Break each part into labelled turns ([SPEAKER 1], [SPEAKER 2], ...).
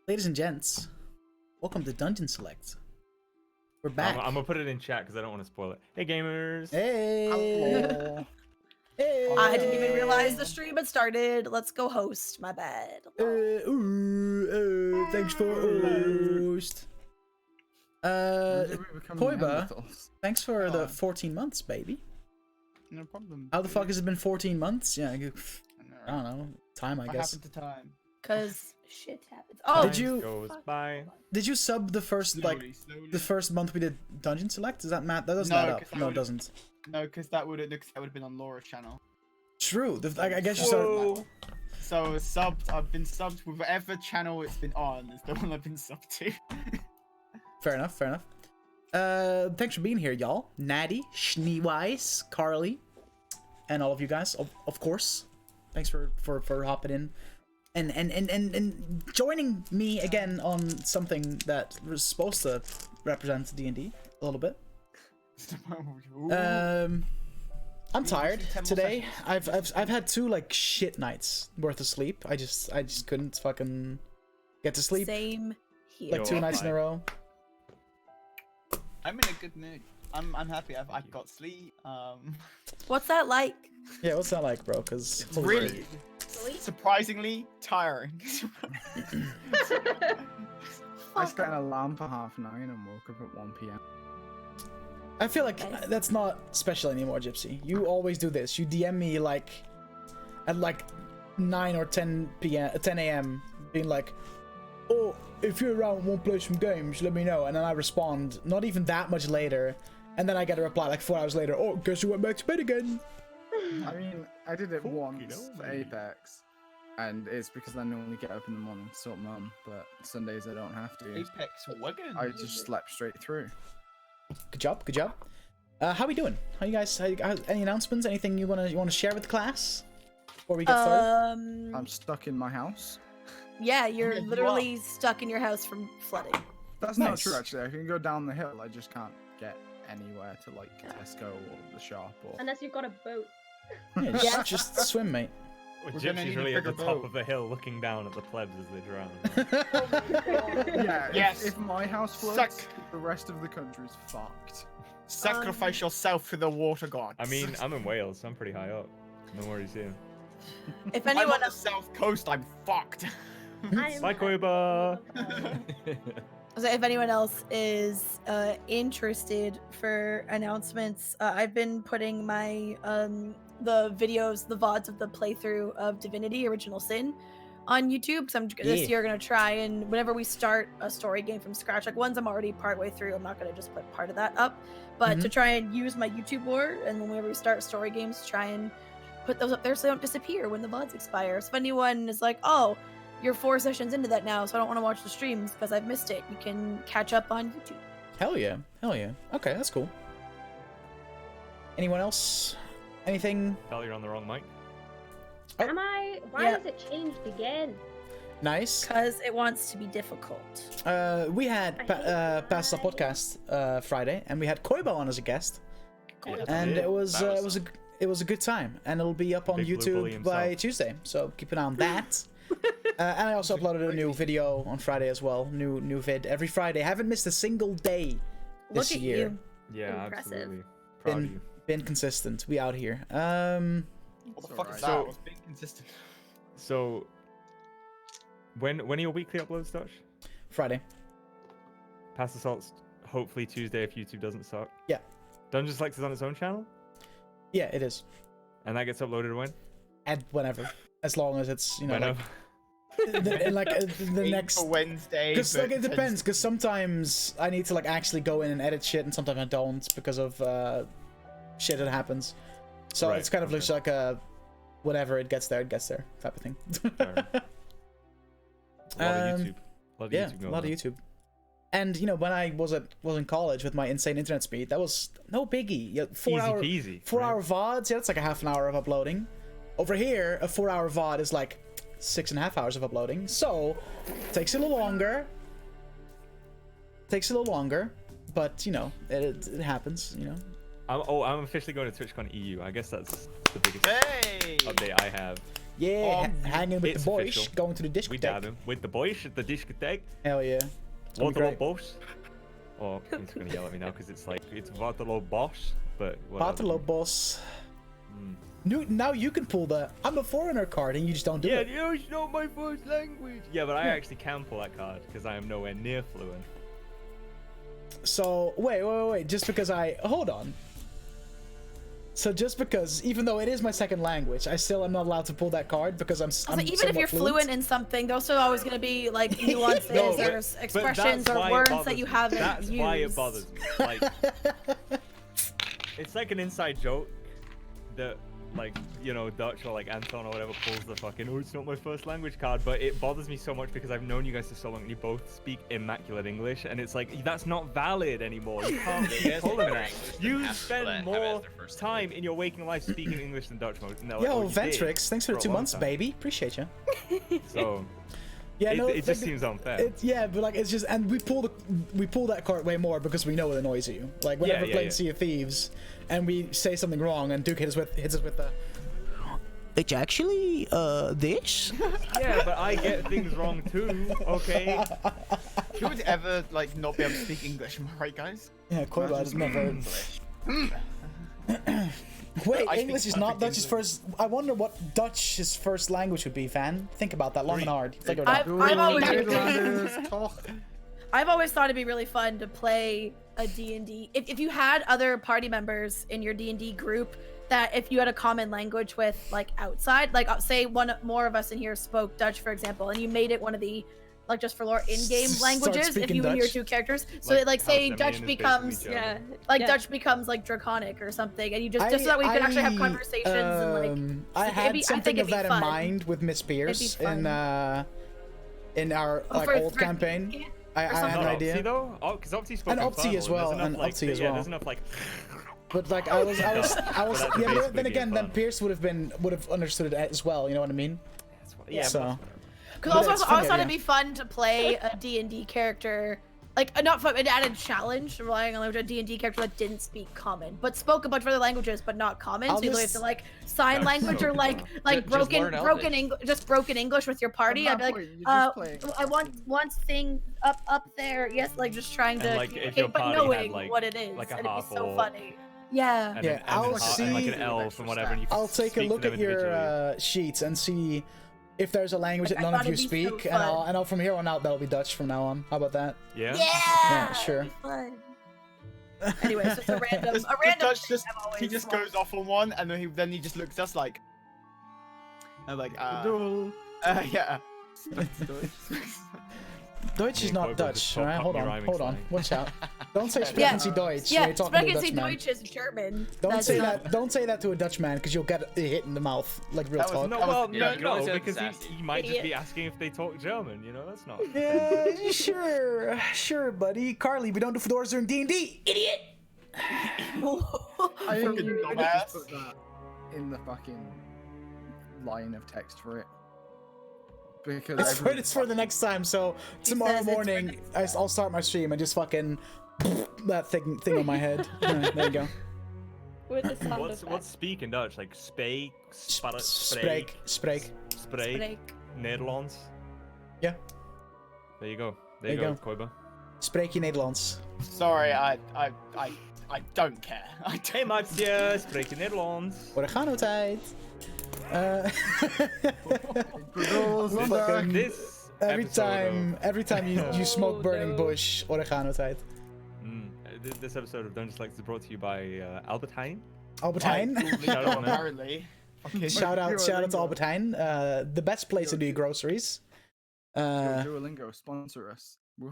[SPEAKER 1] Ladies and gents, welcome to Dungeon Select. We're back.
[SPEAKER 2] I'm gonna put it in chat because I don't want to spoil it. Hey gamers!
[SPEAKER 1] Hey! Hey!
[SPEAKER 3] I didn't even realize the stream had started. Let's go host. My bad.
[SPEAKER 1] Thanks for host. Koiba, thanks for the 14 months, baby.
[SPEAKER 4] No problem.
[SPEAKER 1] How the fuck has it been 14 months? Yeah, I don't know. Time, I
[SPEAKER 4] What
[SPEAKER 1] guess.
[SPEAKER 4] happened to time?
[SPEAKER 3] Cause shit happens. Oh,
[SPEAKER 2] Goes by.
[SPEAKER 1] Did you sub the first
[SPEAKER 4] Slowly.
[SPEAKER 1] the first month we did Dungeon Select? Does that matter? That doesn't add up. No, it doesn't.
[SPEAKER 4] No, because that would have been on Laura's channel.
[SPEAKER 1] True. I guess you started.
[SPEAKER 4] So subbed. I've been subbed with whatever channel it's been on. Is the one I've been subbed to.
[SPEAKER 1] Fair enough. Fair enough. Thanks for being here, y'all. Natty, Schneeweiss, Carly, and all of you guys, of course. Thanks for hopping in. And joining me again on something that was supposed to represent D&D a little bit. I'm tired today. I've had two like shit nights worth of sleep. I just couldn't fucking get to sleep.
[SPEAKER 3] same here.
[SPEAKER 1] Like 2 nights in a row.
[SPEAKER 4] I'm in a good mood. I'm happy. I got sleep.
[SPEAKER 3] What's that like?
[SPEAKER 1] Yeah, what's that like, bro? Because
[SPEAKER 4] Really, surprisingly tiring.
[SPEAKER 5] I set an alarm for 9:30 and woke up at 1 p.m.
[SPEAKER 1] I feel like
[SPEAKER 3] Nice.
[SPEAKER 1] that's not special anymore, Gypsy. You always do this. You DM me like at like 9 or 10 a.m. being like, "Oh, if you're around and want to play some games, let me know." And then I respond not even that much later, and then I get a reply like 4 hours later. "Oh, guess you went back to bed again."
[SPEAKER 5] I mean, I did it
[SPEAKER 2] Fuck,
[SPEAKER 5] once for Apex, and it's because I normally get up in the morning to sort mum, but Sundays I don't have to.
[SPEAKER 4] Apex Wagon.
[SPEAKER 5] I just slept straight through.
[SPEAKER 1] Good job, good job. How we doing? How you guys? Any announcements? Anything you wanna share with the class before we get started?
[SPEAKER 5] I'm stuck in my house.
[SPEAKER 3] Yeah, you're
[SPEAKER 4] Yeah, you
[SPEAKER 3] literally stuck in your house from flooding.
[SPEAKER 5] That's
[SPEAKER 1] Nice.
[SPEAKER 5] not true, actually. I can go down the hill. I just can't get anywhere to like Tesco or the shop or.
[SPEAKER 6] Unless you've got a boat.
[SPEAKER 1] Yeah, just swim, mate.
[SPEAKER 2] Well,
[SPEAKER 4] We're gonna
[SPEAKER 2] Gypsy's
[SPEAKER 4] need a
[SPEAKER 2] really at the
[SPEAKER 4] bigger
[SPEAKER 2] top
[SPEAKER 4] boat.
[SPEAKER 2] of the hill looking down at the plebs as they drown.
[SPEAKER 5] Yeah.
[SPEAKER 4] Yes.
[SPEAKER 5] If my house floods, the rest of the country's fucked.
[SPEAKER 4] Sacrifice yourself to the water gods.
[SPEAKER 2] I mean, I'm in Wales, so I'm pretty high up. No worries here.
[SPEAKER 3] If
[SPEAKER 4] I'm
[SPEAKER 3] anyone
[SPEAKER 4] on the
[SPEAKER 3] else,
[SPEAKER 4] south coast. I'm fucked.
[SPEAKER 2] Bye, Koiba!
[SPEAKER 3] so if anyone else is interested for announcements, I've been putting my the videos, the vods of the playthrough of Divinity: Original Sin on YouTube. So this year gonna try and whenever we start a story game from scratch, like ones I'm already partway through, I'm not gonna just put part of that up, but to try and use my YouTube lore, and whenever we start story games, try and put those up there so they don't disappear when the vods expire. So if anyone is like, "Oh, you're 4 sessions into that now, so I don't want to watch the streams because I've missed it," you can catch up on YouTube.
[SPEAKER 1] Hell yeah, hell yeah. Okay, that's cool. Anyone else? Anything
[SPEAKER 2] Tell you're on the wrong mic.
[SPEAKER 1] Oh.
[SPEAKER 6] Am I? Why
[SPEAKER 3] Yeah.
[SPEAKER 6] has it changed again?
[SPEAKER 1] nice?
[SPEAKER 3] Because it wants to be difficult.
[SPEAKER 1] We had Past the Podcast Friday, and we had Koiba on as a guest, and
[SPEAKER 2] Yeah,
[SPEAKER 1] it was
[SPEAKER 2] that
[SPEAKER 1] a good time, and it'll be up on
[SPEAKER 2] Big blue bully
[SPEAKER 1] YouTube by
[SPEAKER 2] himself.
[SPEAKER 1] Tuesday. So keep an eye on that. And I also uploaded a new video on Friday as well. New vid every Friday. Haven't missed a single day this
[SPEAKER 3] Look at
[SPEAKER 1] year.
[SPEAKER 3] you.
[SPEAKER 2] Yeah,
[SPEAKER 6] Impressive.
[SPEAKER 2] absolutely. Proud of you.
[SPEAKER 1] Been consistent. We out here.
[SPEAKER 4] What the fuck is
[SPEAKER 5] alright.
[SPEAKER 4] that?
[SPEAKER 2] So-
[SPEAKER 4] I was being consistent.
[SPEAKER 2] So, when are your weekly uploads, Dutch?
[SPEAKER 1] Friday.
[SPEAKER 2] Past Assault's hopefully Tuesday if YouTube doesn't suck.
[SPEAKER 1] Yeah.
[SPEAKER 2] Dungeon Select is on its own channel,
[SPEAKER 1] Yeah, it is.
[SPEAKER 2] and that gets uploaded when?
[SPEAKER 1] And whenever, as long as it's
[SPEAKER 2] Whenever.
[SPEAKER 1] the
[SPEAKER 4] Aim
[SPEAKER 1] next.
[SPEAKER 4] for Wednesday.
[SPEAKER 1] Because like
[SPEAKER 4] but
[SPEAKER 1] it depends. Because sometimes I need to like actually go in and edit shit, and sometimes I don't because of shit that happens. So
[SPEAKER 2] Right,
[SPEAKER 1] it's kind of
[SPEAKER 2] okay.
[SPEAKER 1] looks like a whatever it gets there type of thing.
[SPEAKER 2] Fair. A lot of
[SPEAKER 1] Um,
[SPEAKER 2] YouTube. A lot of
[SPEAKER 1] Yeah,
[SPEAKER 2] YouTube
[SPEAKER 1] a
[SPEAKER 2] going
[SPEAKER 1] lot of
[SPEAKER 2] on.
[SPEAKER 1] YouTube. And you know, when I was in college with my insane internet speed, that was no biggie. Yeah,
[SPEAKER 2] Easy peasy.
[SPEAKER 1] 4
[SPEAKER 2] right?
[SPEAKER 1] hour VODs. Yeah, that's like a half an hour of uploading. Over here, a 4 hour VOD is like 6.5 hours of uploading. So takes a little longer. But you know, it happens. You know.
[SPEAKER 2] I'm officially going to TwitchCon EU. I guess that's the biggest
[SPEAKER 4] Hey!
[SPEAKER 2] update I have.
[SPEAKER 1] Yeah, hanging with
[SPEAKER 2] it's
[SPEAKER 1] the boys,
[SPEAKER 2] official.
[SPEAKER 1] going to the
[SPEAKER 2] We dab
[SPEAKER 1] discotheque.
[SPEAKER 2] him with the boys at the discotheque.
[SPEAKER 1] Hell yeah. gonna be
[SPEAKER 2] Waterloo
[SPEAKER 1] great.
[SPEAKER 2] boss. Oh, he's gonna yell at me now because it's like it's Waterloo boss, but whatever.
[SPEAKER 1] Waterloo boss.
[SPEAKER 2] Mm.
[SPEAKER 1] Now you can pull the I'm a foreigner card and you just don't do
[SPEAKER 2] Yeah,
[SPEAKER 1] it.
[SPEAKER 2] it's not my first language. Yeah, but I actually can pull that card because I am nowhere near fluent.
[SPEAKER 1] So wait. Just because hold on. So just because, even though it is my second language, I still am not allowed to pull that card because I'm
[SPEAKER 3] Also, even if
[SPEAKER 1] somewhat
[SPEAKER 3] you're fluent in something, there's still always going to be like nuances
[SPEAKER 2] No,
[SPEAKER 3] or
[SPEAKER 2] but
[SPEAKER 3] expressions
[SPEAKER 2] that's
[SPEAKER 3] or
[SPEAKER 2] why it
[SPEAKER 3] words
[SPEAKER 2] bothers
[SPEAKER 3] that you
[SPEAKER 2] me.
[SPEAKER 3] haven't
[SPEAKER 2] That's
[SPEAKER 3] used.
[SPEAKER 2] why it bothers me. Like, it's like an inside joke that, like, you know, Dutch or like Anton or whatever pulls the fucking "oh, it's not my first language" card, but it bothers me so much because I've known you guys for so long and you both speak immaculate English, and it's like that's not valid anymore. You can't keep pulling that. You spend more time in your waking life speaking English than Dutch mode. No,
[SPEAKER 1] Yo,
[SPEAKER 2] or you did
[SPEAKER 1] Ventrix, thanks for the
[SPEAKER 2] a
[SPEAKER 1] 2
[SPEAKER 2] long
[SPEAKER 1] months,
[SPEAKER 2] time.
[SPEAKER 1] baby. Appreciate you.
[SPEAKER 2] So
[SPEAKER 1] Yeah, no,
[SPEAKER 2] it just seems unfair.
[SPEAKER 1] Yeah, but like it's just, and we pull that card way more because we know it annoys you. Like whenever
[SPEAKER 2] Yeah,
[SPEAKER 1] playing
[SPEAKER 2] yeah.
[SPEAKER 1] Sea of Thieves, and we say something wrong, and Duke hits us with the. It's actually this.
[SPEAKER 2] Yeah, but I get things wrong too. Okay.
[SPEAKER 4] Who would ever like not be able to speak English? Am I right, guys?
[SPEAKER 1] Yeah, Koiba has never. Wait,
[SPEAKER 4] I speak
[SPEAKER 1] English is not
[SPEAKER 4] perfect
[SPEAKER 1] Dutch's
[SPEAKER 4] English.
[SPEAKER 1] first. I wonder what Dutch's first language would be, fan. Think about that long and hard. Figure it
[SPEAKER 3] I've
[SPEAKER 1] out.
[SPEAKER 3] always-
[SPEAKER 5] Nederlanders, toch?
[SPEAKER 3] I've always thought it'd be really fun to play a D&D. If you had other party members in your D&D group that if you had a common language with, like, outside, like, say one more of us in here spoke Dutch, for example, and you made it one of the, like, just for lore, in-game
[SPEAKER 1] Start
[SPEAKER 3] languages, if
[SPEAKER 1] speaking
[SPEAKER 3] you and your
[SPEAKER 1] Dutch.
[SPEAKER 3] two characters. So,
[SPEAKER 2] Like,
[SPEAKER 3] like, say
[SPEAKER 2] House
[SPEAKER 3] Dutch
[SPEAKER 2] Emilian is
[SPEAKER 3] becomes,
[SPEAKER 2] basically German.
[SPEAKER 6] Yeah.
[SPEAKER 3] like,
[SPEAKER 6] yeah.
[SPEAKER 3] Dutch becomes, like, Draconic or something, and you just so that we can actually have conversations and, like...
[SPEAKER 1] I
[SPEAKER 3] it'd
[SPEAKER 1] had
[SPEAKER 3] be- I
[SPEAKER 1] something
[SPEAKER 3] think
[SPEAKER 1] of
[SPEAKER 3] it'd be
[SPEAKER 1] that
[SPEAKER 3] fun.
[SPEAKER 1] in mind with Miss Pierce in our like
[SPEAKER 3] for-
[SPEAKER 1] old
[SPEAKER 3] for-
[SPEAKER 1] campaign. I
[SPEAKER 3] something.
[SPEAKER 1] had an
[SPEAKER 2] Not
[SPEAKER 1] idea.
[SPEAKER 2] Opti though, because Opti spoke
[SPEAKER 1] And Opti
[SPEAKER 2] Infernal,
[SPEAKER 1] as well,
[SPEAKER 2] there's enough,
[SPEAKER 1] and
[SPEAKER 2] like,
[SPEAKER 1] Opti as
[SPEAKER 2] yeah,
[SPEAKER 1] well.
[SPEAKER 2] there's enough like.
[SPEAKER 1] But like I was
[SPEAKER 2] But that's
[SPEAKER 1] yeah. But
[SPEAKER 2] basically
[SPEAKER 1] then
[SPEAKER 2] being
[SPEAKER 1] again, then
[SPEAKER 2] fun.
[SPEAKER 1] Pierce would have understood it as well. You know what I mean?
[SPEAKER 2] Yeah,
[SPEAKER 1] So-
[SPEAKER 2] but-
[SPEAKER 3] Because
[SPEAKER 1] But
[SPEAKER 3] also,
[SPEAKER 1] it's
[SPEAKER 3] I always
[SPEAKER 1] funny,
[SPEAKER 3] thought
[SPEAKER 1] yeah.
[SPEAKER 3] it'd be fun to play a D&D character, like not fun, an added challenge, relying on a D&D character that didn't speak common, but spoke a bunch of other languages, but not common.
[SPEAKER 1] I'll
[SPEAKER 3] So you have
[SPEAKER 1] just-
[SPEAKER 3] to like sign
[SPEAKER 2] That's
[SPEAKER 3] language
[SPEAKER 2] so
[SPEAKER 3] or like
[SPEAKER 2] cool.
[SPEAKER 3] like
[SPEAKER 7] Just learn
[SPEAKER 3] broken English, just broken English with your party. I'd be like, I want one thing up there. Yes, like just trying to
[SPEAKER 2] And, like, if
[SPEAKER 3] communicate,
[SPEAKER 2] your
[SPEAKER 3] but
[SPEAKER 2] party had,
[SPEAKER 3] knowing
[SPEAKER 2] like-
[SPEAKER 3] what it is,
[SPEAKER 2] like a
[SPEAKER 3] and it'd
[SPEAKER 2] half
[SPEAKER 3] be so
[SPEAKER 2] orc.
[SPEAKER 3] funny. Yeah.
[SPEAKER 2] And
[SPEAKER 1] Yeah,
[SPEAKER 2] an- and
[SPEAKER 1] I'll
[SPEAKER 2] an elf- and like an
[SPEAKER 1] see-
[SPEAKER 2] elf and whatever. And you can
[SPEAKER 1] I'll take a
[SPEAKER 2] speak to
[SPEAKER 1] look
[SPEAKER 2] them
[SPEAKER 1] at your
[SPEAKER 2] individually.
[SPEAKER 1] sheets and see if there's a language
[SPEAKER 3] Like,
[SPEAKER 1] that
[SPEAKER 3] I
[SPEAKER 1] none of
[SPEAKER 3] thought
[SPEAKER 1] you
[SPEAKER 3] it'd be so
[SPEAKER 1] speak, and
[SPEAKER 3] fun.
[SPEAKER 1] I'll from here on out that'll be Dutch from now on. How about that?
[SPEAKER 2] Yeah.
[SPEAKER 3] Yeah.
[SPEAKER 1] sure.
[SPEAKER 3] it'd be fun. Anyway, it's just a random,
[SPEAKER 4] Just-
[SPEAKER 3] a random.
[SPEAKER 4] Dutch
[SPEAKER 3] thing
[SPEAKER 4] just
[SPEAKER 3] I've always
[SPEAKER 4] he just
[SPEAKER 3] wanted.
[SPEAKER 4] goes off on one, and then he just looks at us like, and like yeah.
[SPEAKER 1] Deutsch is
[SPEAKER 2] Me and
[SPEAKER 1] not
[SPEAKER 2] Koiba
[SPEAKER 1] Dutch.
[SPEAKER 2] just
[SPEAKER 1] All right,
[SPEAKER 2] pop
[SPEAKER 1] hold
[SPEAKER 2] up
[SPEAKER 1] on,
[SPEAKER 2] rhyming
[SPEAKER 1] hold on.
[SPEAKER 2] slang.
[SPEAKER 1] Watch out. Don't say
[SPEAKER 3] Yeah.
[SPEAKER 1] Sprechen Sie Deutsch.
[SPEAKER 3] Yeah,
[SPEAKER 1] when you're talking to a
[SPEAKER 3] Sprechen Sie
[SPEAKER 1] Dutchman.
[SPEAKER 3] Deutsch is German.
[SPEAKER 1] Don't
[SPEAKER 3] That's
[SPEAKER 1] say
[SPEAKER 3] not-
[SPEAKER 1] that. Don't say that to a Dutchman because you'll get hit in the mouth like real
[SPEAKER 4] That was
[SPEAKER 1] talk.
[SPEAKER 2] No,
[SPEAKER 4] That was-
[SPEAKER 2] well,
[SPEAKER 7] yeah,
[SPEAKER 2] no,
[SPEAKER 7] Germans are
[SPEAKER 2] because
[SPEAKER 7] sassy.
[SPEAKER 2] he might just
[SPEAKER 3] Idiot.
[SPEAKER 2] be asking if they talk German. You know, that's not.
[SPEAKER 1] Yeah, sure, buddy. Carly, we don't do fedoras during D&D. Idiot.
[SPEAKER 5] I think
[SPEAKER 4] Fucking
[SPEAKER 5] you need to
[SPEAKER 4] dumbass.
[SPEAKER 5] just put that in the fucking line of text for it. Because
[SPEAKER 1] It's for, it's for the next time. So tomorrow
[SPEAKER 3] says it's for
[SPEAKER 1] morning,
[SPEAKER 3] next
[SPEAKER 1] I'll start my stream and just fucking that thing on my head. Yeah, there you go.
[SPEAKER 6] With the sound
[SPEAKER 2] What's
[SPEAKER 6] effect.
[SPEAKER 2] speak in Dutch? Like spreek,
[SPEAKER 1] Spreek,
[SPEAKER 2] spreek,
[SPEAKER 1] spreek.
[SPEAKER 2] spreek,
[SPEAKER 3] Like,
[SPEAKER 2] Nederlands.
[SPEAKER 1] Yeah.
[SPEAKER 2] There you go. There
[SPEAKER 1] There
[SPEAKER 2] you
[SPEAKER 1] you
[SPEAKER 2] go, Koiba.
[SPEAKER 1] Spreek je Nederlands.
[SPEAKER 4] Sorry, I don't care. I don't.
[SPEAKER 2] Hey maatje, spreek je Nederlands?
[SPEAKER 1] Oregano tijd. Fucking
[SPEAKER 2] This
[SPEAKER 1] every
[SPEAKER 2] episode
[SPEAKER 1] time you smoke
[SPEAKER 6] Oh,
[SPEAKER 1] burning
[SPEAKER 6] no.
[SPEAKER 1] bush. Oregano tijd.
[SPEAKER 2] This episode of Don't Just Like is brought to you by Albert Heijn.
[SPEAKER 1] Albert
[SPEAKER 4] I
[SPEAKER 1] Heijn.
[SPEAKER 4] totally
[SPEAKER 2] Shout out,
[SPEAKER 4] don't,
[SPEAKER 2] man.
[SPEAKER 4] apparently. Fucking-
[SPEAKER 1] shout out to
[SPEAKER 5] Duolingo.
[SPEAKER 1] Albert Heijn. The best place to do your groceries.
[SPEAKER 5] Duolingo sponsor us. We'll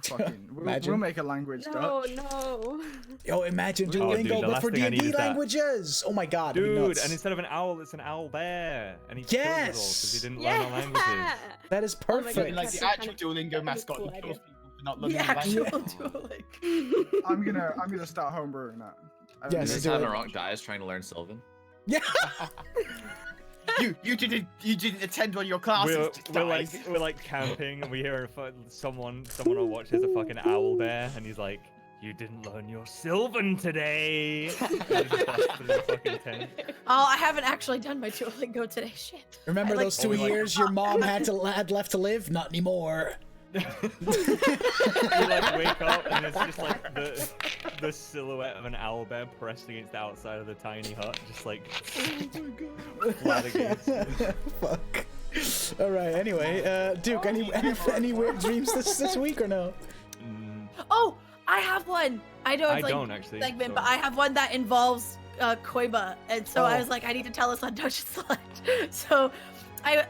[SPEAKER 1] Imagine.
[SPEAKER 5] we'll make a language
[SPEAKER 6] No,
[SPEAKER 5] Dutch.
[SPEAKER 6] no.
[SPEAKER 1] Yo, imagine
[SPEAKER 2] Oh, dude,
[SPEAKER 1] Duolingo,
[SPEAKER 2] the
[SPEAKER 1] but
[SPEAKER 2] last
[SPEAKER 1] for
[SPEAKER 2] thing I need
[SPEAKER 1] D&D
[SPEAKER 2] is that.
[SPEAKER 1] languages. Oh my god, that'd be
[SPEAKER 2] Dude,
[SPEAKER 1] nuts.
[SPEAKER 2] and instead of an owl, it's an owl bear. And he kills us all because he
[SPEAKER 1] Yes!
[SPEAKER 2] didn't learn our languages.
[SPEAKER 6] Yeah.
[SPEAKER 1] That is
[SPEAKER 6] Oh my God,
[SPEAKER 1] perfect.
[SPEAKER 4] Fucking, like
[SPEAKER 6] That's
[SPEAKER 4] the
[SPEAKER 6] some
[SPEAKER 4] actual
[SPEAKER 6] kind of-
[SPEAKER 4] Duolingo
[SPEAKER 6] that'd be a
[SPEAKER 4] mascot,
[SPEAKER 6] cool
[SPEAKER 4] he
[SPEAKER 6] idea.
[SPEAKER 4] kills people for not learning
[SPEAKER 3] the
[SPEAKER 4] the
[SPEAKER 3] actual
[SPEAKER 4] language.
[SPEAKER 3] Duolingo.
[SPEAKER 5] I'm gonna start homebrewing that.
[SPEAKER 1] Yes,
[SPEAKER 7] This
[SPEAKER 1] do
[SPEAKER 7] time
[SPEAKER 1] it.
[SPEAKER 7] Rock dies trying to learn Sylvan.
[SPEAKER 1] Yeah.
[SPEAKER 4] You didn't attend one of your classes. just dies.
[SPEAKER 2] we're like camping and we hear someone or watches a fucking owl bear and he's like, You didn't learn your Sylvan today. And he just busts through the fucking tent.
[SPEAKER 3] Oh, I haven't actually done my Duolingo today. Shit.
[SPEAKER 1] Remember
[SPEAKER 3] I, like,
[SPEAKER 1] those 2
[SPEAKER 2] like-
[SPEAKER 1] years your mom had left to live? Not anymore.
[SPEAKER 2] You like wake up and it's just like the silhouette of an owlbear pressed against the outside of the tiny hut, just like flat against it.
[SPEAKER 1] Fuck. All right. Anyway, Duke, any weird dreams this week or no?
[SPEAKER 3] Oh, I have one. I know it's
[SPEAKER 2] I
[SPEAKER 3] like
[SPEAKER 2] don't actually.
[SPEAKER 3] segment,
[SPEAKER 2] so-
[SPEAKER 3] but I have one that involves Koiba, and so I
[SPEAKER 1] Oh.
[SPEAKER 3] was like, I need to tell us on Dungeon Select. So, I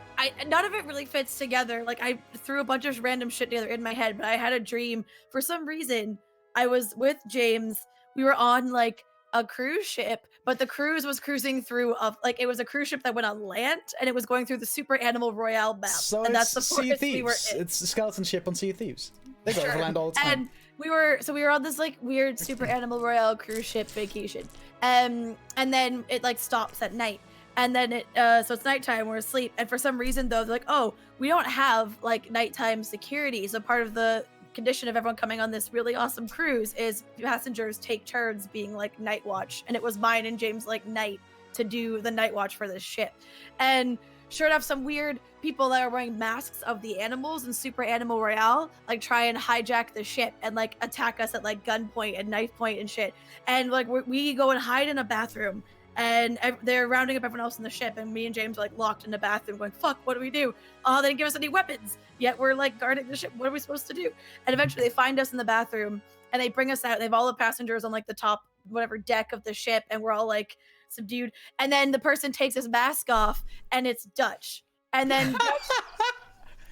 [SPEAKER 3] none of it really fits together. Like I threw a bunch of random shit together in my head, but I had a dream. For some reason, I was with James. We were on like a cruise ship, but the cruise was cruising through it was a cruise ship that went on land, and it was going through the Super Animal Royale map.
[SPEAKER 1] So
[SPEAKER 3] and
[SPEAKER 1] it's
[SPEAKER 3] that's the
[SPEAKER 1] Sea of
[SPEAKER 3] forest we were
[SPEAKER 1] Thieves.
[SPEAKER 3] in.
[SPEAKER 1] It's a skeleton ship on Sea of Thieves. They go
[SPEAKER 3] Sure.
[SPEAKER 1] overland all the time.
[SPEAKER 3] And we were on this like weird Super Animal Royale cruise ship vacation. And then it like stops at night. And then so it's nighttime, we're asleep. And for some reason though, they're like, oh, we don't have like nighttime security. So part of the condition of everyone coming on this really awesome cruise is passengers take turns being like night watch. And it was mine and James like night to do the night watch for this ship. And sure enough, some weird people that are wearing masks of the animals in Super Animal Royale like try and hijack the ship and like attack us at like gunpoint and knife point and shit. And like we go and hide in a bathroom, and they're rounding up everyone else in the ship, and me and James are like locked in the bathroom going, fuck, what do we do? Oh, they didn't give us any weapons, yet we're like guarding the ship. What are we supposed to do? And eventually they find us in the bathroom and they bring us out. They have all the passengers on like the top whatever deck of the ship, and we're all like subdued. And then the person takes his mask off, and it's Dutch. And then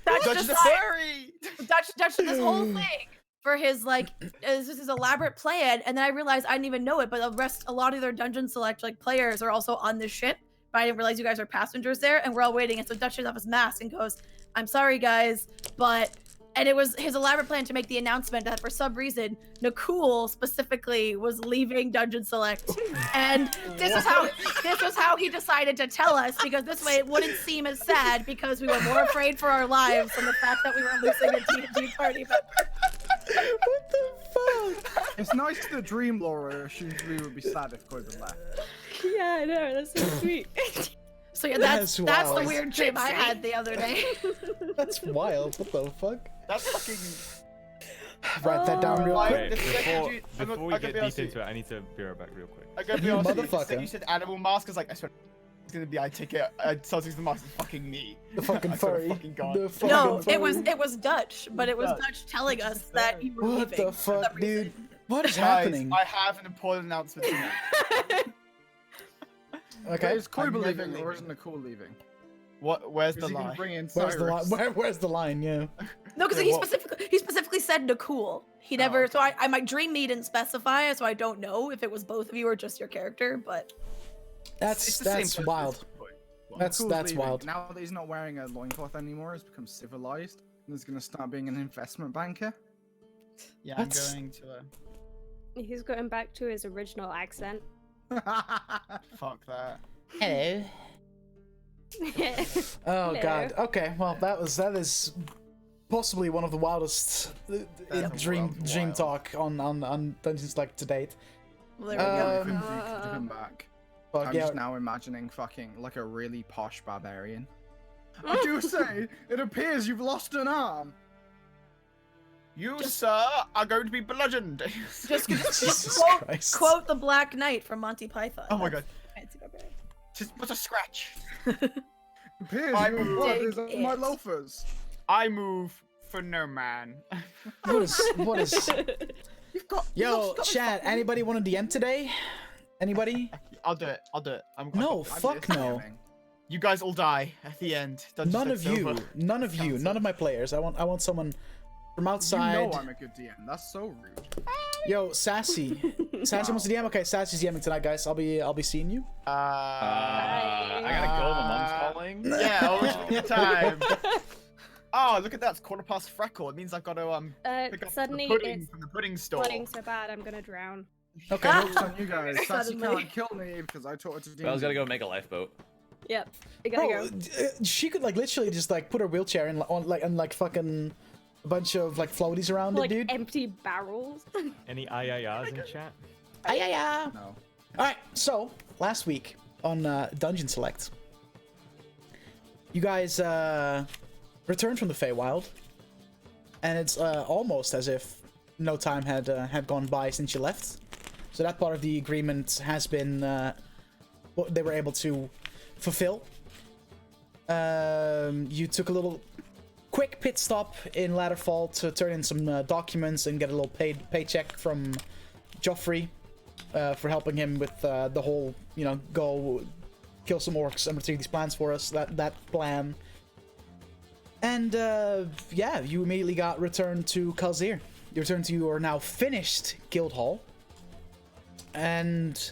[SPEAKER 3] Dutch
[SPEAKER 4] Dutch the
[SPEAKER 3] decides-
[SPEAKER 4] furry.
[SPEAKER 3] Dutch did this whole thing for his like this is his elaborate plan, and then I realized I didn't even know it, but a lot of their Dungeon Select like players are also on this ship, but I didn't realize you guys are passengers there, and we're all waiting. And so Dutch takes off his mask and goes, "I'm sorry, guys, but." And it was his elaborate plan to make the announcement that for some reason, Nakul specifically was leaving Dungeon Select. And this was how he decided to tell us, because this way it wouldn't seem as sad because we were more afraid for our lives than the fact that we were losing a D&D party member.
[SPEAKER 1] What the fuck?
[SPEAKER 5] It's nice that Dream Laura assumes we would be sad if Corbin left.
[SPEAKER 6] Yeah, I know. That's so sweet.
[SPEAKER 3] So yeah,
[SPEAKER 1] That's
[SPEAKER 3] that's the
[SPEAKER 1] wild.
[SPEAKER 3] weird dream I had the other day.
[SPEAKER 1] That's wild. What the fuck?
[SPEAKER 4] That's fucking.
[SPEAKER 1] Write that down real
[SPEAKER 4] Like,
[SPEAKER 1] quick.
[SPEAKER 2] Wait,
[SPEAKER 4] the second
[SPEAKER 2] before
[SPEAKER 4] you-
[SPEAKER 2] we
[SPEAKER 4] I
[SPEAKER 2] get
[SPEAKER 4] gotta be
[SPEAKER 2] deep
[SPEAKER 4] honest with
[SPEAKER 2] into it, I need to be right back real quick.
[SPEAKER 4] I gotta be honest with you, the
[SPEAKER 1] Motherfucker.
[SPEAKER 4] second you said animal mask, I was like, I swear it's gonna be I take it. So the mask is fucking me.
[SPEAKER 1] The fucking
[SPEAKER 4] I swear to
[SPEAKER 1] furry.
[SPEAKER 4] fucking God.
[SPEAKER 1] The fucking
[SPEAKER 3] No,
[SPEAKER 1] furry.
[SPEAKER 3] it was Dutch, but it was
[SPEAKER 4] Dutch.
[SPEAKER 3] Dutch telling us that you were
[SPEAKER 1] What
[SPEAKER 3] leaving.
[SPEAKER 1] the
[SPEAKER 3] for some
[SPEAKER 1] fuck, dude?
[SPEAKER 3] reason.
[SPEAKER 1] What is
[SPEAKER 4] Guys,
[SPEAKER 1] happening?
[SPEAKER 4] I have an important announcement to make.
[SPEAKER 1] Okay.
[SPEAKER 5] Is Corbin
[SPEAKER 4] I'm never
[SPEAKER 5] leaving or
[SPEAKER 4] leaving.
[SPEAKER 5] isn't Nicole leaving?
[SPEAKER 4] What? Where's
[SPEAKER 5] Is
[SPEAKER 4] the
[SPEAKER 5] he gonna
[SPEAKER 4] lie?
[SPEAKER 5] bring in
[SPEAKER 1] Where's the line?
[SPEAKER 5] Cyrus?
[SPEAKER 1] Where's the line? Yeah.
[SPEAKER 3] No, because
[SPEAKER 4] Yeah,
[SPEAKER 3] he specifically said Nakul. He never.
[SPEAKER 4] okay.
[SPEAKER 3] So I my dream me didn't specify, so I don't know if it was both of you or just your character. But
[SPEAKER 1] That's
[SPEAKER 4] It's the same person.
[SPEAKER 1] wild. That's
[SPEAKER 5] Nicole's leaving.
[SPEAKER 1] wild.
[SPEAKER 5] Now that he's not wearing a loincloth anymore, he's become civilized. And he's gonna start being an investment banker.
[SPEAKER 4] Yeah,
[SPEAKER 1] That's-
[SPEAKER 4] I'm going to.
[SPEAKER 6] He's going back to his original accent.
[SPEAKER 4] Fuck that.
[SPEAKER 1] Hello. Oh
[SPEAKER 6] Hello.
[SPEAKER 1] god. Okay. Well, that is possibly one of the wildest dream
[SPEAKER 4] wild.
[SPEAKER 1] talk on Dungeons Select to date.
[SPEAKER 3] well, there we
[SPEAKER 5] Yeah,
[SPEAKER 3] go.
[SPEAKER 5] we couldn't do to come back.
[SPEAKER 1] Fuck
[SPEAKER 5] I'm
[SPEAKER 1] yeah.
[SPEAKER 5] just now imagining fucking like a really posh barbarian. I do say, it appears you've lost an arm.
[SPEAKER 4] You, sir, are going to be bludgeoned.
[SPEAKER 3] Just
[SPEAKER 1] Jesus
[SPEAKER 3] quote,
[SPEAKER 1] Christ.
[SPEAKER 3] quote the Black Knight from Monty Python.
[SPEAKER 4] Oh my god.
[SPEAKER 3] Fancy barbarian.
[SPEAKER 4] Just put a scratch.
[SPEAKER 5] Appears
[SPEAKER 4] I
[SPEAKER 5] your blood
[SPEAKER 3] dig
[SPEAKER 5] is on my
[SPEAKER 3] it.
[SPEAKER 5] loafers.
[SPEAKER 4] I move for no man.
[SPEAKER 1] What is?
[SPEAKER 4] You've got.
[SPEAKER 1] Yo, chat. Anybody want to DM today? Anybody?
[SPEAKER 4] I'll do it. I'll do it.
[SPEAKER 1] No,
[SPEAKER 5] I'm
[SPEAKER 1] fuck
[SPEAKER 5] just
[SPEAKER 1] no.
[SPEAKER 5] DMing.
[SPEAKER 4] You guys all die at the end. Dungeons
[SPEAKER 1] None of
[SPEAKER 4] Select
[SPEAKER 1] you.
[SPEAKER 4] over.
[SPEAKER 1] None of you. None of my players. I want someone from outside.
[SPEAKER 5] You know I'm a good DM. That's so rude.
[SPEAKER 1] Yo, Sassy. Sassy wants to DM. Okay, Sassy's DMing tonight, guys. I'll be seeing you.
[SPEAKER 7] I gotta go. My mom's calling.
[SPEAKER 4] Yeah, always a good time. Oh, look at that! It's 1:15 Freckle. It means I've got to pick up
[SPEAKER 6] Suddenly
[SPEAKER 4] the pudding
[SPEAKER 6] it's
[SPEAKER 4] from the pudding store.
[SPEAKER 6] flooding so bad I'm gonna drown.
[SPEAKER 1] Okay.
[SPEAKER 5] Jokes on you guys. Sassy
[SPEAKER 3] Suddenly.
[SPEAKER 5] can't kill me because I taught her to do.
[SPEAKER 7] Belle's gotta go make a lifeboat.
[SPEAKER 6] Yep. I gotta
[SPEAKER 1] Bro,
[SPEAKER 6] go.
[SPEAKER 1] she could like literally just like put her wheelchair in on like and like fucking a bunch of like floaties around
[SPEAKER 6] Like
[SPEAKER 1] it, dude.
[SPEAKER 6] empty barrels.
[SPEAKER 2] Any IIRs in chat?
[SPEAKER 5] No.
[SPEAKER 1] All right, so last week on Dungeon Select, you guys returned from the Feywild, and it's almost as if no time had gone by since you left. So that part of the agreement has been what they were able to fulfill. You took a little quick pit stop in Ladderfall to turn in some documents and get a little paycheck from Joffrey. For helping him with the whole, go kill some orcs and retrieve these plans for us, that plan. And, yeah, you immediately got returned to Kalzir. You returned to your now finished guild hall. And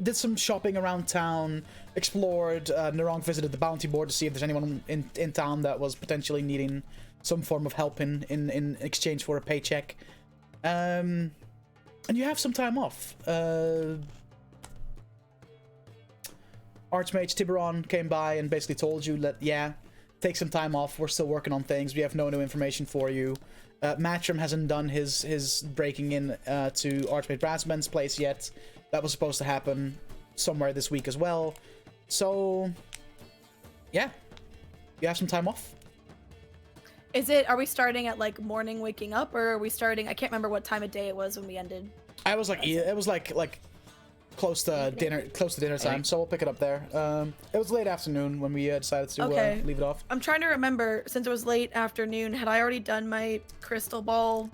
[SPEAKER 1] did some shopping around town, explored, Narong visited the bounty board to see if there's anyone in town that was potentially needing some form of help in exchange for a paycheck. And you have some time off. Archmage Tiburon came by and basically told you that, yeah, take some time off. We're still working on things. We have no new information for you. Matrim hasn't done his breaking in to Archmage Brassman's place yet. That was supposed to happen somewhere this week as well. So, yeah, you have some time off.
[SPEAKER 3] Are we starting at like morning waking up, or are we starting? I can't remember what time of day it was when we ended.
[SPEAKER 1] It was like close to dinner time, so we'll pick it up there. It was late afternoon when we decided to leave it off.
[SPEAKER 3] I'm trying to remember, since it was late afternoon, had I already done my crystal ball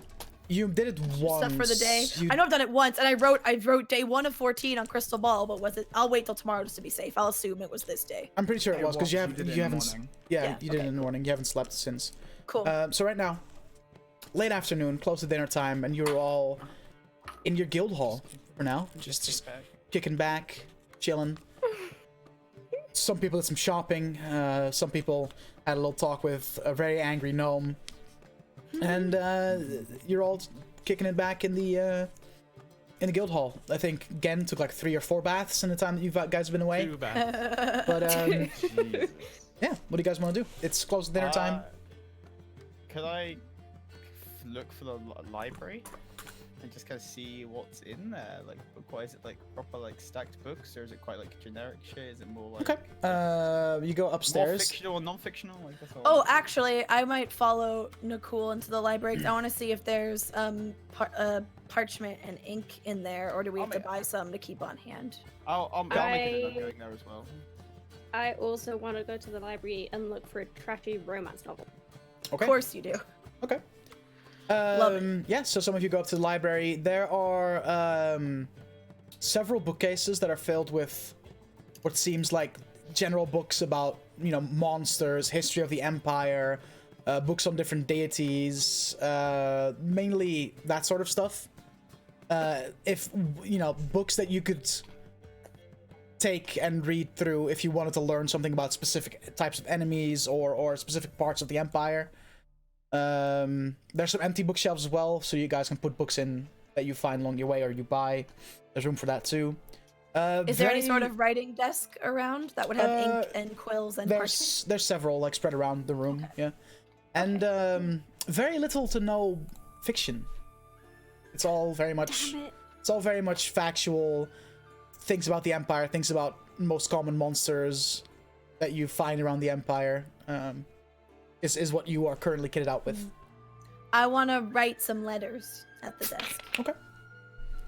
[SPEAKER 1] You did it once.
[SPEAKER 3] stuff for the day? I know I've done it once, and I wrote day 1 of 14 on crystal ball, but was it? I'll wait till tomorrow just to be safe. I'll assume it was this day.
[SPEAKER 1] I'm pretty sure it was because you
[SPEAKER 5] did it in the
[SPEAKER 1] haven't.
[SPEAKER 5] morning.
[SPEAKER 1] Yeah, you did it in the morning. You haven't slept since.
[SPEAKER 3] Cool.
[SPEAKER 1] So right now, late afternoon, close to dinner time, and you're all in your guild hall for now, just kicking back, chilling. Some people did some shopping. Some people had a little talk with a very angry gnome, and you're all kicking it back in the guild hall. I think Gen took like 3 or 4 baths in the time that you guys have been away.
[SPEAKER 2] 2 baths.
[SPEAKER 1] But
[SPEAKER 7] Jesus.
[SPEAKER 1] yeah, what do you guys want to do? It's close to dinner time.
[SPEAKER 4] Could I look for the library and just kind of see what's in there? Like, book-wise, is it like proper like stacked books, or is it quite like generic shit? Is it more like
[SPEAKER 1] Okay. You go
[SPEAKER 4] more
[SPEAKER 1] upstairs.
[SPEAKER 4] fictional or non-fictional? Like, that's all.
[SPEAKER 3] Oh, actually, I might follow Nicole into the library. 'Cause I want to see if there's parchment and ink in there, or do we have to buy some to keep on hand?
[SPEAKER 4] I'll make it I'm going there as well.
[SPEAKER 6] I also want to go to the library and look for a trashy romance novel.
[SPEAKER 1] Okay.
[SPEAKER 3] Of course you do.
[SPEAKER 1] Okay.
[SPEAKER 3] Love it.
[SPEAKER 1] Yeah, so some of you go up to the library. There are several bookcases that are filled with what seems like general books about, monsters, history of the Empire, books on different deities, mainly that sort of stuff. If, books that you could take and read through if you wanted to learn something about specific types of enemies or specific parts of the Empire. There's some empty bookshelves as well, so you guys can put books in that you find along your way or you buy. There's room for that too.
[SPEAKER 3] Is there any sort of writing desk around that would have ink and quills and parchment?
[SPEAKER 1] There's several like spread around the room, yeah. And very little to no fiction. It's all very much factual. Things about the Empire, things about most common monsters that you find around the Empire, is what you are currently kitted out with.
[SPEAKER 3] I want to write some letters at the desk.
[SPEAKER 1] Okay.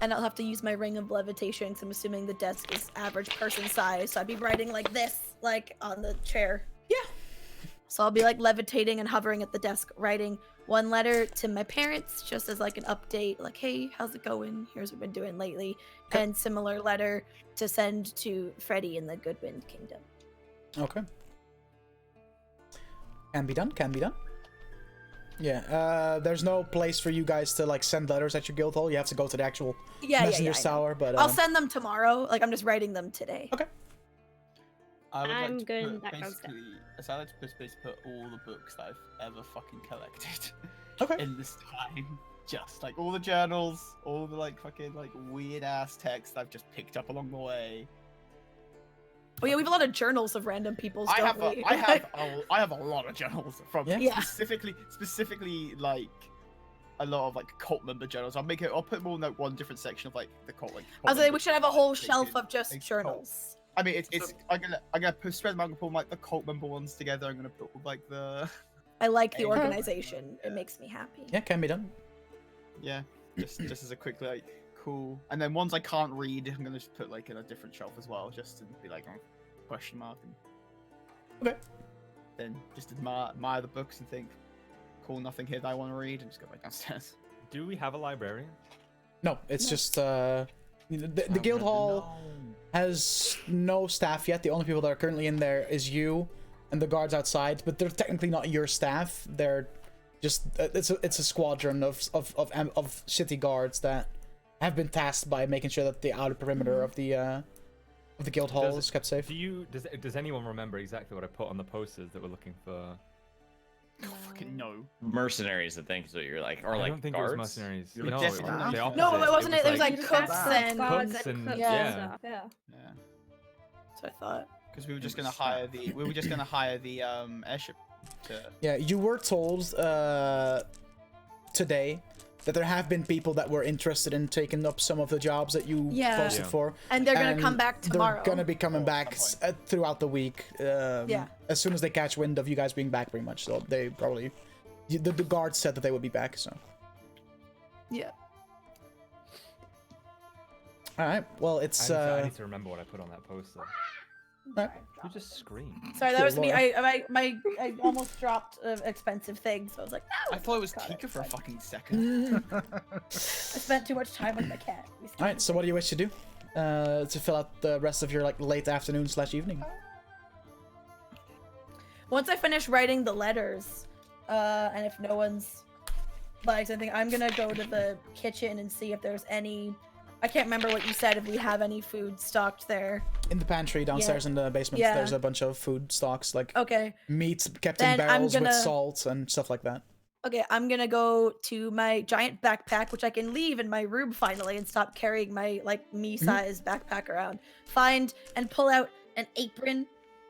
[SPEAKER 3] And I'll have to use my ring of levitation, because I'm assuming the desk is average person size, so I'd be writing like this, like on the chair.
[SPEAKER 1] Yeah.
[SPEAKER 3] So I'll be like levitating and hovering at the desk, writing one letter to my parents, just as like an update, like, hey, how's it going? Here's what we've been doing lately.
[SPEAKER 1] Okay.
[SPEAKER 3] And similar letter to send to Freddy in the Goodwind Kingdom.
[SPEAKER 1] Okay. Can be done, can be done. Yeah, there's no place for you guys to like send letters at your guild hall. You have to go to the actual messenger's tower, but
[SPEAKER 3] I'll send them tomorrow. Like, I'm just writing them today.
[SPEAKER 1] Okay.
[SPEAKER 4] I would
[SPEAKER 6] I'm
[SPEAKER 4] like to
[SPEAKER 6] good,
[SPEAKER 4] put
[SPEAKER 6] that goes
[SPEAKER 4] basically, I like to basically put all the books that I've ever fucking collected
[SPEAKER 1] Okay.
[SPEAKER 4] in this time. Just like all the journals, all the like fucking like weird ass text I've just picked up along the way.
[SPEAKER 3] Oh yeah, we have a lot of journals of random people's.
[SPEAKER 4] I
[SPEAKER 3] Don't
[SPEAKER 4] have
[SPEAKER 3] we?
[SPEAKER 4] I have a lot of journals from
[SPEAKER 1] Yeah.
[SPEAKER 4] specifically like a lot of like cult member journals. I'll put them all in like one different section of like the cult like.
[SPEAKER 3] I was like, we should have a whole
[SPEAKER 4] taken,
[SPEAKER 3] shelf of just
[SPEAKER 4] like, cult.
[SPEAKER 3] journals.
[SPEAKER 4] I mean, it's I'm gonna spread them out and pull like the cult member ones together. I'm gonna put like the.
[SPEAKER 3] I like the
[SPEAKER 4] Okay.
[SPEAKER 3] organization. It makes me happy.
[SPEAKER 1] Yeah, can be done.
[SPEAKER 4] Yeah, just as a quick like cool. And then ones I can't read, I'm gonna just put like in a different shelf as well, just to be like question mark. And
[SPEAKER 1] Okay.
[SPEAKER 4] then just admire the books and think, cool, nothing here that I want to read, and just go back downstairs.
[SPEAKER 2] Do we have a librarian?
[SPEAKER 1] No, it's just the guild hall has no staff yet. The only people that are currently in there is you and the guards outside, but they're technically not your staff. They're just it's a squadron of city guards that have been tasked by making sure that the outer perimeter of the guild hall is kept safe.
[SPEAKER 2] Does anyone remember exactly what I put on the posters that we're looking for?
[SPEAKER 4] Fucking no.
[SPEAKER 7] Mercenaries, I think, is what you're like, or
[SPEAKER 2] I
[SPEAKER 7] like
[SPEAKER 2] don't think
[SPEAKER 7] guards.
[SPEAKER 2] it was mercenaries.
[SPEAKER 4] You're
[SPEAKER 2] No,
[SPEAKER 4] just-
[SPEAKER 2] it was the opposite.
[SPEAKER 3] No, it wasn't. It was like
[SPEAKER 6] You just
[SPEAKER 3] cooks
[SPEAKER 6] have
[SPEAKER 3] and
[SPEAKER 6] guards
[SPEAKER 2] cooks and-
[SPEAKER 6] cooks
[SPEAKER 3] yeah.
[SPEAKER 6] stuff, yeah.
[SPEAKER 4] Yeah.
[SPEAKER 3] That's what I thought.
[SPEAKER 4] Because we were just gonna hire the airship to.
[SPEAKER 1] Yeah, you were told today that there have been people that were interested in taking up some of the jobs that you
[SPEAKER 3] Yeah.
[SPEAKER 1] posted
[SPEAKER 2] Yeah.
[SPEAKER 1] for.
[SPEAKER 3] And they're gonna come back tomorrow.
[SPEAKER 1] They're gonna be coming back
[SPEAKER 4] at some
[SPEAKER 1] throughout the week.
[SPEAKER 3] Yeah.
[SPEAKER 1] As soon as they catch wind of you guys being back, pretty much. So they probably, the guards said that they would be back. So.
[SPEAKER 3] Yeah.
[SPEAKER 1] All right. Well, it's.
[SPEAKER 2] I need to remember what I put on that poster.
[SPEAKER 1] Right.
[SPEAKER 2] Who just screamed?
[SPEAKER 3] Sorry, that
[SPEAKER 1] Good
[SPEAKER 3] was me.
[SPEAKER 1] lord.
[SPEAKER 3] I almost dropped an expensive thing, so I was like, no.
[SPEAKER 4] I thought it was
[SPEAKER 3] Got
[SPEAKER 4] Tika for a
[SPEAKER 3] Fine.
[SPEAKER 4] fucking second.
[SPEAKER 3] I spent too much time with my cat.
[SPEAKER 1] All right. So what do you wish to do? To fill out the rest of your like late afternoon / evening.
[SPEAKER 3] Once I finish writing the letters, and if no one's likes anything, I'm gonna go to the kitchen and see if there's any. I can't remember what you said. If we have any food stocked there.
[SPEAKER 1] In the pantry downstairs in the basement,
[SPEAKER 3] Yeah.
[SPEAKER 1] there's a bunch of food stocks like
[SPEAKER 3] Okay.
[SPEAKER 1] meat kept
[SPEAKER 3] Then
[SPEAKER 1] in
[SPEAKER 3] I'm
[SPEAKER 1] barrels with
[SPEAKER 3] gonna-
[SPEAKER 1] salt and stuff like that.
[SPEAKER 3] Okay, I'm gonna go to my giant backpack, which I can leave in my room finally, and stop carrying my like me-sized backpack around. Find and pull out an apron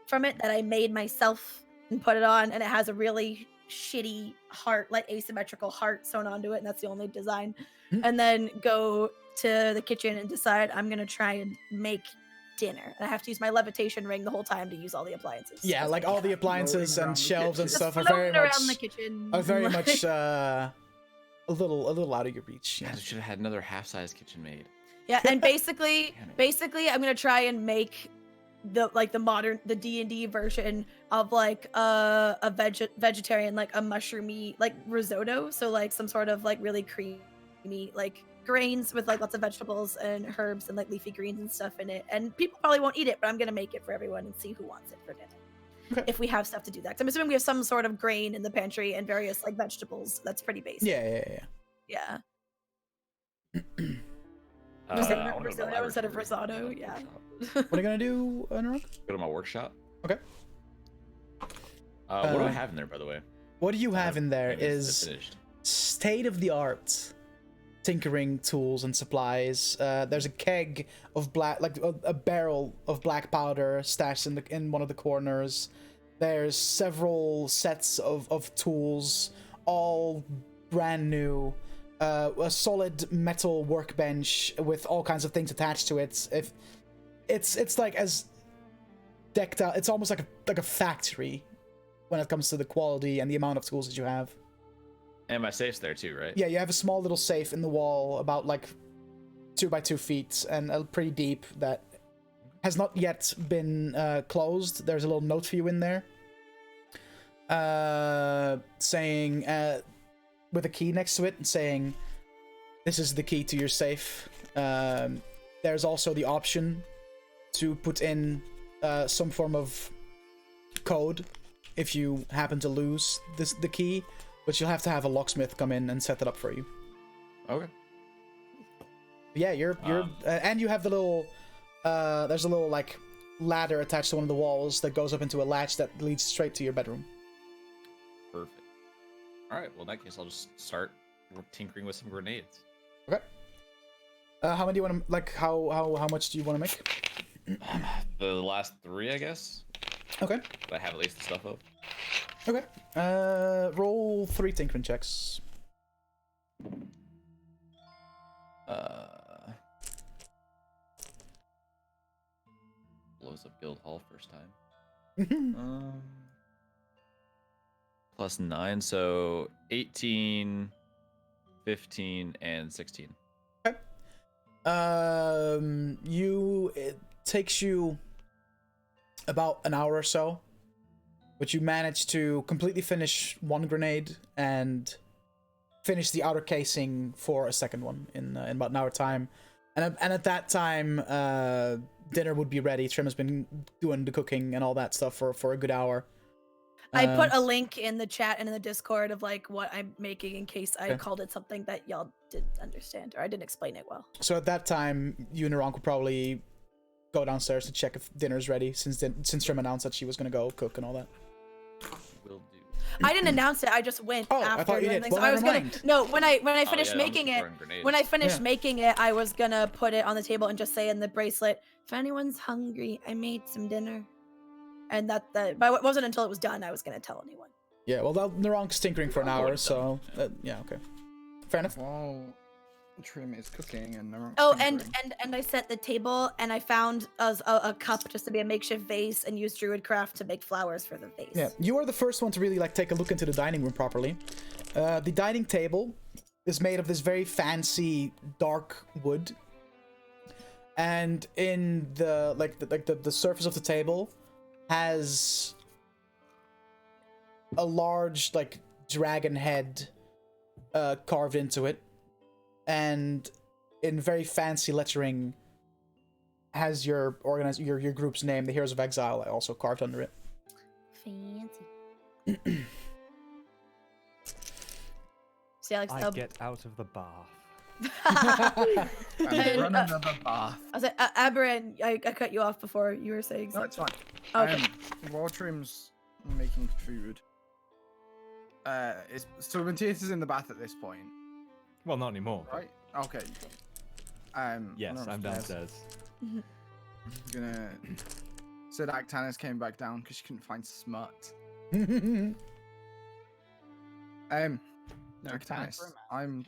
[SPEAKER 3] from it that I made myself and put it on, and it has a really shitty heart, like asymmetrical heart sewn onto it, and that's the only design.
[SPEAKER 1] Mhm.
[SPEAKER 3] And then go to the kitchen and decide I'm gonna try and make dinner. And I have to use my levitation ring the whole time to use all the appliances.
[SPEAKER 1] Yeah,
[SPEAKER 3] Just
[SPEAKER 1] like all the appliances
[SPEAKER 5] Floating around
[SPEAKER 1] and
[SPEAKER 5] the
[SPEAKER 1] shelves and
[SPEAKER 5] kitchen.
[SPEAKER 3] Just
[SPEAKER 1] stuff are very
[SPEAKER 3] floating
[SPEAKER 1] much
[SPEAKER 3] around the kitchen.
[SPEAKER 1] are very
[SPEAKER 3] like-
[SPEAKER 1] much a little out of your reach.
[SPEAKER 7] Yeah,
[SPEAKER 1] Yeah.
[SPEAKER 7] I should have had another half-size kitchen made.
[SPEAKER 3] Yeah, and basically,
[SPEAKER 7] Damn it.
[SPEAKER 3] I'm gonna try and make the modern D&D version of like a vegetarian, like a mushroomy like risotto. So like some sort of like really creamy like grains with like lots of vegetables and herbs and like leafy greens and stuff in it. And people probably won't eat it, but I'm gonna make it for everyone and see who wants it for dinner.
[SPEAKER 1] Okay.
[SPEAKER 3] If we have stuff to do that, 'cause I'm assuming we have some sort of grain in the pantry and various like vegetables. That's pretty basic.
[SPEAKER 1] Yeah.
[SPEAKER 3] Yeah.
[SPEAKER 7] I wanna go to my
[SPEAKER 3] Risotto instead of
[SPEAKER 7] library.
[SPEAKER 3] risotto. Yeah.
[SPEAKER 1] What are you gonna do, Narok?
[SPEAKER 7] Go to my workshop.
[SPEAKER 1] Okay.
[SPEAKER 7] What do I have in there, by the way?
[SPEAKER 1] What do you have in there
[SPEAKER 7] I mean, it's
[SPEAKER 1] is
[SPEAKER 7] finished.
[SPEAKER 1] state-of-the-art tinkering tools and supplies. There's a keg of black, like a barrel of black powder stashed in one of the corners. There's several sets of tools, all brand new. A solid metal workbench with all kinds of things attached to it. If it's like as decked out, it's almost like a factory when it comes to the quality and the amount of tools that you have.
[SPEAKER 7] And my safe's there too, right?
[SPEAKER 1] Yeah, you have a small little safe in the wall, about like 2 by 2 feet and pretty deep, that has not yet been closed. There's a little note for you in there, saying with a key next to it, saying, "This is the key to your safe." There's also the option to put in some form of code if you happen to lose the key. But you'll have to have a locksmith come in and set that up for you.
[SPEAKER 7] Okay.
[SPEAKER 1] Yeah, you're and you have the little there's a little like ladder attached to one of the walls that goes up into a latch that leads straight to your bedroom.
[SPEAKER 7] Perfect. All right. Well, in that case, I'll just start tinkering with some grenades.
[SPEAKER 1] Okay. How many do you want to like? How much do you want to make?
[SPEAKER 7] The last 3, I guess.
[SPEAKER 1] Okay.
[SPEAKER 7] But I have at least the stuff up.
[SPEAKER 1] Okay. Roll 3 tinkering checks.
[SPEAKER 7] Blows up guild hall first time. Plus 9, so 18, 15, and 16.
[SPEAKER 1] Okay. It takes you about an hour or so, but you manage to completely finish one grenade and finish the outer casing for a second one in about an hour time. And at that time, dinner would be ready. Trim has been doing the cooking and all that stuff for a good hour.
[SPEAKER 3] I put a link in the chat and in the Discord of like what I'm making in case I
[SPEAKER 1] Okay.
[SPEAKER 3] called it something that y'all didn't understand or I didn't explain it well.
[SPEAKER 1] So at that time, you and Narank would probably go downstairs to check if dinner's ready, since Trim announced that she was gonna go cook and all that.
[SPEAKER 7] Will do.
[SPEAKER 3] I didn't announce it. I just went
[SPEAKER 1] Oh, I
[SPEAKER 3] after.
[SPEAKER 1] thought you
[SPEAKER 3] doing
[SPEAKER 1] did.
[SPEAKER 3] things.
[SPEAKER 1] Well,
[SPEAKER 3] I was
[SPEAKER 1] never
[SPEAKER 3] gonna
[SPEAKER 1] mind.
[SPEAKER 3] no when I
[SPEAKER 7] Oh,
[SPEAKER 3] finished
[SPEAKER 7] yeah, I'm
[SPEAKER 3] making
[SPEAKER 7] just
[SPEAKER 3] it.
[SPEAKER 7] throwing grenades.
[SPEAKER 3] When I finished
[SPEAKER 1] Yeah.
[SPEAKER 3] making it, I was gonna put it on the table and just say in the bracelet, "If anyone's hungry, I made some dinner." And but it wasn't until it was done I was gonna tell anyone.
[SPEAKER 1] Yeah, well, Narank's tinkering for an
[SPEAKER 7] Oh,
[SPEAKER 1] hour,
[SPEAKER 7] it's
[SPEAKER 1] so yeah, okay, fair enough.
[SPEAKER 5] While Trim is cooking and
[SPEAKER 3] Oh, and I set the table and I found a cup just to be a makeshift vase and used druidcraft to make flowers for the vase.
[SPEAKER 1] Yeah, you are the first one to really like take a look into the dining room properly. The dining table is made of this very fancy dark wood, and in the surface of the table has a large like dragon head carved into it, and in very fancy lettering has your group's name, the Heroes of Exile, also carved under it.
[SPEAKER 3] Fancy. See, Alex,
[SPEAKER 2] I get out of the bath.
[SPEAKER 5] and run another bath.
[SPEAKER 3] I was like, Aberrant, I cut you off before you were saying
[SPEAKER 5] No, it's
[SPEAKER 3] something.
[SPEAKER 5] fine.
[SPEAKER 3] Okay.
[SPEAKER 5] While Trim's making food, so Matthias is in the bath at this point,
[SPEAKER 2] Well, not anymore.
[SPEAKER 5] right? Okay.
[SPEAKER 2] Yes, I'm downstairs.
[SPEAKER 5] Gonna. Said Actanis came back down because she couldn't find smut.
[SPEAKER 4] No,
[SPEAKER 5] Actanis, I'm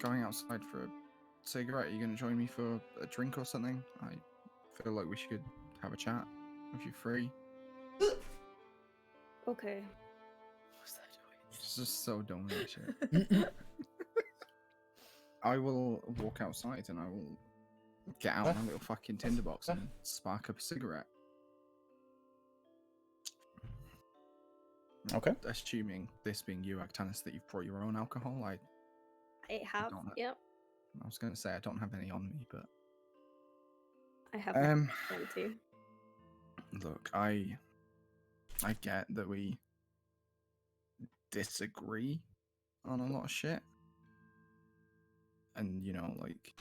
[SPEAKER 5] going outside for a cigarette. Are you gonna join me for a drink or something? I feel like we should have a chat if you're free.
[SPEAKER 6] Okay.
[SPEAKER 5] It's just so dumb and shit. I will walk outside and I will get out my little fucking tinderbox and spark up a cigarette.
[SPEAKER 1] Okay.
[SPEAKER 5] Assuming this being you, Actanis, that you've brought your own alcohol. I
[SPEAKER 6] have.
[SPEAKER 5] don't know.
[SPEAKER 6] Yep.
[SPEAKER 5] was gonna say I don't have any on me, but
[SPEAKER 6] I have
[SPEAKER 5] Um,
[SPEAKER 6] plenty.
[SPEAKER 5] look, I get that we disagree on a lot of shit. And you know, like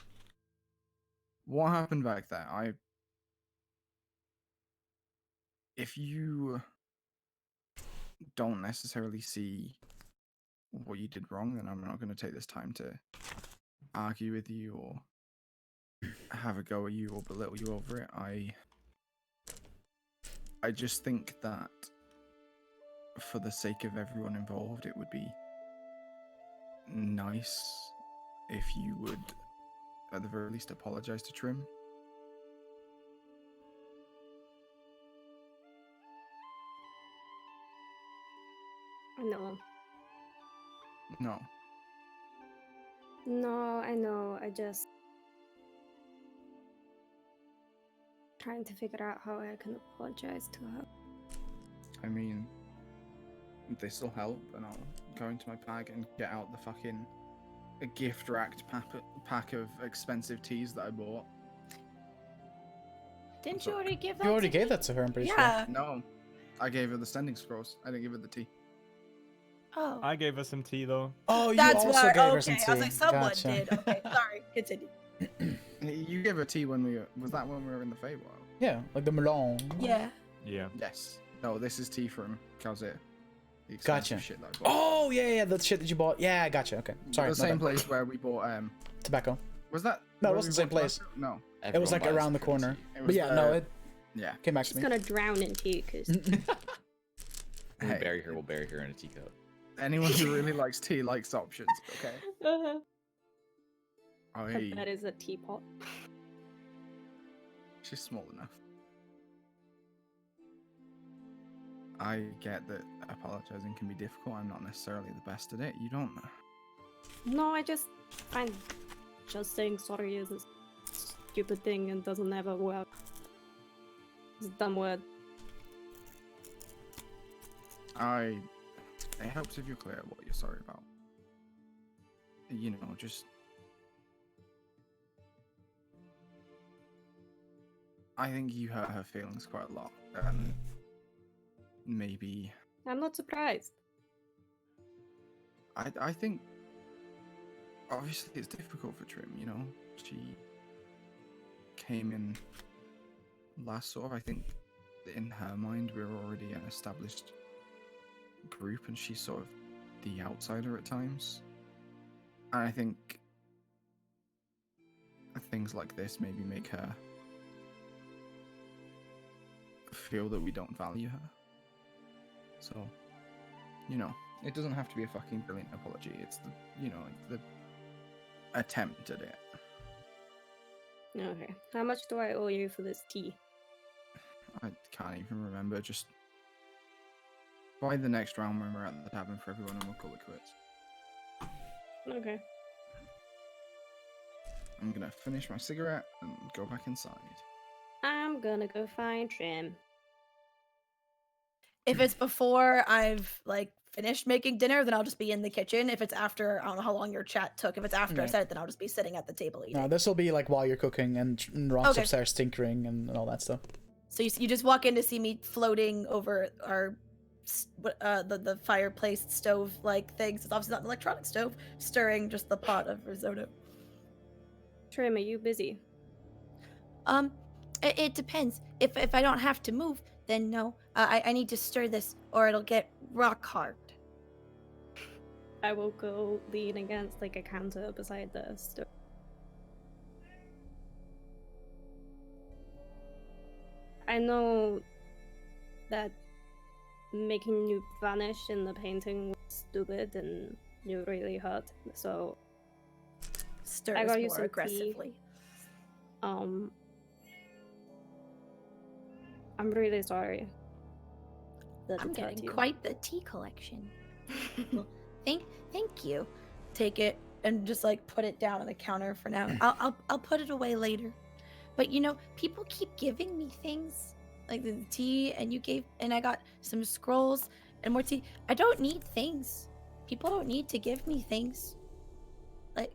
[SPEAKER 5] what happened back there, if you don't necessarily see what you did wrong, then I'm not going to take this time to argue with you or have a go at you or belittle you over it. I just think that for the sake of everyone involved, it would be nice if you would, at the very least, apologize to Trim.
[SPEAKER 6] No.
[SPEAKER 5] No.
[SPEAKER 6] No, I know. I just trying to figure out how I can apologize to her.
[SPEAKER 5] I mean, this'll help, and I'll go into my bag and get out the fucking gift wrapped pack of expensive teas that I bought.
[SPEAKER 3] Didn't you already give that?
[SPEAKER 1] You already
[SPEAKER 3] to
[SPEAKER 1] gave
[SPEAKER 3] me?
[SPEAKER 1] that to her, I'm pretty
[SPEAKER 3] Yeah.
[SPEAKER 5] No, I gave her the standing scrolls. I didn't give her the tea.
[SPEAKER 3] Oh.
[SPEAKER 2] I gave her some tea though.
[SPEAKER 1] Oh, you
[SPEAKER 3] That's
[SPEAKER 1] also
[SPEAKER 3] why.
[SPEAKER 1] gave her some
[SPEAKER 3] Okay.
[SPEAKER 1] tea.
[SPEAKER 3] I was like, someone
[SPEAKER 1] Gotcha.
[SPEAKER 3] did. Okay. Sorry. Continue.
[SPEAKER 5] You gave her tea when we was that when we were in the Feywild?
[SPEAKER 1] Yeah, like the melon.
[SPEAKER 3] Yeah.
[SPEAKER 2] Yeah.
[SPEAKER 5] Yes. No, this is tea from Calzir. The
[SPEAKER 1] Gotcha.
[SPEAKER 5] expensive shit that I bought.
[SPEAKER 1] Oh, yeah, the shit that you bought. Yeah, gotcha. Okay. Sorry.
[SPEAKER 5] The
[SPEAKER 1] my
[SPEAKER 5] same
[SPEAKER 1] bad.
[SPEAKER 5] place where we bought
[SPEAKER 1] Tobacco.
[SPEAKER 5] Was that?
[SPEAKER 1] No, it
[SPEAKER 5] where
[SPEAKER 1] wasn't
[SPEAKER 5] we
[SPEAKER 1] the same
[SPEAKER 5] walked last
[SPEAKER 1] place.
[SPEAKER 5] time? No.
[SPEAKER 1] It was like
[SPEAKER 7] Everyone buys
[SPEAKER 1] around the
[SPEAKER 7] tea.
[SPEAKER 1] corner.
[SPEAKER 5] It
[SPEAKER 1] But
[SPEAKER 5] was
[SPEAKER 1] yeah, no,
[SPEAKER 5] the-
[SPEAKER 1] it
[SPEAKER 5] Yeah.
[SPEAKER 1] came back to
[SPEAKER 6] She's
[SPEAKER 1] me.
[SPEAKER 6] gonna drown in tea because
[SPEAKER 7] We'll
[SPEAKER 5] Hey.
[SPEAKER 7] bury her. We'll bury her in a teacup.
[SPEAKER 5] Anyone who really likes tea likes options. Okay.
[SPEAKER 6] that is a teapot.
[SPEAKER 5] She's small enough. I get that apologizing can be difficult. I'm not necessarily the best at it. You don't.
[SPEAKER 6] No, I just find just saying sorry is a stupid thing and doesn't ever work. It's a dumb word.
[SPEAKER 5] It helps if you're clear what you're sorry about. You know, just. I think you hurt her feelings quite a lot, and maybe
[SPEAKER 6] I'm not surprised.
[SPEAKER 5] I think obviously it's difficult for Trim, you know. She came in last sort of, I think in her mind we're already an established group and she's sort of the outsider at times. And I think things like this maybe make her feel that we don't value her. So, you know, it doesn't have to be a fucking brilliant apology. It's the, you know, like the attempt at it.
[SPEAKER 6] Okay. How much do I owe you for this tea?
[SPEAKER 5] I can't even remember. Just by the next round when we're at the tavern for everyone and we'll call it quits.
[SPEAKER 6] Okay.
[SPEAKER 5] I'm gonna finish my cigarette and go back inside.
[SPEAKER 6] I'm gonna go find Trim.
[SPEAKER 3] If it's before I've like finished making dinner, then I'll just be in the kitchen. If it's after, I don't know how long your chat took. If it's after I
[SPEAKER 1] Yeah.
[SPEAKER 3] said it, then I'll just be sitting at the table eating.
[SPEAKER 1] No, this will be like while you're cooking and Ron's
[SPEAKER 3] Okay.
[SPEAKER 1] upstairs tinkering and all that stuff.
[SPEAKER 3] So you just walk in to see me floating over our the fireplace stove like things. It's obviously not an electronic stove, stirring just the pot of risotto.
[SPEAKER 6] Trim, are you busy?
[SPEAKER 3] It depends. If I don't have to move, then no. I need to stir this or it'll get rock hard.
[SPEAKER 6] I will go lean against like a counter beside the stove. I know that making you vanish in the painting was stupid and you really hurt, so
[SPEAKER 3] Stir
[SPEAKER 6] I
[SPEAKER 3] this
[SPEAKER 6] got you
[SPEAKER 3] more
[SPEAKER 6] some tea.
[SPEAKER 3] aggressively.
[SPEAKER 6] I'm really sorry. that
[SPEAKER 3] I'm
[SPEAKER 6] it's hurt
[SPEAKER 3] getting
[SPEAKER 6] you.
[SPEAKER 3] quite the tea collection. Well, thank you. Take it and just like put it down on the counter for now. I'll put it away later. But you know, people keep giving me things like the tea, and I got some scrolls and more tea. I don't need things. People don't need to give me things. Like,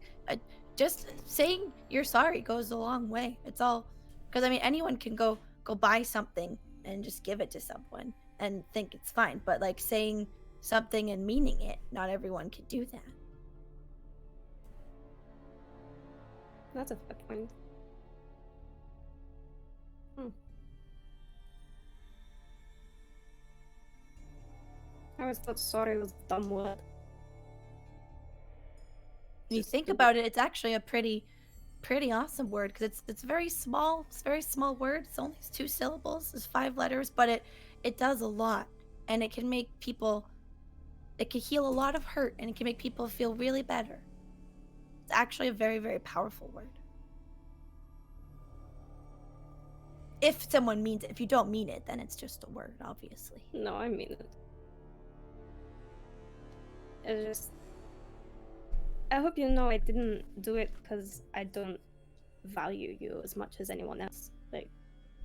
[SPEAKER 3] just saying you're sorry goes a long way. It's all because I mean anyone can go buy something and just give it to someone and think it's fine. But like saying something and meaning it, not everyone can do that.
[SPEAKER 6] That's a fair point. I always thought sorry was a dumb word.
[SPEAKER 3] When you
[SPEAKER 6] Just
[SPEAKER 3] think
[SPEAKER 6] stupid.
[SPEAKER 3] about it, it's actually a pretty awesome word because it's very small. It's a very small word. It's only 2 syllables. It's 5 letters, but it does a lot, and it can make people. It can heal a lot of hurt, and it can make people feel really better. It's actually a very, very powerful word. If someone means it. If you don't mean it, then it's just a word, obviously.
[SPEAKER 6] No, I mean it. It's just. I hope you know I didn't do it because I don't value you as much as anyone else. Like,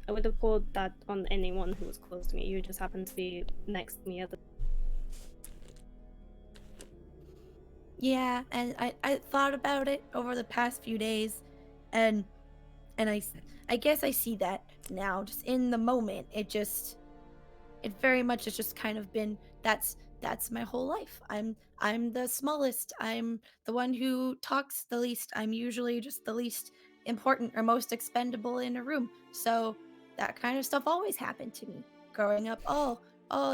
[SPEAKER 6] I would have pulled that on anyone who was close to me. You just happened to be next to me at the.
[SPEAKER 3] Yeah, and I thought about it over the past few days, and I guess I see that now. Just in the moment, it very much has just kind of been that's my whole life. I'm the smallest. I'm the one who talks the least. I'm usually just the least important or most expendable in a room. So that kind of stuff always happened to me growing up. Oh,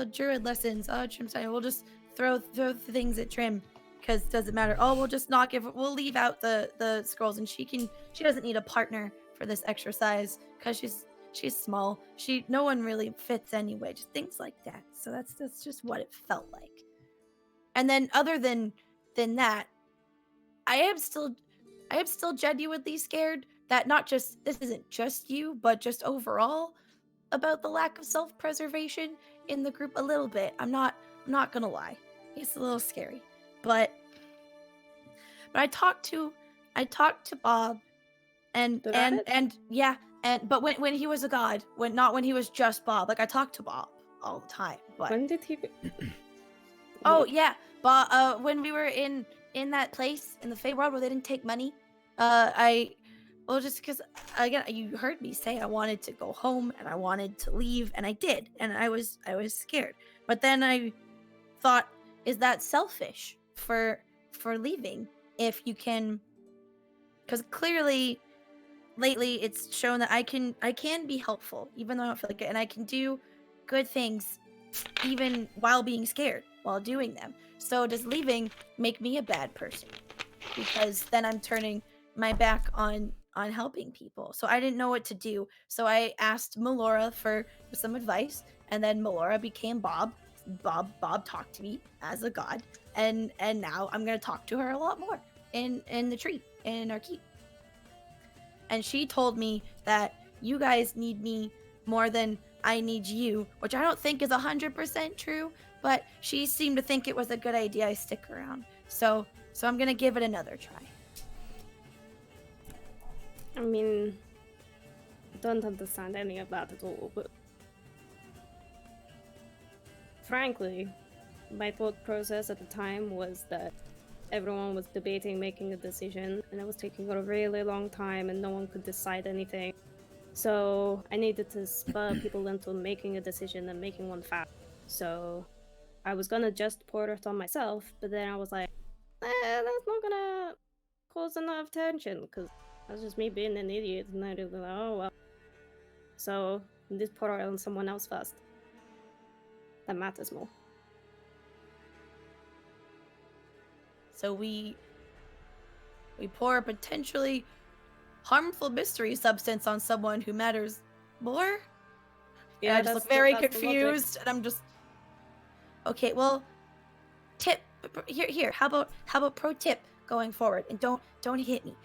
[SPEAKER 3] Druid lessons. Oh, Trim time. We'll just throw things at Trim because it doesn't matter. Oh, we'll leave out the scrolls, and she doesn't need a partner for this exercise because she's small. No one really fits anyway. Just things like that. So that's just what it felt like. And then other than that, I am still genuinely scared that not just this isn't just you, but just overall about the lack of self-preservation in the group a little bit. I'm not gonna lie. It's a little scary. But I talked to Bob and
[SPEAKER 6] The rabbit?
[SPEAKER 3] but when he was a god, not when he was just Bob. Like I talked to Bob all the time. But
[SPEAKER 6] When did he?
[SPEAKER 3] oh yeah, but when we were in that place in the Fey world where they didn't take money, just because again you heard me say I wanted to go home and I wanted to leave, and I did, and I was scared. But then I thought, is that selfish for leaving if you can? Because clearly, lately it's shown that I can be helpful even though I don't feel like it, and I can do good things even while being scared while doing them. So does leaving make me a bad person? Because then I'm turning my back on helping people. So I didn't know what to do. So I asked Melora for some advice, and then Melora became Bob. Bob talked to me as a god, and now I'm gonna talk to her a lot more in the tree in our keep. And she told me that you guys need me more than I need you, which I don't think is 100% true, but she seemed to think it was a good idea I stick around. So I'm gonna give it another try.
[SPEAKER 6] I mean, I don't understand any of that at all, but frankly, my thought process at the time was that everyone was debating making a decision, and it was taking a really long time, and no one could decide anything. So I needed to spur people into making a decision and making one fast. So I was gonna just pour it on myself, but then I was like, that's not gonna cause enough tension, because that's just me being an idiot, and I just like, oh well. So just pour it on someone else first. That matters more.
[SPEAKER 3] So we pour a potentially harmful mystery substance on someone who matters more?
[SPEAKER 6] Yeah,
[SPEAKER 3] and I just look very confused, and I'm just okay. Well, tip here. How about pro tip going forward? And don't hit me.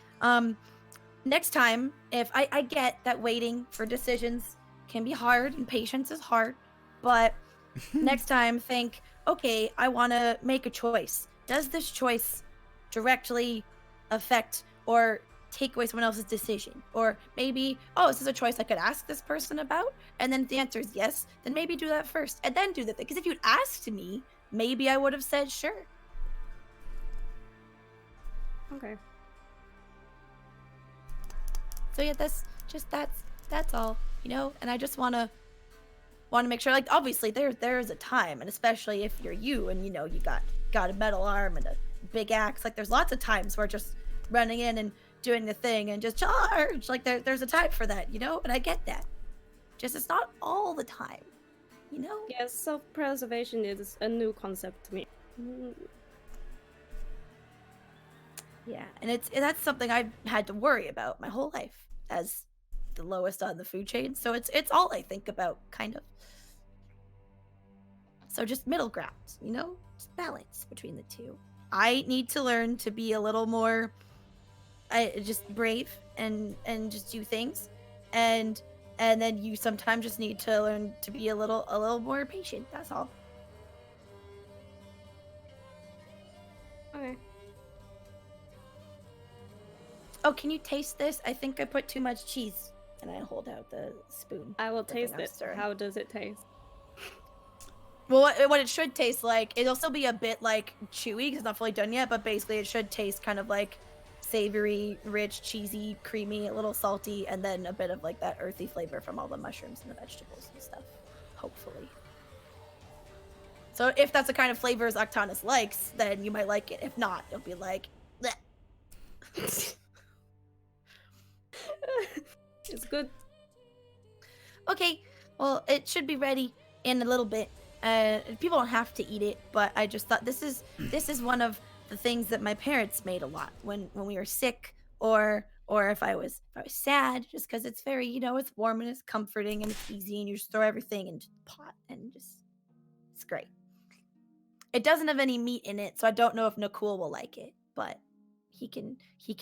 [SPEAKER 3] Next time, if I get that waiting for decisions can be hard and patience is hard, but next time think, okay, I want to make a choice. Does this choice directly affect or take away someone else's decision? Or maybe, oh, this is a choice I could ask this person about, and then if the answer is yes, then maybe do that first and then do the thing. Because if you'd asked me, maybe I would have said sure.
[SPEAKER 6] Okay.
[SPEAKER 3] So yeah, that's all, you know. And I just want to make sure, like, obviously there's a time, and especially if you're you and you know you got a metal arm and a big axe, like there's lots of times where just running in and doing the thing and just charge, like there's a time for that, you know. And I get that, just it's not all the time, you know.
[SPEAKER 6] Yes, self-preservation is a new concept to me.
[SPEAKER 3] Yeah, and that's something I've had to worry about my whole life as the lowest on the food chain. So it's all I think about, kind of. So just middle ground, you know, just balance between the two. I need to learn to be a little more, just brave and just do things, and then you sometimes just need to learn to be a little more patient. That's all.
[SPEAKER 6] Okay.
[SPEAKER 3] Oh, can you taste this? I think I put too much cheese. And I hold out the spoon.
[SPEAKER 6] I will
[SPEAKER 3] the thing
[SPEAKER 6] taste
[SPEAKER 3] I'm
[SPEAKER 6] it.
[SPEAKER 3] stirring.
[SPEAKER 6] How does it taste?
[SPEAKER 3] Well, what it should taste like, it'll still be a bit like chewy because it's not fully done yet, but basically it should taste kind of like savory, rich, cheesy, creamy, a little salty, and then a bit of like that earthy flavor from all the mushrooms and the vegetables and stuff, hopefully. So if that's the kind of flavors Octanus likes, then you might like it. If not, it'll be like, bleh.
[SPEAKER 6] It's good.
[SPEAKER 3] Okay, well, it should be ready in a little bit. People don't have to eat it, but I just thought this is one of the things that my parents made a lot when we were sick, or if I was sad, just because it's very, it's warm and it's comforting and it's easy, and you just throw everything into the pot and just, it's great. It doesn't have any meat in it, so I don't know if Nakul will like it, but he can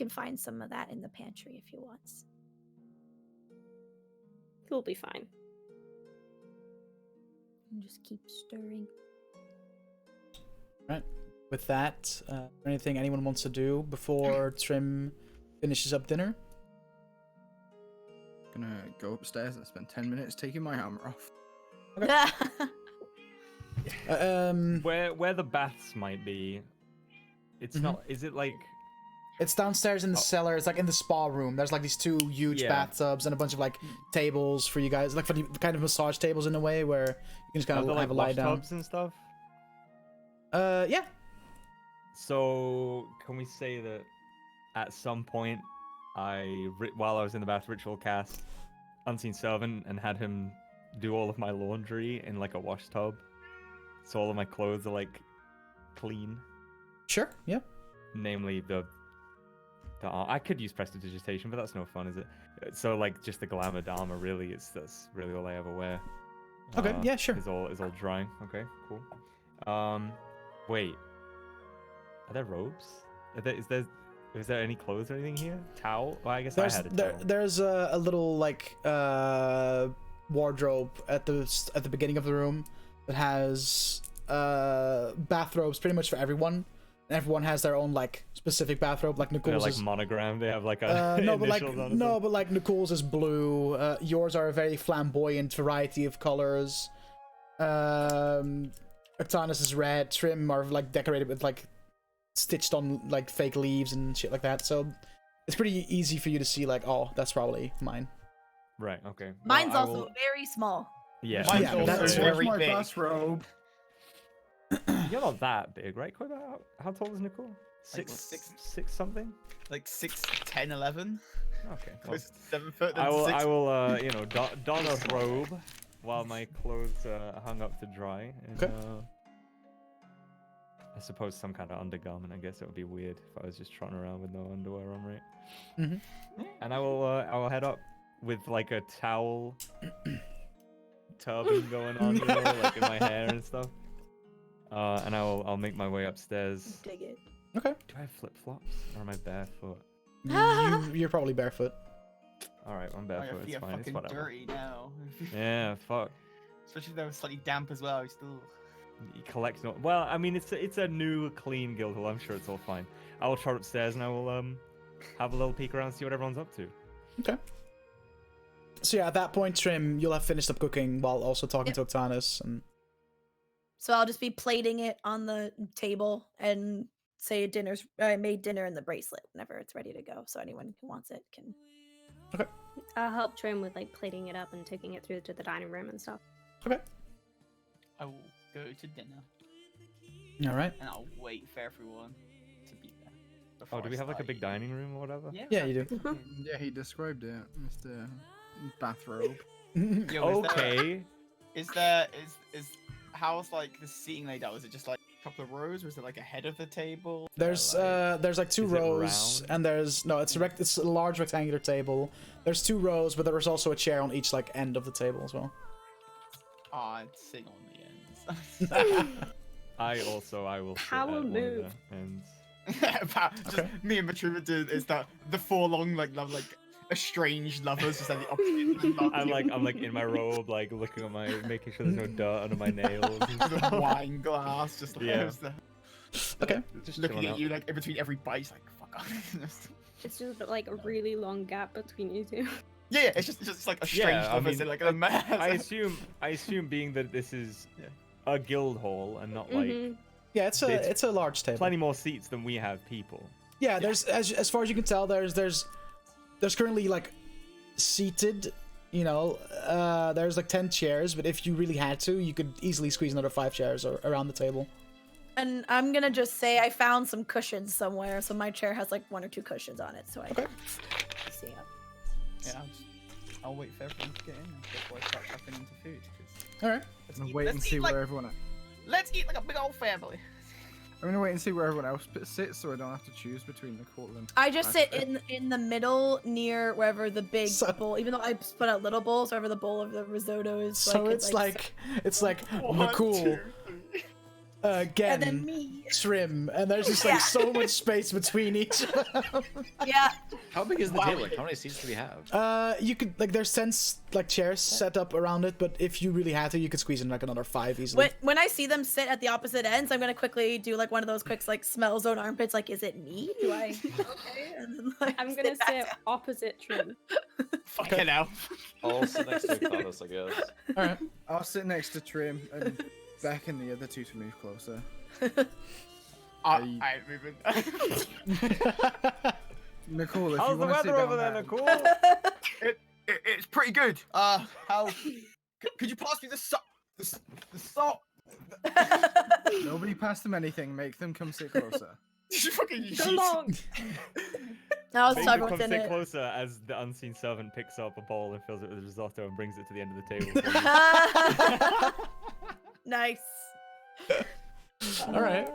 [SPEAKER 3] find some of that in the pantry if he wants.
[SPEAKER 6] He'll be fine.
[SPEAKER 3] And just keep stirring.
[SPEAKER 1] Right. With that, anything anyone wants to do before Trim finishes up dinner?
[SPEAKER 5] Gonna go upstairs and spend 10 minutes taking my armor off.
[SPEAKER 2] Where the baths might be, it's not. Is it like?
[SPEAKER 1] It's downstairs in the cellar. It's like in the spa room. There's like these 2 huge bathtubs and a bunch of like tables for you guys, like for the kind of massage tables in a way where you can just kind of have a lie down.
[SPEAKER 2] Tubs and stuff.
[SPEAKER 1] Yeah.
[SPEAKER 2] So can we say that at some point, while I was in the bath, ritual cast Unseen Servant and had him do all of my laundry in like a wash tub, so all of my clothes are like clean. Sure. Yeah. Namely I could use prestidigitation, but that's no fun, is it? So like just the glamour dharma, really, that's really all I ever wear.
[SPEAKER 1] Okay, yeah, sure.
[SPEAKER 2] Is all drying. Okay, cool. Wait. Are there robes? Is there any clothes or anything here? Towel? Well, I guess I had a towel.
[SPEAKER 1] There's a little like wardrobe at the beginning of the room that has bathrobes pretty much for everyone. Everyone has their own like specific bathrobe. Like Nicole's
[SPEAKER 2] like
[SPEAKER 1] is
[SPEAKER 2] monogram. They have like a
[SPEAKER 1] no, but like Nicole's is blue. Yours are a very flamboyant variety of colors. Octanus is red. Trim are like decorated with like stitched on like fake leaves and shit like that. So it's pretty easy for you to see like, oh, that's probably mine.
[SPEAKER 2] Right. Okay.
[SPEAKER 3] Mine's also very small.
[SPEAKER 2] Yeah.
[SPEAKER 4] Mine's also very
[SPEAKER 5] my
[SPEAKER 4] big.
[SPEAKER 5] bathrobe.
[SPEAKER 2] You're not that big, right? How tall is Nicole?
[SPEAKER 4] Like
[SPEAKER 2] Six something?
[SPEAKER 4] Like 6'10", 11.
[SPEAKER 2] Okay. Well,
[SPEAKER 4] Close to 7 foot.
[SPEAKER 2] I will don a robe while my clothes are hung up to dry. And,
[SPEAKER 1] okay.
[SPEAKER 2] I suppose some kind of undergarment. I guess it would be weird if I was just trotting around with no underwear on, right?
[SPEAKER 1] Mm-hmm.
[SPEAKER 2] And I will head up with like a towel turban going on, like in my hair and stuff. And I'll make my way upstairs.
[SPEAKER 3] Dig it.
[SPEAKER 1] Okay.
[SPEAKER 2] Do I have flip-flops or am I barefoot?
[SPEAKER 1] You're probably barefoot.
[SPEAKER 2] All right, I'm
[SPEAKER 4] My
[SPEAKER 2] barefoot.
[SPEAKER 4] feet
[SPEAKER 2] It's
[SPEAKER 4] are
[SPEAKER 2] fine. It's
[SPEAKER 4] fucking
[SPEAKER 2] whatever.
[SPEAKER 4] dirty now.
[SPEAKER 2] Yeah, fuck.
[SPEAKER 4] Especially if they were slightly damp as well. Still.
[SPEAKER 2] You collect no. Well, I mean, it's a new, clean Guildhall. I'm sure it's all fine. I will trot upstairs and I will have a little peek around, see what everyone's up to.
[SPEAKER 1] Okay. So yeah, at that point, Trim, you'll have finished up cooking while also talking to Octanus and.
[SPEAKER 3] So I'll just be plating it on the table and say I made dinner in the bracelet whenever it's ready to go. So anyone who wants it can.
[SPEAKER 1] Okay.
[SPEAKER 6] I'll help Trim with like plating it up and taking it through to the dining room and stuff.
[SPEAKER 1] Okay.
[SPEAKER 4] I will go to dinner.
[SPEAKER 1] All right.
[SPEAKER 4] And I'll wait for everyone to be there.
[SPEAKER 2] Oh, do we have like a big dining room or whatever?
[SPEAKER 1] Yeah, you do.
[SPEAKER 5] Yeah, he described it. Mr. Bathrobe.
[SPEAKER 4] Yo,
[SPEAKER 2] Okay.
[SPEAKER 4] Is how's like the seating laid out? Is it just like a couple of rows, or is it like a head of the table?
[SPEAKER 1] There's like 2
[SPEAKER 2] Is it
[SPEAKER 1] rows,
[SPEAKER 2] round?
[SPEAKER 1] and it's a large rectangular table. There's 2 rows, but there's also a chair on each like end of the table as well.
[SPEAKER 4] I'd sing on the ends.
[SPEAKER 2] I will sit
[SPEAKER 6] Power
[SPEAKER 2] at one of
[SPEAKER 6] move.
[SPEAKER 2] the ends.
[SPEAKER 4] Just me and Matruva do is that the 4 long like estranged lovers just at the opposite.
[SPEAKER 2] I'm like in my robe, like looking at making sure there's no dirt under my nails. And stuff.
[SPEAKER 4] wine glass, just like
[SPEAKER 2] Yeah.
[SPEAKER 1] Okay.
[SPEAKER 2] Just
[SPEAKER 4] looking
[SPEAKER 2] chilling
[SPEAKER 4] at
[SPEAKER 2] out.
[SPEAKER 4] you like in between every bite, like fuck off.
[SPEAKER 6] It's just like a really long gap between you two.
[SPEAKER 4] Yeah, it's just like a strange
[SPEAKER 2] I
[SPEAKER 4] lovers
[SPEAKER 2] mean,
[SPEAKER 4] in like a mess.
[SPEAKER 2] I assume being that this is a guild hall and not like
[SPEAKER 1] Yeah, it's a large table.
[SPEAKER 2] plenty more seats than we have people.
[SPEAKER 1] Yeah, there's as far as you can tell, there's currently like seated, there's like 10 chairs, but if you really had to, you could easily squeeze another 5 chairs around the table.
[SPEAKER 3] And I'm gonna just say I found some cushions somewhere, so my chair has like 1 or 2 cushions on it, so I can see it.
[SPEAKER 4] Yeah, I'll wait for everyone to get in before I start tapping into food.
[SPEAKER 1] All right.
[SPEAKER 5] Wait and see where everyone.
[SPEAKER 4] Let's eat like a big old family.
[SPEAKER 5] I'm gonna wait and see where everyone else sits, so I don't have to choose between Nicole and.
[SPEAKER 3] I just sit
[SPEAKER 5] Ashley.
[SPEAKER 3] in the middle near wherever the big
[SPEAKER 1] So-
[SPEAKER 3] bowl, even though I split out little bowls, wherever the bowl of the risotto is.
[SPEAKER 1] So
[SPEAKER 3] I
[SPEAKER 1] it's
[SPEAKER 3] could,
[SPEAKER 1] like
[SPEAKER 4] One,
[SPEAKER 1] Nicole,
[SPEAKER 4] two, three.
[SPEAKER 3] and then
[SPEAKER 1] Gen,
[SPEAKER 3] me.
[SPEAKER 1] Trim, and there's just like
[SPEAKER 3] Yeah.
[SPEAKER 1] so much space between each of them.
[SPEAKER 3] Yeah.
[SPEAKER 7] How big is the
[SPEAKER 4] Wow.
[SPEAKER 7] table? Like, how many seats do we have?
[SPEAKER 1] You could like there's chairs set up around it, but if you really had to, you could squeeze in like another 5 easily.
[SPEAKER 3] When I see them sit at the opposite ends, I'm gonna quickly do like one of those quick like smell zone armpits. Like, is it me? Do I? Okay. And then, like,
[SPEAKER 6] I'm gonna
[SPEAKER 3] sit back
[SPEAKER 6] sit
[SPEAKER 3] down.
[SPEAKER 6] opposite Trim.
[SPEAKER 4] Fucking hell.
[SPEAKER 7] I'll sit next to Claudius, I guess.
[SPEAKER 1] All right.
[SPEAKER 5] I'll sit next to Trim and beckon the other two to move closer.
[SPEAKER 4] I
[SPEAKER 5] I-
[SPEAKER 4] ain't moving.
[SPEAKER 5] Nicole, if
[SPEAKER 2] How's
[SPEAKER 5] you
[SPEAKER 2] the
[SPEAKER 5] want to sit
[SPEAKER 2] weather over
[SPEAKER 5] down
[SPEAKER 2] there, Nicole?
[SPEAKER 4] It's pretty good. How? Could you pass me the salt? The salt.
[SPEAKER 5] Nobody pass them anything. Make them come sit closer.
[SPEAKER 4] You fucking
[SPEAKER 6] So
[SPEAKER 4] yeet.
[SPEAKER 6] long.
[SPEAKER 3] Now
[SPEAKER 2] Make
[SPEAKER 3] it's
[SPEAKER 2] them
[SPEAKER 3] talking
[SPEAKER 2] come
[SPEAKER 3] within
[SPEAKER 2] sit
[SPEAKER 3] it.
[SPEAKER 2] closer as the unseen servant picks up a bowl and fills it with risotto and brings it to the end of the table. For you.
[SPEAKER 3] Nice.
[SPEAKER 1] All right.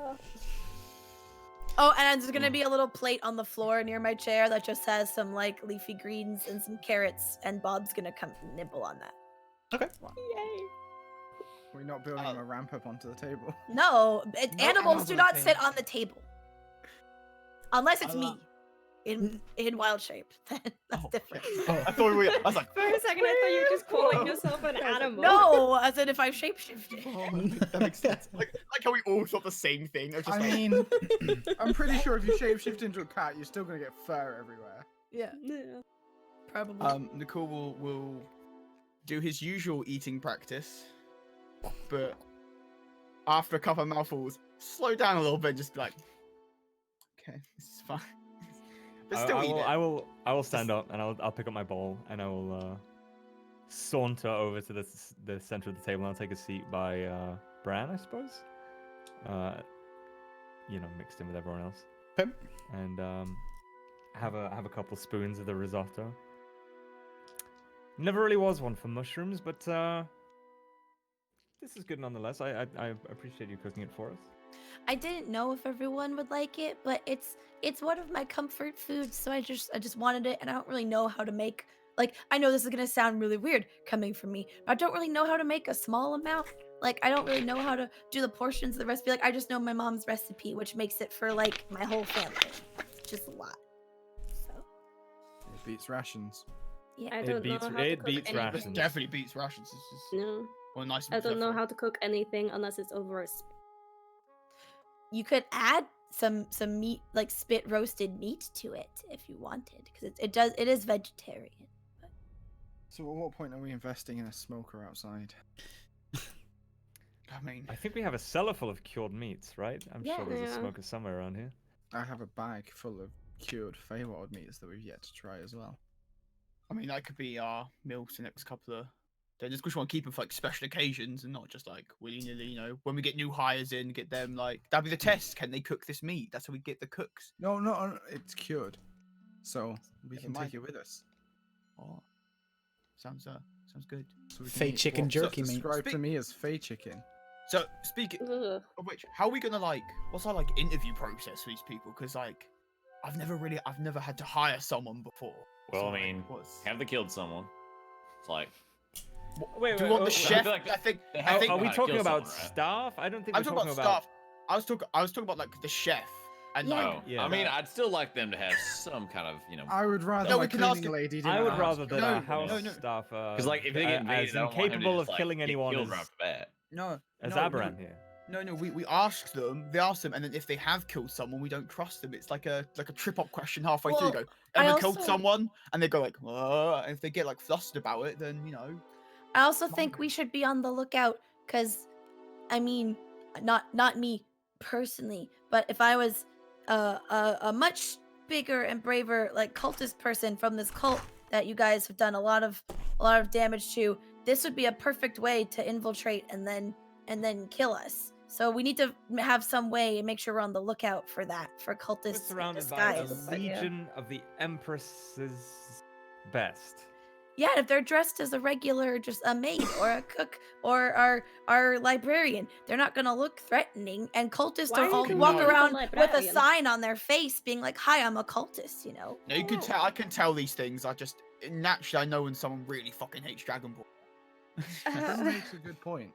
[SPEAKER 3] Oh, and there's gonna be a little plate on the floor near my chair that just has some like leafy greens and some carrots, and Bob's gonna come nibble on that.
[SPEAKER 6] Yay.
[SPEAKER 5] We're not building a ramp up onto the table.
[SPEAKER 3] No,
[SPEAKER 4] No
[SPEAKER 3] animals
[SPEAKER 4] animals
[SPEAKER 3] do
[SPEAKER 4] on
[SPEAKER 3] not
[SPEAKER 4] the
[SPEAKER 3] sit
[SPEAKER 4] table.
[SPEAKER 3] on the table. Unless it's
[SPEAKER 4] I
[SPEAKER 3] me.
[SPEAKER 4] love-
[SPEAKER 3] In wild shape. Then that's
[SPEAKER 4] Oh,
[SPEAKER 3] different.
[SPEAKER 4] I thought we. I was like,
[SPEAKER 6] For a second, I thought you were just calling yourself an animal.
[SPEAKER 3] No, as in if I shapeshifted.
[SPEAKER 4] oh, that makes sense. Like how we all thought the same thing. Just
[SPEAKER 5] I
[SPEAKER 4] like,
[SPEAKER 5] mean, I'm pretty sure if you shapeshift into a cat, you're still gonna get fur everywhere.
[SPEAKER 3] Yeah,
[SPEAKER 6] Yeah.
[SPEAKER 3] probably.
[SPEAKER 4] Nicole will do his usual eating practice, but after a couple of mouthfuls, slow down a little bit, just be like, okay, this is fine. But still eat it.
[SPEAKER 2] I will stand up and I'll pick up my bowl and I will saunter over to the center of the table and I'll take a seat by Bran, I suppose. Mixed in with everyone else.
[SPEAKER 1] Okay.
[SPEAKER 2] And have a couple spoons of the risotto. Never really was one for mushrooms, but this is good nonetheless. I appreciate you cooking it for us.
[SPEAKER 3] I didn't know if everyone would like it, but it's one of my comfort foods, so I just wanted it, and I don't really know how to make. Like, I know this is gonna sound really weird coming from me, but I don't really know how to make a small amount. Like, I don't really know how to do the portions of the recipe. Like, I just know my mom's recipe, which makes it for like my whole family. It's just a lot. So
[SPEAKER 5] It beats rations.
[SPEAKER 3] yeah.
[SPEAKER 6] I
[SPEAKER 2] It
[SPEAKER 6] don't know
[SPEAKER 2] beats-
[SPEAKER 6] how to
[SPEAKER 2] it
[SPEAKER 6] cook
[SPEAKER 2] beats
[SPEAKER 6] anything.
[SPEAKER 4] This
[SPEAKER 2] rations.
[SPEAKER 4] definitely beats rations. This is
[SPEAKER 6] No,
[SPEAKER 4] well, nice.
[SPEAKER 6] I don't know how to cook anything unless it's over a
[SPEAKER 3] You could add some meat, like spit roasted meat to it if you wanted, because it is vegetarian.
[SPEAKER 5] So at what point are we investing in a smoker outside?
[SPEAKER 4] I mean,
[SPEAKER 2] I think we have a cellar full of cured meats, right? I'm sure there's a
[SPEAKER 6] Yeah.
[SPEAKER 2] smoker somewhere around here.
[SPEAKER 5] I have a bag full of cured Feywild meats that we've yet to try as well.
[SPEAKER 4] that could be our meal for the next couple of days. Just because we want to keep them for like special occasions and not just like willy nilly. When we get new hires in, get them like that'd be the test. Can they cook this meat? That's how we get the cooks.
[SPEAKER 5] No, it's cured. So we
[SPEAKER 4] Never
[SPEAKER 5] can
[SPEAKER 4] mind.
[SPEAKER 5] take it with us.
[SPEAKER 4] Oh, sounds good.
[SPEAKER 5] So we can
[SPEAKER 1] Fey
[SPEAKER 5] eat
[SPEAKER 1] chicken
[SPEAKER 5] what
[SPEAKER 1] jerky
[SPEAKER 5] was
[SPEAKER 1] meat.
[SPEAKER 5] described to
[SPEAKER 4] Speak-
[SPEAKER 5] me as Fey chicken.
[SPEAKER 4] So speaking
[SPEAKER 6] Ugh.
[SPEAKER 4] of which, how are we gonna what's our interview process for these people? Because I've never had to hire someone before.
[SPEAKER 7] Well,
[SPEAKER 4] So,
[SPEAKER 7] I mean, have they killed someone? It's like,
[SPEAKER 2] Wait,
[SPEAKER 4] do you want the
[SPEAKER 7] I
[SPEAKER 4] chef?
[SPEAKER 7] feel like
[SPEAKER 4] I think.
[SPEAKER 7] they
[SPEAKER 4] I
[SPEAKER 7] have
[SPEAKER 4] think.
[SPEAKER 2] Are we
[SPEAKER 7] how to
[SPEAKER 2] talking
[SPEAKER 7] kill
[SPEAKER 2] about
[SPEAKER 7] someone, right?
[SPEAKER 2] staff? I don't think
[SPEAKER 4] I'm
[SPEAKER 2] we're
[SPEAKER 4] talking
[SPEAKER 2] talking
[SPEAKER 4] about staff. I was talking about the chef. And
[SPEAKER 3] Yeah.
[SPEAKER 7] Oh,
[SPEAKER 2] Yeah.
[SPEAKER 7] I mean, I'd still like them to have some kind of,
[SPEAKER 5] I would rather
[SPEAKER 4] No,
[SPEAKER 5] my
[SPEAKER 4] we can ask
[SPEAKER 5] cleaning
[SPEAKER 4] it-
[SPEAKER 5] lady didn't
[SPEAKER 2] I would
[SPEAKER 5] ask.
[SPEAKER 2] rather that
[SPEAKER 4] No,
[SPEAKER 2] our house
[SPEAKER 4] no.
[SPEAKER 2] staff,
[SPEAKER 7] because like if they get invaded,
[SPEAKER 2] as
[SPEAKER 7] I don't want him to
[SPEAKER 2] incapable
[SPEAKER 7] just,
[SPEAKER 2] of killing
[SPEAKER 7] get
[SPEAKER 2] anyone
[SPEAKER 7] killed
[SPEAKER 2] as,
[SPEAKER 7] right off the bat.
[SPEAKER 4] no,
[SPEAKER 2] as
[SPEAKER 4] no,
[SPEAKER 2] Aberan here.
[SPEAKER 4] No, we asked them. They asked them, and then if they have killed someone, we don't trust them. It's like a trip up question halfway through.
[SPEAKER 3] Well,
[SPEAKER 4] You go,
[SPEAKER 3] I
[SPEAKER 4] ever killed
[SPEAKER 3] also-
[SPEAKER 4] someone? And they go like, and if they get like flustered about it, then
[SPEAKER 3] I also think we should be on the lookout, because, I mean, not me personally, but if I was a much bigger and braver like cultist person from this cult that you guys have done a lot of damage to, this would be a perfect way to infiltrate and then kill us. So we need to have some way and make sure we're on the lookout for that, for
[SPEAKER 2] We're
[SPEAKER 3] cultists in
[SPEAKER 2] surrounded by a
[SPEAKER 3] disguise. But, yeah.
[SPEAKER 2] legion of the Empress's best.
[SPEAKER 3] Yeah, if they're dressed as a regular, just a maid or a cook or our librarian, they're not gonna look threatening. And cultists
[SPEAKER 6] Why are
[SPEAKER 3] don't
[SPEAKER 6] you
[SPEAKER 3] all
[SPEAKER 6] doing
[SPEAKER 3] walk
[SPEAKER 4] it with
[SPEAKER 6] the
[SPEAKER 3] around with a
[SPEAKER 6] librarian?
[SPEAKER 3] sign on their face being like, "Hi, I'm a cultist," you know.
[SPEAKER 4] No, you can tell. I can tell these things. I just naturally I know when someone really fucking hates Dragon Ball.
[SPEAKER 5] That makes a good point.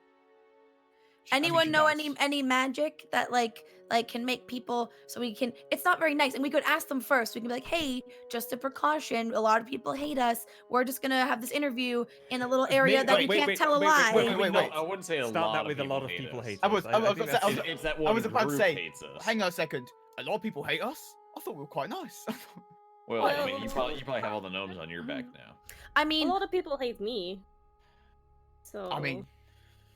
[SPEAKER 3] Anyone
[SPEAKER 4] she
[SPEAKER 3] know
[SPEAKER 4] does.
[SPEAKER 3] any magic that like can make people so we can? It's not very nice, and we could ask them first. We can be like, "Hey, just a precaution. A lot of people hate us. We're just gonna have this interview in a little area that you can't tell a lie."
[SPEAKER 4] wait.
[SPEAKER 7] No, I wouldn't say a
[SPEAKER 2] Start
[SPEAKER 7] lot
[SPEAKER 2] that
[SPEAKER 7] of
[SPEAKER 2] with a
[SPEAKER 7] people
[SPEAKER 2] lot of
[SPEAKER 7] hate
[SPEAKER 2] people
[SPEAKER 7] us.
[SPEAKER 2] hate
[SPEAKER 4] I
[SPEAKER 2] us.
[SPEAKER 4] was- I
[SPEAKER 2] I
[SPEAKER 4] was
[SPEAKER 2] think
[SPEAKER 4] gonna
[SPEAKER 2] that's
[SPEAKER 4] say-
[SPEAKER 2] just-
[SPEAKER 7] It's that
[SPEAKER 4] I
[SPEAKER 7] one
[SPEAKER 4] was about to
[SPEAKER 7] group
[SPEAKER 4] say,
[SPEAKER 7] hates us.
[SPEAKER 4] hang on a second. A lot of people hate us. I thought we were quite nice.
[SPEAKER 7] Well, I
[SPEAKER 3] Well-
[SPEAKER 7] mean, you probably have all the gnomes on your back now.
[SPEAKER 3] I
[SPEAKER 6] A
[SPEAKER 3] mean,
[SPEAKER 6] lot of people hate me. So
[SPEAKER 4] I mean,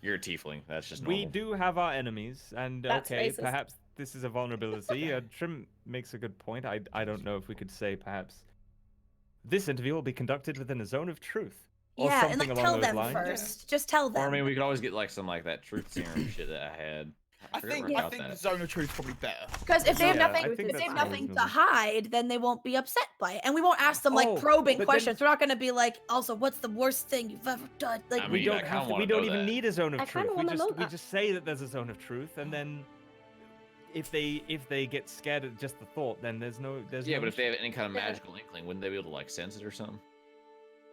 [SPEAKER 7] You're a tiefling. That's just
[SPEAKER 2] We
[SPEAKER 7] normal.
[SPEAKER 2] do have our enemies, and
[SPEAKER 6] That's
[SPEAKER 2] okay,
[SPEAKER 6] racist.
[SPEAKER 2] perhaps this is a vulnerability. Trim makes a good point. I don't know if we could say perhaps this interview will be conducted within a zone of truth, or
[SPEAKER 3] yeah, and
[SPEAKER 2] something
[SPEAKER 3] like
[SPEAKER 2] along
[SPEAKER 3] tell
[SPEAKER 2] those
[SPEAKER 3] them
[SPEAKER 2] lines.
[SPEAKER 3] first. Just tell them.
[SPEAKER 7] Or I mean, we could always get like some like that truth serum shit that I had.
[SPEAKER 4] I
[SPEAKER 7] forget
[SPEAKER 4] think
[SPEAKER 7] where
[SPEAKER 4] I
[SPEAKER 7] got
[SPEAKER 4] think
[SPEAKER 7] that.
[SPEAKER 4] Zone of Truth's probably better.
[SPEAKER 3] Because if they have
[SPEAKER 2] Yeah,
[SPEAKER 3] nothing,
[SPEAKER 2] I think
[SPEAKER 3] if they
[SPEAKER 2] that's
[SPEAKER 3] have nothing to
[SPEAKER 2] reasonable.
[SPEAKER 3] hide, then they won't be upset by it, and we won't ask them like
[SPEAKER 2] Oh,
[SPEAKER 3] probing
[SPEAKER 2] but then-
[SPEAKER 3] questions. We're not going to be like, also, what's the worst thing you've ever done? Like,
[SPEAKER 7] I
[SPEAKER 2] We
[SPEAKER 7] mean,
[SPEAKER 2] don't
[SPEAKER 7] I kinda
[SPEAKER 2] have to, we
[SPEAKER 7] wanna
[SPEAKER 2] don't
[SPEAKER 7] know
[SPEAKER 2] even
[SPEAKER 7] that.
[SPEAKER 2] need a zone of
[SPEAKER 6] I kinda
[SPEAKER 2] truth. We
[SPEAKER 6] wanna know
[SPEAKER 2] just
[SPEAKER 6] that.
[SPEAKER 2] say that there's a zone of truth, and then if they get scared at just the thought, then there's no
[SPEAKER 7] Yeah,
[SPEAKER 2] no
[SPEAKER 7] but if they
[SPEAKER 2] issue.
[SPEAKER 7] have any kind of
[SPEAKER 6] Yeah.
[SPEAKER 7] magical inkling, wouldn't they be able to like sense it or something?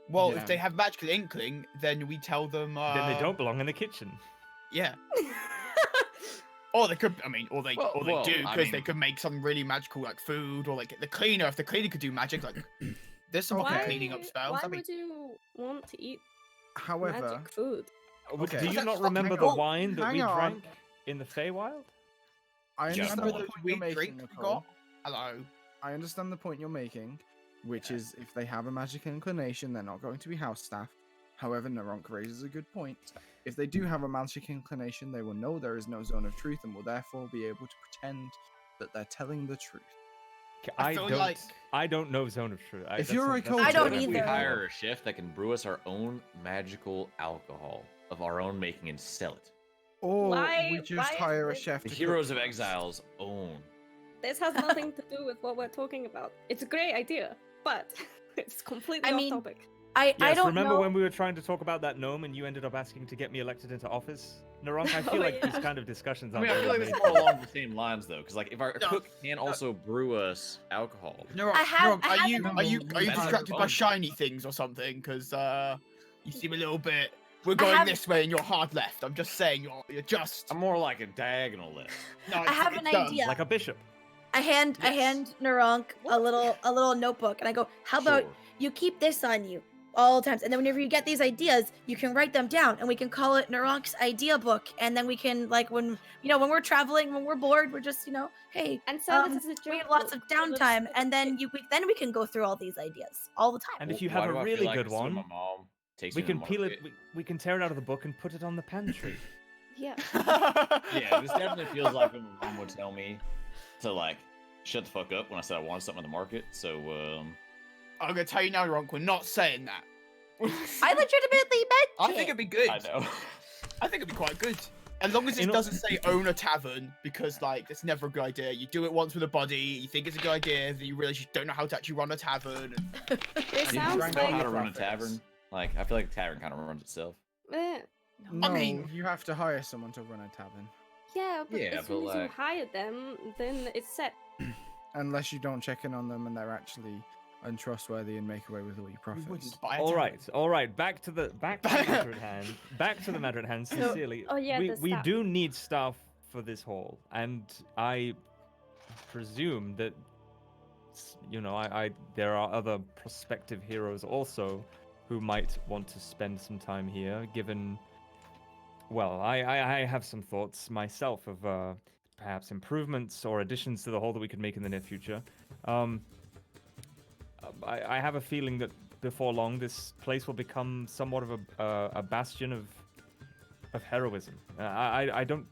[SPEAKER 4] Well,
[SPEAKER 5] Yeah.
[SPEAKER 4] if they have magical inkling, then we tell them.
[SPEAKER 2] Then they don't belong in the kitchen.
[SPEAKER 4] Yeah. Or they could. I mean, or they
[SPEAKER 7] Well,
[SPEAKER 4] do
[SPEAKER 7] I
[SPEAKER 4] because they
[SPEAKER 7] mean-
[SPEAKER 4] could make something really magical like food or like the cleaner. If the cleaner could do magic, like there's some fucking
[SPEAKER 5] Okay.
[SPEAKER 4] cleaning up spells.
[SPEAKER 6] Why
[SPEAKER 4] that'd be-
[SPEAKER 6] would you want to eat
[SPEAKER 5] However,
[SPEAKER 6] magic food?
[SPEAKER 5] Okay.
[SPEAKER 2] Do you
[SPEAKER 4] That's
[SPEAKER 2] not
[SPEAKER 4] fucking
[SPEAKER 2] remember the
[SPEAKER 4] cool.
[SPEAKER 2] wine that we
[SPEAKER 5] Hang on.
[SPEAKER 2] drank in the Feywild?
[SPEAKER 5] I
[SPEAKER 7] Just
[SPEAKER 5] understand
[SPEAKER 4] Remember
[SPEAKER 5] the
[SPEAKER 7] one.
[SPEAKER 4] those
[SPEAKER 5] point you're
[SPEAKER 4] weird
[SPEAKER 5] making,
[SPEAKER 4] drinks we
[SPEAKER 5] Nicole.
[SPEAKER 4] got? Hello.
[SPEAKER 5] I understand the point you're making, which is if they have a magic inclination, they're not going to be house staff. However, Naronk raises a good point. If they do have a magic inclination, they will know there is no zone of truth and will therefore be able to pretend that they're telling the truth.
[SPEAKER 4] I feel like-
[SPEAKER 2] I don't know Zone of Truth.
[SPEAKER 5] If you're a
[SPEAKER 3] I
[SPEAKER 5] cultist-
[SPEAKER 3] don't
[SPEAKER 7] What if we
[SPEAKER 3] either.
[SPEAKER 7] hire a chef that can brew us our own magical alcohol of our own making and sell it?
[SPEAKER 5] Or
[SPEAKER 6] Why-
[SPEAKER 5] we just
[SPEAKER 6] why is
[SPEAKER 5] hire a
[SPEAKER 6] this-
[SPEAKER 5] chef
[SPEAKER 7] The
[SPEAKER 5] to
[SPEAKER 7] Heroes
[SPEAKER 5] cook
[SPEAKER 7] of
[SPEAKER 5] for us.
[SPEAKER 7] Exile's own.
[SPEAKER 6] This has nothing to do with what we're talking about. It's a great idea, but it's completely
[SPEAKER 3] I
[SPEAKER 6] off
[SPEAKER 3] mean,
[SPEAKER 6] topic.
[SPEAKER 3] I
[SPEAKER 2] Yes,
[SPEAKER 3] don't
[SPEAKER 2] remember
[SPEAKER 3] know.
[SPEAKER 2] when we were trying to talk about that gnome and you ended up asking to get me elected into office? Naronk, I
[SPEAKER 6] Oh,
[SPEAKER 2] feel like
[SPEAKER 6] yeah.
[SPEAKER 2] these kind of discussions
[SPEAKER 7] I
[SPEAKER 2] aren't
[SPEAKER 7] mean, I feel like
[SPEAKER 2] really
[SPEAKER 7] it's
[SPEAKER 2] made
[SPEAKER 7] more
[SPEAKER 2] for-
[SPEAKER 7] along the same lines though, because like if our
[SPEAKER 4] No,
[SPEAKER 7] cook can also brew us alcohol,
[SPEAKER 4] Nurok,
[SPEAKER 3] I have-
[SPEAKER 4] Nurok,
[SPEAKER 3] I
[SPEAKER 4] are
[SPEAKER 3] have
[SPEAKER 4] you
[SPEAKER 3] an-
[SPEAKER 4] are you
[SPEAKER 5] That's
[SPEAKER 4] distracted by
[SPEAKER 7] fun.
[SPEAKER 4] shiny things or something? Because you seem a little bit. We're
[SPEAKER 3] I
[SPEAKER 4] going
[SPEAKER 3] have-
[SPEAKER 4] this way and you're hard left. I'm just saying you're just.
[SPEAKER 7] I'm more like a diagonal left.
[SPEAKER 4] No,
[SPEAKER 3] I have an idea.
[SPEAKER 2] like a bishop.
[SPEAKER 3] I hand Naronk a little notebook, and I go, "How about
[SPEAKER 7] Sure.
[SPEAKER 3] you keep this on you all the times, and then whenever you get these ideas, you can write them down, and we can call it Naronk's idea book, and then we can like when when we're traveling, when we're bored, we're just hey,
[SPEAKER 6] And so this is a
[SPEAKER 3] we
[SPEAKER 6] joke
[SPEAKER 3] have lots of
[SPEAKER 6] book, so let's-
[SPEAKER 3] downtime, and then we can go through all these ideas all the time.
[SPEAKER 2] And if
[SPEAKER 7] Wh-
[SPEAKER 2] you
[SPEAKER 7] why
[SPEAKER 2] have
[SPEAKER 7] do
[SPEAKER 2] a
[SPEAKER 7] I feel
[SPEAKER 2] really
[SPEAKER 7] like
[SPEAKER 2] good
[SPEAKER 7] this is what
[SPEAKER 2] one,
[SPEAKER 7] my mom takes
[SPEAKER 2] we
[SPEAKER 7] me to
[SPEAKER 2] can
[SPEAKER 7] the
[SPEAKER 2] peel it.
[SPEAKER 7] market?
[SPEAKER 2] We can tear it out of the book and put it on the pantry.
[SPEAKER 6] Yeah.
[SPEAKER 7] Yeah, this definitely feels like what my mom would tell me to like shut the fuck up when I said I wanted something on the market. So
[SPEAKER 4] I'm gonna tell you now, Nurok, we're not saying that.
[SPEAKER 3] I legitimately meant
[SPEAKER 4] I think it'd be good.
[SPEAKER 7] I know.
[SPEAKER 4] I think it'd be quite good. As long as it
[SPEAKER 2] You know-
[SPEAKER 4] doesn't say own a tavern, because like that's never a good idea. You do it once with a buddy, you think it's a good idea, then you realize you don't know how to actually run a tavern. And...
[SPEAKER 6] This
[SPEAKER 7] You
[SPEAKER 6] sounds
[SPEAKER 7] know how
[SPEAKER 6] like
[SPEAKER 7] to run a
[SPEAKER 5] profits.
[SPEAKER 7] tavern? Like I feel like a tavern kind of runs itself.
[SPEAKER 5] No,
[SPEAKER 4] mean-
[SPEAKER 5] you have to hire someone to run a tavern.
[SPEAKER 6] yeah, but
[SPEAKER 7] Yeah,
[SPEAKER 6] as
[SPEAKER 7] but,
[SPEAKER 6] soon as you
[SPEAKER 7] like-
[SPEAKER 6] hire them, then it's set.
[SPEAKER 5] Unless you don't check in on them and they're actually untrustworthy and make away with all your
[SPEAKER 4] We
[SPEAKER 5] profits.
[SPEAKER 4] wouldn't buy a
[SPEAKER 2] All
[SPEAKER 4] tavern.
[SPEAKER 2] right, all right. Back to the matter at hand. Back to the matter at hand. Sincerely,
[SPEAKER 6] Oh, yeah, the
[SPEAKER 2] we
[SPEAKER 6] staff.
[SPEAKER 2] do need staff for this hall, and I presume that I there are other prospective heroes also who might want to spend some time here. Given, well, I have some thoughts myself of perhaps improvements or additions to the hall that we could make in the near future. I have a feeling that before long, this place will become somewhat of a bastion of heroism. I don't.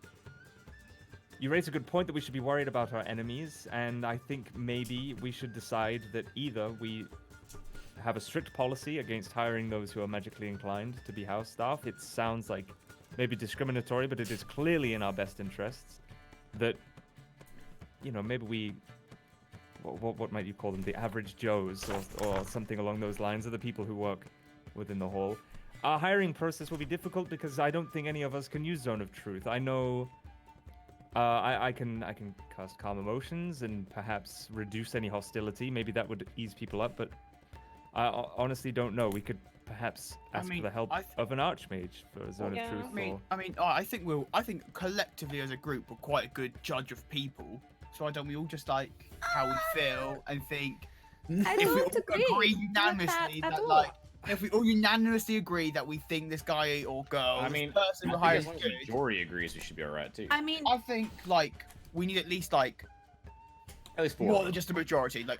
[SPEAKER 2] You raise a good point that we should be worried about our enemies, and I think maybe we should decide that either we have a strict policy against hiring those who are magically inclined to be house staff. It sounds like maybe discriminatory, but it is clearly in our best interests that maybe we. What might you call them? The average Joes or something along those lines are the people who work within the hall. Our hiring process will be difficult because I don't think any of us can use Zone of Truth. I know I can cast Calm Emotions and perhaps reduce any hostility. Maybe that would ease people up, but I honestly don't know. We could perhaps ask for the help of an Archmage for Zone of Truth.
[SPEAKER 4] I think collectively as a group we're quite a good judge of people. So why don't we all just like how we feel and think
[SPEAKER 6] I
[SPEAKER 4] if we
[SPEAKER 6] don't
[SPEAKER 4] all agree unanimously that like if we all unanimously agree that we think this guy or girl,
[SPEAKER 7] I mean,
[SPEAKER 4] person
[SPEAKER 7] I
[SPEAKER 4] we're
[SPEAKER 7] think as
[SPEAKER 4] hiring
[SPEAKER 7] long
[SPEAKER 4] is
[SPEAKER 7] as
[SPEAKER 4] good,
[SPEAKER 7] the majority agrees, we should be alright too.
[SPEAKER 3] I mean,
[SPEAKER 4] I think like we need at least like
[SPEAKER 7] At least 4.
[SPEAKER 4] more than just a majority. Like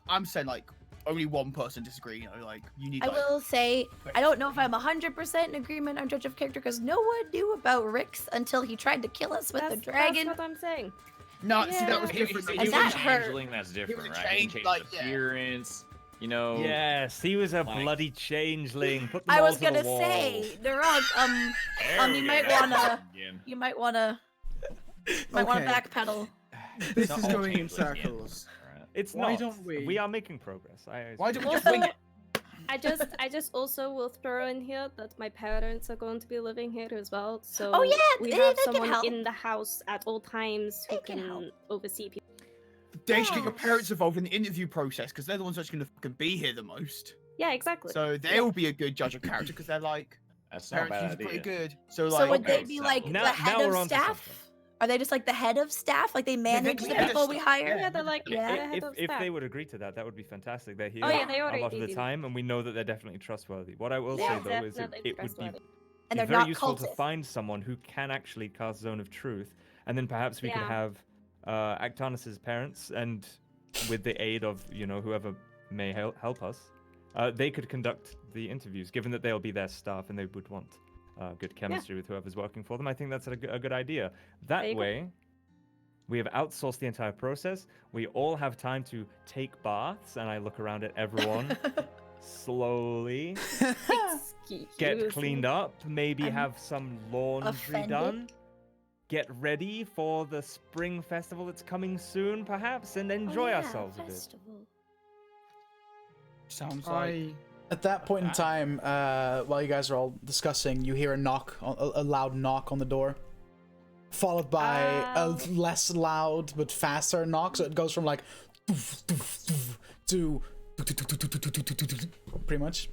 [SPEAKER 4] I'm saying like only one person disagree. You know, like you need.
[SPEAKER 3] I will say, I don't know if I'm 100% in agreement on Judge of Character because no one knew about Rix until he tried to kill us with the dragon.
[SPEAKER 6] That's what I'm saying.
[SPEAKER 4] No, see that was
[SPEAKER 6] Yeah.
[SPEAKER 4] different.
[SPEAKER 3] And
[SPEAKER 7] He was
[SPEAKER 3] that
[SPEAKER 7] a
[SPEAKER 3] hurt.
[SPEAKER 7] changeling, that's different,
[SPEAKER 4] was a
[SPEAKER 7] right? He can
[SPEAKER 4] change,
[SPEAKER 7] change
[SPEAKER 4] like,
[SPEAKER 7] his
[SPEAKER 4] yeah.
[SPEAKER 7] appearance, you know.
[SPEAKER 2] Yes, he was a
[SPEAKER 7] Like-
[SPEAKER 2] bloody changeling. Put them
[SPEAKER 3] I
[SPEAKER 2] all
[SPEAKER 3] was
[SPEAKER 2] to the
[SPEAKER 3] gonna
[SPEAKER 2] wall.
[SPEAKER 3] say, Narog,
[SPEAKER 7] There
[SPEAKER 3] you
[SPEAKER 7] we
[SPEAKER 3] might
[SPEAKER 7] go, that's
[SPEAKER 3] wanna-
[SPEAKER 7] again.
[SPEAKER 3] you might wanna
[SPEAKER 5] Okay.
[SPEAKER 3] backpedal.
[SPEAKER 5] This
[SPEAKER 7] Not
[SPEAKER 5] is
[SPEAKER 7] all
[SPEAKER 5] going in
[SPEAKER 7] changelings can.
[SPEAKER 5] circles.
[SPEAKER 2] It's
[SPEAKER 5] Why
[SPEAKER 2] not.
[SPEAKER 5] don't we-
[SPEAKER 2] We are making progress.
[SPEAKER 4] Why don't we just
[SPEAKER 6] Also,
[SPEAKER 4] wing it?
[SPEAKER 6] I just also will throw in here that my parents are going to be living here as well. So
[SPEAKER 3] Oh, yeah,
[SPEAKER 6] we
[SPEAKER 3] they
[SPEAKER 6] have
[SPEAKER 3] can
[SPEAKER 6] someone
[SPEAKER 3] help.
[SPEAKER 6] in the house at all times who
[SPEAKER 3] They can help.
[SPEAKER 6] can oversee people.
[SPEAKER 4] They should get your
[SPEAKER 3] Yes.
[SPEAKER 4] parents involved in the interview process because they're the ones that's going to fucking be here the most.
[SPEAKER 6] Yeah, exactly.
[SPEAKER 4] So they'll be a good judge of character because they're like
[SPEAKER 7] That's not a
[SPEAKER 4] parents
[SPEAKER 7] bad
[SPEAKER 4] usually
[SPEAKER 7] idea.
[SPEAKER 4] pretty good. So
[SPEAKER 3] So
[SPEAKER 4] like
[SPEAKER 3] would
[SPEAKER 7] okay,
[SPEAKER 3] they be
[SPEAKER 7] so-
[SPEAKER 3] like
[SPEAKER 2] Now-
[SPEAKER 3] the head
[SPEAKER 2] now we're
[SPEAKER 3] of
[SPEAKER 2] onto
[SPEAKER 3] staff?
[SPEAKER 2] something.
[SPEAKER 3] Are they just like the head of staff? Like they manage
[SPEAKER 4] be
[SPEAKER 3] the
[SPEAKER 4] head of
[SPEAKER 3] people we
[SPEAKER 4] staff,
[SPEAKER 3] hire?
[SPEAKER 6] yeah, they're like
[SPEAKER 3] Yeah.
[SPEAKER 6] the head of
[SPEAKER 2] If
[SPEAKER 6] staff.
[SPEAKER 2] they would agree to that, that would be fantastic. They're here
[SPEAKER 6] Oh, yeah, they
[SPEAKER 2] a
[SPEAKER 6] already
[SPEAKER 2] lot of the
[SPEAKER 6] do.
[SPEAKER 2] time, and we know that they're definitely trustworthy. What I will
[SPEAKER 6] They
[SPEAKER 2] say
[SPEAKER 6] are
[SPEAKER 2] though is
[SPEAKER 6] definitely
[SPEAKER 2] it would be
[SPEAKER 6] trustworthy.
[SPEAKER 3] And they're
[SPEAKER 2] very
[SPEAKER 3] not
[SPEAKER 2] useful to
[SPEAKER 3] cultists.
[SPEAKER 2] find someone who can actually cast Zone of Truth, and then perhaps we could
[SPEAKER 6] Yeah.
[SPEAKER 2] have Actanus's parents, and with the aid of whoever may help us, they could conduct the interviews. Given that they'll be their staff and they would want good chemistry with whoever's working for them, I think that's a good idea.
[SPEAKER 6] There
[SPEAKER 2] That
[SPEAKER 6] you go.
[SPEAKER 2] way, we have outsourced the entire process. We all have time to take baths, and I look around at everyone slowly. Get cleaned up, maybe
[SPEAKER 3] I'm
[SPEAKER 2] have some laundry
[SPEAKER 3] offended.
[SPEAKER 2] done, get ready for the spring festival that's coming soon, perhaps, and enjoy ourselves a bit.
[SPEAKER 4] sounds like
[SPEAKER 1] At that point in time, while you guys are all discussing, you hear a loud knock on the door, followed by a less loud but faster knock. So it goes from like to pretty much.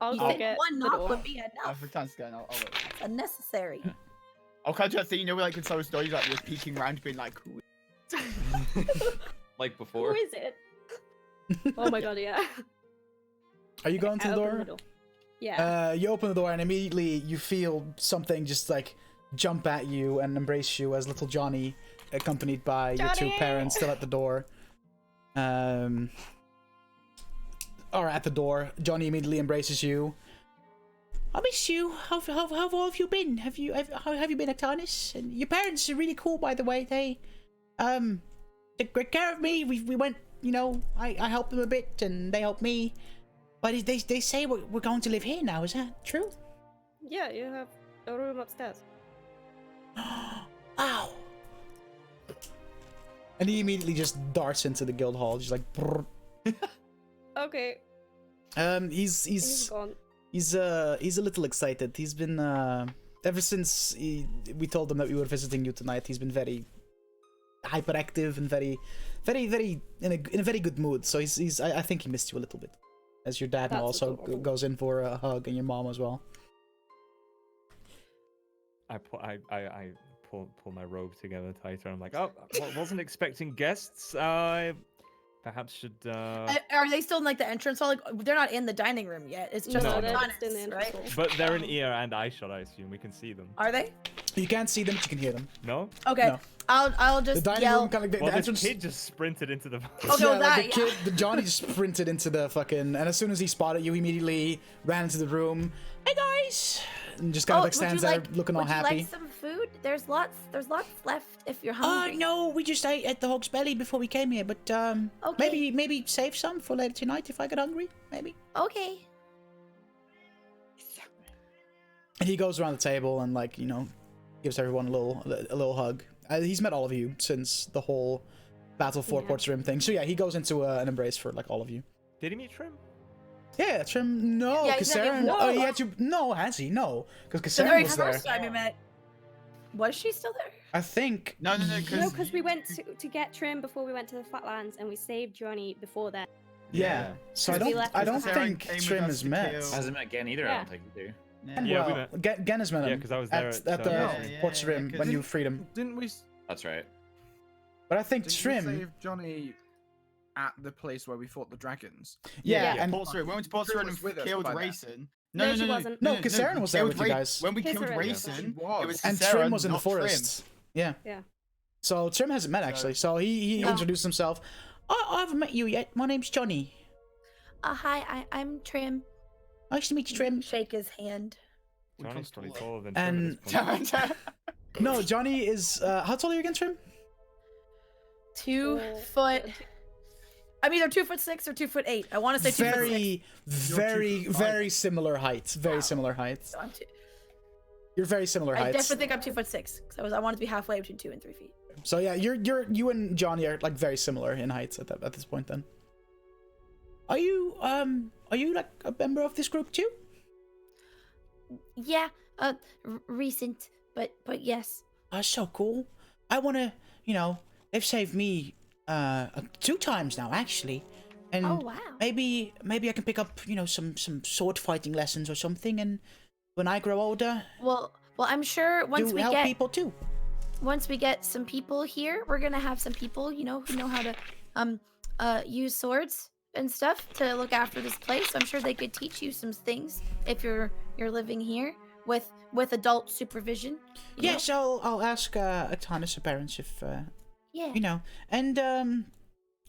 [SPEAKER 6] I'll
[SPEAKER 3] You
[SPEAKER 6] go
[SPEAKER 3] think
[SPEAKER 6] get
[SPEAKER 3] one
[SPEAKER 6] the
[SPEAKER 3] knock
[SPEAKER 6] door.
[SPEAKER 3] would be enough?
[SPEAKER 4] every time's going. I'll wait.
[SPEAKER 3] It's unnecessary.
[SPEAKER 4] I'll catch that thing. You know, like in some stories, like you're peeking around, being like, "Who
[SPEAKER 7] Like
[SPEAKER 6] Who
[SPEAKER 7] before.
[SPEAKER 6] is it? Oh my god, yeah.
[SPEAKER 1] Are you going to
[SPEAKER 6] I
[SPEAKER 1] the
[SPEAKER 6] open
[SPEAKER 1] door?
[SPEAKER 6] Yeah.
[SPEAKER 1] You open the door and immediately you feel something just like jump at you and embrace you as little Johnny, accompanied by your two
[SPEAKER 6] Johnny!
[SPEAKER 1] parents still at the door. Or at the door, Johnny immediately embraces you. I miss you. How have you been? How have you been, Actanus? And your parents are really cool, by the way. They took great care of me. We went. I helped them a bit, and they helped me. But they say we're going to live here now. Is that true?
[SPEAKER 6] Yeah, you have a room upstairs.
[SPEAKER 1] Ow! And he immediately just darts into the guild hall, just like. Brrr.
[SPEAKER 6] Okay,
[SPEAKER 1] He's
[SPEAKER 6] gone.
[SPEAKER 1] He's a little excited. He's been ever since we told him that we were visiting you tonight. He's been very hyperactive and very in a very good mood. So I think he missed you a little bit, as your dad now
[SPEAKER 6] That's
[SPEAKER 1] also
[SPEAKER 6] adorable.
[SPEAKER 1] goes in for a hug, and your mom as well.
[SPEAKER 2] I pull my robe together tighter. I'm like, wasn't expecting guests. Perhaps should.
[SPEAKER 3] Are they still in like the entrance hall? Like they're not in the dining room yet. It's just
[SPEAKER 2] No,
[SPEAKER 3] on
[SPEAKER 2] no.
[SPEAKER 6] they're
[SPEAKER 3] Actanus,
[SPEAKER 6] just in the entrance
[SPEAKER 3] right?
[SPEAKER 6] hall.
[SPEAKER 2] But they're in ear and eye shot. I assume we can see them.
[SPEAKER 3] Are they?
[SPEAKER 1] You can't see them, but you can hear them.
[SPEAKER 2] No.
[SPEAKER 3] Okay.
[SPEAKER 1] No.
[SPEAKER 3] I'll
[SPEAKER 1] The
[SPEAKER 3] just
[SPEAKER 1] dining
[SPEAKER 3] yell.
[SPEAKER 1] room kind of the
[SPEAKER 2] Well, this
[SPEAKER 1] entrance.
[SPEAKER 2] kid just sprinted into the.
[SPEAKER 3] Okay, well,
[SPEAKER 1] like
[SPEAKER 3] that, yeah.
[SPEAKER 1] the Johnny just sprinted into the fucking, and as soon as he spotted you, he immediately ran into the room. Hey guys, and just kind of like stands there looking all
[SPEAKER 3] would you
[SPEAKER 1] happy.
[SPEAKER 3] like some food? There's lots left if you're
[SPEAKER 1] Oh
[SPEAKER 3] hungry.
[SPEAKER 1] no, we just ate at the Hog's Belly before we came here, but
[SPEAKER 3] Okay.
[SPEAKER 1] maybe save some for later tonight if I get hungry, maybe.
[SPEAKER 3] Okay.
[SPEAKER 1] And he goes around the table and gives everyone a little hug. He's met all of you since the whole Battle for
[SPEAKER 6] Yeah.
[SPEAKER 1] Port's Rim thing, so yeah, he goes into an embrace for all of you.
[SPEAKER 2] Did he meet Trim?
[SPEAKER 1] Yeah, Trim. No,
[SPEAKER 3] Yeah, he's not
[SPEAKER 1] Kasarin.
[SPEAKER 3] even-
[SPEAKER 1] Oh, he had to. No, has he? No, because
[SPEAKER 3] The
[SPEAKER 1] Kasarin
[SPEAKER 3] very
[SPEAKER 1] was there.
[SPEAKER 3] first time we met. Was she still there?
[SPEAKER 1] I think.
[SPEAKER 4] No,
[SPEAKER 6] No,
[SPEAKER 4] because
[SPEAKER 6] because we went to get Trim before we went to the Flatlands, and we saved Johnny before that.
[SPEAKER 1] Yeah. So I
[SPEAKER 6] Because we
[SPEAKER 1] don't.
[SPEAKER 6] left
[SPEAKER 1] I
[SPEAKER 6] with
[SPEAKER 1] don't
[SPEAKER 4] Kasarin
[SPEAKER 1] think
[SPEAKER 4] came with
[SPEAKER 1] Trim
[SPEAKER 4] us
[SPEAKER 1] has
[SPEAKER 4] to
[SPEAKER 1] met.
[SPEAKER 4] kill-
[SPEAKER 7] Hasn't met Gen either, I
[SPEAKER 6] Yeah.
[SPEAKER 7] don't think you do.
[SPEAKER 2] Yeah, we
[SPEAKER 1] Well,
[SPEAKER 2] met.
[SPEAKER 1] Gen has met him.
[SPEAKER 2] Yeah, 'cause I was there
[SPEAKER 1] at
[SPEAKER 2] at
[SPEAKER 1] the
[SPEAKER 4] Yeah,
[SPEAKER 1] Port's
[SPEAKER 4] yeah,
[SPEAKER 1] Rim
[SPEAKER 4] 'cause
[SPEAKER 1] when you
[SPEAKER 4] didn't-
[SPEAKER 1] freed him.
[SPEAKER 5] Didn't we?
[SPEAKER 7] That's right.
[SPEAKER 1] But I think
[SPEAKER 5] Didn't we
[SPEAKER 1] Trim.
[SPEAKER 5] save Johnny at the place where we fought the dragons?
[SPEAKER 1] Yeah,
[SPEAKER 6] Yeah.
[SPEAKER 1] and
[SPEAKER 4] Port's Rim. We went to Port's
[SPEAKER 5] Trim
[SPEAKER 4] Rim
[SPEAKER 5] was with
[SPEAKER 4] and
[SPEAKER 5] us
[SPEAKER 4] killed
[SPEAKER 5] by then.
[SPEAKER 4] Rayson.
[SPEAKER 6] No, she wasn't.
[SPEAKER 1] No, Kasarin was there
[SPEAKER 4] It
[SPEAKER 1] with you guys.
[SPEAKER 4] When we killed
[SPEAKER 6] Kasarin was
[SPEAKER 4] Rayson,
[SPEAKER 5] She
[SPEAKER 4] it
[SPEAKER 5] was.
[SPEAKER 4] was
[SPEAKER 1] and
[SPEAKER 4] Kasarin,
[SPEAKER 1] Trim was in the
[SPEAKER 4] not Trim.
[SPEAKER 1] forest. Yeah.
[SPEAKER 6] Yeah.
[SPEAKER 1] So Trim hasn't met actually. So he
[SPEAKER 3] No.
[SPEAKER 1] introduced himself. I haven't met you yet. My name's Johnny.
[SPEAKER 3] Hi, I'm Trim.
[SPEAKER 1] Nice to meet you, Trim.
[SPEAKER 3] Shake his hand.
[SPEAKER 2] Johnny's probably taller than
[SPEAKER 1] And-
[SPEAKER 2] Trim at this point.
[SPEAKER 1] No, Johnny is. How tall are you again, Trim?
[SPEAKER 3] 2
[SPEAKER 6] Oh,
[SPEAKER 3] foot. I'm either 2'6" or 2'8". I want to say 2'6".
[SPEAKER 1] Very similar height. Very similar height.
[SPEAKER 3] So
[SPEAKER 1] You're very similar
[SPEAKER 3] I
[SPEAKER 1] heights.
[SPEAKER 3] definitely think I'm 2'6" because I wanted to be halfway between 2 and 3 feet.
[SPEAKER 1] So yeah, you and Johnny are like very similar in heights at this point. Then, are you like a member of this group too?
[SPEAKER 3] Yeah, recent, but yes.
[SPEAKER 1] That's so cool. I wanna, they've saved me 2 times now actually, and
[SPEAKER 3] Oh wow.
[SPEAKER 1] maybe I can pick up some sword fighting lessons or something, and when I grow older,
[SPEAKER 3] Well, I'm sure once
[SPEAKER 1] do
[SPEAKER 3] we
[SPEAKER 1] help
[SPEAKER 3] get
[SPEAKER 1] people too.
[SPEAKER 3] some people here, we're gonna have some people, who know how to use swords and stuff to look after this place. I'm sure they could teach you some things if you're living here with adult supervision. you know?
[SPEAKER 1] Yes, I'll ask Atanis' parents if
[SPEAKER 3] Yeah.
[SPEAKER 1] and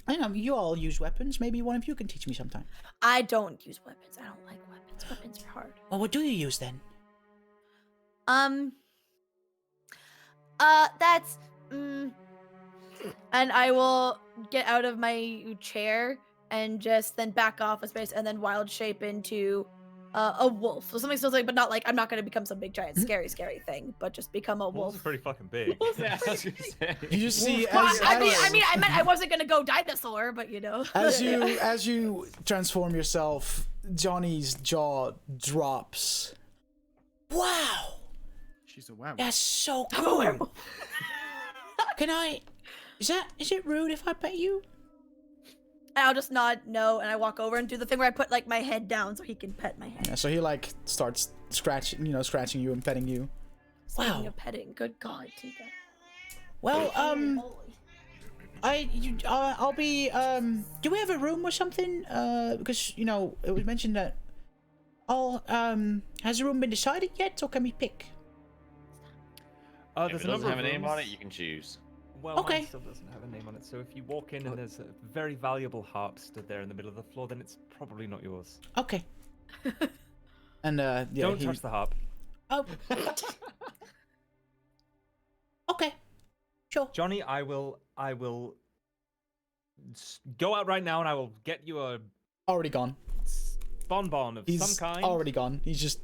[SPEAKER 1] I know you all use weapons. Maybe one of you can teach me sometime.
[SPEAKER 3] I don't use weapons. I don't like weapons. Weapons are hard.
[SPEAKER 1] Well, what do you use then?
[SPEAKER 3] That's and I will get out of my chair and just then back off a space and then wild shape into a wolf. So something still like, but not like I'm not gonna become some big giant scary thing, but just become a
[SPEAKER 2] Wolves
[SPEAKER 3] wolf.
[SPEAKER 2] are pretty fucking big.
[SPEAKER 7] Yeah, I was gonna say.
[SPEAKER 1] You just see
[SPEAKER 3] Well,
[SPEAKER 1] as,
[SPEAKER 3] I
[SPEAKER 1] as,
[SPEAKER 3] mean, I meant I wasn't gonna go dinosaur, but
[SPEAKER 1] as you transform yourself, Johnny's jaw drops. Wow,
[SPEAKER 5] She's a werewolf.
[SPEAKER 1] that's so
[SPEAKER 3] I'm a
[SPEAKER 1] cool.
[SPEAKER 3] werewolf.
[SPEAKER 1] Can I? Is it rude if I pet you?
[SPEAKER 3] And I'll just nod no, and I walk over and do the thing where I put like my head down so he can pet my head.
[SPEAKER 1] Yeah. So he like starts scratching you and petting you.
[SPEAKER 3] Speaking
[SPEAKER 1] Wow.
[SPEAKER 3] of petting, good God, Tika.
[SPEAKER 1] Well, I'll be do we have a room or something? Because it was mentioned that has the room been decided yet, or can we pick?
[SPEAKER 7] If
[SPEAKER 2] There's
[SPEAKER 7] it
[SPEAKER 2] a
[SPEAKER 7] doesn't
[SPEAKER 2] number
[SPEAKER 7] have
[SPEAKER 2] of
[SPEAKER 7] a name on it,
[SPEAKER 2] rooms.
[SPEAKER 7] you can choose.
[SPEAKER 2] Well,
[SPEAKER 1] Okay.
[SPEAKER 2] mine still doesn't have a name on it, so if you walk in and there's a very valuable harp stood there in the middle of the floor, then it's probably not yours.
[SPEAKER 1] Okay. And yeah,
[SPEAKER 2] Don't touch the harp.
[SPEAKER 1] Oh. Okay. Sure.
[SPEAKER 2] Johnny, I will go out right now and I will get you a
[SPEAKER 1] Already gone.
[SPEAKER 2] bonbon of
[SPEAKER 1] He's
[SPEAKER 2] some kind.
[SPEAKER 1] already gone. He's just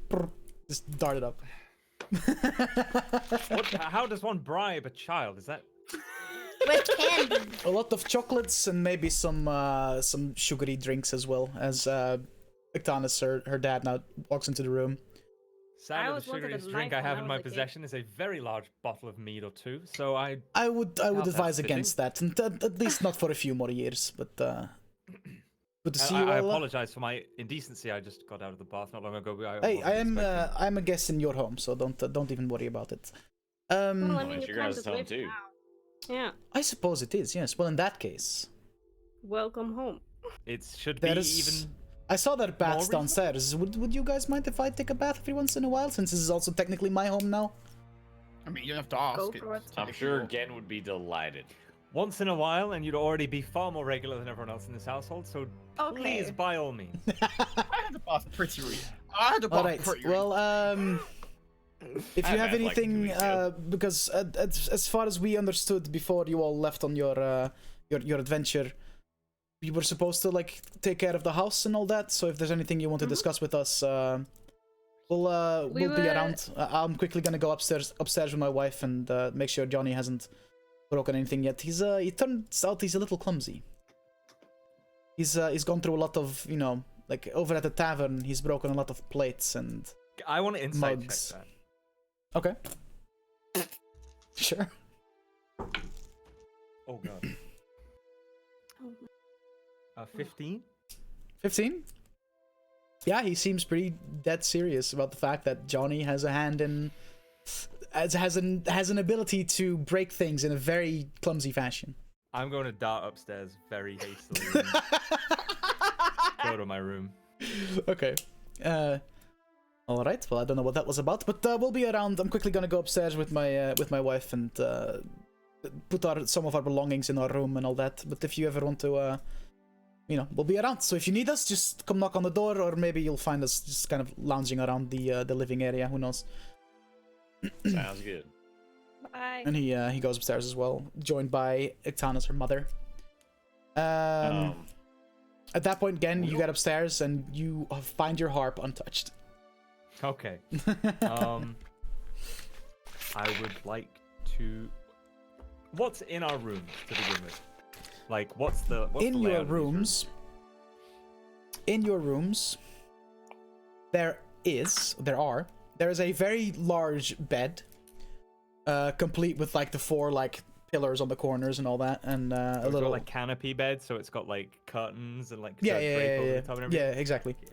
[SPEAKER 1] darted up.
[SPEAKER 2] How does one bribe a child? Is that
[SPEAKER 3] With candy.
[SPEAKER 1] A lot of chocolates and maybe some sugary drinks as well. As Ictanis, her dad, now walks into the room.
[SPEAKER 2] sadly the
[SPEAKER 6] always wanted a
[SPEAKER 2] sugariest drink I
[SPEAKER 6] knife
[SPEAKER 2] have
[SPEAKER 6] when
[SPEAKER 2] in
[SPEAKER 6] I
[SPEAKER 2] my
[SPEAKER 6] was a kid.
[SPEAKER 2] possession is a very large bottle of mead or two. So I
[SPEAKER 1] I would
[SPEAKER 2] that's
[SPEAKER 1] advise
[SPEAKER 2] fitting.
[SPEAKER 1] against that, and at least not for a few more years. But good to see you
[SPEAKER 2] I
[SPEAKER 1] all.
[SPEAKER 2] apologize for my indecency. I just got out of the bath not long ago.
[SPEAKER 1] Hey,
[SPEAKER 2] wasn't expecting-
[SPEAKER 1] I'm a guest in your home, so don't even worry about it.
[SPEAKER 6] Well, I
[SPEAKER 7] Well,
[SPEAKER 6] mean,
[SPEAKER 7] it's
[SPEAKER 6] you
[SPEAKER 7] your
[SPEAKER 6] kind
[SPEAKER 7] guys'
[SPEAKER 6] of
[SPEAKER 7] home
[SPEAKER 6] live
[SPEAKER 7] too.
[SPEAKER 6] now. Yeah.
[SPEAKER 1] I suppose it is. Yes. Well, in that case,
[SPEAKER 6] Welcome home.
[SPEAKER 2] It should be
[SPEAKER 1] there is.
[SPEAKER 2] even.
[SPEAKER 1] I saw that bath's
[SPEAKER 2] reason?
[SPEAKER 1] downstairs. Would you guys mind if I take a bath every once in a while, since this is also technically my home now?
[SPEAKER 4] I mean, you don't have to ask.
[SPEAKER 3] Go
[SPEAKER 4] it's
[SPEAKER 3] for it.
[SPEAKER 7] I'm
[SPEAKER 4] technically
[SPEAKER 7] sure
[SPEAKER 4] your-
[SPEAKER 7] Gen would be delighted.
[SPEAKER 2] Once in a while, and you'd already be far more regular than everyone else in this household. So please,
[SPEAKER 3] Okay.
[SPEAKER 2] by all means.
[SPEAKER 4] I had a bath pretty recent. I had a bath
[SPEAKER 1] All right.
[SPEAKER 4] pretty
[SPEAKER 1] Well, if you
[SPEAKER 7] I've
[SPEAKER 1] have
[SPEAKER 7] had, like, 2
[SPEAKER 1] anything,
[SPEAKER 7] weeks ago.
[SPEAKER 1] because as far as we understood before you all left on your adventure, you were supposed to like take care of the house and all that. So if there's anything you want to discuss with us, we'll
[SPEAKER 6] We
[SPEAKER 1] be
[SPEAKER 6] were-
[SPEAKER 1] around. I'm quickly gonna go upstairs with my wife and make sure Johnny hasn't broken anything yet. He turns out he's a little clumsy. He's gone through a lot of Like over at the tavern, he's broken a lot of plates and.
[SPEAKER 2] I want to insight
[SPEAKER 1] Mugs.
[SPEAKER 2] check that.
[SPEAKER 1] Okay. Sure.
[SPEAKER 2] Oh god.
[SPEAKER 6] Oh my.
[SPEAKER 2] 15.
[SPEAKER 1] 15. Yeah, he seems pretty dead serious about the fact that Johnny has a hand in. Has an ability to break things in a very clumsy fashion.
[SPEAKER 2] I'm going to dart upstairs very hastily and go to my room.
[SPEAKER 1] Okay. All right. Well, I don't know what that was about, but we'll be around. I'm quickly gonna go upstairs with my wife and put some of our belongings in our room and all that. But if you ever want to, we'll be around. So if you need us, just come knock on the door, or maybe you'll find us just kind of lounging around the living area. Who knows?
[SPEAKER 7] Sounds good.
[SPEAKER 6] Bye.
[SPEAKER 1] And he goes upstairs as well, joined by Ictana's her mother. At that point, again, you get upstairs and you find your harp untouched.
[SPEAKER 2] Okay. I would like to. What's in our rooms to begin with? Like, what's the
[SPEAKER 1] in
[SPEAKER 2] the
[SPEAKER 1] your
[SPEAKER 2] layout of these
[SPEAKER 1] rooms? In your rooms, there is a very large bed, complete with like the 4 like pillars on the corners and all that, and a
[SPEAKER 2] It's
[SPEAKER 1] little
[SPEAKER 2] got, like canopy bed, so it's got like curtains and like
[SPEAKER 1] yeah,
[SPEAKER 2] drape over the top and everything.
[SPEAKER 1] exactly.
[SPEAKER 2] Yeah.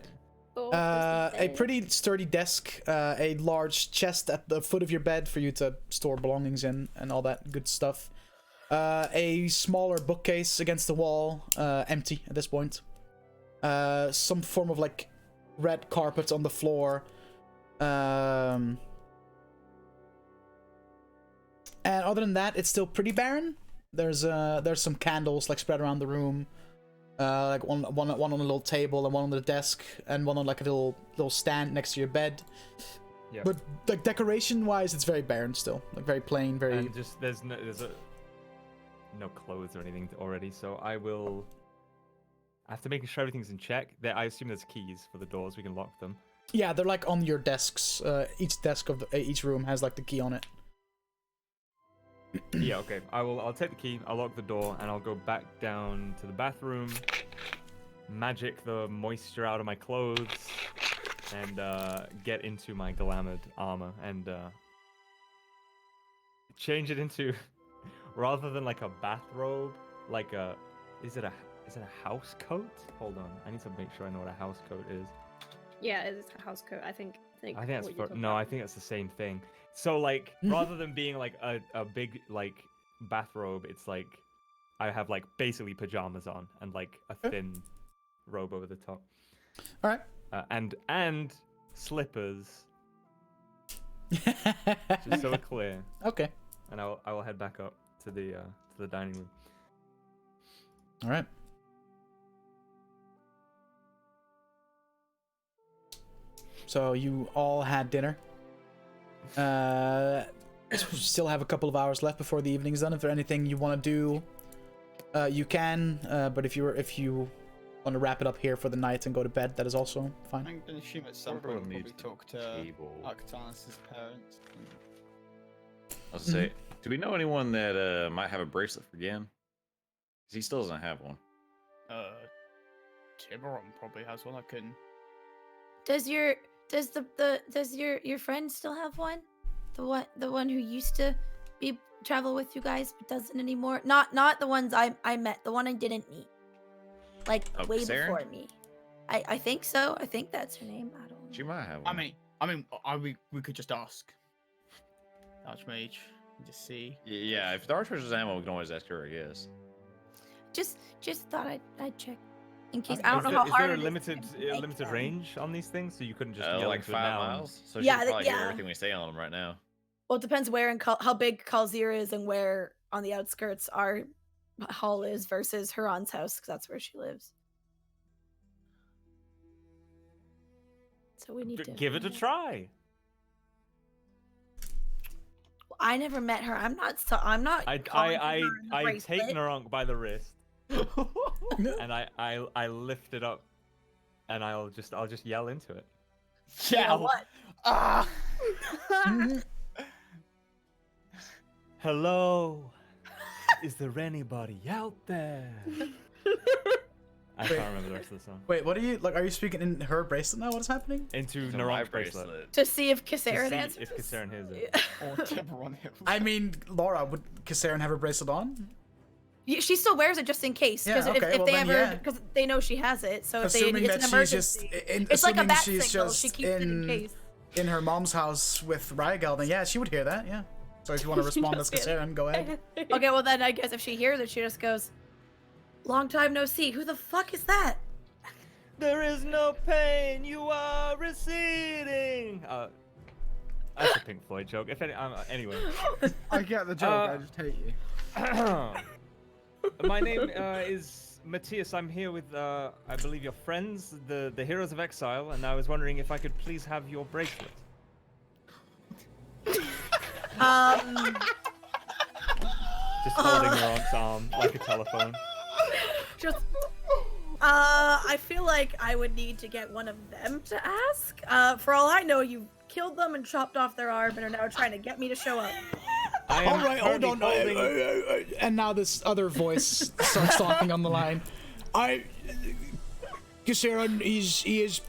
[SPEAKER 6] Oh,
[SPEAKER 1] A pretty sturdy desk, a large chest at the foot of your bed for you to store belongings in, and all that good stuff. A smaller bookcase against the wall, empty at this point. Some form of like red carpet on the floor. And other than that, it's still pretty barren. There's some candles like spread around the room. Like one on a little table and one on the desk and one on like a little stand next to your bed.
[SPEAKER 2] Yeah.
[SPEAKER 1] But like decoration wise, it's very barren still. Like very plain, very.
[SPEAKER 2] And just there's no clothes or anything already, so I will. After making sure everything's in check, I assume there's keys for the doors. We can lock them.
[SPEAKER 1] Yeah, they're like on your desks. Each desk of each room has like the key on it.
[SPEAKER 2] Yeah, okay. I'll take the key, I'll lock the door, and I'll go back down to the bathroom, magic the moisture out of my clothes, and get into my glamored armor and change it into, rather than like a bathrobe, like is it a house coat? Hold on, I need to make sure I know what a house coat is.
[SPEAKER 6] Yeah, it's a house coat. I think
[SPEAKER 2] that's
[SPEAKER 6] what you're talking
[SPEAKER 2] no,
[SPEAKER 6] about.
[SPEAKER 2] I think that's the same thing. So like, rather than being like a big like bathrobe, it's like I have like basically pajamas on and like a thin robe over the top.
[SPEAKER 1] All right.
[SPEAKER 2] And slippers, just so we're clear.
[SPEAKER 1] Okay.
[SPEAKER 2] And I will head back up to the dining room.
[SPEAKER 1] All right. So you all had dinner. Still have a couple of hours left before the evening's done. If there's anything you want to do, you can. But if you want to wrap it up here for the night and go to bed, that is also fine.
[SPEAKER 4] I'm gonna assume at some
[SPEAKER 7] Everyone
[SPEAKER 4] point we'll
[SPEAKER 7] needs
[SPEAKER 4] probably talk to
[SPEAKER 7] table.
[SPEAKER 4] Arctanus' parents.
[SPEAKER 7] I'll say, do we know anyone that might have a bracelet for Gan? 'Cause he still doesn't have one.
[SPEAKER 4] Tiburon probably has one. I can.
[SPEAKER 3] Does your friend still have one? The one who used to travel with you guys but doesn't anymore? Not the ones I met. The one I didn't meet. Like
[SPEAKER 7] Oh,
[SPEAKER 3] way
[SPEAKER 7] Sarah?
[SPEAKER 3] before me. I think so. I think that's her name. I don't know.
[SPEAKER 7] She might have one.
[SPEAKER 4] We could just ask Archmage and just see.
[SPEAKER 7] Yeah, if the Archmage's ammo, we can always ask her, I guess.
[SPEAKER 3] Just thought I'd check in case.
[SPEAKER 2] Is
[SPEAKER 3] I don't know how
[SPEAKER 2] is
[SPEAKER 3] hard
[SPEAKER 2] there
[SPEAKER 3] it
[SPEAKER 2] a
[SPEAKER 3] is to
[SPEAKER 2] limited
[SPEAKER 3] make them.
[SPEAKER 2] range on these things, so you couldn't just yell
[SPEAKER 7] Like
[SPEAKER 2] into it
[SPEAKER 7] 5
[SPEAKER 2] now and-
[SPEAKER 7] miles. So
[SPEAKER 3] Yeah,
[SPEAKER 7] she could probably hear
[SPEAKER 3] yeah.
[SPEAKER 7] everything we say on them right now.
[SPEAKER 3] Well, it depends where and how big Kalzir is and where on the outskirts our hall is versus Huron's house, because that's where she lives. So we need to
[SPEAKER 2] Give it a try.
[SPEAKER 3] I never met her. I'm not. calling her in the
[SPEAKER 2] I take
[SPEAKER 3] bracelet.
[SPEAKER 2] Narunk by the wrist, and I lift it up, and I'll just yell into it.
[SPEAKER 3] Yeah, what?
[SPEAKER 4] Ah!
[SPEAKER 2] Hello, is there anybody out there? I can't remember the rest of the song.
[SPEAKER 1] Wait, what are you like? Are you speaking in her bracelet now? What is happening?
[SPEAKER 2] Into
[SPEAKER 7] To my
[SPEAKER 2] Naron's bracelet.
[SPEAKER 3] To see if
[SPEAKER 2] To
[SPEAKER 3] Kasarin
[SPEAKER 2] see
[SPEAKER 3] answers.
[SPEAKER 2] if Kasarin hears it.
[SPEAKER 4] Or Tiburon Hills.
[SPEAKER 1] I mean, Laura, would Kasarin have her bracelet on?
[SPEAKER 3] Yeah, she still wears it just in case, because
[SPEAKER 1] Yeah, okay,
[SPEAKER 3] if
[SPEAKER 1] well
[SPEAKER 3] they
[SPEAKER 1] then,
[SPEAKER 3] ever,
[SPEAKER 1] yeah.
[SPEAKER 3] because they know she has it, so if
[SPEAKER 1] Assuming
[SPEAKER 3] it's
[SPEAKER 1] that
[SPEAKER 3] an
[SPEAKER 1] she's just,
[SPEAKER 3] emergency, it's like a
[SPEAKER 1] assuming
[SPEAKER 3] bat
[SPEAKER 1] she's
[SPEAKER 3] signal.
[SPEAKER 1] just
[SPEAKER 3] She keeps it in case.
[SPEAKER 1] in her mom's house with Rygel, then yeah, she would hear that. Yeah. So if you want to respond as
[SPEAKER 3] Just kidding.
[SPEAKER 1] Kasarin, go ahead.
[SPEAKER 3] Okay, well then I guess if she hears it, she just goes, "Long time no see. Who the fuck is that?"
[SPEAKER 2] There is no pain, you are receding. That's a Pink Floyd joke. If any, anyway.
[SPEAKER 5] I get the joke. I just hate you.
[SPEAKER 2] My name is Matthias. I'm here with, I believe, your friends, the Heroes of Exile, and I was wondering if I could please have your bracelet. Just holding your aunt's arm like a telephone.
[SPEAKER 3] Just, I feel like I would need to get one of them to ask. For all I know, you killed them and chopped off their arm and are now trying to get me to show up.
[SPEAKER 2] I am
[SPEAKER 1] All right, hold on.
[SPEAKER 2] holding-
[SPEAKER 1] And now this other voice starts talking on the line. Kasarin, he is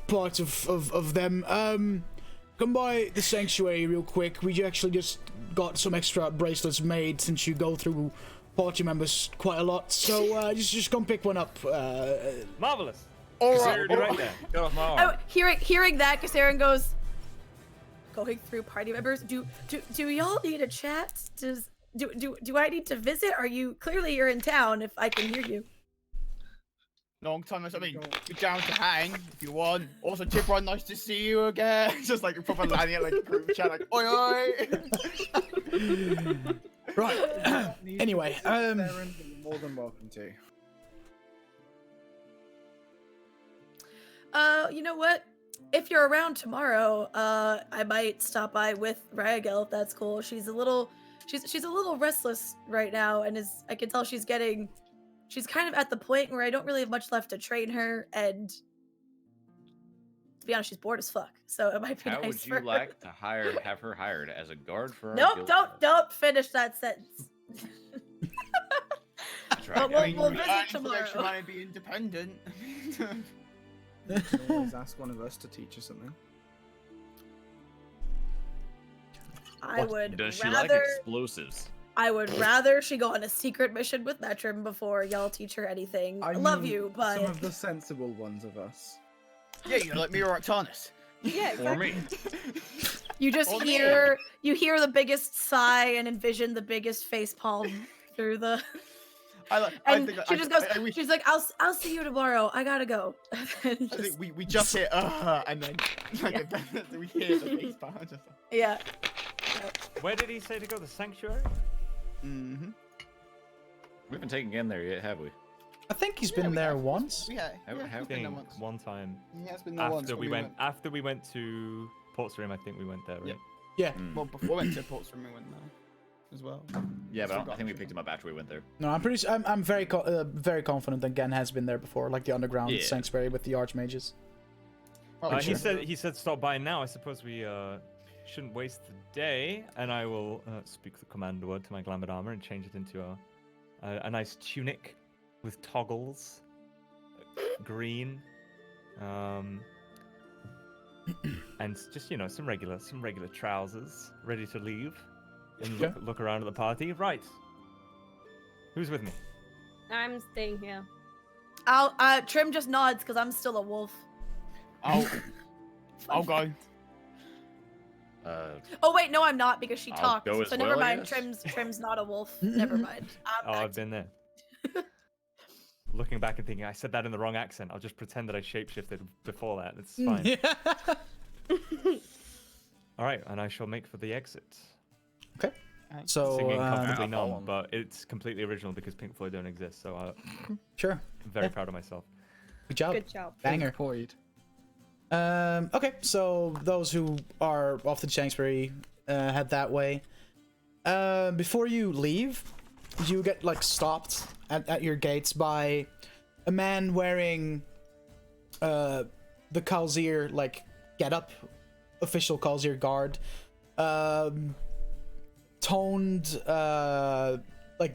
[SPEAKER 1] part of them. Come by the sanctuary real quick. We actually just got some extra bracelets made since you go through party members quite a lot. So just come pick one up.
[SPEAKER 2] Marvelous.
[SPEAKER 4] All
[SPEAKER 2] Kasarin, you're right there. Get off my arm.
[SPEAKER 3] Oh, hearing that, Kasarin goes, going through party members. Do y'all need a chat? Do I need to visit? Clearly you're in town if I can hear you.
[SPEAKER 4] Long time. I mean, you're down to hang if you want. Also, Tiburon, nice to see you again. Just like proper landing at like a group chat, like oi oi.
[SPEAKER 1] Right. Anyway,
[SPEAKER 5] You're more than welcome to.
[SPEAKER 3] You know what? If you're around tomorrow, I might stop by with Rygel if that's cool. She's a little restless right now, and I can tell she's kind of at the point where I don't really have much left to train her, and to be honest, she's bored as fuck. So it might be
[SPEAKER 7] How
[SPEAKER 3] nice
[SPEAKER 7] would
[SPEAKER 3] for
[SPEAKER 7] you
[SPEAKER 3] her.
[SPEAKER 7] like to have her hired as a guard for our
[SPEAKER 3] Nope,
[SPEAKER 7] guild?
[SPEAKER 3] don't finish that sentence.
[SPEAKER 7] Try
[SPEAKER 3] But
[SPEAKER 7] again.
[SPEAKER 3] we'll
[SPEAKER 4] You
[SPEAKER 3] visit
[SPEAKER 4] earn some extra
[SPEAKER 3] tomorrow.
[SPEAKER 4] money and be independent.
[SPEAKER 5] You can always ask one of us to teach you something.
[SPEAKER 3] I would
[SPEAKER 7] Does she like
[SPEAKER 3] rather
[SPEAKER 7] explosives?
[SPEAKER 3] I would rather she go on a secret mission with Metrim before y'all teach her anything. I love
[SPEAKER 5] mean,
[SPEAKER 3] you, but
[SPEAKER 5] some of the sensible ones of us.
[SPEAKER 4] Yeah, you're like me or Arctanus.
[SPEAKER 6] Yeah,
[SPEAKER 7] Or me?
[SPEAKER 3] you just
[SPEAKER 4] Or me.
[SPEAKER 3] hear the biggest sigh and envision the biggest face palm through the.
[SPEAKER 4] I
[SPEAKER 3] And
[SPEAKER 4] think
[SPEAKER 3] she just goes.
[SPEAKER 4] I,
[SPEAKER 3] She's like, "I'll see you tomorrow. I gotta go." And
[SPEAKER 4] I
[SPEAKER 3] just-
[SPEAKER 4] think we just hit and then like, we hear the bass behind us.
[SPEAKER 3] yeah.
[SPEAKER 2] Where did he say to go? The sanctuary?
[SPEAKER 4] Mm-hmm.
[SPEAKER 7] We haven't taken in there yet, have we?
[SPEAKER 1] I think he's been there once.
[SPEAKER 4] Yeah,
[SPEAKER 7] Have-
[SPEAKER 4] yeah,
[SPEAKER 7] have
[SPEAKER 4] he's been there
[SPEAKER 2] Think
[SPEAKER 4] once.
[SPEAKER 2] one time
[SPEAKER 4] He has been there once.
[SPEAKER 2] after
[SPEAKER 4] but
[SPEAKER 2] we went to Portstream. I think we went there. Right?
[SPEAKER 4] Yep.
[SPEAKER 1] Yeah.
[SPEAKER 7] Mm.
[SPEAKER 4] Well, before we went to Portsmouth, we went there as well.
[SPEAKER 7] Yeah, but I
[SPEAKER 4] Forgot
[SPEAKER 7] think we
[SPEAKER 4] to.
[SPEAKER 7] picked him up after we went there.
[SPEAKER 1] No, I'm very very confident that Gen has been there before, like the underground
[SPEAKER 7] Yeah.
[SPEAKER 1] sanctuary with the archmages.
[SPEAKER 4] Oh,
[SPEAKER 2] He
[SPEAKER 4] sure.
[SPEAKER 2] said stop by now. I suppose we shouldn't waste the day, and I will speak the command word to my glamored armor and change it into a nice tunic with toggles, green, and just some regular trousers, ready to leave and
[SPEAKER 1] Yeah.
[SPEAKER 2] look around at the party. Right. Who's with me?
[SPEAKER 6] I'm staying here.
[SPEAKER 3] Trim just nods because I'm still a wolf.
[SPEAKER 4] I'll go.
[SPEAKER 3] Oh wait, no, I'm not because she
[SPEAKER 7] I'll
[SPEAKER 3] talked.
[SPEAKER 7] go as
[SPEAKER 3] So never
[SPEAKER 7] well, I
[SPEAKER 3] mind.
[SPEAKER 7] guess.
[SPEAKER 3] Trim's not a wolf. Never mind.
[SPEAKER 2] Oh, I've been there. Looking back and thinking, I said that in the wrong accent. I'll just pretend that I shapeshifted before that. It's fine. All right, and I shall make for the exit.
[SPEAKER 1] Okay. So
[SPEAKER 2] Singing comfortably
[SPEAKER 7] I'll follow
[SPEAKER 2] numb,
[SPEAKER 7] him.
[SPEAKER 2] but it's completely original because Pink Floyd don't exist. So
[SPEAKER 1] sure.
[SPEAKER 2] I'm very proud of myself.
[SPEAKER 1] Good job.
[SPEAKER 6] Good job.
[SPEAKER 1] Banger.
[SPEAKER 5] Point.
[SPEAKER 1] Okay, so those who are off to Shanksbury head that way. Before you leave, you get stopped at your gates by a man wearing the Kalzir getup, official Kalzir guard, toned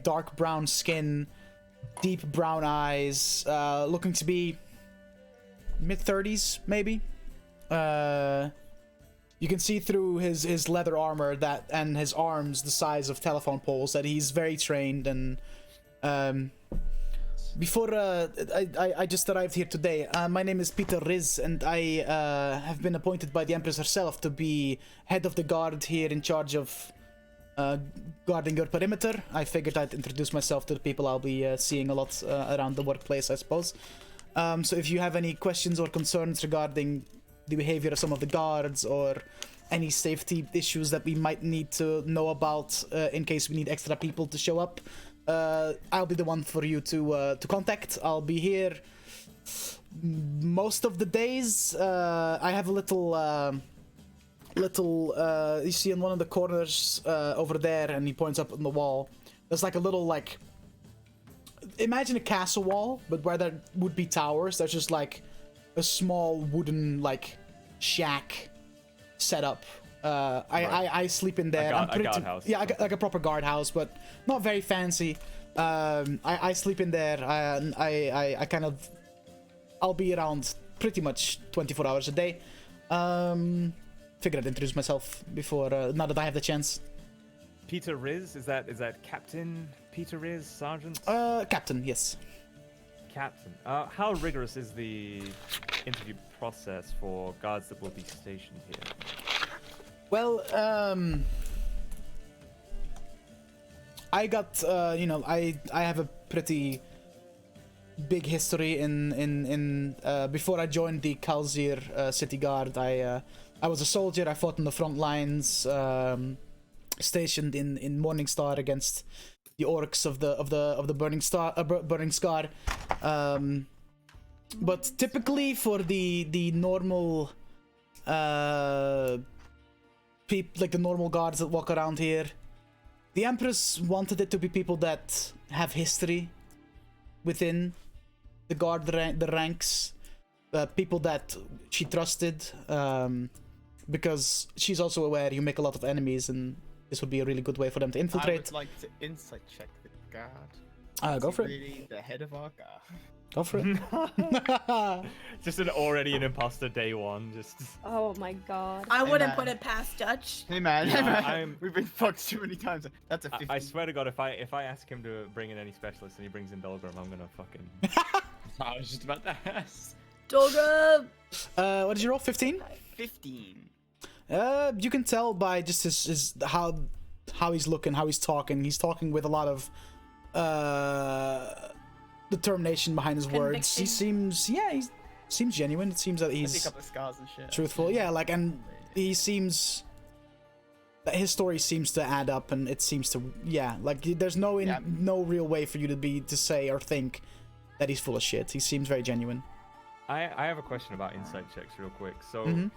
[SPEAKER 1] dark brown skin, deep brown eyes, looking to be mid-30s, maybe. You can see through his leather armor and his arms the size of telephone poles that he's very trained. And before I just arrived here today. My name is Peter Riz, and I have been appointed by the Empress herself to be head of the guard here, in charge of guarding your perimeter. I figured I'd introduce myself to the people I'll be seeing a lot around the workplace, I suppose. So if you have any questions or concerns regarding the behavior of some of the guards, or any safety issues that we might need to know about in case we need extra people to show up, I'll be the one for you to contact. I'll be here most of the days. I have a little you see in one of the corners over there, and he points up on the wall, there's like a little, like, imagine a castle wall, but where there would be towers, there's just like a small wooden, like, shack set up. I sleep in there.
[SPEAKER 2] A guardhouse.
[SPEAKER 1] Yeah, like a proper guardhouse, but not very fancy. I sleep in there. I kind of, I'll be around pretty much 24 hours a day. Figured I'd introduce myself before, now that I have the chance.
[SPEAKER 2] Peter Riz, is that Captain Peter Riz, Sergeant?
[SPEAKER 1] Captain, yes.
[SPEAKER 2] Captain. How rigorous is the interview process for guards that will be stationed here?
[SPEAKER 1] Well, I got, I have a pretty big history in before I joined the Kalzir City Guard. I was a soldier. I fought on the front lines, stationed in Morningstar against the orcs of the Burning Scar. But typically for the normal like the normal guards that walk around here, the Empress wanted it to be people that have history within the guard, the ranks, people that she trusted, because she's also aware you make a lot of enemies, and this would be a really good way for them to
[SPEAKER 4] I
[SPEAKER 1] infiltrate.
[SPEAKER 4] would like to insight check the guard.
[SPEAKER 1] Go
[SPEAKER 4] Is
[SPEAKER 1] for
[SPEAKER 4] he
[SPEAKER 1] it.
[SPEAKER 4] really the head of our guard?
[SPEAKER 1] Go for it.
[SPEAKER 2] Just already an imposter day one. Just.
[SPEAKER 6] Oh my god.
[SPEAKER 3] I
[SPEAKER 4] Hey,
[SPEAKER 3] wouldn't
[SPEAKER 4] man.
[SPEAKER 3] put it past Dutch.
[SPEAKER 4] Hey man,
[SPEAKER 2] I'm-
[SPEAKER 4] we've been fucked too many times. That's a 50.
[SPEAKER 2] I swear to God, if I ask him to bring in any specialists and he brings in Dolgrim, I'm gonna fucking.
[SPEAKER 7] I was just about to ask.
[SPEAKER 3] Dolga!
[SPEAKER 1] What did you roll? 15?
[SPEAKER 4] 15.
[SPEAKER 1] You can tell by just his how he's looking, how he's talking. He's talking with a lot of determination behind his words. He seems genuine. It seems that
[SPEAKER 4] I see a
[SPEAKER 1] he's
[SPEAKER 4] couple of scars and shit.
[SPEAKER 1] truthful. Yeah, like, and he seems that his story seems to add up, and it seems to, like, there's no real way for you to say or think that he's full of shit. He seems very genuine.
[SPEAKER 2] I have a question about insight checks real quick. So,
[SPEAKER 1] Mhm.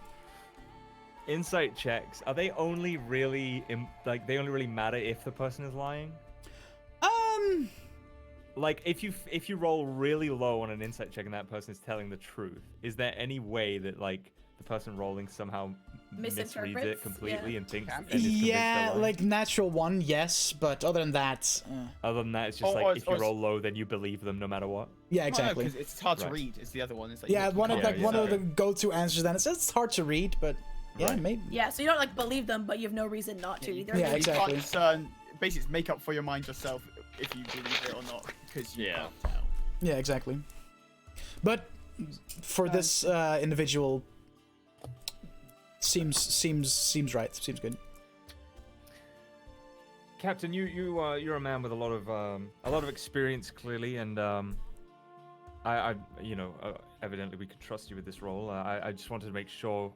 [SPEAKER 2] insight checks, are they only really they only really matter if the person is lying? Like, if you roll really low on an insight check and that person is telling the truth, is there any way that, like, the person rolling somehow misreads it
[SPEAKER 3] Misinterprets,
[SPEAKER 2] completely
[SPEAKER 3] yeah.
[SPEAKER 2] and thinks
[SPEAKER 4] Yeah.
[SPEAKER 2] and is convinced they're lying?
[SPEAKER 1] Like natural one, yes, but other than that,
[SPEAKER 2] Other than that, it's just
[SPEAKER 4] Or-
[SPEAKER 2] like,
[SPEAKER 4] or-
[SPEAKER 2] if you
[SPEAKER 4] or-
[SPEAKER 2] roll low, then you believe them no matter what.
[SPEAKER 1] yeah, exactly.
[SPEAKER 4] Because it's hard to
[SPEAKER 2] Right.
[SPEAKER 4] read. Is the other one? It's like
[SPEAKER 1] Yeah,
[SPEAKER 4] you
[SPEAKER 1] one of
[SPEAKER 4] can't-
[SPEAKER 1] like one of
[SPEAKER 2] yeah.
[SPEAKER 1] the go-to answers. Then it's hard to read, but yeah,
[SPEAKER 2] Right.
[SPEAKER 1] maybe.
[SPEAKER 3] Yeah, so you don't like believe them, but you have no reason not to either.
[SPEAKER 1] Yeah,
[SPEAKER 4] You
[SPEAKER 1] exactly.
[SPEAKER 4] can't discern. Basically, it's make up for your mind yourself if you believe it or not, because you
[SPEAKER 7] Yeah.
[SPEAKER 4] can't tell.
[SPEAKER 1] Yeah, exactly. But for this individual, seems right. Seems good.
[SPEAKER 2] Captain, you're a man with a lot of experience, clearly, and evidently we could trust you with this role. I just wanted to make sure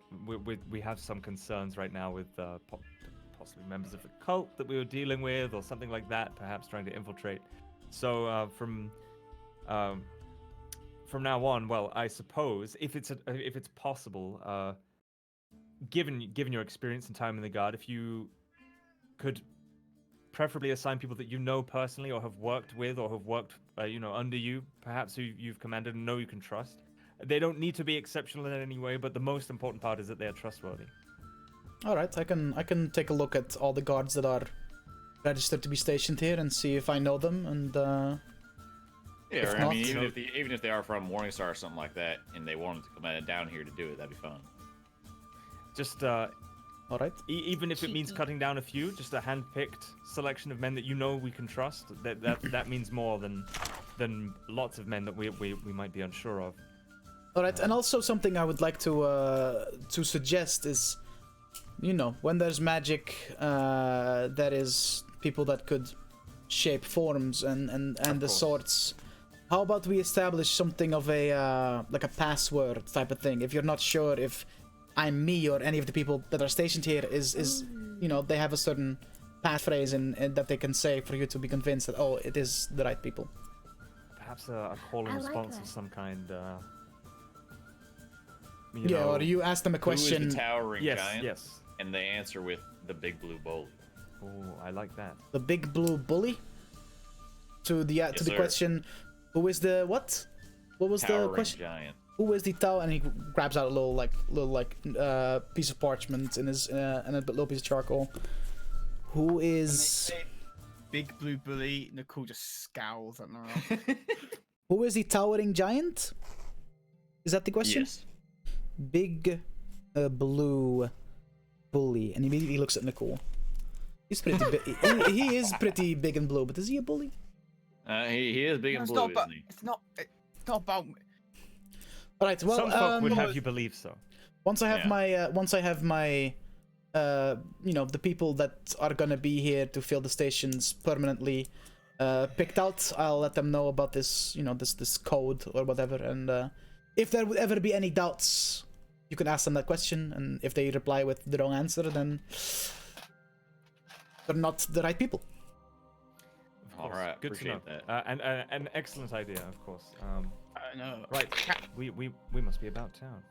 [SPEAKER 2] we have some concerns right now with possibly members of the cult that we were dealing with, or something like that, perhaps trying to infiltrate. So from now on, well, I suppose if it's possible, given your experience and time in the guard, if you could preferably assign people that you know personally, or have worked with, or have worked under you, perhaps who you've commanded and know you can trust. They don't need to be exceptional in any way, but the most important part is that they are trustworthy.
[SPEAKER 1] All right, I can take a look at all the guards that are registered to be stationed here and see if I know them, and
[SPEAKER 7] Yeah,
[SPEAKER 1] If
[SPEAKER 7] or, I
[SPEAKER 1] not,
[SPEAKER 7] mean,
[SPEAKER 1] you
[SPEAKER 7] even if they are from Morningstar or something like that, and they want them to come down here to do it, that'd be fun.
[SPEAKER 2] Just
[SPEAKER 1] All right.
[SPEAKER 2] even if it means
[SPEAKER 3] Cheeky.
[SPEAKER 2] cutting down a few, just a hand-picked selection of men that you know we can trust. That means more than lots of men that we might be unsure of.
[SPEAKER 1] All right, and also something I would like to suggest is, you know, when there's magic, that is people that could shape forms and the
[SPEAKER 2] course.
[SPEAKER 1] sorts. How about we establish something of a like a password type of thing? If you're not sure if I'm me or any of the people that are stationed here is you know, they have a certain passphrase and that they can say for you to be convinced that, oh, it is the right people.
[SPEAKER 2] Perhaps a call and
[SPEAKER 3] I like
[SPEAKER 2] response of
[SPEAKER 3] that.
[SPEAKER 2] some kind.
[SPEAKER 1] Yeah, or you ask them a
[SPEAKER 7] Who is
[SPEAKER 1] question.
[SPEAKER 7] the towering
[SPEAKER 2] Yes,
[SPEAKER 7] giant?
[SPEAKER 2] yes.
[SPEAKER 7] And they answer with the big blue bully.
[SPEAKER 2] Oh, I like that.
[SPEAKER 1] The big blue bully. To the
[SPEAKER 7] Yes,
[SPEAKER 1] to the
[SPEAKER 7] sir.
[SPEAKER 1] question, who is the what? What was the
[SPEAKER 7] Towering
[SPEAKER 1] question?
[SPEAKER 7] giant.
[SPEAKER 1] Who is the tower? And he grabs out a little piece of parchment in his and a little piece of charcoal. Who
[SPEAKER 4] When they
[SPEAKER 1] is
[SPEAKER 4] say big blue bully, Nicole just scowls at them.
[SPEAKER 1] who is the towering giant? Is that the question?
[SPEAKER 7] Yes.
[SPEAKER 1] Big blue bully, and he immediately looks at Nicole. He's pretty big. He is pretty big and blue, but is he a bully?
[SPEAKER 7] He is big and
[SPEAKER 4] It's
[SPEAKER 7] blue,
[SPEAKER 4] not about.
[SPEAKER 7] isn't he?
[SPEAKER 4] It's not about.
[SPEAKER 1] All right. Well,
[SPEAKER 2] Some folk would
[SPEAKER 1] um,
[SPEAKER 2] have you believe so.
[SPEAKER 1] once I have
[SPEAKER 7] Yeah.
[SPEAKER 1] my you know, the people that are gonna be here to fill the stations permanently picked out, I'll let them know about this, you know, this code or whatever, and if there would ever be any doubts, you can ask them that question, and if they reply with the wrong answer, then they're not the right people.
[SPEAKER 2] Of
[SPEAKER 7] All
[SPEAKER 2] course.
[SPEAKER 7] right,
[SPEAKER 2] Good to know.
[SPEAKER 7] appreciate that.
[SPEAKER 2] And an excellent idea, of course.
[SPEAKER 4] I know.
[SPEAKER 2] Right. We must be about town.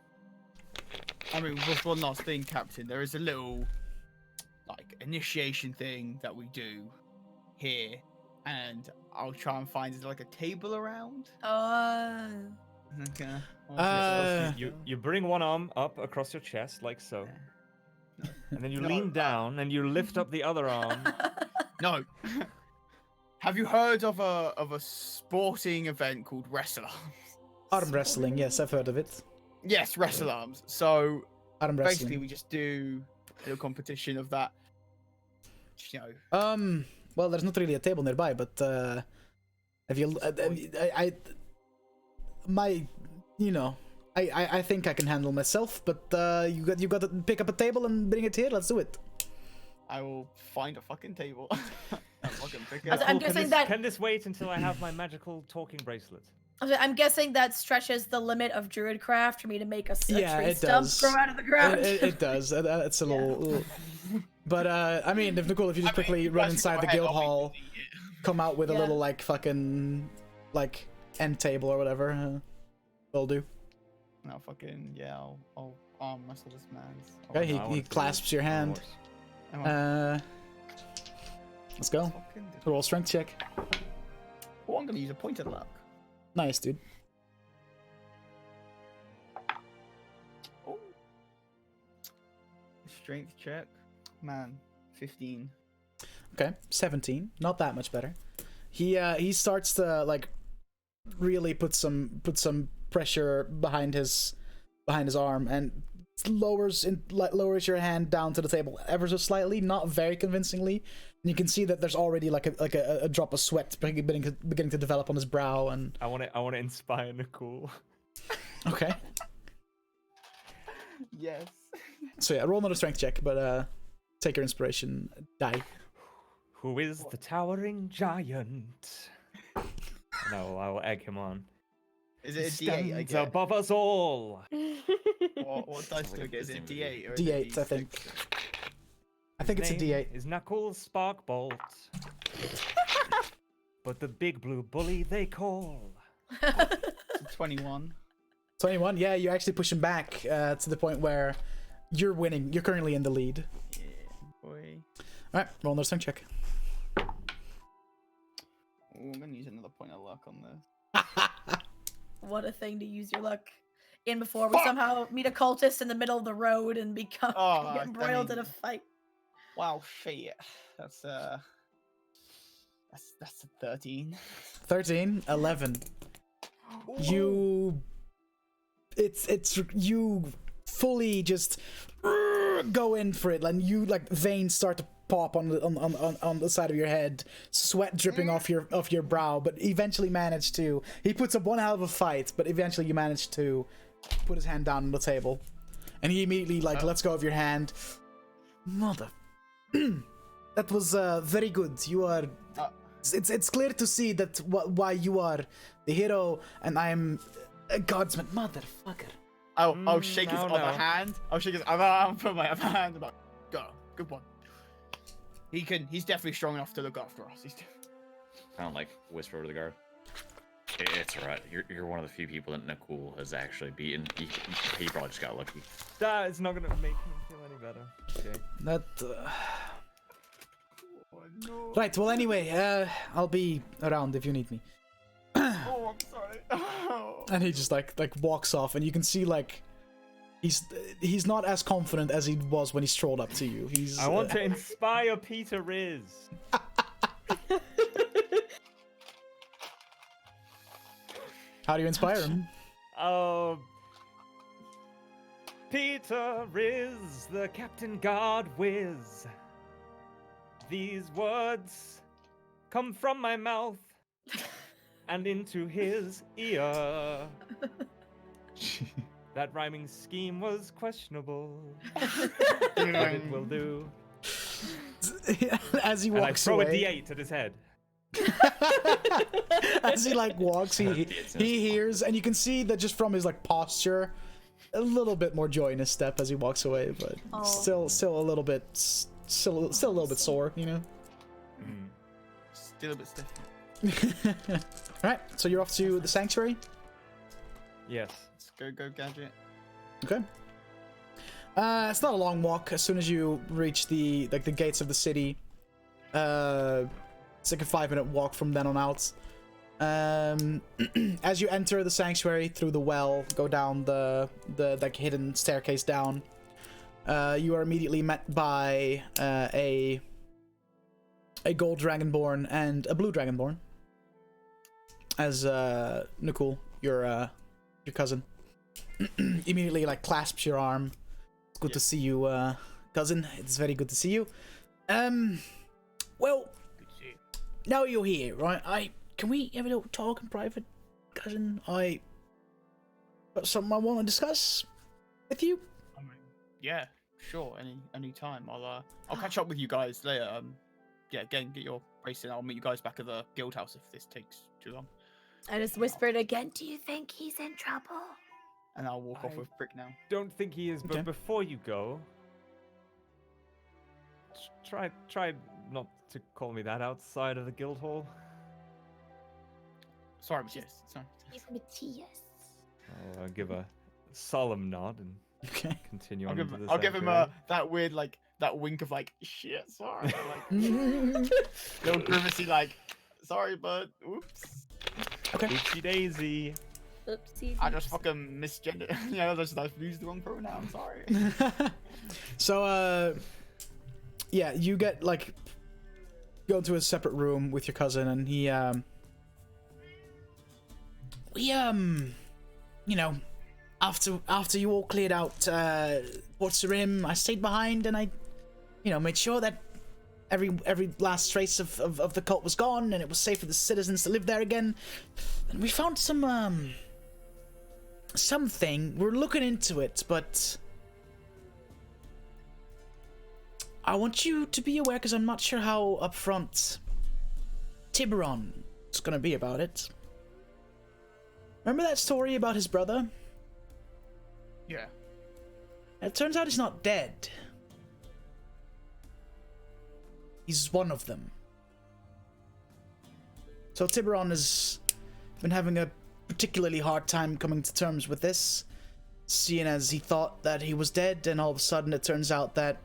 [SPEAKER 4] I mean, with one last thing, Captain, there is a little, like, initiation thing that we do here, and I'll try and find, is there, like, a table around? Okay.
[SPEAKER 2] You bring one arm up across your chest like so, and then you
[SPEAKER 4] No,
[SPEAKER 2] lean down and you lift up the other arm.
[SPEAKER 4] No. Have you heard of a sporting event called Wrestle Arms?
[SPEAKER 1] Arm wrestling, yes, I've heard of it.
[SPEAKER 4] Yes, Wrestle Arms. So
[SPEAKER 1] Arm
[SPEAKER 4] basically,
[SPEAKER 1] wrestling.
[SPEAKER 4] we just do a little competition of that. You know,
[SPEAKER 1] Well, there's not really a table nearby, but have you? My, you know, I think I can handle myself, but you got to pick up a table and bring it here. Let's do it.
[SPEAKER 4] I will find a fucking table. I'm fucking pick it
[SPEAKER 3] I'm
[SPEAKER 4] up.
[SPEAKER 2] Cool,
[SPEAKER 3] guessing that-
[SPEAKER 2] Can this wait until I have my magical talking bracelet?
[SPEAKER 3] I'm guessing that stretches the limit of druidcraft for me to make a
[SPEAKER 1] Yeah,
[SPEAKER 3] tree
[SPEAKER 1] it
[SPEAKER 3] stump
[SPEAKER 1] does.
[SPEAKER 3] grow out of the ground.
[SPEAKER 1] It does. It's a little. But I mean, if Nicole, if you just quickly run inside the guild hall, come out with a
[SPEAKER 3] Yeah.
[SPEAKER 1] little like fucking like end table or whatever, will do.
[SPEAKER 4] No, fucking yeah. I'll arm wrestle this man.
[SPEAKER 1] Okay,
[SPEAKER 2] No, I wanna
[SPEAKER 1] he
[SPEAKER 2] see
[SPEAKER 1] clasps your
[SPEAKER 2] the
[SPEAKER 1] hand.
[SPEAKER 2] horse.
[SPEAKER 1] Let's go. Roll strength check.
[SPEAKER 4] Oh, I'm gonna use a point of luck.
[SPEAKER 1] Nice, dude.
[SPEAKER 4] Oh. Strength check, man. 15.
[SPEAKER 1] Okay, 17. Not that much better. He starts to like really put some pressure behind his arm and lowers your hand down to the table ever so slightly, not very convincingly. And you can see that there's already like a drop of sweat beginning to develop on his brow. And
[SPEAKER 2] I want to inspire Nicole.
[SPEAKER 1] okay,
[SPEAKER 4] Yes.
[SPEAKER 1] so yeah, roll another strength check, but take your inspiration die.
[SPEAKER 2] Who is the towering giant? No, I will egg him on.
[SPEAKER 4] Is it a D8? I
[SPEAKER 2] Stands
[SPEAKER 4] get?
[SPEAKER 2] above us all.
[SPEAKER 4] What dice do I get? Is it
[SPEAKER 7] Disney
[SPEAKER 4] D8 or is it
[SPEAKER 1] D8, I think. I think it's a
[SPEAKER 2] Name
[SPEAKER 1] D8.
[SPEAKER 2] Is Knuckles Sparkbolt. But the big blue bully they call.
[SPEAKER 4] It's a 21.
[SPEAKER 1] 21. Yeah, you actually push him back to the point where you're winning. You're currently in the lead.
[SPEAKER 4] Yeah, boy.
[SPEAKER 1] All right, roll another strength check.
[SPEAKER 4] Oh, I'm gonna use another point of luck on this.
[SPEAKER 3] What a thing to use your luck in before we somehow meet a cultist in the middle of the road and become
[SPEAKER 4] Oh,
[SPEAKER 3] get
[SPEAKER 4] I
[SPEAKER 3] embroiled in a
[SPEAKER 4] mean-
[SPEAKER 3] fight.
[SPEAKER 4] Wow, shit. That's That's a 13.
[SPEAKER 1] 13, 11. You you fully just go in for it, and you like veins start to pop on the side of your head, sweat dripping off your brow, but eventually manage to. He puts up one hell of a fight, but eventually you manage to put his hand down on the table, and he immediately like lets go of your hand. Mother, that was very good. You are. It's clear to see that why you are the hero, and I am a guardsman. Motherfucker.
[SPEAKER 4] I'll shake his other hand. I'll shake his other arm, put my other hand. About go, good one. He's definitely strong enough to look after us.
[SPEAKER 7] I don't like whisper over the guard. It's alright. You're one of the few people that Nicole has actually beaten. He probably just got lucky.
[SPEAKER 2] That is not gonna make him feel any better. Okay.
[SPEAKER 1] That.
[SPEAKER 4] Oh, no.
[SPEAKER 1] Right. Well, anyway, I'll be around if you need me.
[SPEAKER 4] Oh, I'm sorry. Oh.
[SPEAKER 1] And he just like walks off, and you can see like he's not as confident as he was when he strolled up to you. He's.
[SPEAKER 2] I want to inspire Peter Riz.
[SPEAKER 1] How do you inspire him?
[SPEAKER 2] Peter Riz, the Captain Guard whiz. These words come from my mouth and into his ear. That rhyming scheme was questionable, but it will do.
[SPEAKER 1] As he
[SPEAKER 2] And I
[SPEAKER 1] walks
[SPEAKER 2] throw
[SPEAKER 1] away,
[SPEAKER 2] a D8 at his head.
[SPEAKER 1] as he like walks, he hears, and you can see that just from his like posture, a little bit more joy in his step as he walks away, but still a little bit, still a little bit sore, you know.
[SPEAKER 4] Still a bit stiff.
[SPEAKER 1] All right, so you're off to the sanctuary.
[SPEAKER 2] Yes.
[SPEAKER 4] Let's go, Gadget.
[SPEAKER 1] Okay. It's not a long walk. As soon as you reach the gates of the city, it's like a 5-minute walk from then on out. As you enter the sanctuary through the well, go down the like hidden staircase down, you are immediately met by a gold dragonborn and a blue dragonborn. As Nicole, your cousin, immediately like clasps your arm. It's good to see you, cousin. It's very good to see you. Well, now you're here, right? Can we have a little talk in private, cousin? I got something I want to discuss with you.
[SPEAKER 4] I mean, yeah, sure. Any time. I'll catch up with you guys later. Yeah, again, get your bracelet. I'll meet you guys back at the guild house if this takes too long.
[SPEAKER 3] I just whispered again. Do you think he's in trouble?
[SPEAKER 4] And I'll walk off with Brick now.
[SPEAKER 2] Don't think he is, but
[SPEAKER 1] Okay.
[SPEAKER 2] before you go, try not to call me that outside of the guild hall.
[SPEAKER 4] Sorry, Matthias. Sorry.
[SPEAKER 3] He's Matthias.
[SPEAKER 2] I'll give a solemn nod and
[SPEAKER 1] Okay.
[SPEAKER 2] continue
[SPEAKER 4] I'll
[SPEAKER 2] on.
[SPEAKER 4] give
[SPEAKER 2] into
[SPEAKER 4] him,
[SPEAKER 2] the
[SPEAKER 4] I'll give him
[SPEAKER 2] sanctuary.
[SPEAKER 4] that weird like that wink of like shit. Sorry. Like little grimacy like sorry, bud. Oops.
[SPEAKER 1] Okay.
[SPEAKER 2] Oopsie daisy.
[SPEAKER 6] Oopsie.
[SPEAKER 4] I just fucking misgendered. You know, I used the wrong pronoun. Sorry.
[SPEAKER 1] So, yeah, you get like go into a separate room with your cousin, and he, you know, after you all cleared out Port Sarim, I stayed behind and I, you know, made sure that every last trace of the cult was gone and it was safe for the citizens to live there again. And we found something. We're looking into it, but I want you to be aware because I'm not sure how upfront Tiburon is gonna be about it. Remember that story about his brother?
[SPEAKER 4] Yeah.
[SPEAKER 1] It turns out he's not dead. He's one of them. So Tiburon has been having a particularly hard time coming to terms with this, seeing as he thought that he was dead, and all of a sudden it turns out that,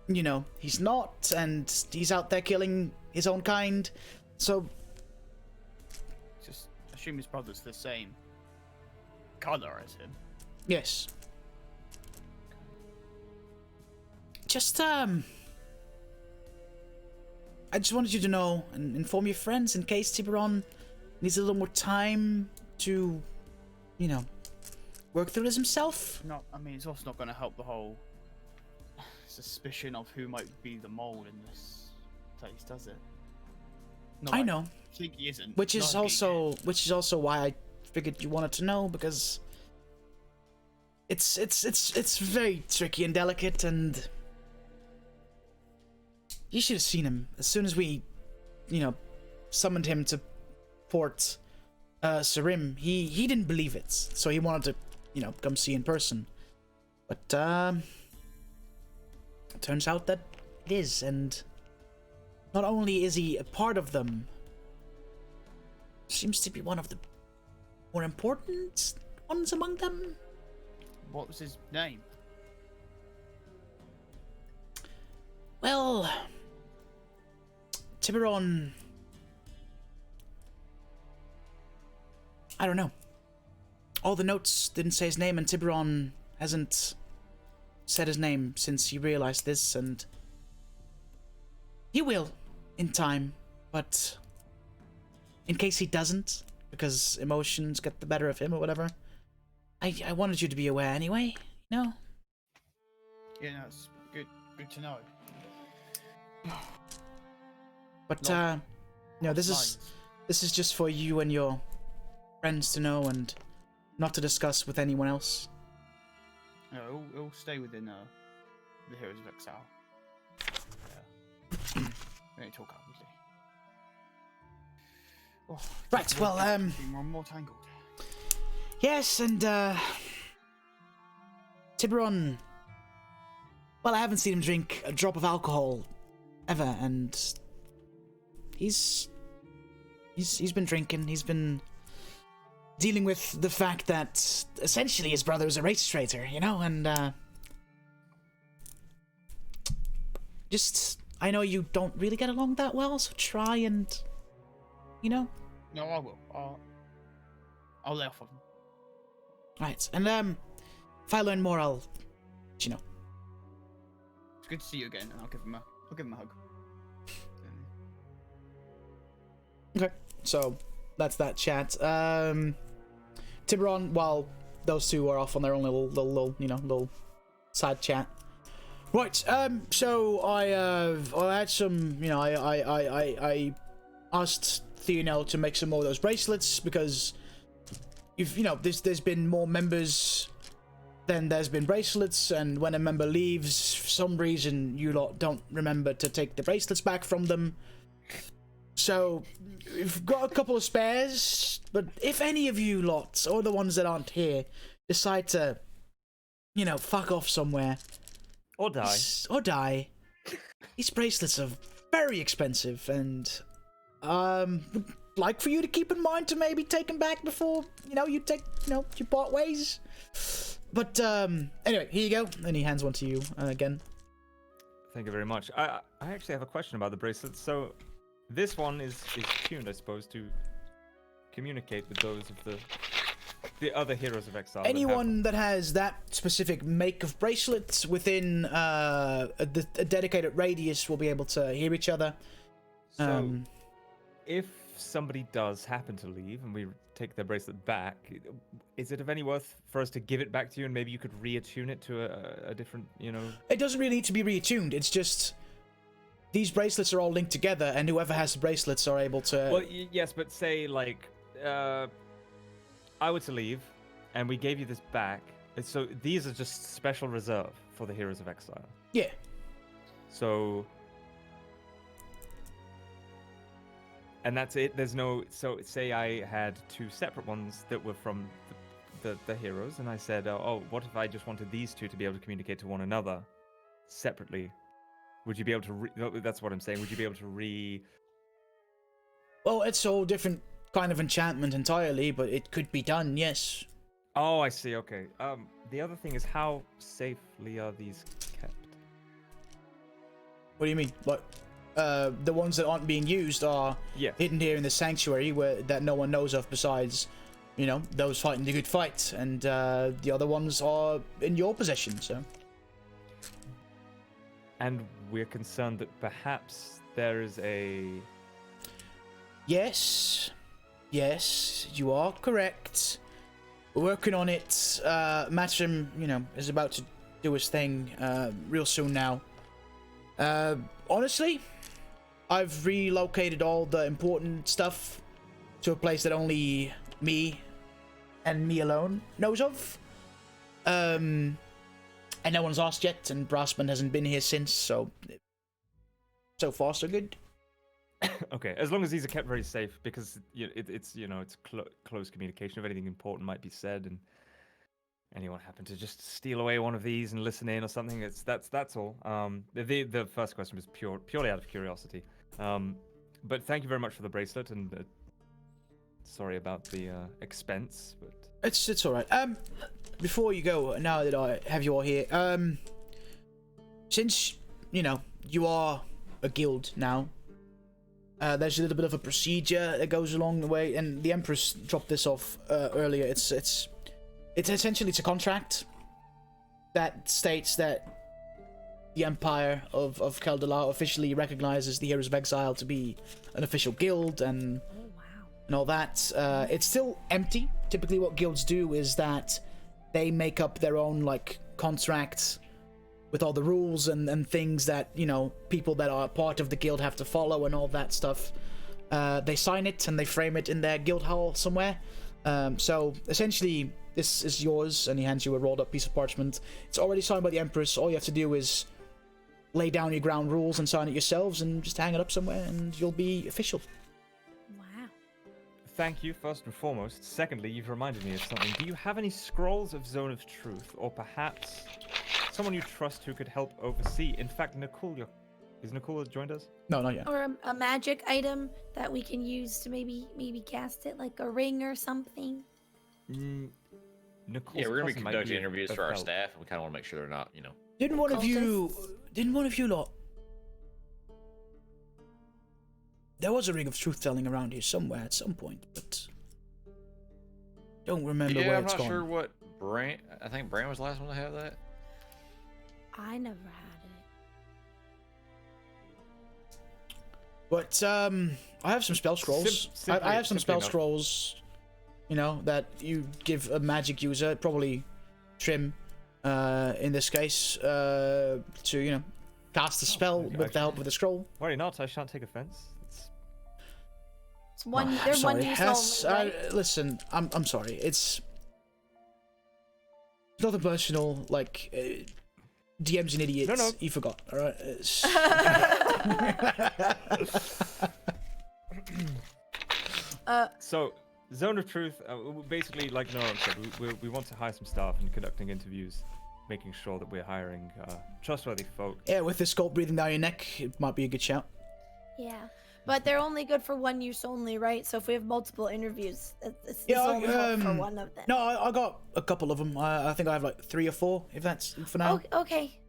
[SPEAKER 1] you know, he's not, and he's out there killing his own kind. So
[SPEAKER 4] Just assume his brother's the same color as him.
[SPEAKER 1] yes. Just I I just wanted you to know and inform your friends in case Tiburon needs a little more time to, you know, work through this himself.
[SPEAKER 4] No, I mean, it's also not going to help the whole suspicion of who might be the mole in this place, does it? No,
[SPEAKER 1] I know.
[SPEAKER 4] I think he isn't.
[SPEAKER 1] Which is
[SPEAKER 4] Not
[SPEAKER 1] also why I figured you wanted to know, because it's very tricky and delicate, and you should have seen him as soon as we, you know, summoned him to Port Sarim. He didn't believe it, so he wanted to, you know, come see in person. But turns out that it is, and not only is he a part of them, seems to be one of the more important ones among them.
[SPEAKER 4] What was his name?
[SPEAKER 1] Well, Tiburon, I don't know. All the notes didn't say his name, and Tiburon hasn't said his name since he realized this, and he will in time, but in case he doesn't, because emotions get the better of him or whatever, I wanted you to be aware anyway, you know?
[SPEAKER 4] Yeah, no, it's good to know.
[SPEAKER 1] But, you know, this is just for you and your friends to know, and not to discuss with anyone else.
[SPEAKER 4] No, it'll stay within the Heroes of Exile. Yeah. We don't talk obviously. Oh,
[SPEAKER 1] Right, well,
[SPEAKER 4] more tangled.
[SPEAKER 1] yes, and, Tiburon, well, I haven't seen him drink a drop of alcohol ever, and he's been drinking, he's been dealing with the fact that essentially his brother was a race traitor, you know, and just, I know you don't really get along that well, so try and, you know.
[SPEAKER 4] No, I will. I'll lay off of him.
[SPEAKER 1] Right, and if I learn more, I'll let you know.
[SPEAKER 4] It's good to see you again, and I'll give him a hug.
[SPEAKER 1] Okay, so that's that chat. Tiburon, while those two are off on their own little side chat. Right, so I had some, you know, I asked Theonel to make some more of those bracelets, because you know, there's been more members than there's been bracelets, and when a member leaves, for some reason you lot don't remember to take the bracelets back from them. So we've got a couple of spares, but if any of you lots, or the ones that aren't here, decide to, you know, fuck off somewhere
[SPEAKER 2] Or die.
[SPEAKER 1] These bracelets are very expensive, and would like for you to keep in mind to maybe take them back before, you know, you part ways. But anyway, here you go, and he hands one to you again.
[SPEAKER 2] Thank you very much. I actually have a question about the bracelets. So this one is tuned, I suppose, to communicate with those of the other Heroes of Exile.
[SPEAKER 1] Anyone that has that specific make of bracelets within a dedicated radius will be able to hear each other.
[SPEAKER 2] So, if somebody does happen to leave and we take their bracelet back, is it of any worth for us to give it back to you, and maybe you could reattune it to a different, you know? It
[SPEAKER 1] doesn't really need to be reattuned. It's just these bracelets are all linked together, and whoever has the bracelets are able to.
[SPEAKER 2] Well, yes, but say like I were to leave, and we gave you this back. So these are just special reserve for the Heroes of Exile.
[SPEAKER 1] Yeah.
[SPEAKER 2] So. And that's it. There's no. So say I had two separate ones that were from the heroes, and I said, oh, what if I just wanted these two to be able to communicate to one another separately? Would you be able to? That's what I'm saying. Would you be able to
[SPEAKER 1] Well, it's all different kind of enchantment entirely, but it could be done. Yes.
[SPEAKER 2] Oh, I see. Okay. The other thing is, how safely are these kept?
[SPEAKER 1] What do you mean? What? The ones that aren't being used are hidden here in the sanctuary, that no one knows of besides, you know, those fighting the good fight, and the other ones are in your possession. So.
[SPEAKER 2] And we're concerned that perhaps there is a...
[SPEAKER 1] Yes. Yes, you are correct. We're working on it. Matcham, is about to do his thing real soon now. Honestly, I've relocated all the important stuff to a place that only me and me alone knows of. And no one's asked yet, and Brassman hasn't been here since, so far so good.
[SPEAKER 2] Okay, as long as these are kept very safe, because it's close communication. If anything important might be said, and anyone happened to just steal away one of these and listen in or something, that's all. The first question was purely out of curiosity. But thank you very much for the bracelet, and sorry about the expense, but
[SPEAKER 1] it's all right. Before you go, now that I have you all here, since you are a guild now. There's a little bit of a procedure that goes along the way, and the Empress dropped this off earlier. It's essentially a contract that states that the Empire of Keldalar officially recognizes the Heroes of Exile to be an official guild, and all that. It's still empty. Typically, what guilds do is that they make up their own contracts with all the rules and things that, people that are part of the guild have to follow and all that stuff. They sign it and they frame it in their guild hall somewhere. So essentially, this is yours, and he hands you a rolled up piece of parchment. It's already signed by the Empress. All you have to do is lay down your ground rules and sign it yourselves and just hang it up somewhere, and you'll be official.
[SPEAKER 3] Wow.
[SPEAKER 2] thank you, first and foremost. Secondly, you've reminded me of something. Do you have any scrolls of Zone of Truth, or perhaps someone you trust who could help oversee? In fact, is Nicole joined us?
[SPEAKER 1] No, not yet.
[SPEAKER 3] Or a magic item that we can use to maybe cast it, like a ring or something.
[SPEAKER 2] Nicole's
[SPEAKER 7] Yeah, we're gonna be
[SPEAKER 2] cousin might
[SPEAKER 7] conducting
[SPEAKER 2] be
[SPEAKER 7] interviews
[SPEAKER 2] of
[SPEAKER 7] for our
[SPEAKER 2] help.
[SPEAKER 7] staff, and we kind of want to make sure they're not, you know.
[SPEAKER 1] Didn't one of you lot? There was a ring of truth telling around here somewhere at some point, but don't remember
[SPEAKER 7] Yeah,
[SPEAKER 1] where
[SPEAKER 7] I'm
[SPEAKER 1] it's
[SPEAKER 7] not
[SPEAKER 1] gone.
[SPEAKER 7] sure what Brand. I think Brand was the last one to have that.
[SPEAKER 3] I never had it.
[SPEAKER 1] But I have some spell scrolls. I have some
[SPEAKER 2] simply
[SPEAKER 1] spell
[SPEAKER 2] enough.
[SPEAKER 1] scrolls, that you give a magic user, probably Trim, in this case, to cast a spell with the help of the scroll.
[SPEAKER 2] Worry not, I shan't take offense.
[SPEAKER 3] It's one.
[SPEAKER 1] I'm
[SPEAKER 3] They're
[SPEAKER 1] sorry.
[SPEAKER 3] one use
[SPEAKER 1] Hess,
[SPEAKER 3] only, right?
[SPEAKER 1] listen, I'm sorry. It's nothing personal. DM's an idiot.
[SPEAKER 2] No.
[SPEAKER 1] You forgot. All right.
[SPEAKER 2] So, Zone of Truth, basically, like Nora said, we want to hire some staff and conducting interviews, making sure that we're hiring trustworthy folk.
[SPEAKER 1] Yeah, with this sculpt breathing down your neck, it might be a good shout.
[SPEAKER 3] Yeah, but they're only good for one use only, right? So if we have multiple interviews, it's
[SPEAKER 1] Yeah,
[SPEAKER 3] only good for one of them.
[SPEAKER 1] No, I got a couple of them. I think I have 3 or 4, if that's for now.
[SPEAKER 3] Okay.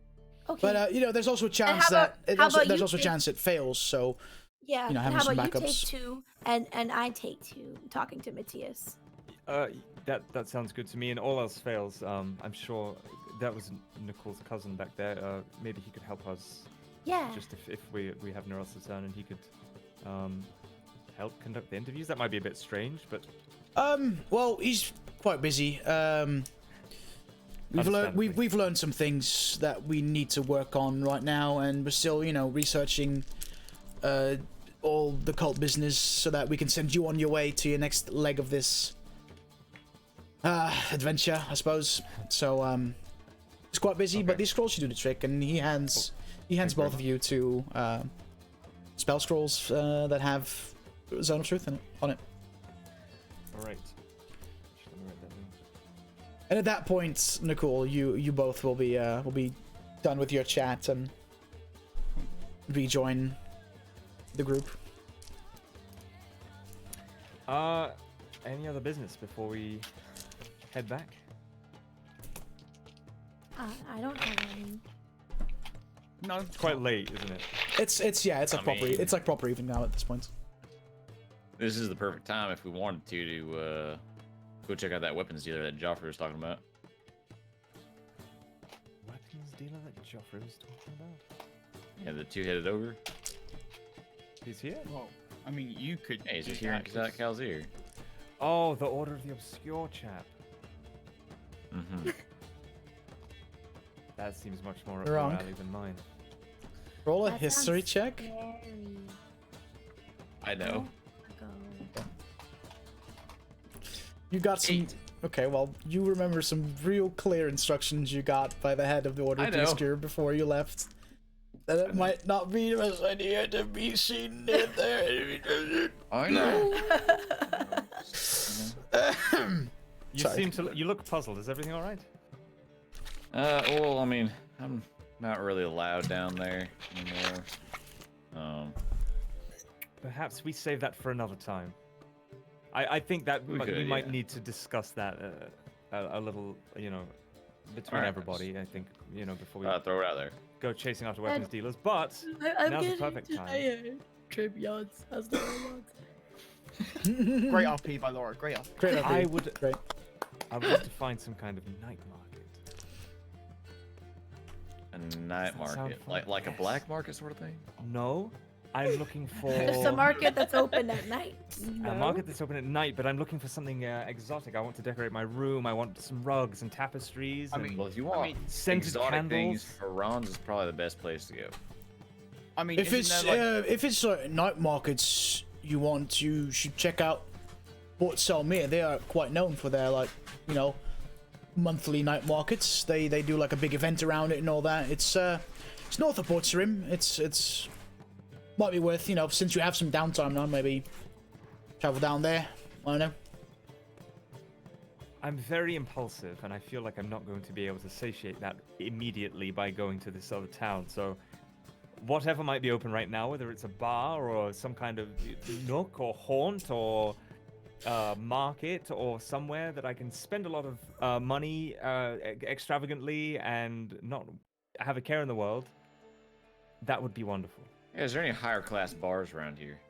[SPEAKER 1] But there's also a chance
[SPEAKER 3] how
[SPEAKER 1] that
[SPEAKER 3] about
[SPEAKER 1] there's
[SPEAKER 3] you
[SPEAKER 1] also a
[SPEAKER 3] take-
[SPEAKER 1] chance it fails. So
[SPEAKER 3] Yeah.
[SPEAKER 1] having
[SPEAKER 3] how
[SPEAKER 1] some
[SPEAKER 3] about
[SPEAKER 1] backups.
[SPEAKER 3] you take 2 and I take 2? Talking to Matthias.
[SPEAKER 2] That sounds good to me. And all else fails, I'm sure that was Nicole's cousin back there. Maybe he could help us.
[SPEAKER 3] Yeah.
[SPEAKER 2] Just if we have nowhere else to turn, and he could help conduct the interviews. That might be a bit strange, but
[SPEAKER 1] well, he's quite busy. We've learned some things that we need to work on right now, and we're still researching all the cult business so that we can send you on your way to your next leg of this adventure, I suppose. So he's quite busy, but these scrolls should do the trick, and he hands both of you to spell scrolls that have Zone of Truth on it.
[SPEAKER 2] all right. Let me write that down.
[SPEAKER 1] And at that point, Nicole, you both will be done with your chat and rejoin the group.
[SPEAKER 2] Any other business before we head back?
[SPEAKER 3] I don't have any.
[SPEAKER 4] No,
[SPEAKER 2] It's quite late, isn't it?
[SPEAKER 1] It's like proper evening now at this point.
[SPEAKER 7] This is the perfect time if we wanted to go check out that weapons dealer that Joffrey was talking about.
[SPEAKER 2] Weapons dealer that Joffrey was talking about?
[SPEAKER 7] Yeah, the two-headed ogre.
[SPEAKER 2] He's here.
[SPEAKER 4] Well, I mean, you could.
[SPEAKER 7] Hey, he's
[SPEAKER 4] do
[SPEAKER 7] just here
[SPEAKER 4] that,
[SPEAKER 7] because
[SPEAKER 4] just-
[SPEAKER 7] Cal's here.
[SPEAKER 2] Oh, the Order of the Obscure chap.
[SPEAKER 7] Mm-hmm.
[SPEAKER 2] That seems much more up
[SPEAKER 1] Wrong.
[SPEAKER 2] your alley than mine.
[SPEAKER 1] Roll a
[SPEAKER 3] That
[SPEAKER 1] history
[SPEAKER 3] sounds
[SPEAKER 1] check.
[SPEAKER 3] scary.
[SPEAKER 7] I know.
[SPEAKER 3] Go.
[SPEAKER 1] You got some. Okay, well, you remember some real clear instructions you got by the head of the Order
[SPEAKER 7] I
[SPEAKER 1] of the
[SPEAKER 7] know.
[SPEAKER 1] Obscure before you left. That it might not be the best idea to be seen in there.
[SPEAKER 7] I know.
[SPEAKER 2] You
[SPEAKER 1] Sorry.
[SPEAKER 2] seem to. You look puzzled. Is everything all right?
[SPEAKER 7] Well, I mean, I'm not really allowed down there anymore.
[SPEAKER 2] Perhaps we save that for another time. I think that
[SPEAKER 7] We
[SPEAKER 2] we
[SPEAKER 7] could,
[SPEAKER 2] might
[SPEAKER 7] yeah.
[SPEAKER 2] need to discuss that a little, between
[SPEAKER 7] Alright.
[SPEAKER 2] everybody. I think, before we
[SPEAKER 7] Throw it out there.
[SPEAKER 2] go chasing after weapons dealers. But
[SPEAKER 3] I'm
[SPEAKER 2] now's the
[SPEAKER 3] getting
[SPEAKER 2] perfect time.
[SPEAKER 3] tired. Trip yachts. How's the yachts?
[SPEAKER 4] Great RP by Laura. Great RP.
[SPEAKER 1] Great.
[SPEAKER 2] I
[SPEAKER 1] idea.
[SPEAKER 2] would
[SPEAKER 1] Great.
[SPEAKER 2] love to find some kind of night market.
[SPEAKER 7] A night
[SPEAKER 2] that sound
[SPEAKER 7] market,
[SPEAKER 2] fun?
[SPEAKER 7] like a
[SPEAKER 2] Yes.
[SPEAKER 7] black market sort of thing.
[SPEAKER 2] No, I'm looking for
[SPEAKER 3] It's a market that's open at night.
[SPEAKER 2] a market that's open at night, but I'm looking for something exotic. I want to decorate my room. I want some rugs and tapestries.
[SPEAKER 4] I
[SPEAKER 2] and
[SPEAKER 4] mean,
[SPEAKER 7] Well, if you want
[SPEAKER 2] scented
[SPEAKER 7] exotic
[SPEAKER 2] candles.
[SPEAKER 7] things, Iran's is probably the best place to go.
[SPEAKER 4] I mean,
[SPEAKER 1] If
[SPEAKER 4] isn't
[SPEAKER 1] it's
[SPEAKER 4] there, like,
[SPEAKER 1] night markets you want, you should check out Port Salmir. They are quite known for their monthly night markets. They do like a big event around it and all that. It's north of Port Sarim. It's might be worth since you have some downtime now, maybe travel down there. I don't know.
[SPEAKER 2] I'm very impulsive, and I feel like I'm not going to be able to satiate that immediately by going to this other town. So, whatever might be open right now, whether it's a bar or some kind of nook or haunt or market or somewhere that I can spend a lot of money extravagantly and not have a care in the world, that would be wonderful.
[SPEAKER 7] Yeah, is there any higher class bars around here?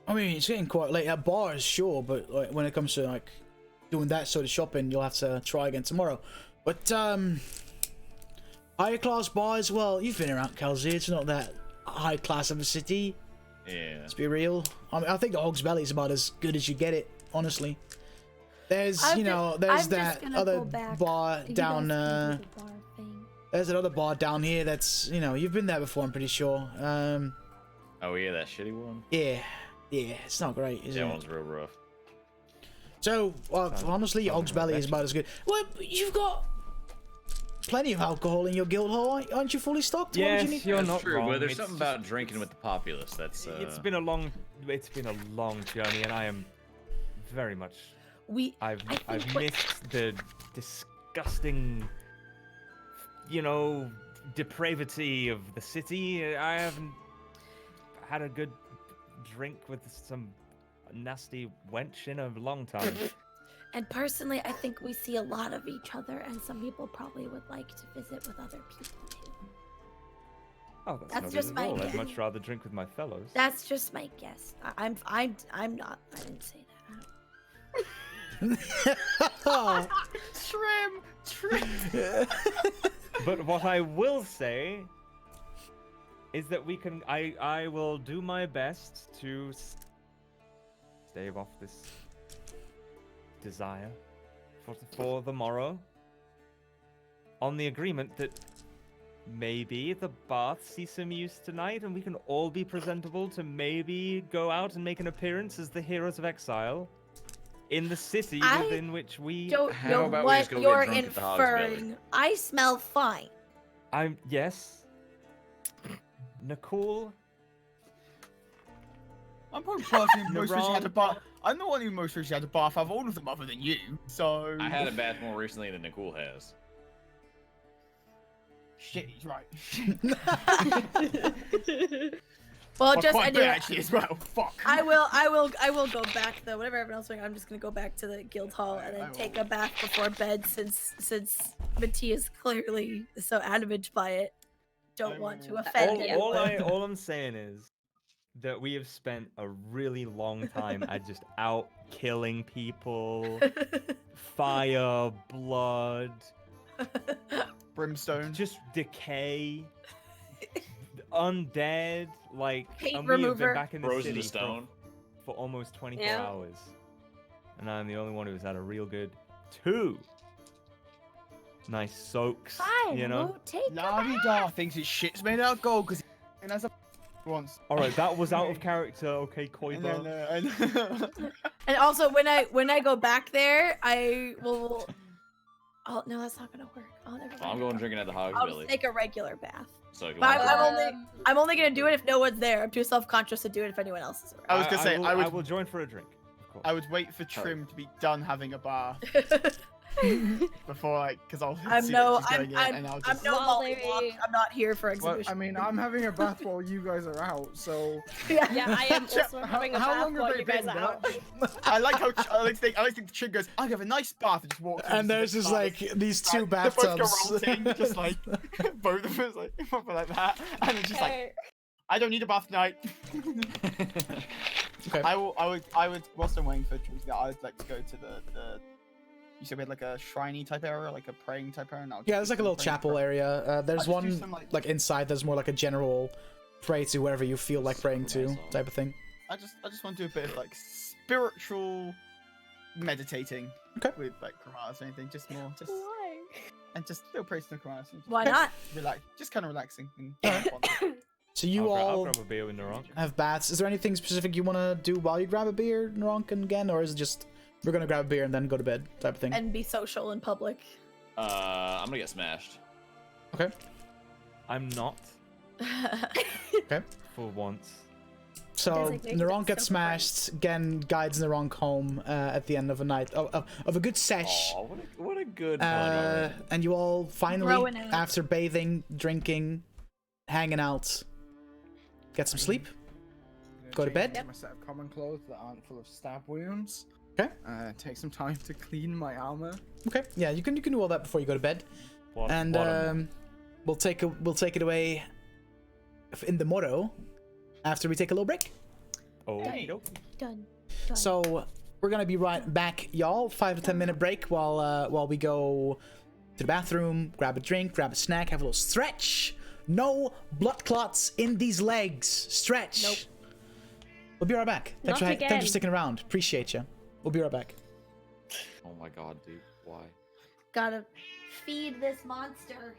[SPEAKER 1] I mean, it's getting quite late at bars, sure, but like when it comes to like doing that sort of shopping, you'll have to try again tomorrow. But higher class bars, well, you've been around Calzee. It's not that high class of a city.
[SPEAKER 7] Yeah.
[SPEAKER 1] Let's be real. I mean, I think the Hog's Belly is about as good as you get it, honestly. There's,
[SPEAKER 3] I'm
[SPEAKER 1] there's
[SPEAKER 3] just
[SPEAKER 1] that
[SPEAKER 3] gonna
[SPEAKER 1] other
[SPEAKER 3] go back.
[SPEAKER 1] bar
[SPEAKER 3] You
[SPEAKER 1] down.
[SPEAKER 3] guys can do the bar thing.
[SPEAKER 1] There's that other bar down here. That's, you've been there before. I'm pretty sure.
[SPEAKER 7] Oh yeah, that shitty one.
[SPEAKER 1] Yeah, it's not great, is
[SPEAKER 7] That
[SPEAKER 1] it?
[SPEAKER 7] one's real rough.
[SPEAKER 1] So, honestly,
[SPEAKER 2] sounds
[SPEAKER 1] Hog's Belly is
[SPEAKER 2] perfect.
[SPEAKER 1] about as good. Well, you've got plenty of alcohol in your guild hall, aren't you? Fully stocked? What would
[SPEAKER 2] Yes,
[SPEAKER 1] you need?
[SPEAKER 2] you're
[SPEAKER 7] That's
[SPEAKER 2] not
[SPEAKER 7] true,
[SPEAKER 2] wrong.
[SPEAKER 7] but there's
[SPEAKER 2] It's
[SPEAKER 7] something
[SPEAKER 2] just-
[SPEAKER 7] about drinking with the populace. That's
[SPEAKER 2] It's been a long journey, and I am very much. I've
[SPEAKER 3] I think what-
[SPEAKER 2] missed the disgusting, depravity of the city. I haven't had a good drink with some nasty wench in a long time.
[SPEAKER 3] And personally, I think we see a lot of each other, and some people probably would like to visit with other people too.
[SPEAKER 2] Oh,
[SPEAKER 3] That's
[SPEAKER 2] that's,
[SPEAKER 3] just
[SPEAKER 2] not it at
[SPEAKER 3] my
[SPEAKER 2] all. I'd
[SPEAKER 3] guess.
[SPEAKER 2] much rather drink with my fellows.
[SPEAKER 3] That's just my guess. I'm not. I didn't say that.
[SPEAKER 4] Trim.
[SPEAKER 2] But what I will say is that I will do my best to stave off this desire for the morrow, on the agreement that maybe the baths see some use tonight and we can all be presentable to maybe go out and make an appearance as the heroes of exile in the city
[SPEAKER 3] I
[SPEAKER 2] within which we
[SPEAKER 3] Don't
[SPEAKER 7] How
[SPEAKER 3] know
[SPEAKER 7] about we just
[SPEAKER 3] what
[SPEAKER 7] go get
[SPEAKER 3] you're
[SPEAKER 7] drunk at the Hog's Belly?
[SPEAKER 3] inferring. I smell fine.
[SPEAKER 2] Yes. Nicole,
[SPEAKER 4] I'm probably the person who
[SPEAKER 2] You're
[SPEAKER 4] most recently had a
[SPEAKER 2] wrong.
[SPEAKER 4] bath. I'm the one who most recently had a bath out of all of them, other than you. So
[SPEAKER 7] I had a bath more recently than Nicole has.
[SPEAKER 4] shit. He's right.
[SPEAKER 3] Well,
[SPEAKER 4] Well,
[SPEAKER 3] just
[SPEAKER 4] quite
[SPEAKER 3] anyway,
[SPEAKER 4] bit, actually as well. Fuck.
[SPEAKER 3] I will go back though. Whatever everyone else is doing, I'm just gonna go back to the guild hall and
[SPEAKER 4] I
[SPEAKER 3] then
[SPEAKER 4] will.
[SPEAKER 3] take a bath before bed since Matthias clearly is so adamant by it. Don't want to
[SPEAKER 4] will.
[SPEAKER 3] offend anyone.
[SPEAKER 2] all I'm saying is that we have spent a really long time at just out killing people, fire, blood,
[SPEAKER 4] Brimstone.
[SPEAKER 2] just decay. undead, like,
[SPEAKER 3] Paint
[SPEAKER 2] and we have been
[SPEAKER 3] remover.
[SPEAKER 2] back in the
[SPEAKER 7] Frozen
[SPEAKER 2] city
[SPEAKER 7] to stone.
[SPEAKER 2] for almost 24
[SPEAKER 6] Yeah.
[SPEAKER 2] hours. And I'm the only one who's had a real good 2 nice soaks,
[SPEAKER 3] Fine,
[SPEAKER 2] you
[SPEAKER 3] I
[SPEAKER 2] know?
[SPEAKER 3] won't take
[SPEAKER 4] La-di-da thinks his shit's made out of gold because he has a once.
[SPEAKER 2] Alright, that was out of character, okay,
[SPEAKER 4] I
[SPEAKER 2] Koiba.
[SPEAKER 4] know, I know.
[SPEAKER 3] And also, when I go back there, I will. Oh no, that's not gonna work. Oh, never mind.
[SPEAKER 7] I'm going drinking at the Hog's
[SPEAKER 3] I'll
[SPEAKER 7] Belly.
[SPEAKER 3] just take a regular bath.
[SPEAKER 7] So you
[SPEAKER 3] But
[SPEAKER 7] want
[SPEAKER 3] I'm only gonna do it if no one's there. I'm too self-conscious to do it if anyone else is
[SPEAKER 4] I was gonna say,
[SPEAKER 2] I will join for a drink. Of course.
[SPEAKER 4] I would wait for Trim to be done having a bath
[SPEAKER 3] around.
[SPEAKER 4] before, like, because I'll
[SPEAKER 3] I'm
[SPEAKER 4] see
[SPEAKER 3] no,
[SPEAKER 4] that she's going in, and I'll
[SPEAKER 3] I'm
[SPEAKER 4] just.
[SPEAKER 3] no
[SPEAKER 6] While
[SPEAKER 3] Molly
[SPEAKER 6] they-
[SPEAKER 3] Walk. I'm not here for
[SPEAKER 5] Well,
[SPEAKER 3] exhibition.
[SPEAKER 5] I mean, I'm having a bath while you guys are out, so
[SPEAKER 3] yeah.
[SPEAKER 6] Yeah, I am also having a
[SPEAKER 5] how
[SPEAKER 6] bath
[SPEAKER 5] long have
[SPEAKER 6] while
[SPEAKER 5] they
[SPEAKER 6] you guys
[SPEAKER 5] been
[SPEAKER 6] are out.
[SPEAKER 4] I like how I like to think Trim goes, "I have a nice bath," and just walks.
[SPEAKER 1] And there's just like these two bathtubs.
[SPEAKER 4] just like both of us, like like that, and it's just like,
[SPEAKER 6] Okay.
[SPEAKER 4] I don't need a bath tonight.
[SPEAKER 1] Okay.
[SPEAKER 4] I would. Whilst I'm waiting for Trim to go, I would like to go to the. You said we had like a shriny type area, like a praying type area. No,
[SPEAKER 1] Yeah, there's like a little chapel area. There's
[SPEAKER 4] I'll just do
[SPEAKER 1] one
[SPEAKER 4] some,
[SPEAKER 1] like inside. There's more like a general pray to whatever you feel like praying to type of thing.
[SPEAKER 4] I just want to do a bit of like spiritual meditating.
[SPEAKER 1] Okay.
[SPEAKER 4] With like Karanas or anything, just more, just
[SPEAKER 6] Why?
[SPEAKER 4] and just little praise to Karanas.
[SPEAKER 3] Why not?
[SPEAKER 4] Relax, just kind of relaxing. And
[SPEAKER 1] So you
[SPEAKER 2] I'll
[SPEAKER 1] all
[SPEAKER 2] grab a beer with Narok.
[SPEAKER 1] have baths. Is there anything specific you want to do while you grab a beer, Naronk, again, or is it just we're gonna grab a beer and then go to bed type of thing?
[SPEAKER 3] And be social in public.
[SPEAKER 7] I'm gonna get smashed.
[SPEAKER 1] Okay.
[SPEAKER 2] I'm not,
[SPEAKER 1] Okay.
[SPEAKER 2] for once.
[SPEAKER 1] So
[SPEAKER 6] Designated
[SPEAKER 1] Naronk gets
[SPEAKER 6] as
[SPEAKER 1] smashed. Gen guides Naronk home at the end of a night of a good sesh.
[SPEAKER 7] Oh, what a good fun.
[SPEAKER 1] And you all finally,
[SPEAKER 3] Growing out.
[SPEAKER 1] after bathing, drinking, hanging out, get some sleep. Go to bed?
[SPEAKER 5] Change My set of common clothes that aren't full of stab wounds.
[SPEAKER 1] Okay.
[SPEAKER 5] Take some time to clean my armor.
[SPEAKER 1] Okay. Yeah, you can do all that before you go to bed.
[SPEAKER 2] What,
[SPEAKER 1] And
[SPEAKER 2] what a-
[SPEAKER 1] we'll take it away in the morrow after we take a little break.
[SPEAKER 2] Okey doke.
[SPEAKER 3] Done.
[SPEAKER 1] So we're gonna be right back, y'all. 5 to 10 minute break while we go to the bathroom, grab a drink, grab a snack, have a little stretch. No blood clots in these legs. Stretch.
[SPEAKER 3] Nope.
[SPEAKER 1] We'll be right back. Thanks
[SPEAKER 6] Not
[SPEAKER 1] for
[SPEAKER 6] again.
[SPEAKER 1] sticking around. Appreciate you. We'll be right back.
[SPEAKER 7] Oh my god, dude. Why?
[SPEAKER 3] Gotta feed this monster.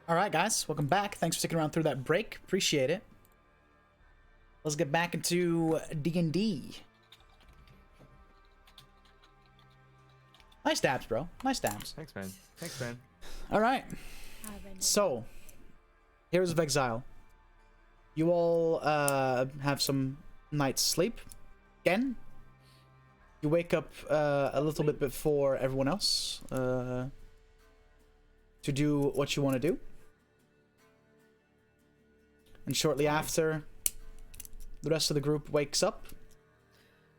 [SPEAKER 1] All right, guys, welcome back. Thanks for sticking around through that break. Appreciate it. Let's get back into D&D. Nice dabs, bro. Nice dabs.
[SPEAKER 2] Thanks, man. Thanks, man.
[SPEAKER 1] All right. So, Heroes of Exile. You all have some night's sleep. Again, you wake up a little bit before everyone else to do what you want to do. And shortly after, the rest of the group wakes up.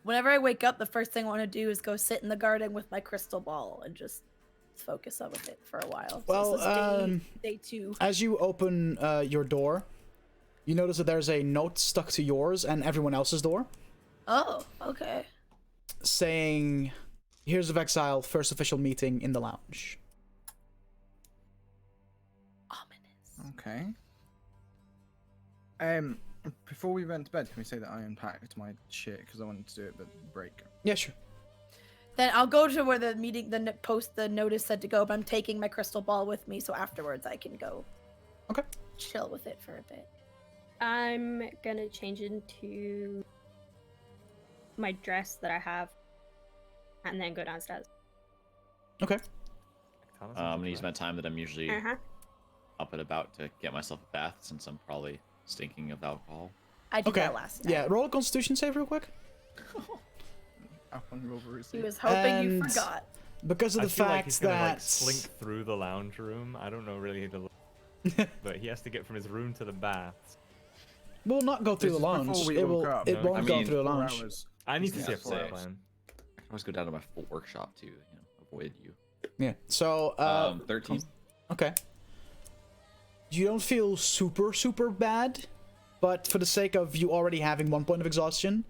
[SPEAKER 3] Whenever I wake up, the first thing I want to do is go sit in the garden with my crystal ball and just focus on with it for a while.
[SPEAKER 1] Well,
[SPEAKER 3] so this is day 2.
[SPEAKER 1] As you open your door, you notice that there's a note stuck to yours and everyone else's door
[SPEAKER 3] Oh, okay.
[SPEAKER 1] saying, Heroes of Exile, first official meeting in the lounge.
[SPEAKER 3] Ominous.
[SPEAKER 5] Okay. Before we went to bed, can we say that I unpacked my shit because I wanted to do it, but break.
[SPEAKER 1] Yeah, sure.
[SPEAKER 3] Then I'll go to where the meeting, the notice said to go, but I'm taking my crystal ball with me, so afterwards I can go.
[SPEAKER 1] Okay.
[SPEAKER 3] Chill with it for a bit.
[SPEAKER 6] I'm gonna change into my dress that I have, and then go downstairs.
[SPEAKER 1] Okay.
[SPEAKER 7] I'm gonna use my time that I'm usually up and about to get myself a bath, since I'm probably stinking of alcohol.
[SPEAKER 3] I did
[SPEAKER 1] Okay.
[SPEAKER 3] that last night.
[SPEAKER 1] Yeah, roll a Constitution save real quick.
[SPEAKER 5] Up on Rover
[SPEAKER 3] He was hoping you
[SPEAKER 1] And-
[SPEAKER 3] forgot.
[SPEAKER 1] Because of
[SPEAKER 2] I
[SPEAKER 1] the
[SPEAKER 2] feel like
[SPEAKER 1] fact
[SPEAKER 2] he's gonna
[SPEAKER 1] that
[SPEAKER 2] like slink through the lounge room. I don't know really the, but he has to get from his room to the baths.
[SPEAKER 1] will not go through
[SPEAKER 5] This
[SPEAKER 1] the
[SPEAKER 5] is
[SPEAKER 1] lounge.
[SPEAKER 5] before we
[SPEAKER 1] It
[SPEAKER 5] woke
[SPEAKER 1] will.
[SPEAKER 5] up,
[SPEAKER 1] It
[SPEAKER 2] no?
[SPEAKER 1] won't
[SPEAKER 7] I
[SPEAKER 1] go
[SPEAKER 7] mean,
[SPEAKER 1] through the
[SPEAKER 5] 4
[SPEAKER 1] lounge.
[SPEAKER 5] hours.
[SPEAKER 2] I need to
[SPEAKER 7] Yeah,
[SPEAKER 2] see a floor
[SPEAKER 7] six.
[SPEAKER 2] plan.
[SPEAKER 7] I can always go down to my full workshop to, avoid you.
[SPEAKER 1] Yeah. So.
[SPEAKER 7] 13.
[SPEAKER 1] Okay. You don't feel super bad, but for the sake of you already having 1 point of exhaustion,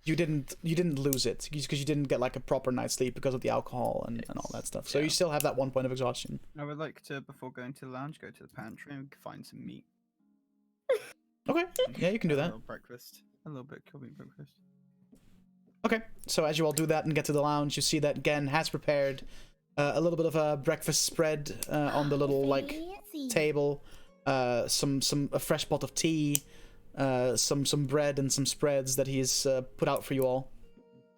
[SPEAKER 1] you didn't lose it because you didn't get like a proper night's sleep because of the alcohol and all that stuff. So you still have that 1 point of exhaustion.
[SPEAKER 4] I would like to, before going to the lounge, go to the pantry and find some meat.
[SPEAKER 1] Okay. Yeah, you can do
[SPEAKER 4] A
[SPEAKER 1] that.
[SPEAKER 4] little breakfast. A little bit could be breakfast.
[SPEAKER 1] Okay. So as you all do that and get to the lounge, you see that Gen has prepared a little bit of a breakfast spread on the little like table. A fresh pot of tea, some bread and some spreads that he's put out for you all,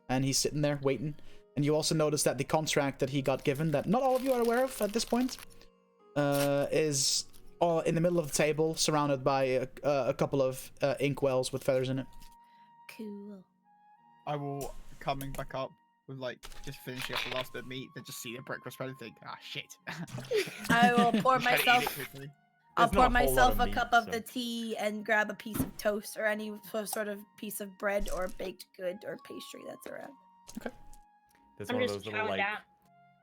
[SPEAKER 1] and he's sitting there waiting. And you also notice that the contract that he got given, that not all of you are aware of at this point, is all in the middle of the table, surrounded by a couple of inkwells with feathers in it.
[SPEAKER 3] Cool.
[SPEAKER 4] I will, coming back up with like just finishing up the last bit of meat, then just see the breakfast spread and think, ah, shit.
[SPEAKER 3] I will pour
[SPEAKER 4] Try to eat it
[SPEAKER 3] myself.
[SPEAKER 4] quickly.
[SPEAKER 3] I'll
[SPEAKER 2] There's
[SPEAKER 3] pour
[SPEAKER 2] not a whole lot
[SPEAKER 3] myself
[SPEAKER 2] of
[SPEAKER 3] a
[SPEAKER 2] meat,
[SPEAKER 3] cup of
[SPEAKER 2] so-
[SPEAKER 3] the tea and grab a piece of toast or any sort of piece of bread or baked good or pastry that's around.
[SPEAKER 2] There's
[SPEAKER 6] I'm
[SPEAKER 2] one of
[SPEAKER 6] just
[SPEAKER 2] those little
[SPEAKER 6] chowing
[SPEAKER 2] like
[SPEAKER 6] down.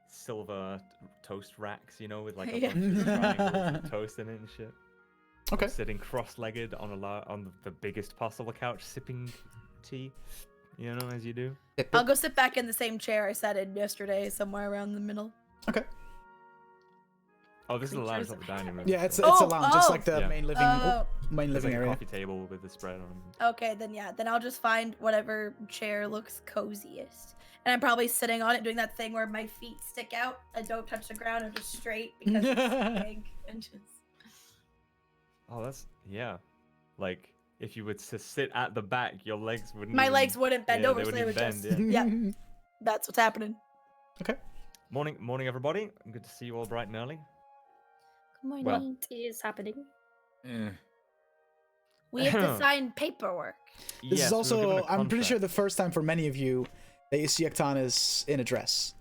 [SPEAKER 2] silver toast racks, with like a
[SPEAKER 3] Yeah.
[SPEAKER 2] bunch of triangles of toast in it and shit.
[SPEAKER 1] Okay.
[SPEAKER 2] Sitting cross-legged on on the biggest possible couch, sipping tea, as you do.
[SPEAKER 3] I'll go sit back in the same chair I sat in yesterday, somewhere around the middle.
[SPEAKER 1] Okay.
[SPEAKER 2] Oh, this is the lounge,
[SPEAKER 3] Creatures
[SPEAKER 2] not the
[SPEAKER 3] of
[SPEAKER 2] dining room.
[SPEAKER 1] Yeah, it's
[SPEAKER 2] so-
[SPEAKER 1] a lounge. It's like the
[SPEAKER 2] Yeah.
[SPEAKER 1] main living
[SPEAKER 3] Oh.
[SPEAKER 1] main
[SPEAKER 2] There's
[SPEAKER 1] living
[SPEAKER 2] like a
[SPEAKER 1] area.
[SPEAKER 2] coffee table with the spread on.
[SPEAKER 3] Okay, then I'll just find whatever chair looks coziest. And I'm probably sitting on it doing that thing where my feet stick out and don't touch the ground and just straight because it's big and just...
[SPEAKER 2] Oh, yeah. Like if you were to sit at the back, your legs wouldn't.
[SPEAKER 3] My
[SPEAKER 2] even-
[SPEAKER 3] legs wouldn't bend
[SPEAKER 2] yeah,
[SPEAKER 3] over,
[SPEAKER 2] they
[SPEAKER 3] so they would
[SPEAKER 2] wouldn't
[SPEAKER 3] just...
[SPEAKER 2] bend,
[SPEAKER 3] Yeah, that's what's happening.
[SPEAKER 2] Morning, everybody. Good to see you all bright and early.
[SPEAKER 3] Good morning.
[SPEAKER 7] Well-
[SPEAKER 6] Tea is happening.
[SPEAKER 3] We have to sign paperwork.
[SPEAKER 1] This
[SPEAKER 2] Yes,
[SPEAKER 1] is
[SPEAKER 2] we were
[SPEAKER 1] also,
[SPEAKER 2] given a
[SPEAKER 1] I'm pretty sure,
[SPEAKER 2] contract.
[SPEAKER 1] the first time for many of you that you see Octanas in a dress.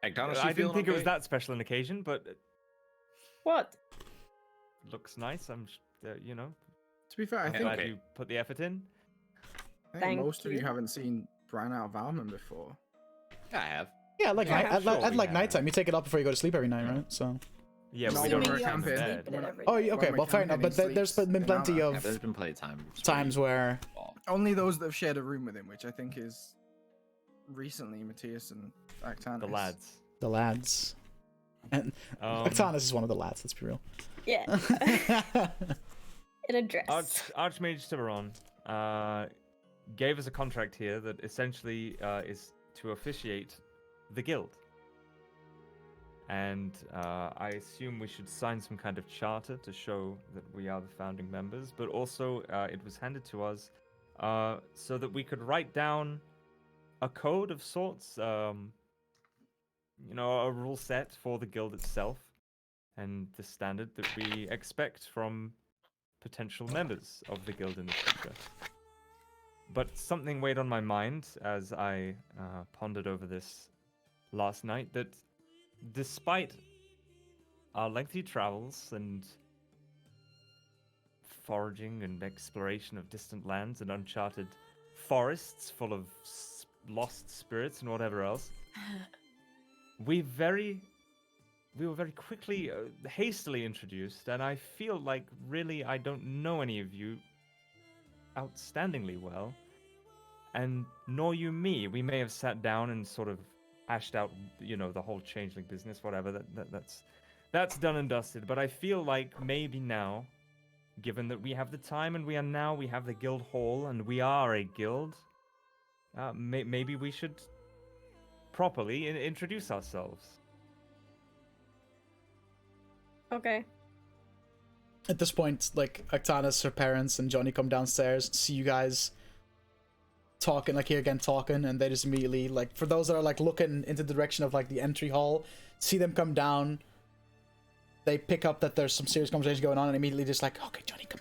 [SPEAKER 7] Agdonis,
[SPEAKER 2] I didn't think it was that special an occasion, but it
[SPEAKER 6] What?
[SPEAKER 2] looks nice.
[SPEAKER 5] To be fair, I
[SPEAKER 7] Okay.
[SPEAKER 5] think,
[SPEAKER 2] glad you put the effort in.
[SPEAKER 6] Thank
[SPEAKER 5] most of you
[SPEAKER 6] you.
[SPEAKER 5] haven't seen Bran out of Valman before.
[SPEAKER 7] I have.
[SPEAKER 1] Yeah, like
[SPEAKER 2] Yeah,
[SPEAKER 1] night,
[SPEAKER 2] I'm sure
[SPEAKER 1] I'd
[SPEAKER 2] we
[SPEAKER 1] like
[SPEAKER 2] have.
[SPEAKER 1] nighttime. You take it up before you go to sleep every night, right? So.
[SPEAKER 2] Yeah, but
[SPEAKER 5] No,
[SPEAKER 2] we
[SPEAKER 5] when
[SPEAKER 2] don't
[SPEAKER 5] we're
[SPEAKER 2] really have
[SPEAKER 5] camping,
[SPEAKER 2] bed.
[SPEAKER 3] Sleep in every
[SPEAKER 1] Oh,
[SPEAKER 3] day.
[SPEAKER 1] okay.
[SPEAKER 5] we're
[SPEAKER 1] Well, fair enough.
[SPEAKER 5] camping,
[SPEAKER 1] But
[SPEAKER 5] he
[SPEAKER 1] there's
[SPEAKER 5] sleeps
[SPEAKER 1] been
[SPEAKER 5] an
[SPEAKER 1] plenty
[SPEAKER 5] hour.
[SPEAKER 7] Yeah,
[SPEAKER 1] of
[SPEAKER 7] there's been plenty of times.
[SPEAKER 1] times where
[SPEAKER 5] Only those that have shared a room with him, which I think is recently Matthias and Actanis.
[SPEAKER 2] The lads.
[SPEAKER 1] the lads, and
[SPEAKER 2] Um,
[SPEAKER 1] Octanas is one of the lads. Let's be real.
[SPEAKER 6] Yeah. In a dress.
[SPEAKER 2] Archmage Tiburon gave us a contract here that essentially is to officiate the guild. and I assume we should sign some kind of charter to show that we are the founding members. But also, it was handed to us so that we could write down a code of sorts, a rule set for the guild itself, and the standard that we expect from potential members of the guild in the future. But something weighed on my mind as I pondered over this last night, that despite our lengthy travels and foraging and exploration of distant lands and uncharted forests full of lost spirits and whatever else, we were very quickly, hastily introduced, and I feel like really I don't know any of you outstandingly well, and nor you me. We may have sat down and sort of hashed out, the whole changeling business, whatever. That's done and dusted. But I feel like maybe now, given that we have the time and we have the guild hall and we are a guild, maybe we should properly introduce ourselves.
[SPEAKER 6] Okay.
[SPEAKER 1] At this point, like, Actanis, her parents, and Johnny come downstairs, see you guys talking, like, here again talking, and they just immediately, like, for those that are, like, looking into the direction of, like, the entry hall, see them come down, they pick up that there's some serious conversation going on, and immediately just like, okay, Johnny, come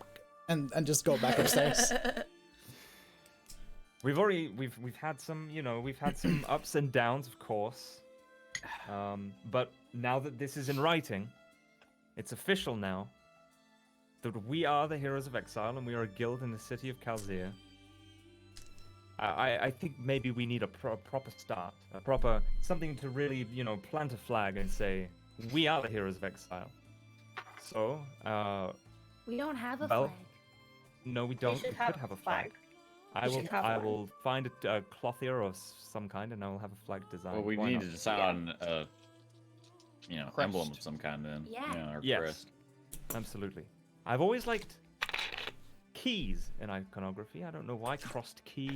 [SPEAKER 1] on, and just go back upstairs.
[SPEAKER 2] We've had some, we've had some ups and downs, of course, but now that this is in writing, it's official now that we are the Heroes of Exile and we are a guild in the city of Kalzir. I think maybe we need a proper start, something to really, plant a flag and say, we are the Heroes of Exile. So,
[SPEAKER 3] We don't have a
[SPEAKER 2] well,
[SPEAKER 3] flag.
[SPEAKER 2] no, we don't. We could have a flag. I will find a clothier of some kind, and I will have a flag design.
[SPEAKER 7] Well, we
[SPEAKER 2] Why
[SPEAKER 7] need
[SPEAKER 2] not?
[SPEAKER 7] to decide on a, emblem
[SPEAKER 4] Crest.
[SPEAKER 7] of some kind then.
[SPEAKER 3] Yeah.
[SPEAKER 7] Or
[SPEAKER 2] Yes,
[SPEAKER 7] crest.
[SPEAKER 2] absolutely. I've always liked keys in iconography. I don't know why crossed keys,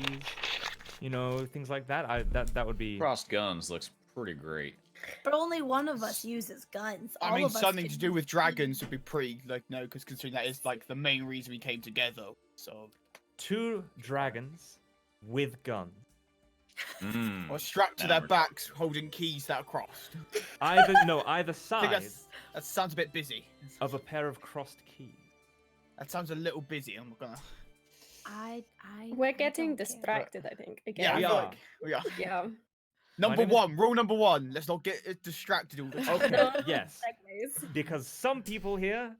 [SPEAKER 2] things like that. That would be.
[SPEAKER 7] Crossed guns looks pretty great.
[SPEAKER 3] But only one of us uses guns.
[SPEAKER 4] I
[SPEAKER 3] All
[SPEAKER 4] mean,
[SPEAKER 3] of us
[SPEAKER 4] something
[SPEAKER 3] can
[SPEAKER 4] to do
[SPEAKER 3] use
[SPEAKER 4] with
[SPEAKER 3] keys.
[SPEAKER 4] dragons would be pretty, no, because considering that is, the main reason we came together, so...
[SPEAKER 2] 2 dragons with guns.
[SPEAKER 7] Mm.
[SPEAKER 4] Or strapped to
[SPEAKER 7] Now
[SPEAKER 4] their
[SPEAKER 7] we're
[SPEAKER 4] backs, holding keys that are crossed.
[SPEAKER 2] Either
[SPEAKER 4] I think
[SPEAKER 2] side
[SPEAKER 4] that sounds a bit busy.
[SPEAKER 2] of a pair of crossed keys.
[SPEAKER 4] That sounds a little busy, I'm not gonna...
[SPEAKER 6] We're getting
[SPEAKER 3] don't care.
[SPEAKER 6] distracted, I think.
[SPEAKER 4] Yeah,
[SPEAKER 6] Again.
[SPEAKER 2] We
[SPEAKER 4] I feel
[SPEAKER 2] are.
[SPEAKER 4] like we are.
[SPEAKER 6] Yeah.
[SPEAKER 4] Rule number one, let's not get distracted all the time.
[SPEAKER 2] Okay, yes.
[SPEAKER 6] Segues.
[SPEAKER 2] Because some people here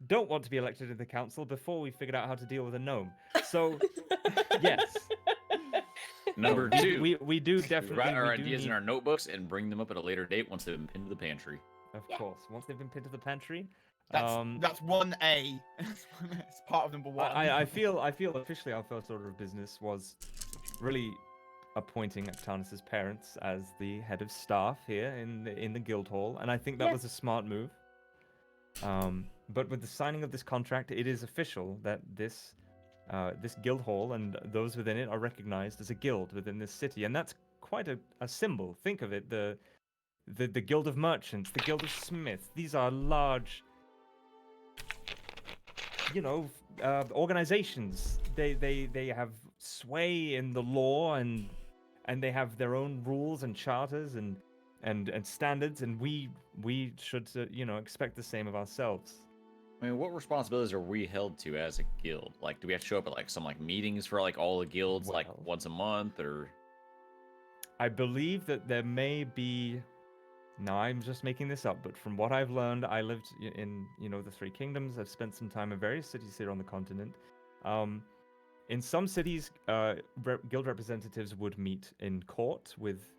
[SPEAKER 2] don't want to be elected to the council before we figured out how to deal with a gnome. So, yes.
[SPEAKER 7] Number 2.
[SPEAKER 2] We do
[SPEAKER 7] We
[SPEAKER 2] definitely
[SPEAKER 7] write our
[SPEAKER 2] we do
[SPEAKER 7] ideas in
[SPEAKER 2] need-
[SPEAKER 7] our notebooks and bring them up at a later date once they've been pinned to the pantry.
[SPEAKER 2] Of
[SPEAKER 3] Yeah.
[SPEAKER 2] course, once they've been pinned to the pantry.
[SPEAKER 4] That's 1A. It's part of number 1.
[SPEAKER 2] I feel officially our first order of business was really appointing Actanis' parents as the head of staff here in the guild hall, and I think that
[SPEAKER 6] Yeah.
[SPEAKER 2] was a smart move. But with the signing of this contract, it is official that this guild hall and those within it are recognized as a guild within this city, and that's quite a symbol. Think of it: the guild of merchants, the guild of smiths. These are large, organizations. They have sway in the law and they have their own rules and charters and standards, and we should expect the same of ourselves.
[SPEAKER 7] I mean, what responsibilities are we held to as a guild? Like, do we have to show up at some meetings for all the guilds
[SPEAKER 2] Well,
[SPEAKER 7] once a month, or?
[SPEAKER 2] I believe that there may be. Now I'm just making this up, but from what I've learned, I lived in the Three Kingdoms. I've spent some time in various cities here on the continent. In some cities, guild representatives would meet in court with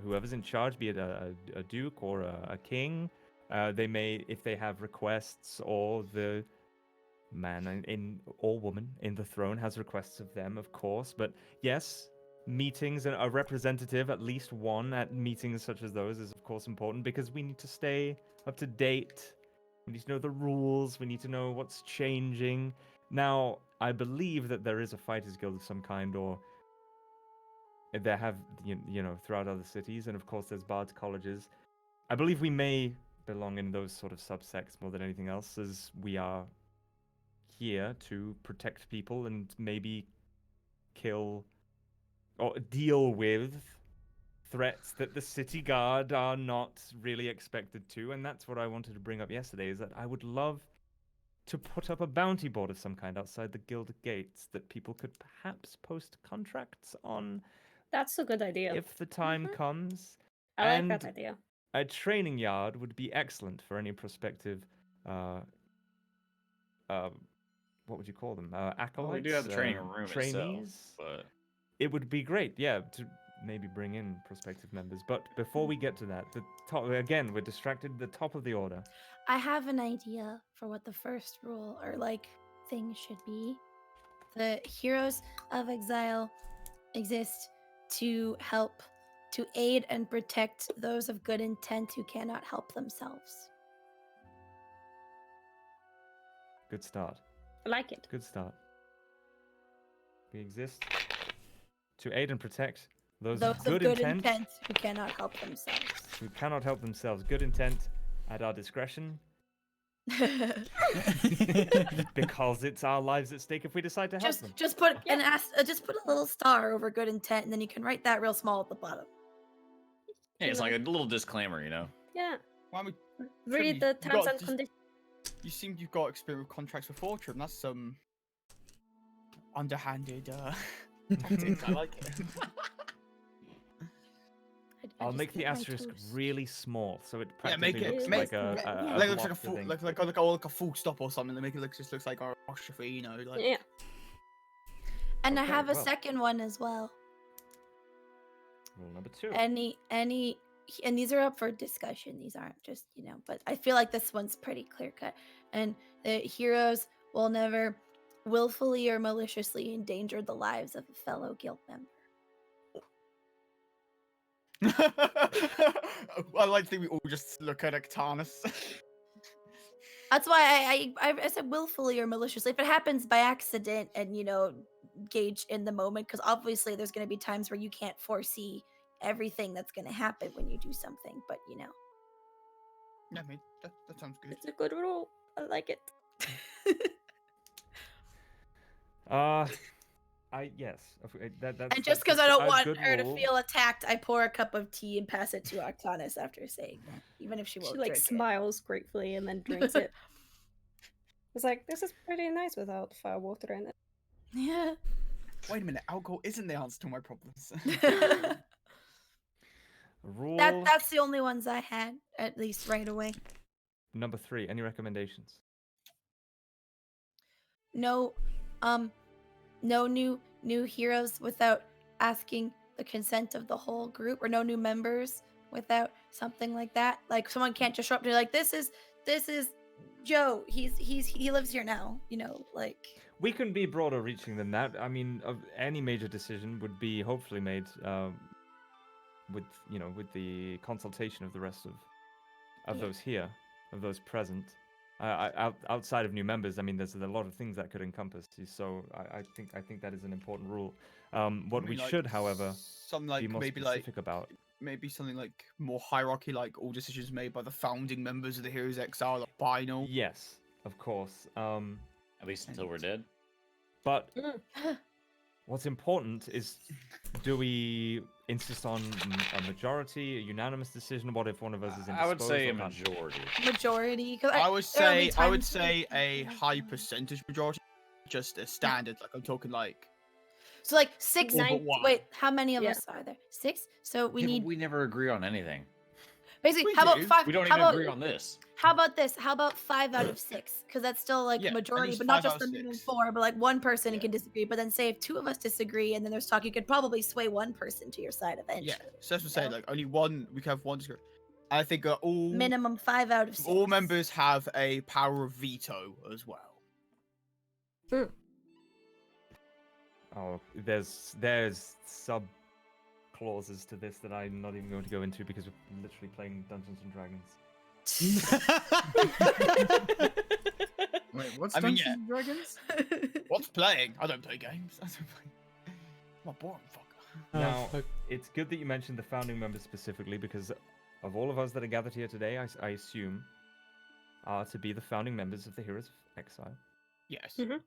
[SPEAKER 2] whoever's in charge, be it a duke or a king. They may, if they have requests, or the man or woman in the throne has requests of them, of course. But yes, meetings and a representative, at least one at meetings such as those, is of course important, because we need to stay up to date. We need to know the rules. We need to know what's changing. Now, I believe that there is a fighters guild of some kind, or there have you know throughout other cities, and of course there's bards colleges. I believe we may belong in those sort of subsects more than anything else, as we are here to protect people and maybe kill or deal with threats that the city guard are not really expected to. And that's what I wanted to bring up yesterday, is that I would love to put up a bounty board of some kind outside the guild gates that people could perhaps post contracts on
[SPEAKER 6] That's a good idea.
[SPEAKER 2] if the time comes.
[SPEAKER 6] I like that
[SPEAKER 2] And
[SPEAKER 6] idea.
[SPEAKER 2] a training yard would be excellent for any prospective what would you call them? Acolytes?
[SPEAKER 7] Well, we do have the training room
[SPEAKER 2] trainees.
[SPEAKER 7] itself, but
[SPEAKER 2] It would be great, yeah, to maybe bring in prospective members. But before we get to that, the top again, we're distracted. The top of the order.
[SPEAKER 3] I have an idea for what the first rule or like thing should be. The heroes of exile exist to help, to aid and protect those of good intent who cannot help themselves.
[SPEAKER 2] Good start.
[SPEAKER 6] I like it.
[SPEAKER 2] Good start. We exist to aid and protect those
[SPEAKER 3] Those
[SPEAKER 2] of good intent
[SPEAKER 3] who cannot help themselves.
[SPEAKER 2] who cannot help themselves. Good intent at our discretion, because it's our lives at stake if we decide to help them.
[SPEAKER 3] just put just put a little star over good intent, and then you can write that real small at the bottom.
[SPEAKER 7] yeah, it's like a little disclaimer, you know.
[SPEAKER 6] Yeah.
[SPEAKER 4] Well, I mean,
[SPEAKER 6] Read the
[SPEAKER 4] you
[SPEAKER 6] terms
[SPEAKER 4] got
[SPEAKER 6] and
[SPEAKER 4] just-
[SPEAKER 6] conditions.
[SPEAKER 4] you seem you've got experience with contracts before, Trim. That's some underhanded tactics. I like it.
[SPEAKER 2] I'll make the asterisk really small, so it
[SPEAKER 4] Yeah,
[SPEAKER 2] practically
[SPEAKER 4] make it
[SPEAKER 2] looks
[SPEAKER 4] make,
[SPEAKER 2] like a
[SPEAKER 4] like it looks like a
[SPEAKER 2] block
[SPEAKER 4] full,
[SPEAKER 2] thing.
[SPEAKER 4] like a full stop or something. They make it look just looks like our apostrophe, you know, like
[SPEAKER 6] Yeah.
[SPEAKER 3] And I
[SPEAKER 2] Okay,
[SPEAKER 3] have a
[SPEAKER 2] well.
[SPEAKER 3] second one as well.
[SPEAKER 2] Rule number 2.
[SPEAKER 3] And these are up for discussion. These aren't just, but I feel like this one's pretty clear cut. And the heroes will never willfully or maliciously endanger the lives of a fellow guild member.
[SPEAKER 4] I like to think we all just look at Octanus.
[SPEAKER 3] That's why I said willfully or maliciously. If it happens by accident and gauge in the moment, because obviously there's going to be times where you can't foresee everything that's going to happen when you do something. But
[SPEAKER 4] Yeah, I mean that sounds good.
[SPEAKER 6] It's a good rule. I like it.
[SPEAKER 2] Yes. That's
[SPEAKER 3] And just because I don't
[SPEAKER 2] a
[SPEAKER 3] want
[SPEAKER 2] good
[SPEAKER 3] her to
[SPEAKER 2] rule.
[SPEAKER 3] feel attacked, I pour a cup of tea and pass it to Octanus after saying that, even if she won't
[SPEAKER 6] She like
[SPEAKER 3] drink
[SPEAKER 6] smiles gratefully and then drinks it. It's like, this is pretty nice without fire water in it.
[SPEAKER 3] it. Yeah.
[SPEAKER 4] Wait a minute, alcohol isn't the answer to my problems.
[SPEAKER 2] Rule
[SPEAKER 3] That's the only ones I had, at least right away.
[SPEAKER 2] number 3. Any recommendations?
[SPEAKER 3] No, no new heroes without asking the consent of the whole group, or no new members without something like that. Like someone can't just show up to like this is Joe. He lives here now. Like.
[SPEAKER 2] We can be broader reaching than that. I mean, any major decision would be hopefully made with the consultation of the rest of
[SPEAKER 3] Yeah.
[SPEAKER 2] those here, of those present. Outside of new members, I mean, there's a lot of things that could encompass. So I think that is an important rule. What we should, however,
[SPEAKER 4] something like
[SPEAKER 2] be more
[SPEAKER 4] maybe
[SPEAKER 2] specific about.
[SPEAKER 4] maybe something like more hierarchy, like all decisions made by the founding members of the Heroes Exile, like final.
[SPEAKER 2] Yes, of course.
[SPEAKER 7] At least until we're dead.
[SPEAKER 2] But what's important is, do we insist on a majority, a unanimous decision? What if one of us is indisposed?
[SPEAKER 7] I would say
[SPEAKER 2] or
[SPEAKER 7] a
[SPEAKER 2] not?
[SPEAKER 7] majority.
[SPEAKER 3] Majority, because
[SPEAKER 4] I would
[SPEAKER 3] there will be
[SPEAKER 4] say
[SPEAKER 3] times when-
[SPEAKER 4] a high percentage majority, just a standard. Like I'm talking like
[SPEAKER 3] So like 6.
[SPEAKER 4] All but one.
[SPEAKER 3] Wait, how many of
[SPEAKER 6] Yeah.
[SPEAKER 3] us are there? 6. So we
[SPEAKER 7] Yeah, but
[SPEAKER 3] need
[SPEAKER 7] we never agree on anything.
[SPEAKER 3] basically.
[SPEAKER 4] We
[SPEAKER 3] How about
[SPEAKER 4] do.
[SPEAKER 3] 5?
[SPEAKER 7] We don't
[SPEAKER 3] how
[SPEAKER 7] even
[SPEAKER 3] about,
[SPEAKER 7] agree on this.
[SPEAKER 3] How about this? How about 5 out of 6? Because that's still like
[SPEAKER 4] Yeah, at
[SPEAKER 3] majority,
[SPEAKER 4] least
[SPEAKER 3] but not
[SPEAKER 4] 5
[SPEAKER 3] just
[SPEAKER 4] out
[SPEAKER 3] the
[SPEAKER 4] of
[SPEAKER 3] minimum
[SPEAKER 4] 6.
[SPEAKER 3] 4, but like one person
[SPEAKER 4] Yeah.
[SPEAKER 3] can disagree. But then say if 2 of us disagree and then there's talk, you could probably sway one person to your side eventually.
[SPEAKER 4] yeah. So that's what I'm saying. Like only one. We can have one. I think all
[SPEAKER 3] Minimum 5 out of 6.
[SPEAKER 4] all members have a power of veto as well.
[SPEAKER 2] Oh, there's sub clauses to this that I'm not even going to go into because we're literally playing Dungeons and Dragons.
[SPEAKER 5] Wait, what's
[SPEAKER 4] I mean,
[SPEAKER 5] Dungeons and Dragons?
[SPEAKER 4] What's playing? I don't play games. I don't play. I'm a boring fucker.
[SPEAKER 2] Now,
[SPEAKER 1] fuck.
[SPEAKER 2] it's good that you mentioned the founding members specifically because of all of us that are gathered here today, I assume are to be the founding members of the Heroes of Exile.
[SPEAKER 4] Yes.
[SPEAKER 6] Mhm.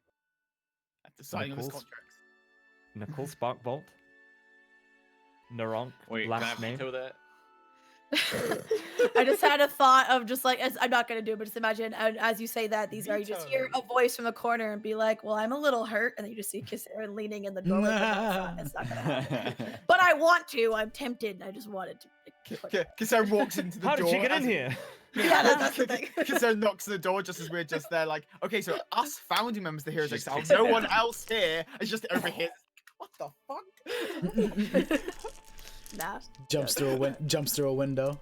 [SPEAKER 4] At the signing of this
[SPEAKER 2] Nichols.
[SPEAKER 4] contract.
[SPEAKER 2] Nicole Sparkbolt. Naronk,
[SPEAKER 7] Wait,
[SPEAKER 2] last
[SPEAKER 7] can I
[SPEAKER 2] name.
[SPEAKER 7] veto that?
[SPEAKER 3] I just had a thought of just like I'm not gonna do it, but just imagine as you say that these are you just hear a voice from the corner and be like, "Well, I'm a little hurt," and then you just see Kisara leaning in the doorway. But it's not gonna happen. But I want to. I'm tempted. I just wanted to. Like,
[SPEAKER 4] Kisara walks into the
[SPEAKER 2] How
[SPEAKER 4] door.
[SPEAKER 2] did she get in
[SPEAKER 4] as-
[SPEAKER 2] here?
[SPEAKER 3] Yeah, that's the thing.
[SPEAKER 4] Kisara knocks on the door just as we're just there, like, okay, so us founding members of the Heroes
[SPEAKER 7] She's
[SPEAKER 4] Exile,
[SPEAKER 7] fixing
[SPEAKER 4] no
[SPEAKER 7] it.
[SPEAKER 4] one else here is just over here. What the fuck?
[SPEAKER 3] Nah.
[SPEAKER 1] Jumps through a window.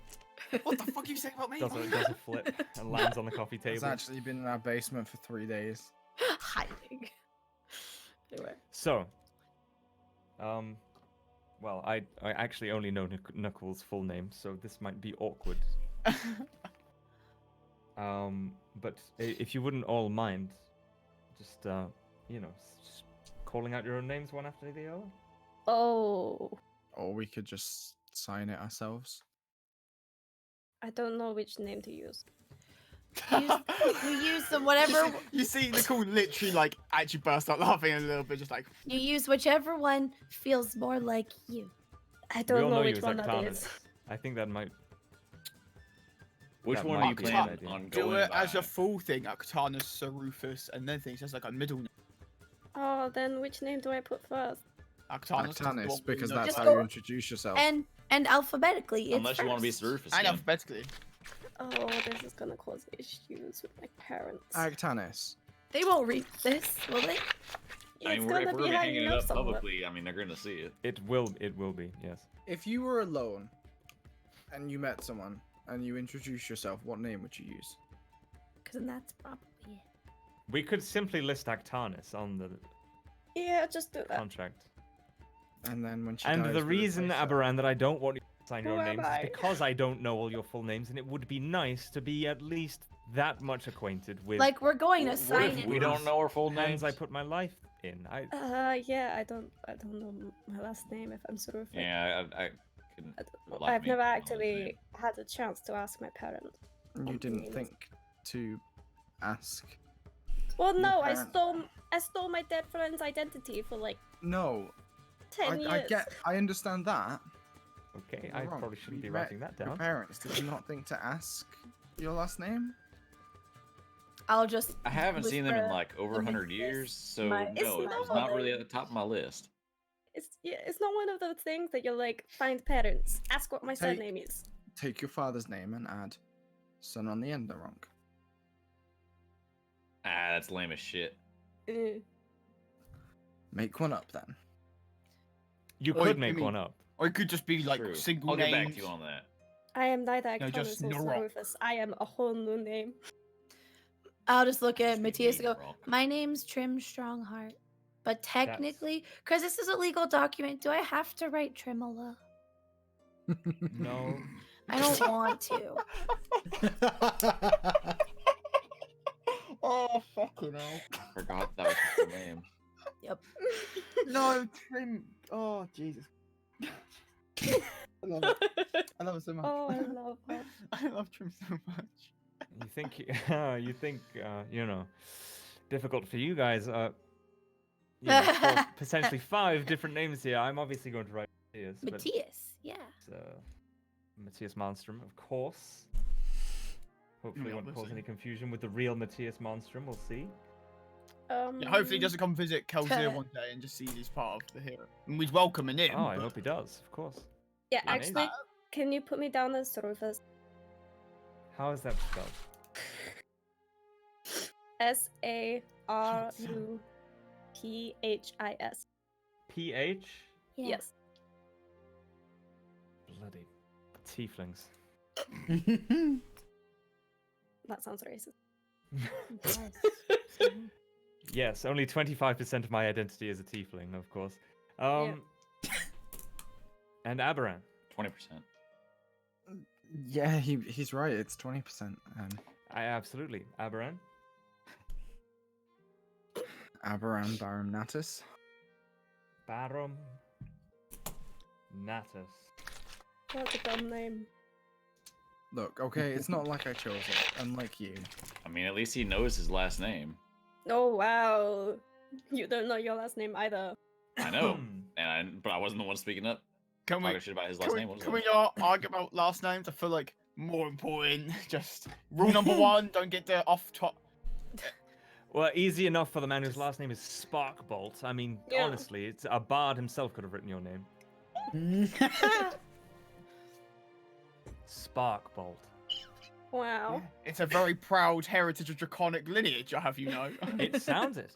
[SPEAKER 4] What the fuck are you saying about me?
[SPEAKER 2] Does a flip and lands on the coffee
[SPEAKER 5] It's
[SPEAKER 2] table.
[SPEAKER 5] actually been in our basement for 3 days.
[SPEAKER 3] Hiding. Anyway.
[SPEAKER 2] So, well, I actually only know Knuckles' full name, so this might be awkward. But if you wouldn't all mind, just just calling out your own names one after the other.
[SPEAKER 6] Oh,
[SPEAKER 5] Or we could just sign it ourselves.
[SPEAKER 6] I don't know which name to use.
[SPEAKER 3] You use them whatever
[SPEAKER 4] You see Nicole literally like actually burst out laughing a little bit, just like
[SPEAKER 3] you use whichever one feels more like you.
[SPEAKER 6] I
[SPEAKER 2] We
[SPEAKER 6] don't
[SPEAKER 2] all
[SPEAKER 6] know
[SPEAKER 2] know you
[SPEAKER 6] which
[SPEAKER 2] as
[SPEAKER 6] one that
[SPEAKER 2] Actanus.
[SPEAKER 6] is.
[SPEAKER 2] I think that might.
[SPEAKER 7] Which
[SPEAKER 2] That
[SPEAKER 7] one
[SPEAKER 2] might
[SPEAKER 7] are you
[SPEAKER 2] be a good
[SPEAKER 7] planning
[SPEAKER 2] idea.
[SPEAKER 7] on
[SPEAKER 4] do
[SPEAKER 7] going
[SPEAKER 4] it as
[SPEAKER 7] by?
[SPEAKER 4] a full thing, Actanus, Sir Rufus, and then things just like a middle name.
[SPEAKER 6] Oh, then which name do I put first?
[SPEAKER 4] Actanus,
[SPEAKER 5] Actanus, because that's
[SPEAKER 3] Just
[SPEAKER 5] how
[SPEAKER 3] go-
[SPEAKER 5] you introduce yourself.
[SPEAKER 3] And alphabetically, it's
[SPEAKER 7] Unless you want to be
[SPEAKER 3] first.
[SPEAKER 7] Sir Rufus
[SPEAKER 4] and
[SPEAKER 7] again.
[SPEAKER 4] alphabetically.
[SPEAKER 6] Oh, this is gonna cause issues with my parents.
[SPEAKER 5] Actanus.
[SPEAKER 3] They won't read this, will they?
[SPEAKER 7] I
[SPEAKER 6] It's
[SPEAKER 7] mean,
[SPEAKER 6] gonna
[SPEAKER 7] if we're
[SPEAKER 6] be
[SPEAKER 7] gonna be
[SPEAKER 6] hanging
[SPEAKER 7] hanging it
[SPEAKER 6] up
[SPEAKER 7] up
[SPEAKER 6] somewhere.
[SPEAKER 7] publicly, I mean, they're gonna see it.
[SPEAKER 2] It will be, yes.
[SPEAKER 5] If you were alone and you met someone and you introduced yourself, what name would you use?
[SPEAKER 3] Because that's probably it.
[SPEAKER 2] We could simply list Actanus on the
[SPEAKER 6] Yeah, just do that.
[SPEAKER 2] contract.
[SPEAKER 5] And then when she
[SPEAKER 2] And
[SPEAKER 5] dies,
[SPEAKER 2] the
[SPEAKER 5] we
[SPEAKER 2] reason,
[SPEAKER 5] replace her.
[SPEAKER 2] Aberan, that I don't want you to sign your
[SPEAKER 6] Who
[SPEAKER 2] own
[SPEAKER 6] am
[SPEAKER 2] names
[SPEAKER 6] I?
[SPEAKER 2] is because I don't know all your full names, and it would be nice to be at least that much acquainted with
[SPEAKER 3] Like we're going to
[SPEAKER 7] What
[SPEAKER 3] sign
[SPEAKER 7] if
[SPEAKER 3] it.
[SPEAKER 7] we don't know our full
[SPEAKER 2] hands
[SPEAKER 7] names?
[SPEAKER 2] I put my life in.
[SPEAKER 6] Yeah, I don't know my last name if I'm sort of.
[SPEAKER 7] Yeah, I couldn't.
[SPEAKER 6] I don't know.
[SPEAKER 7] Like
[SPEAKER 6] I've
[SPEAKER 7] me,
[SPEAKER 6] never
[SPEAKER 7] I don't know his
[SPEAKER 6] actually
[SPEAKER 7] name.
[SPEAKER 6] had a chance to ask my parents.
[SPEAKER 5] You didn't
[SPEAKER 6] names.
[SPEAKER 5] think to ask.
[SPEAKER 6] Well,
[SPEAKER 5] Your
[SPEAKER 6] no,
[SPEAKER 5] parent-
[SPEAKER 6] I stole my dead friend's identity for like
[SPEAKER 5] No,
[SPEAKER 6] 10 years.
[SPEAKER 5] I understand that.
[SPEAKER 2] Okay,
[SPEAKER 5] You're
[SPEAKER 2] I
[SPEAKER 5] wrong.
[SPEAKER 2] probably shouldn't be
[SPEAKER 5] You met
[SPEAKER 2] writing that
[SPEAKER 5] Your
[SPEAKER 2] down.
[SPEAKER 5] parents, did you not think to ask your last name?
[SPEAKER 3] I'll just.
[SPEAKER 7] I haven't seen them in
[SPEAKER 3] whisper
[SPEAKER 7] like over
[SPEAKER 3] and
[SPEAKER 7] 100
[SPEAKER 3] make
[SPEAKER 7] years, so
[SPEAKER 3] my-
[SPEAKER 7] no,
[SPEAKER 6] It's
[SPEAKER 7] it's
[SPEAKER 6] not
[SPEAKER 7] not really
[SPEAKER 6] like-
[SPEAKER 7] at the top of my list.
[SPEAKER 6] It's not one of those things that you're like find parents, ask what my
[SPEAKER 5] Take-
[SPEAKER 6] surname is.
[SPEAKER 5] Take your father's name and add son on the end, wrong.
[SPEAKER 7] Ah, that's lame as shit.
[SPEAKER 5] Make one up then.
[SPEAKER 2] You
[SPEAKER 4] Or
[SPEAKER 2] could
[SPEAKER 4] you
[SPEAKER 2] make
[SPEAKER 4] mean-
[SPEAKER 2] one up.
[SPEAKER 4] Or it could just be like
[SPEAKER 7] True.
[SPEAKER 4] single
[SPEAKER 7] I'll get
[SPEAKER 4] names.
[SPEAKER 7] back to you on that.
[SPEAKER 6] I am neither
[SPEAKER 4] No,
[SPEAKER 6] Actanus
[SPEAKER 4] just
[SPEAKER 6] nor
[SPEAKER 4] no
[SPEAKER 6] Sir
[SPEAKER 4] rock.
[SPEAKER 6] Rufus. I am a whole new name.
[SPEAKER 3] I'll just look at
[SPEAKER 7] Just be
[SPEAKER 3] Matthias and
[SPEAKER 7] mean,
[SPEAKER 3] go,
[SPEAKER 7] Rock.
[SPEAKER 3] my name's Trim Strongheart. But technically, because this is a legal document, do I have to write Trimola?
[SPEAKER 2] No.
[SPEAKER 3] I don't want to.
[SPEAKER 4] Oh fucking hell!
[SPEAKER 7] Forgot that was his full name.
[SPEAKER 3] Yep.
[SPEAKER 4] No, Trim. Oh Jesus. I love it. I love it so much.
[SPEAKER 6] Oh, I love her.
[SPEAKER 4] I love Trim so much.
[SPEAKER 2] You think difficult for you guys. For potentially 5 different names here. I'm obviously going to write Matthias. But
[SPEAKER 3] Matthias, yeah.
[SPEAKER 2] it's, Matthias Monstrum, of course. Hopefully,
[SPEAKER 4] Yeah,
[SPEAKER 2] won't cause
[SPEAKER 4] obviously.
[SPEAKER 2] any confusion with the real Matthias Monstrum. We'll see.
[SPEAKER 4] Yeah, hopefully he doesn't come visit Kelzir one day and just sees he's part of the hero. And we'd welcome him in.
[SPEAKER 2] Oh, I
[SPEAKER 4] but-
[SPEAKER 2] hope he does. Of course.
[SPEAKER 6] Yeah,
[SPEAKER 2] Amazing.
[SPEAKER 6] actually, can you put me down as Sir Rufus?
[SPEAKER 2] How is that spelled?
[SPEAKER 6] SARUPHIS.
[SPEAKER 2] PH.
[SPEAKER 3] Yeah.
[SPEAKER 6] Yes.
[SPEAKER 2] Bloody tieflings.
[SPEAKER 6] That sounds racist.
[SPEAKER 3] Yes.
[SPEAKER 2] Yes, only 25% of my identity is a tiefling, of course. And Aberan.
[SPEAKER 7] 20%.
[SPEAKER 5] Yeah, he's right. It's 20%.
[SPEAKER 2] I absolutely. Aberan.
[SPEAKER 5] Aberan Barum Natus.
[SPEAKER 2] Barum. Natus.
[SPEAKER 6] That's a dumb name.
[SPEAKER 5] Look, okay, it's not like I chose it, unlike you.
[SPEAKER 7] I mean, at least he knows his last name.
[SPEAKER 6] Oh wow. You don't know your last name either.
[SPEAKER 7] I know, but I wasn't the one speaking up.
[SPEAKER 4] Can we
[SPEAKER 7] Talking shit about his last name. What was
[SPEAKER 4] can
[SPEAKER 7] that?
[SPEAKER 4] we not argue about last names? I feel like more important. Just rule number one: don't get the off top.
[SPEAKER 2] Well, easy enough for the man whose last name is Sparkbolt. I mean,
[SPEAKER 6] Yeah.
[SPEAKER 2] honestly, it's a bard himself could have written your name. Sparkbolt.
[SPEAKER 6] Wow.
[SPEAKER 4] It's a very proud heritage of draconic lineage, I have you know.
[SPEAKER 2] It sounds it.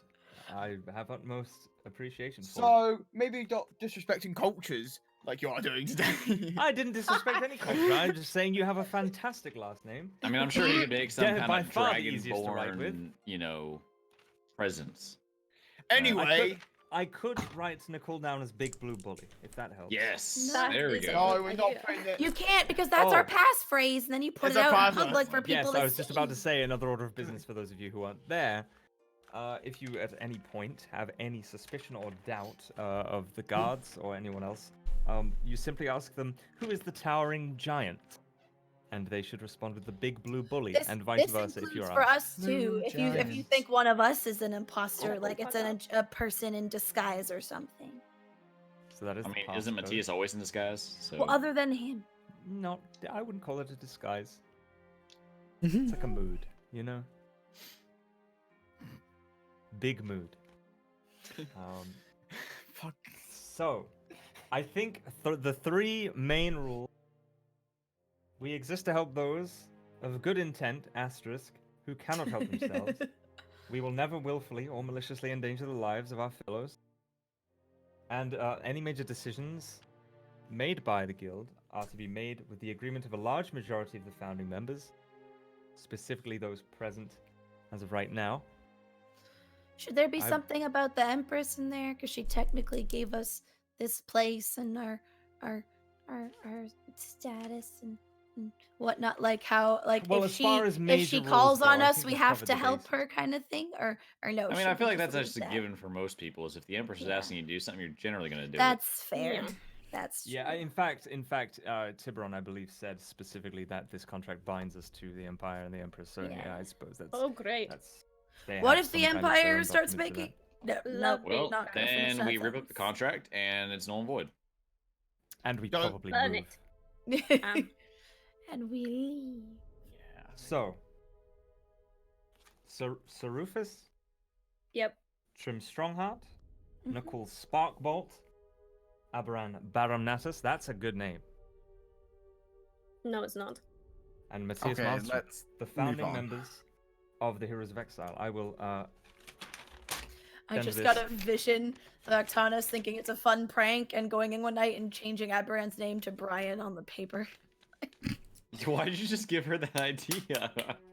[SPEAKER 2] I have utmost appreciation for it.
[SPEAKER 4] So maybe not disrespecting cultures like you are doing today.
[SPEAKER 2] I didn't disrespect any culture. I'm just saying you have a fantastic last name.
[SPEAKER 7] I mean, I'm sure he could make some
[SPEAKER 2] Yeah,
[SPEAKER 7] kind
[SPEAKER 2] by
[SPEAKER 7] of
[SPEAKER 2] far the easiest to write with.
[SPEAKER 7] dragonborn, you know, presence.
[SPEAKER 4] Anyway,
[SPEAKER 2] I could write Nicole down as Big Blue Bully, if that helps.
[SPEAKER 7] Yes,
[SPEAKER 6] That
[SPEAKER 7] there we
[SPEAKER 6] is a
[SPEAKER 7] go.
[SPEAKER 4] no, we're not putting it.
[SPEAKER 3] You can't because that's our
[SPEAKER 2] Oh.
[SPEAKER 3] passphrase, and then you put
[SPEAKER 4] It's
[SPEAKER 3] it
[SPEAKER 4] a
[SPEAKER 3] out in
[SPEAKER 4] passphrase.
[SPEAKER 3] public for people
[SPEAKER 2] Yes,
[SPEAKER 3] to
[SPEAKER 2] I was just about to
[SPEAKER 3] see.
[SPEAKER 2] say another order of business for those of you who aren't there. If you at any point have any suspicion or doubt of the guards or anyone else, you simply ask them, "Who is the towering giant?" And they should respond with the Big Blue Bully,
[SPEAKER 3] This,
[SPEAKER 2] and vice
[SPEAKER 3] this
[SPEAKER 2] versa if
[SPEAKER 3] includes
[SPEAKER 2] you're
[SPEAKER 3] for
[SPEAKER 2] asked.
[SPEAKER 3] us too.
[SPEAKER 5] Blue
[SPEAKER 3] If you
[SPEAKER 5] giants.
[SPEAKER 3] think one of us is an imposter,
[SPEAKER 6] Oh,
[SPEAKER 3] like it's
[SPEAKER 6] fuck
[SPEAKER 3] a person in disguise or something.
[SPEAKER 2] So that is
[SPEAKER 7] I
[SPEAKER 2] the
[SPEAKER 7] mean,
[SPEAKER 2] pass
[SPEAKER 7] isn't
[SPEAKER 2] code.
[SPEAKER 7] Matthias always in disguise? So
[SPEAKER 3] Well, other than him.
[SPEAKER 2] Not, I wouldn't call it a disguise. It's like a mood, you know? Big mood.
[SPEAKER 4] Fuck.
[SPEAKER 2] So, I think the three main rules. We exist to help those of good intent, asterisk, who cannot help themselves. We will never willfully or maliciously endanger the lives of our fellows. And any major decisions made by the guild are to be made with the agreement of a large majority of the founding members, specifically those present as of right now.
[SPEAKER 3] Should there be
[SPEAKER 2] I-
[SPEAKER 3] something about the Empress in there? Because she technically gave us this place and our status and whatnot. Like how, like
[SPEAKER 2] Well,
[SPEAKER 3] if
[SPEAKER 2] as far as
[SPEAKER 3] if
[SPEAKER 2] major
[SPEAKER 3] she
[SPEAKER 2] rules
[SPEAKER 3] calls
[SPEAKER 2] go,
[SPEAKER 3] on
[SPEAKER 2] I
[SPEAKER 3] us,
[SPEAKER 2] think
[SPEAKER 3] we
[SPEAKER 2] we've
[SPEAKER 3] have
[SPEAKER 2] covered
[SPEAKER 3] to
[SPEAKER 2] the
[SPEAKER 3] help
[SPEAKER 2] basics.
[SPEAKER 3] her, kind of thing, or no?
[SPEAKER 7] I mean,
[SPEAKER 3] should
[SPEAKER 7] I feel
[SPEAKER 3] we
[SPEAKER 7] like that's
[SPEAKER 3] just leave
[SPEAKER 7] just a
[SPEAKER 3] that?
[SPEAKER 7] given for most people. Is if the Empress is
[SPEAKER 3] Yeah.
[SPEAKER 7] asking you to do something, you're generally going to do
[SPEAKER 3] That's fair.
[SPEAKER 6] Yeah.
[SPEAKER 3] That's
[SPEAKER 2] Yeah,
[SPEAKER 3] true.
[SPEAKER 2] in fact, Tiburon, I believe, said specifically that this contract binds us to the Empire and the Empress. So yeah,
[SPEAKER 3] Yeah.
[SPEAKER 2] I suppose that's
[SPEAKER 6] Oh great.
[SPEAKER 2] they
[SPEAKER 3] What
[SPEAKER 2] have
[SPEAKER 3] if the
[SPEAKER 2] some kind of their
[SPEAKER 3] Empire
[SPEAKER 2] own
[SPEAKER 3] starts
[SPEAKER 2] document for
[SPEAKER 3] making?
[SPEAKER 2] that.
[SPEAKER 3] No,
[SPEAKER 6] Love
[SPEAKER 3] no,
[SPEAKER 6] it.
[SPEAKER 7] Well,
[SPEAKER 3] not gonna finish
[SPEAKER 7] then
[SPEAKER 3] that
[SPEAKER 7] we rip up the
[SPEAKER 3] sentence.
[SPEAKER 7] contract and it's null and void.
[SPEAKER 2] And we
[SPEAKER 4] Don't
[SPEAKER 2] probably
[SPEAKER 6] burn
[SPEAKER 2] move.
[SPEAKER 6] it.
[SPEAKER 3] And we leave.
[SPEAKER 7] Yeah.
[SPEAKER 2] So, Sarufus,
[SPEAKER 6] Yep.
[SPEAKER 2] Trim Strongheart,
[SPEAKER 3] Mhm.
[SPEAKER 2] Nicole Sparkbolt, Aberan Baramnatus. That's a good name.
[SPEAKER 6] No, it's not.
[SPEAKER 2] And Matthias
[SPEAKER 5] Okay,
[SPEAKER 2] Malmström,
[SPEAKER 5] let's
[SPEAKER 2] the
[SPEAKER 5] move
[SPEAKER 2] founding
[SPEAKER 5] on.
[SPEAKER 2] members of the Heroes of Exile. I will.
[SPEAKER 3] I
[SPEAKER 2] Then
[SPEAKER 3] just
[SPEAKER 2] this-
[SPEAKER 3] got a vision of Octanus thinking it's a fun prank and going in one night and changing Aberan's name to Brian on the paper.
[SPEAKER 7] Why did you just give her that idea?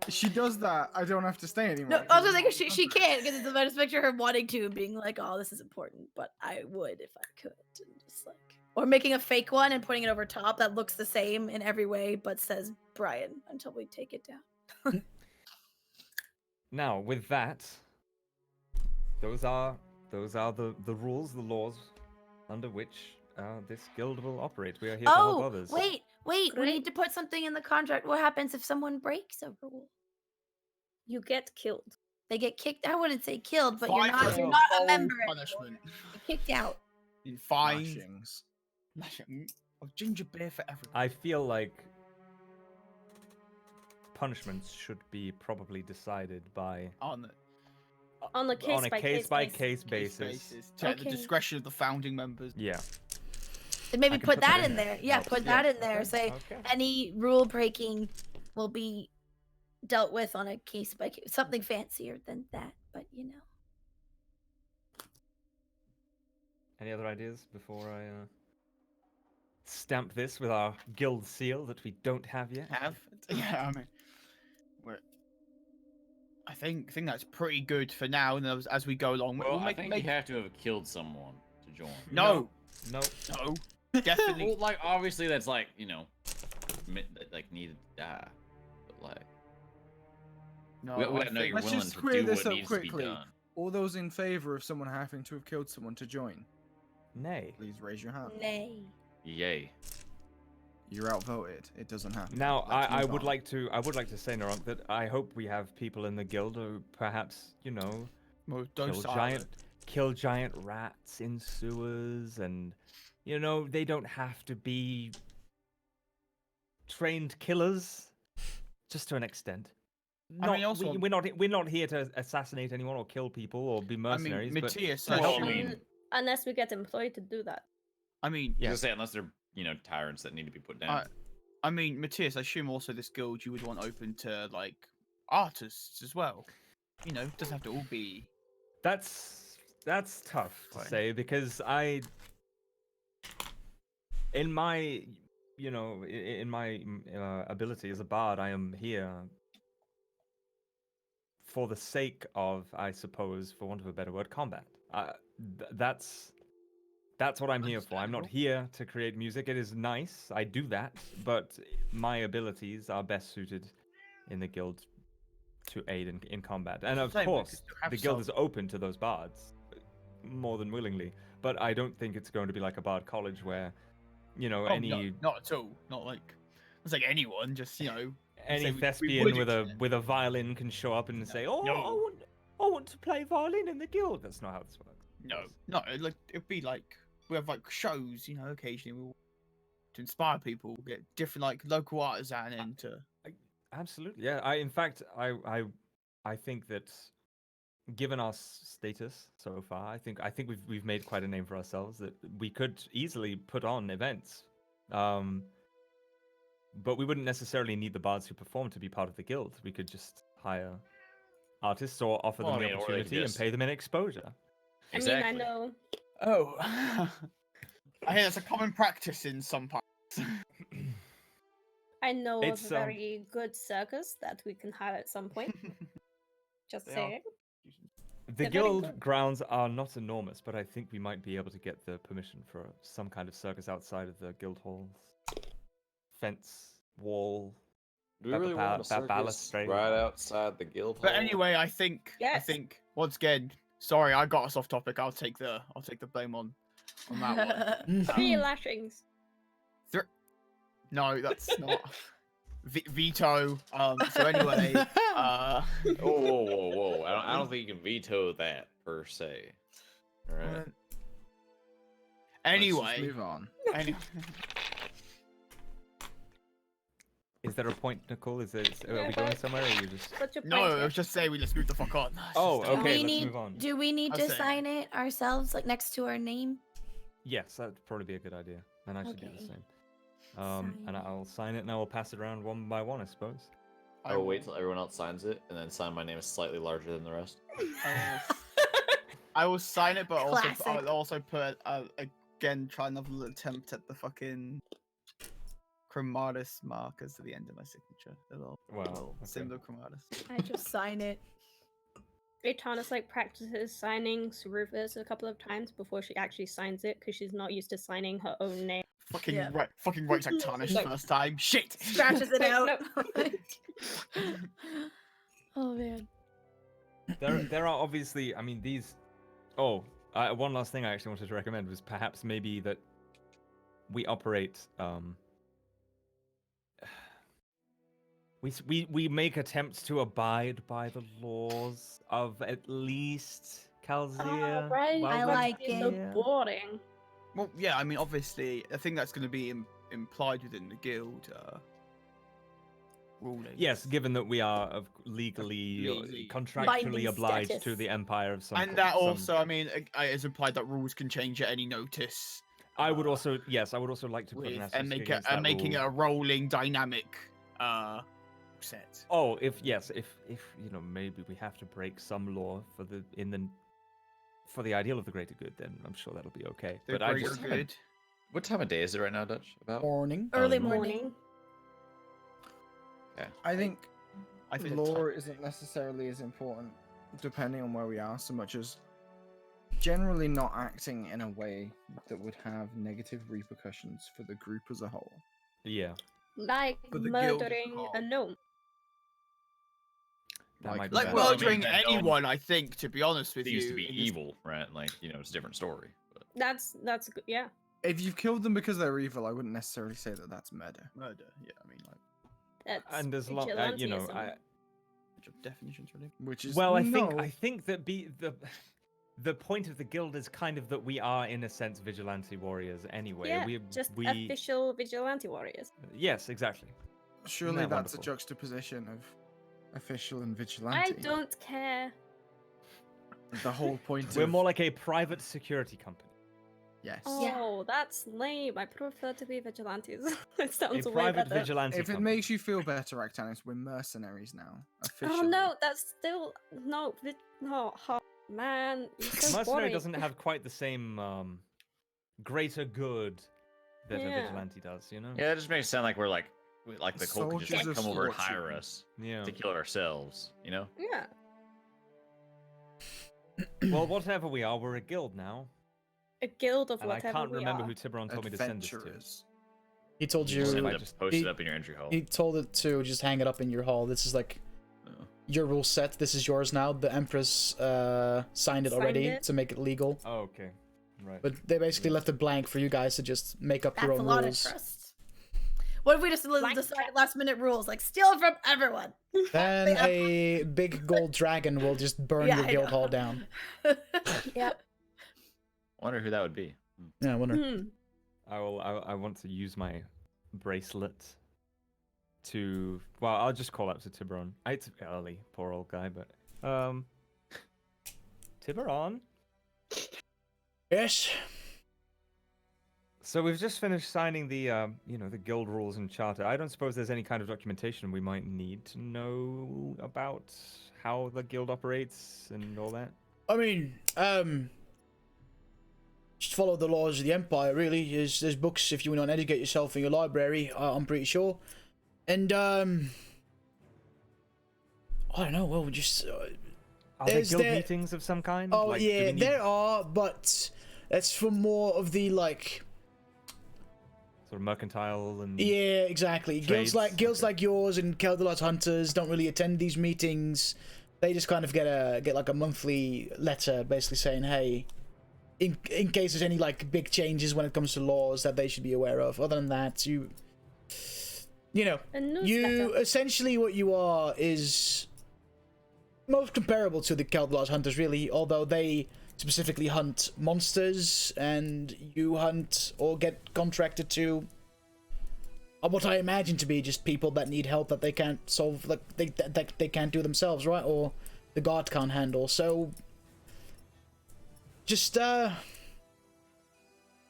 [SPEAKER 5] She does that. I don't have to stay anymore.
[SPEAKER 3] No, I was just thinking she can't because I just picture her wanting to and being like, "Oh, this is important," but I would if I could, and just like, or making a fake one and putting it over top that looks the same in every way but says Brian until we take it down.
[SPEAKER 2] Now, with that, those are the rules, the laws under which this guild will operate. We are here to help
[SPEAKER 3] Oh,
[SPEAKER 2] others.
[SPEAKER 3] wait, we
[SPEAKER 6] Great.
[SPEAKER 3] need to put something in the contract. What happens if someone breaks a rule?
[SPEAKER 6] You get killed.
[SPEAKER 3] They get kicked. I wouldn't say killed, but you're not
[SPEAKER 4] Fine,
[SPEAKER 3] a
[SPEAKER 4] full
[SPEAKER 3] member anymore.
[SPEAKER 4] punishment.
[SPEAKER 3] You're kicked out.
[SPEAKER 4] Fines.
[SPEAKER 5] Lashings.
[SPEAKER 4] Of ginger beer for everyone.
[SPEAKER 2] I feel like punishments should be probably decided by
[SPEAKER 4] On the
[SPEAKER 6] On a case by case
[SPEAKER 2] case basis.
[SPEAKER 4] basis, to the
[SPEAKER 3] Okay.
[SPEAKER 4] discretion of the founding members.
[SPEAKER 2] Yeah.
[SPEAKER 3] And maybe
[SPEAKER 2] I can
[SPEAKER 3] put
[SPEAKER 2] put
[SPEAKER 3] that
[SPEAKER 2] that
[SPEAKER 3] in
[SPEAKER 2] in
[SPEAKER 3] there.
[SPEAKER 2] there.
[SPEAKER 3] Yeah,
[SPEAKER 2] Helps.
[SPEAKER 3] put
[SPEAKER 2] Yeah.
[SPEAKER 3] that in there.
[SPEAKER 2] Okay,
[SPEAKER 3] Say
[SPEAKER 2] okay.
[SPEAKER 3] any rule breaking will be dealt with on a case by case. Something fancier than that, but you know.
[SPEAKER 2] Any other ideas before I stamp this with our guild seal that we don't have yet?
[SPEAKER 4] Have yeah, I mean, I think that's pretty good for now. And as we go along,
[SPEAKER 7] Well,
[SPEAKER 4] we'll
[SPEAKER 7] I
[SPEAKER 4] make,
[SPEAKER 7] think
[SPEAKER 4] make
[SPEAKER 7] you have to have killed someone to join.
[SPEAKER 4] no,
[SPEAKER 2] No.
[SPEAKER 4] definitely.
[SPEAKER 7] Well, like obviously that's like like needed to die, but like
[SPEAKER 4] No,
[SPEAKER 7] we
[SPEAKER 4] I
[SPEAKER 7] gotta know
[SPEAKER 4] think-
[SPEAKER 7] you're
[SPEAKER 5] Let's
[SPEAKER 7] willing
[SPEAKER 5] just
[SPEAKER 7] to
[SPEAKER 5] clear
[SPEAKER 7] do
[SPEAKER 5] this
[SPEAKER 7] what
[SPEAKER 5] up
[SPEAKER 7] needs to
[SPEAKER 5] quickly.
[SPEAKER 7] be done.
[SPEAKER 5] All those in favor of someone having to have killed someone to join,
[SPEAKER 2] Nay.
[SPEAKER 5] please raise your hand.
[SPEAKER 3] Nay.
[SPEAKER 7] Yay.
[SPEAKER 5] You're outvoted. It doesn't happen.
[SPEAKER 2] Now,
[SPEAKER 5] Let's
[SPEAKER 2] I
[SPEAKER 5] move
[SPEAKER 2] would
[SPEAKER 5] on.
[SPEAKER 2] like to say, Narunk, that I hope we have people in the guild who perhaps,
[SPEAKER 4] Well,
[SPEAKER 2] kill giant rats in sewers, and they don't have to be trained killers, just to an extent.
[SPEAKER 4] I mean, also-
[SPEAKER 2] we're not here to assassinate anyone or kill people or be mercenaries, but
[SPEAKER 4] Matthias,
[SPEAKER 2] to
[SPEAKER 4] I
[SPEAKER 2] help
[SPEAKER 4] assume-
[SPEAKER 2] people.
[SPEAKER 6] Unless we get employed to do that.
[SPEAKER 4] I mean,
[SPEAKER 7] I was gonna say, unless they're, tyrants that need to be put down.
[SPEAKER 4] I mean, Matthias, I assume also this guild you would want open to like artists as well. It doesn't have to all be.
[SPEAKER 2] That's tough to
[SPEAKER 4] Fine.
[SPEAKER 2] say, because in my ability as a bard, I am here for the sake of, I suppose, for want of a better word, combat. That's what I'm here for. I'm not here to create music. It is nice, I do that, but my abilities are best suited in the guild to aid in combat. And of
[SPEAKER 4] Same,
[SPEAKER 2] course,
[SPEAKER 4] because you have
[SPEAKER 2] the guild
[SPEAKER 4] some-
[SPEAKER 2] is open to those bards more than willingly. But I don't think it's going to be like a bard college where,
[SPEAKER 4] Oh,
[SPEAKER 2] any
[SPEAKER 4] no, not at all. Not like it's like anyone. Just say
[SPEAKER 2] any
[SPEAKER 4] we
[SPEAKER 2] thespian
[SPEAKER 4] would
[SPEAKER 2] with a
[SPEAKER 4] extend.
[SPEAKER 2] with a violin can show up and say, "Oh,
[SPEAKER 4] No.
[SPEAKER 2] I want to play violin in the guild." That's not how this works.
[SPEAKER 4] No. It'd be like we have like shows. Occasionally we'll to inspire people. Get different like local artisan into.
[SPEAKER 2] Absolutely, yeah. In fact, I think that, given our status so far, I think we've made quite a name for ourselves. That we could easily put on events, but we wouldn't necessarily need the bards who perform to be part of the guild. We could just hire artists or offer them
[SPEAKER 7] Well, I
[SPEAKER 2] the
[SPEAKER 7] mean, or they could
[SPEAKER 2] opportunity and
[SPEAKER 7] just-
[SPEAKER 2] pay them in exposure.
[SPEAKER 7] Exactly.
[SPEAKER 6] I mean, I know.
[SPEAKER 4] Oh, I hear that's a common practice in some parts.
[SPEAKER 6] I know
[SPEAKER 2] It's,
[SPEAKER 6] of a very good circus that we can hire at some point. Just
[SPEAKER 4] They are.
[SPEAKER 6] saying.
[SPEAKER 2] The
[SPEAKER 6] They're very
[SPEAKER 2] guild
[SPEAKER 6] good.
[SPEAKER 2] grounds are not enormous, but I think we might be able to get the permission for some kind of circus outside of the guild halls. Fence, wall.
[SPEAKER 8] Do we
[SPEAKER 2] That
[SPEAKER 8] really
[SPEAKER 2] ba-
[SPEAKER 8] want a
[SPEAKER 2] that
[SPEAKER 8] circus
[SPEAKER 2] balustrade.
[SPEAKER 8] right outside the guild
[SPEAKER 4] But
[SPEAKER 8] hall?
[SPEAKER 4] anyway, I think
[SPEAKER 6] Yes.
[SPEAKER 4] once again, sorry, I got us off topic. I'll take the blame on that one.
[SPEAKER 6] 3 lashings.
[SPEAKER 4] No, that's not veto. So anyway,
[SPEAKER 8] Whoa, whoa, whoa, whoa! I don't think you can veto that per se. All right.
[SPEAKER 5] Let's
[SPEAKER 4] anyway,
[SPEAKER 5] just move on.
[SPEAKER 4] anyway.
[SPEAKER 2] Is there a point, Nicole? Are
[SPEAKER 6] Yeah,
[SPEAKER 2] we going
[SPEAKER 6] but-
[SPEAKER 2] somewhere, or are you just?
[SPEAKER 6] What's your
[SPEAKER 4] No,
[SPEAKER 6] point
[SPEAKER 4] I
[SPEAKER 6] here?
[SPEAKER 4] was just saying we just move the fuck on.
[SPEAKER 2] Oh,
[SPEAKER 3] Do
[SPEAKER 2] okay.
[SPEAKER 3] we
[SPEAKER 2] Let's
[SPEAKER 3] need?
[SPEAKER 2] move on.
[SPEAKER 3] Do we need
[SPEAKER 4] I'll
[SPEAKER 3] to
[SPEAKER 4] say.
[SPEAKER 3] sign it ourselves, like next to our name?
[SPEAKER 2] Yes, that'd probably be a good idea, and I should do the
[SPEAKER 3] Okay.
[SPEAKER 2] same.
[SPEAKER 3] Sign
[SPEAKER 2] And
[SPEAKER 3] it.
[SPEAKER 2] I'll sign it, and I will pass it around one by one, I suppose.
[SPEAKER 8] I will wait till everyone else signs it, and then sign my name is slightly larger than the rest.
[SPEAKER 4] I will sign it, but also
[SPEAKER 3] Classic.
[SPEAKER 4] I'll also put again try another little attempt at the fucking chromatus markers at the end of my signature. A little,
[SPEAKER 2] Wow,
[SPEAKER 4] little
[SPEAKER 2] okay.
[SPEAKER 4] symbol of chromatus.
[SPEAKER 3] I just sign it.
[SPEAKER 6] Aetana's practices signing Cerufus a couple of times before she actually signs it because she's not used to signing her own name.
[SPEAKER 4] Fucking
[SPEAKER 3] Yeah.
[SPEAKER 4] right, fucking writes like tarnish
[SPEAKER 6] No.
[SPEAKER 4] first time. Shit.
[SPEAKER 3] Scratches it
[SPEAKER 6] Wait,
[SPEAKER 3] out.
[SPEAKER 6] no.
[SPEAKER 3] Oh man.
[SPEAKER 2] There are obviously, I mean, these. Oh, one last thing I actually wanted to recommend was perhaps maybe that we operate. We make attempts to abide by the laws of at least Calzir.
[SPEAKER 6] right.
[SPEAKER 2] while
[SPEAKER 3] I
[SPEAKER 2] we're
[SPEAKER 3] like
[SPEAKER 6] It's
[SPEAKER 3] it.
[SPEAKER 6] so
[SPEAKER 2] here.
[SPEAKER 6] boring.
[SPEAKER 4] Well, yeah, I mean, obviously, I think that's going to be implied within the guild ruling.
[SPEAKER 2] Yes, given that we are legally,
[SPEAKER 4] Legally.
[SPEAKER 2] contractually
[SPEAKER 3] Binding
[SPEAKER 2] obliged
[SPEAKER 3] status.
[SPEAKER 2] to the Empire of some.
[SPEAKER 4] And
[SPEAKER 2] co-
[SPEAKER 4] that
[SPEAKER 2] some-
[SPEAKER 4] also, I mean, it's implied that rules can change at any notice.
[SPEAKER 2] I would also, yes, I would also like to put an
[SPEAKER 4] With,
[SPEAKER 2] asterisk
[SPEAKER 4] and
[SPEAKER 2] against that
[SPEAKER 4] making it
[SPEAKER 2] rule.
[SPEAKER 4] a rolling dynamic set.
[SPEAKER 2] Oh, if maybe we have to break some law for the ideal of the greater good, then I'm sure that'll be okay.
[SPEAKER 4] The
[SPEAKER 2] But I
[SPEAKER 4] greater
[SPEAKER 2] just
[SPEAKER 4] good.
[SPEAKER 7] What time of day is it right now, Dutch? About?
[SPEAKER 1] Morning.
[SPEAKER 3] Early
[SPEAKER 2] morning.
[SPEAKER 3] morning.
[SPEAKER 5] I think
[SPEAKER 4] I think
[SPEAKER 5] lore isn't necessarily as important, depending on where we are, so much as generally not acting in a way that would have negative repercussions for the group as a whole.
[SPEAKER 2] Yeah,
[SPEAKER 6] Like
[SPEAKER 4] But the guild
[SPEAKER 6] murdering a
[SPEAKER 4] can't.
[SPEAKER 6] gnome.
[SPEAKER 2] that might be
[SPEAKER 4] like
[SPEAKER 2] better.
[SPEAKER 7] well, I mean,
[SPEAKER 4] murdering
[SPEAKER 7] that
[SPEAKER 4] anyone. I think, to be honest with
[SPEAKER 7] It
[SPEAKER 4] you,
[SPEAKER 7] used to be
[SPEAKER 4] in this-
[SPEAKER 7] evil, right? Like, it's a different story. But
[SPEAKER 6] That's good. Yeah.
[SPEAKER 5] If you've killed them because they're evil, I wouldn't necessarily say that that's murder.
[SPEAKER 4] Murder. Yeah, I mean, like,
[SPEAKER 6] That's
[SPEAKER 2] And as long, you know,
[SPEAKER 6] vigilantism.
[SPEAKER 4] job definitions really.
[SPEAKER 5] Which is
[SPEAKER 2] well, I
[SPEAKER 5] no.
[SPEAKER 2] think that the point of the guild is kind of that we are, in a sense, vigilante warriors anyway.
[SPEAKER 6] Yeah,
[SPEAKER 2] we
[SPEAKER 6] just
[SPEAKER 2] we
[SPEAKER 6] official vigilante warriors.
[SPEAKER 2] yes, exactly.
[SPEAKER 5] Surely
[SPEAKER 2] that
[SPEAKER 5] that's a
[SPEAKER 2] wonderful?
[SPEAKER 5] juxtaposition of official and vigilante.
[SPEAKER 6] I don't care.
[SPEAKER 5] The whole point
[SPEAKER 2] We're
[SPEAKER 5] of
[SPEAKER 2] more like a private security company.
[SPEAKER 5] yes.
[SPEAKER 6] Oh, that's lame. I prefer to be vigilantes. It sounds
[SPEAKER 2] A
[SPEAKER 6] way
[SPEAKER 2] private
[SPEAKER 6] better.
[SPEAKER 2] vigilante
[SPEAKER 5] If it
[SPEAKER 2] company.
[SPEAKER 5] makes you feel better, Actanis, we're mercenaries now. Officially.
[SPEAKER 6] Oh no, that's still no, no, man. You're so
[SPEAKER 2] Mercenary
[SPEAKER 6] boring.
[SPEAKER 2] doesn't have quite the same greater good that a
[SPEAKER 6] Yeah.
[SPEAKER 2] vigilante does, you know?
[SPEAKER 7] Yeah, that just makes it sound like we're like the cult could just
[SPEAKER 5] Soldiers
[SPEAKER 7] like
[SPEAKER 5] of
[SPEAKER 7] come over and
[SPEAKER 5] fortune.
[SPEAKER 7] hire us
[SPEAKER 2] Yeah.
[SPEAKER 7] to kill ourselves, you know?
[SPEAKER 6] Yeah.
[SPEAKER 2] Well, whatever we are, we're a guild now.
[SPEAKER 6] A guild of
[SPEAKER 2] And I
[SPEAKER 6] whatever
[SPEAKER 2] can't
[SPEAKER 6] we
[SPEAKER 2] remember
[SPEAKER 6] are.
[SPEAKER 2] who Tiburon told me to send this to.
[SPEAKER 5] Adventurers.
[SPEAKER 1] He told
[SPEAKER 2] You
[SPEAKER 1] you.
[SPEAKER 2] just
[SPEAKER 7] Send
[SPEAKER 2] I
[SPEAKER 7] it,
[SPEAKER 2] just-
[SPEAKER 7] post
[SPEAKER 1] he-
[SPEAKER 7] it up in your entry hall.
[SPEAKER 1] He told it to just hang it up in your hall. This is like
[SPEAKER 7] Oh.
[SPEAKER 1] your rule set. This is yours now. The Empress signed it already
[SPEAKER 6] Signed it?
[SPEAKER 1] to make it legal.
[SPEAKER 2] Oh, okay. Right.
[SPEAKER 1] But they basically left it blank for you guys to just make up
[SPEAKER 3] That's
[SPEAKER 1] your
[SPEAKER 3] a
[SPEAKER 1] own
[SPEAKER 3] lot
[SPEAKER 1] rules.
[SPEAKER 3] of trust. What if we just
[SPEAKER 6] Like
[SPEAKER 3] decide last minute rules, like steal it from everyone?
[SPEAKER 1] Then
[SPEAKER 3] Yeah.
[SPEAKER 1] a big gold dragon will just burn
[SPEAKER 3] Yeah,
[SPEAKER 1] your
[SPEAKER 3] I
[SPEAKER 1] guild
[SPEAKER 3] know.
[SPEAKER 1] hall down.
[SPEAKER 6] Yep.
[SPEAKER 7] Wonder who that would be.
[SPEAKER 1] Yeah, I wonder.
[SPEAKER 6] Hmm.
[SPEAKER 2] I want to use my bracelet to. Well, I'll just call up to Tiburon. It's early, poor old guy, but Tiburon.
[SPEAKER 1] Yes.
[SPEAKER 2] So we've just finished signing the the guild rules and charter. I don't suppose there's any kind of documentation we might need to know about how the guild operates and all that.
[SPEAKER 1] I mean, just follow the laws of the Empire, really. There's books if you want to educate yourself in your library, I'm pretty sure. And, I don't know, well, just...
[SPEAKER 2] Are there
[SPEAKER 1] Is
[SPEAKER 2] guild
[SPEAKER 1] there-
[SPEAKER 2] meetings of some kind?
[SPEAKER 1] oh,
[SPEAKER 2] Like, do
[SPEAKER 1] yeah,
[SPEAKER 2] we need-
[SPEAKER 1] there are, but that's for more of the, like...
[SPEAKER 2] sort of mercantile and
[SPEAKER 1] Yeah, exactly.
[SPEAKER 2] Trades,
[SPEAKER 1] Guilds
[SPEAKER 2] okay.
[SPEAKER 1] like yours and Keldalot Hunters don't really attend these meetings. They just kind of get like a monthly letter basically saying, hey, in case there's any like big changes when it comes to laws that they should be aware of. Other than that, you know,
[SPEAKER 6] A
[SPEAKER 1] you
[SPEAKER 6] newsletter.
[SPEAKER 1] essentially what you are is most comparable to the Keldalot Hunters, really, although they specifically hunt monsters and you hunt or get contracted to what I imagine to be just people that need help that they can't solve, like they can't do themselves, right? Or the guard can't handle. So just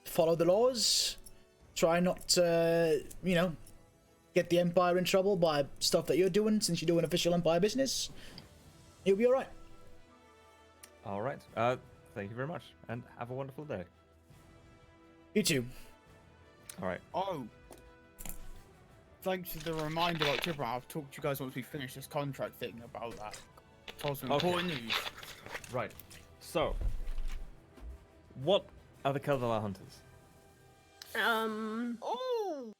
[SPEAKER 1] follow the laws. Try not to, get the Empire in trouble by stuff that you're doing, since you're doing official Empire business. You'll be alright.
[SPEAKER 2] All right. Thank you very much, and have a wonderful day.
[SPEAKER 1] You too.
[SPEAKER 2] All right.
[SPEAKER 4] Oh, thanks for the reminder about Tiburon. I'll talk to you guys once we finish this contract thing about that. Told some
[SPEAKER 2] Okay.
[SPEAKER 4] important news.
[SPEAKER 2] Right. So, what are the Keldala hunters?
[SPEAKER 4] Oh,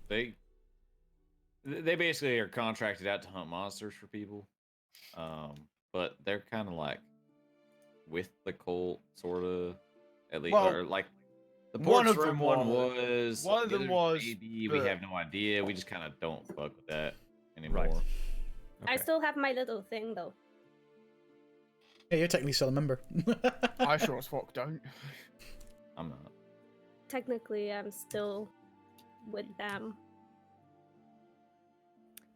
[SPEAKER 7] They basically are contracted out to hunt monsters for people. But they're kind of like with the cult, sort of, at least,
[SPEAKER 4] Well,
[SPEAKER 7] or like the
[SPEAKER 4] one
[SPEAKER 7] ports
[SPEAKER 4] of
[SPEAKER 7] room
[SPEAKER 4] them
[SPEAKER 7] one
[SPEAKER 4] was.
[SPEAKER 7] was.
[SPEAKER 4] One of
[SPEAKER 7] the
[SPEAKER 4] them
[SPEAKER 7] other
[SPEAKER 4] was,
[SPEAKER 7] maybe we
[SPEAKER 4] but-
[SPEAKER 7] have no idea. We just kind of don't fuck with that anymore.
[SPEAKER 2] Right.
[SPEAKER 6] I
[SPEAKER 2] Okay.
[SPEAKER 6] still have my little thing though.
[SPEAKER 1] Yeah, you're technically still a member.
[SPEAKER 4] I sure as fuck don't.
[SPEAKER 7] I'm not.
[SPEAKER 6] Technically, I'm still with them.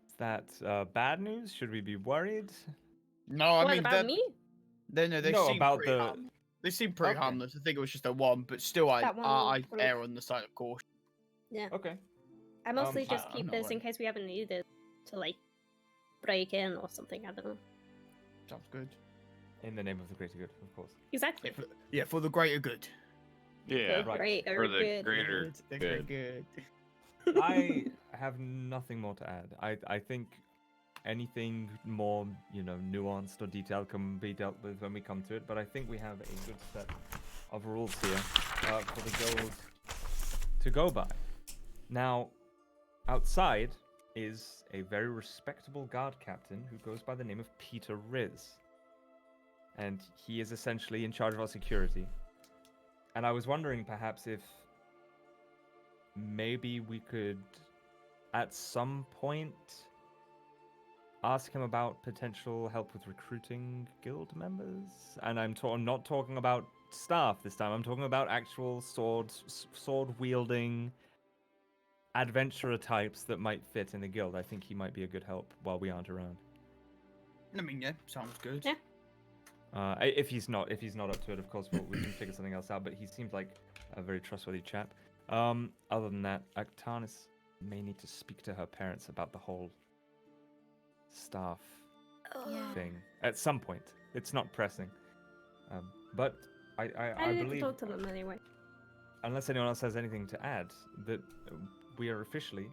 [SPEAKER 2] Is that bad news? Should we be worried?
[SPEAKER 4] No, I
[SPEAKER 6] What
[SPEAKER 4] mean
[SPEAKER 6] about
[SPEAKER 4] that.
[SPEAKER 6] me?
[SPEAKER 4] They
[SPEAKER 2] No,
[SPEAKER 4] seem
[SPEAKER 2] about
[SPEAKER 4] pretty
[SPEAKER 2] the-
[SPEAKER 4] harmless. They seem pretty
[SPEAKER 2] Okay.
[SPEAKER 4] harmless. I think it was just a one, but still, I
[SPEAKER 6] That one
[SPEAKER 4] I
[SPEAKER 6] group.
[SPEAKER 4] err on the side of caution.
[SPEAKER 2] Okay.
[SPEAKER 6] I mostly
[SPEAKER 2] I-
[SPEAKER 6] just
[SPEAKER 4] I'm
[SPEAKER 6] keep
[SPEAKER 4] not
[SPEAKER 6] this in
[SPEAKER 4] worried.
[SPEAKER 6] case we ever need it to like break in or something. I don't know.
[SPEAKER 4] Sounds good.
[SPEAKER 2] In the name of the greater good, of course.
[SPEAKER 6] Exactly.
[SPEAKER 4] For the greater good.
[SPEAKER 7] Yeah.
[SPEAKER 2] right.
[SPEAKER 6] Greater
[SPEAKER 7] For the
[SPEAKER 6] good.
[SPEAKER 7] greater
[SPEAKER 4] The
[SPEAKER 7] good.
[SPEAKER 4] good.
[SPEAKER 2] I have nothing more to add. I think anything more, nuanced or detailed can be dealt with when we come to it, but I think we have a good set of rules here for the guild to go by. Now, outside is a very respectable guard captain who goes by the name of Peter Riz. And he is essentially in charge of our security. And I was wondering perhaps if maybe we could, at some point, ask him about potential help with recruiting guild members. And I'm not talking about staff this time. I'm talking about actual sword wielding adventurer types that might fit in the guild. I think he might be a good help while we aren't around.
[SPEAKER 4] I mean, yeah, sounds good.
[SPEAKER 6] Yeah.
[SPEAKER 2] If he's not up to it, of course, we can figure something else out. But he seems like a very trustworthy chap. Other than that, Arctanis may need to speak to her parents about the whole staff
[SPEAKER 3] Yeah.
[SPEAKER 2] thing at some point. It's not pressing, but I
[SPEAKER 6] I need
[SPEAKER 2] believe,
[SPEAKER 6] to talk to them anyway.
[SPEAKER 2] unless anyone else has anything to add, that we are officially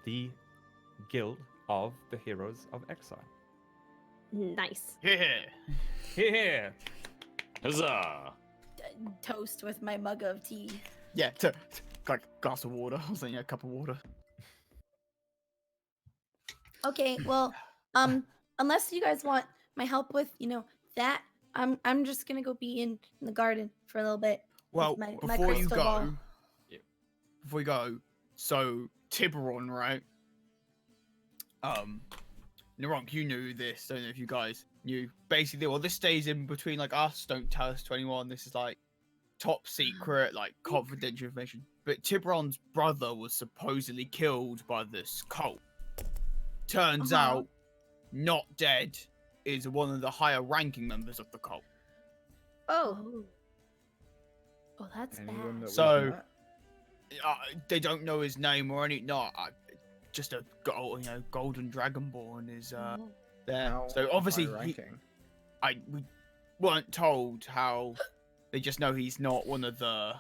[SPEAKER 2] the Guild of the Heroes of Exile.
[SPEAKER 6] Nice.
[SPEAKER 4] Yeah.
[SPEAKER 2] Here.
[SPEAKER 7] Huzzah!
[SPEAKER 3] Toast with my mug of tea.
[SPEAKER 4] Yeah, like glass of water. I was saying, yeah, a cup of water.
[SPEAKER 3] Okay, well, unless you guys want my help with, that, I'm just gonna go be in the garden for a little bit.
[SPEAKER 4] Well,
[SPEAKER 3] with my
[SPEAKER 4] before you
[SPEAKER 3] crystal
[SPEAKER 4] go,
[SPEAKER 3] ball.
[SPEAKER 4] before you go, so Tiburon, right? Naronk, you knew this. Don't know if you guys knew. Basically, well, this stays in between like us. Don't tell us to anyone. This is like top secret, like confidential information. But Tiburon's brother was supposedly killed by this cult. Turns out, not dead, is one of the higher ranking members of the cult.
[SPEAKER 3] Oh, that's
[SPEAKER 5] Anyone
[SPEAKER 3] bad.
[SPEAKER 5] that
[SPEAKER 4] So-
[SPEAKER 5] we've met?
[SPEAKER 4] They don't know his name or any. No, just a golden dragonborn is
[SPEAKER 3] Oh.
[SPEAKER 4] there.
[SPEAKER 5] How
[SPEAKER 4] So obviously,
[SPEAKER 5] high ranking?
[SPEAKER 4] we weren't told how. They just know he's not one of the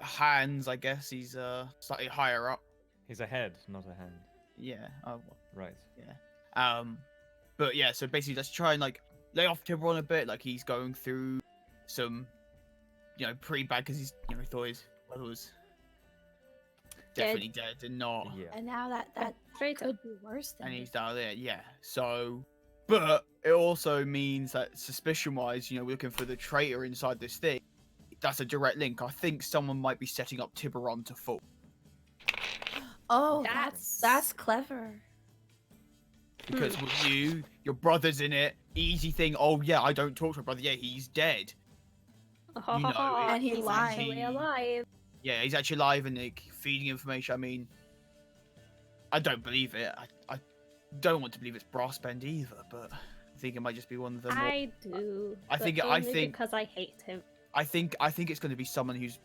[SPEAKER 4] hands. I guess he's slightly higher up.
[SPEAKER 2] He's a head, not a hand.
[SPEAKER 4] Yeah. Oh, well,
[SPEAKER 2] Right.
[SPEAKER 4] but yeah. So basically, let's try and like lay off Tiburon a bit. Like he's going through some, pretty bad because he's, he thought his brother was definitely dead and not.
[SPEAKER 2] Yeah.
[SPEAKER 3] And now that
[SPEAKER 6] Traitor.
[SPEAKER 3] could be worse than
[SPEAKER 4] And he's
[SPEAKER 3] this.
[SPEAKER 4] down there, yeah. So, but it also means that suspicion-wise, we're looking for the traitor inside this thing. That's a direct link. I think someone might be setting up Tiburon to fall.
[SPEAKER 3] Oh,
[SPEAKER 6] That's-
[SPEAKER 3] that's clever.
[SPEAKER 4] Because with you, your brother's in it. Easy thing. Oh yeah, I don't talk to my brother. Yeah, he's dead.
[SPEAKER 3] And he
[SPEAKER 6] he's
[SPEAKER 3] lied.
[SPEAKER 6] actually alive.
[SPEAKER 4] Yeah, he's actually alive and like feeding information. I mean, I don't believe it. I don't want to believe it's Brassbend either, but I think it might just be one of them.
[SPEAKER 6] I do.
[SPEAKER 4] I
[SPEAKER 6] but
[SPEAKER 4] think-
[SPEAKER 6] only because I hate him.
[SPEAKER 4] I think it's going to be someone who's,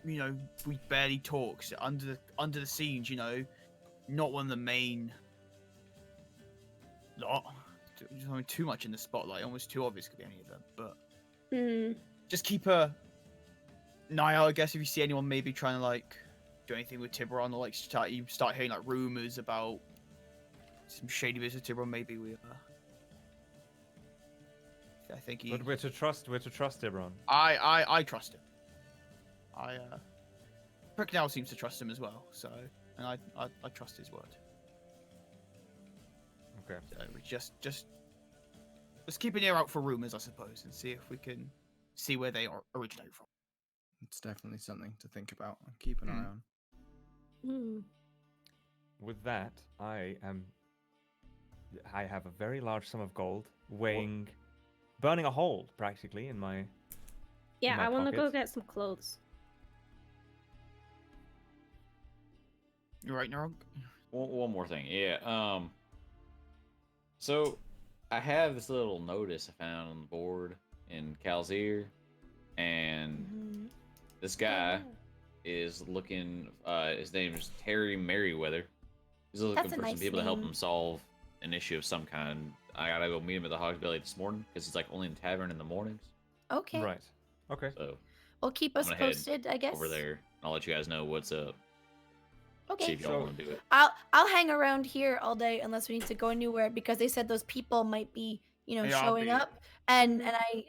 [SPEAKER 4] we barely talks under the scenes. Not one of the main lot. Too much in the spotlight, almost too obvious could be any of them. But just keep an eye out, I guess, if you see anyone maybe trying to like do anything with Tiburon or like start hearing like rumors about some shady business with Tiburon. Maybe I think he.
[SPEAKER 2] But we're to trust Tiburon.
[SPEAKER 4] I trust him. Pricknell seems to trust him as well, so and I trust his word.
[SPEAKER 2] Okay.
[SPEAKER 4] So we just let's keep an ear out for rumors, I suppose, and see if we can see where they originate from.
[SPEAKER 5] It's definitely something to think about and keep an eye on.
[SPEAKER 2] With that, I have a very large sum of gold, burning a hole practically in my.
[SPEAKER 6] Yeah,
[SPEAKER 2] my
[SPEAKER 6] I want to go
[SPEAKER 2] pockets.
[SPEAKER 6] get some clothes.
[SPEAKER 4] You right, Narog?
[SPEAKER 7] One more thing, yeah. So I have this little notice I found on the board in Cal's ear, and this guy is looking. His name is Terry Merriweather. He's looking
[SPEAKER 3] That's a
[SPEAKER 7] for some
[SPEAKER 3] nice
[SPEAKER 7] people to help
[SPEAKER 3] name.
[SPEAKER 7] him solve an issue of some kind. I gotta go meet him at the Hog's Belly this morning because it's like only in the tavern in the mornings.
[SPEAKER 3] Okay.
[SPEAKER 2] Right. Okay.
[SPEAKER 7] So
[SPEAKER 3] Well, keep us
[SPEAKER 7] I'm gonna head
[SPEAKER 3] posted, I guess.
[SPEAKER 7] over there, I'll let you guys know what's up. See
[SPEAKER 3] Okay.
[SPEAKER 7] if y'all want to do it.
[SPEAKER 3] I'll hang around here all day unless we need to go anywhere because they said those people might be,
[SPEAKER 4] Yeah, I'll
[SPEAKER 3] showing
[SPEAKER 4] be-
[SPEAKER 3] up, and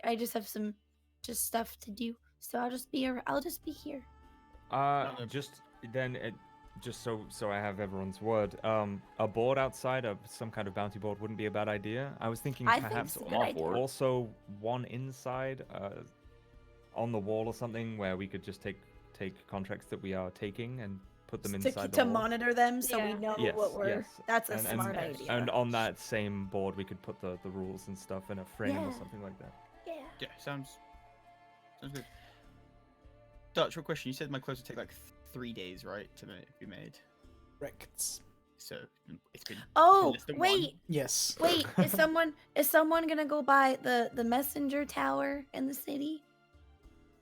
[SPEAKER 3] I just have some stuff to do, so I'll just be here.
[SPEAKER 2] Just then, just so I have everyone's word, a board outside of some kind of bounty board wouldn't be a bad idea. I was thinking
[SPEAKER 3] I think
[SPEAKER 2] perhaps
[SPEAKER 3] it's a good idea.
[SPEAKER 2] also one inside, on the wall or something where we could just take contracts that we are taking and put them inside the
[SPEAKER 3] to
[SPEAKER 2] wall.
[SPEAKER 3] monitor them so we
[SPEAKER 6] Yeah.
[SPEAKER 3] know
[SPEAKER 2] Yes,
[SPEAKER 3] what we're.
[SPEAKER 2] yes.
[SPEAKER 3] That's a
[SPEAKER 2] And-
[SPEAKER 3] smart idea.
[SPEAKER 2] And on that same board, we could put the rules and stuff in a frame or
[SPEAKER 3] Yeah.
[SPEAKER 2] something like that.
[SPEAKER 3] Yeah.
[SPEAKER 4] Yeah, sounds good. Dutch, real question. You said my clothes would take like 3 days, right, to be made.
[SPEAKER 1] Correct.
[SPEAKER 4] So it's been.
[SPEAKER 3] Oh,
[SPEAKER 4] less than
[SPEAKER 3] wait.
[SPEAKER 4] one.
[SPEAKER 1] Yes.
[SPEAKER 3] Wait, is someone gonna go by the messenger tower in the city?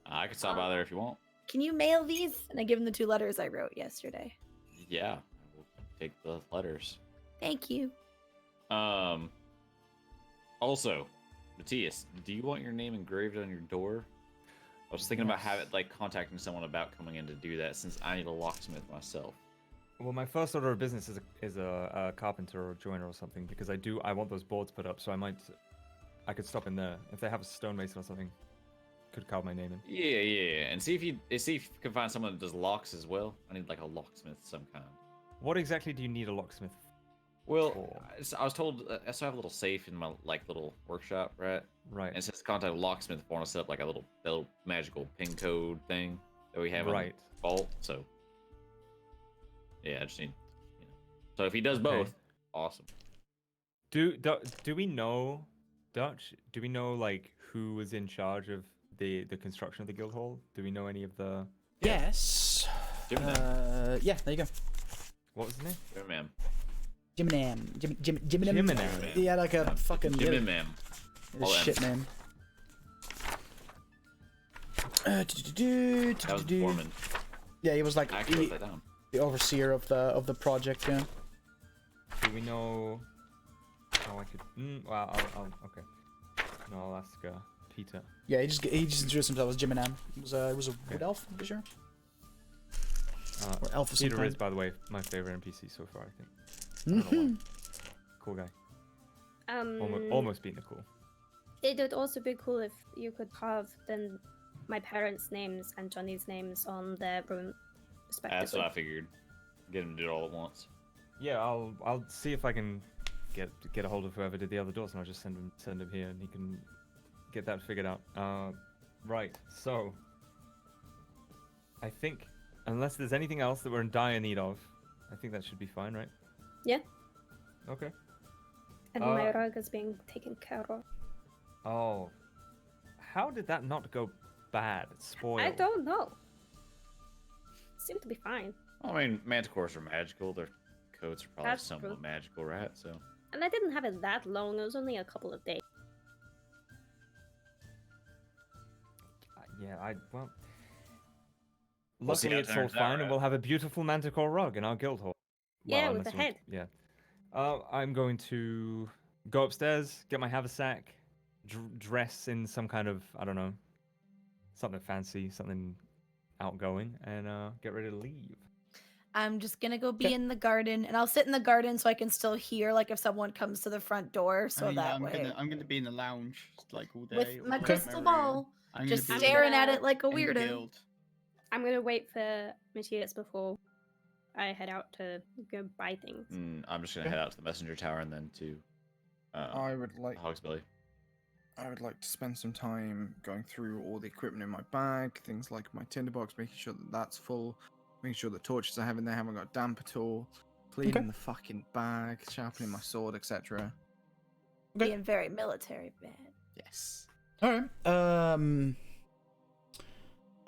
[SPEAKER 7] I could stop by there if you want.
[SPEAKER 3] Can you mail these? And I give him the 2 letters I wrote yesterday.
[SPEAKER 7] Yeah, I will take the letters.
[SPEAKER 3] Thank you.
[SPEAKER 7] Also, Matthias, do you want your name engraved on your door? I was thinking about having contacting someone about coming in to do that since I need a locksmith myself.
[SPEAKER 2] Well, my first order of business is a carpenter or a joiner or something because I want those boards put up, so I could stop in there if they have a stonemason or something. Could carve my name in.
[SPEAKER 7] Yeah, and see if you can find someone that does locks as well. I need like a locksmith of some kind.
[SPEAKER 2] What exactly do you need a locksmith?
[SPEAKER 7] Well, I was told I still have a little safe in my little workshop, right?
[SPEAKER 2] Right.
[SPEAKER 7] And since contact a locksmith, I want to set up like a little magical pin code thing that we have
[SPEAKER 2] Right.
[SPEAKER 7] on the vault. So yeah, I just need, So if he does
[SPEAKER 2] Okay.
[SPEAKER 7] both, awesome.
[SPEAKER 2] Do we know, Dutch? Do we know who was in charge of the construction of the guild hall? Do we know any of the?
[SPEAKER 1] Yes.
[SPEAKER 7] Jim
[SPEAKER 1] Yeah, there you go.
[SPEAKER 2] What was his name?
[SPEAKER 7] Jim Mam.
[SPEAKER 1] Jiminam. Yeah, like a fucking
[SPEAKER 7] Jim Mam.
[SPEAKER 1] his shit name.
[SPEAKER 7] That was the foreman.
[SPEAKER 1] Yeah, he was like
[SPEAKER 7] I actually wrote that down.
[SPEAKER 1] the overseer of the project. Yeah.
[SPEAKER 2] Do we know? Oh, I could. Well, I'll okay. No, I'll ask Peter.
[SPEAKER 1] Yeah, he just introduced himself as Jiminam. He was a wood elf, I'm pretty sure. Or elf of some
[SPEAKER 2] Peter
[SPEAKER 1] kind.
[SPEAKER 2] is, by the way, my favorite NPC so far. I think. I don't know why. Cool guy. Almost beat Nicole.
[SPEAKER 6] It would also be cool if you could have then my parents' names and Johnny's names on their room, respectively.
[SPEAKER 7] That's what I figured. Get him to do it all at once.
[SPEAKER 2] Yeah, I'll see if I can get a hold of whoever did the other doors, and I'll just send him here, and he can get that figured out. Right. So I think unless there's anything else that we're in dire need of, I think that should be fine, right?
[SPEAKER 6] Yeah.
[SPEAKER 2] Okay.
[SPEAKER 6] And my rug is being taken care of.
[SPEAKER 2] Oh, how did that not go bad? Spoiled.
[SPEAKER 6] I don't know. Seemed to be fine.
[SPEAKER 7] I mean, manticores are magical. Their coats are probably
[SPEAKER 6] That's
[SPEAKER 7] somewhat
[SPEAKER 6] true.
[SPEAKER 7] magical, right? So.
[SPEAKER 6] And I didn't have it that long. It was only a couple of days.
[SPEAKER 2] Yeah, well.
[SPEAKER 7] We'll see
[SPEAKER 2] Luckily,
[SPEAKER 7] how it
[SPEAKER 2] it's all
[SPEAKER 7] turns out,
[SPEAKER 2] fine, and
[SPEAKER 7] right?
[SPEAKER 2] we'll have a beautiful manticore rug in our guild hall.
[SPEAKER 6] Yeah, with
[SPEAKER 2] unless
[SPEAKER 6] the
[SPEAKER 2] you
[SPEAKER 6] head.
[SPEAKER 2] want- Yeah. I'm going to go upstairs, get my haversack, dress in some kind of, I don't know, something fancy, something outgoing, and get ready to leave.
[SPEAKER 3] I'm just gonna go be in the garden, and I'll sit in the garden so I can still hear, like, if someone comes to the front door, so that way.
[SPEAKER 4] I'm gonna be in the lounge like all day.
[SPEAKER 3] With my
[SPEAKER 4] or
[SPEAKER 3] crystal
[SPEAKER 4] room.
[SPEAKER 3] ball,
[SPEAKER 4] I'm gonna
[SPEAKER 3] just
[SPEAKER 4] be
[SPEAKER 3] staring at
[SPEAKER 6] gonna-
[SPEAKER 3] it like a
[SPEAKER 4] in the
[SPEAKER 3] weirdo.
[SPEAKER 4] guild.
[SPEAKER 6] I'm gonna wait for Matthias before I head out to go buy things.
[SPEAKER 7] I'm just gonna head out to the messenger tower and then to
[SPEAKER 5] I would like
[SPEAKER 7] Hogsbilly.
[SPEAKER 5] to spend some time going through all the equipment in my bag, things like my tinderbox, making sure that that's full, making sure the torches I have in there haven't got damp at all, cleaning the fucking bag, sharpening my sword, etc.
[SPEAKER 1] Okay.
[SPEAKER 3] Being very military bad.
[SPEAKER 5] Yes.
[SPEAKER 1] All right.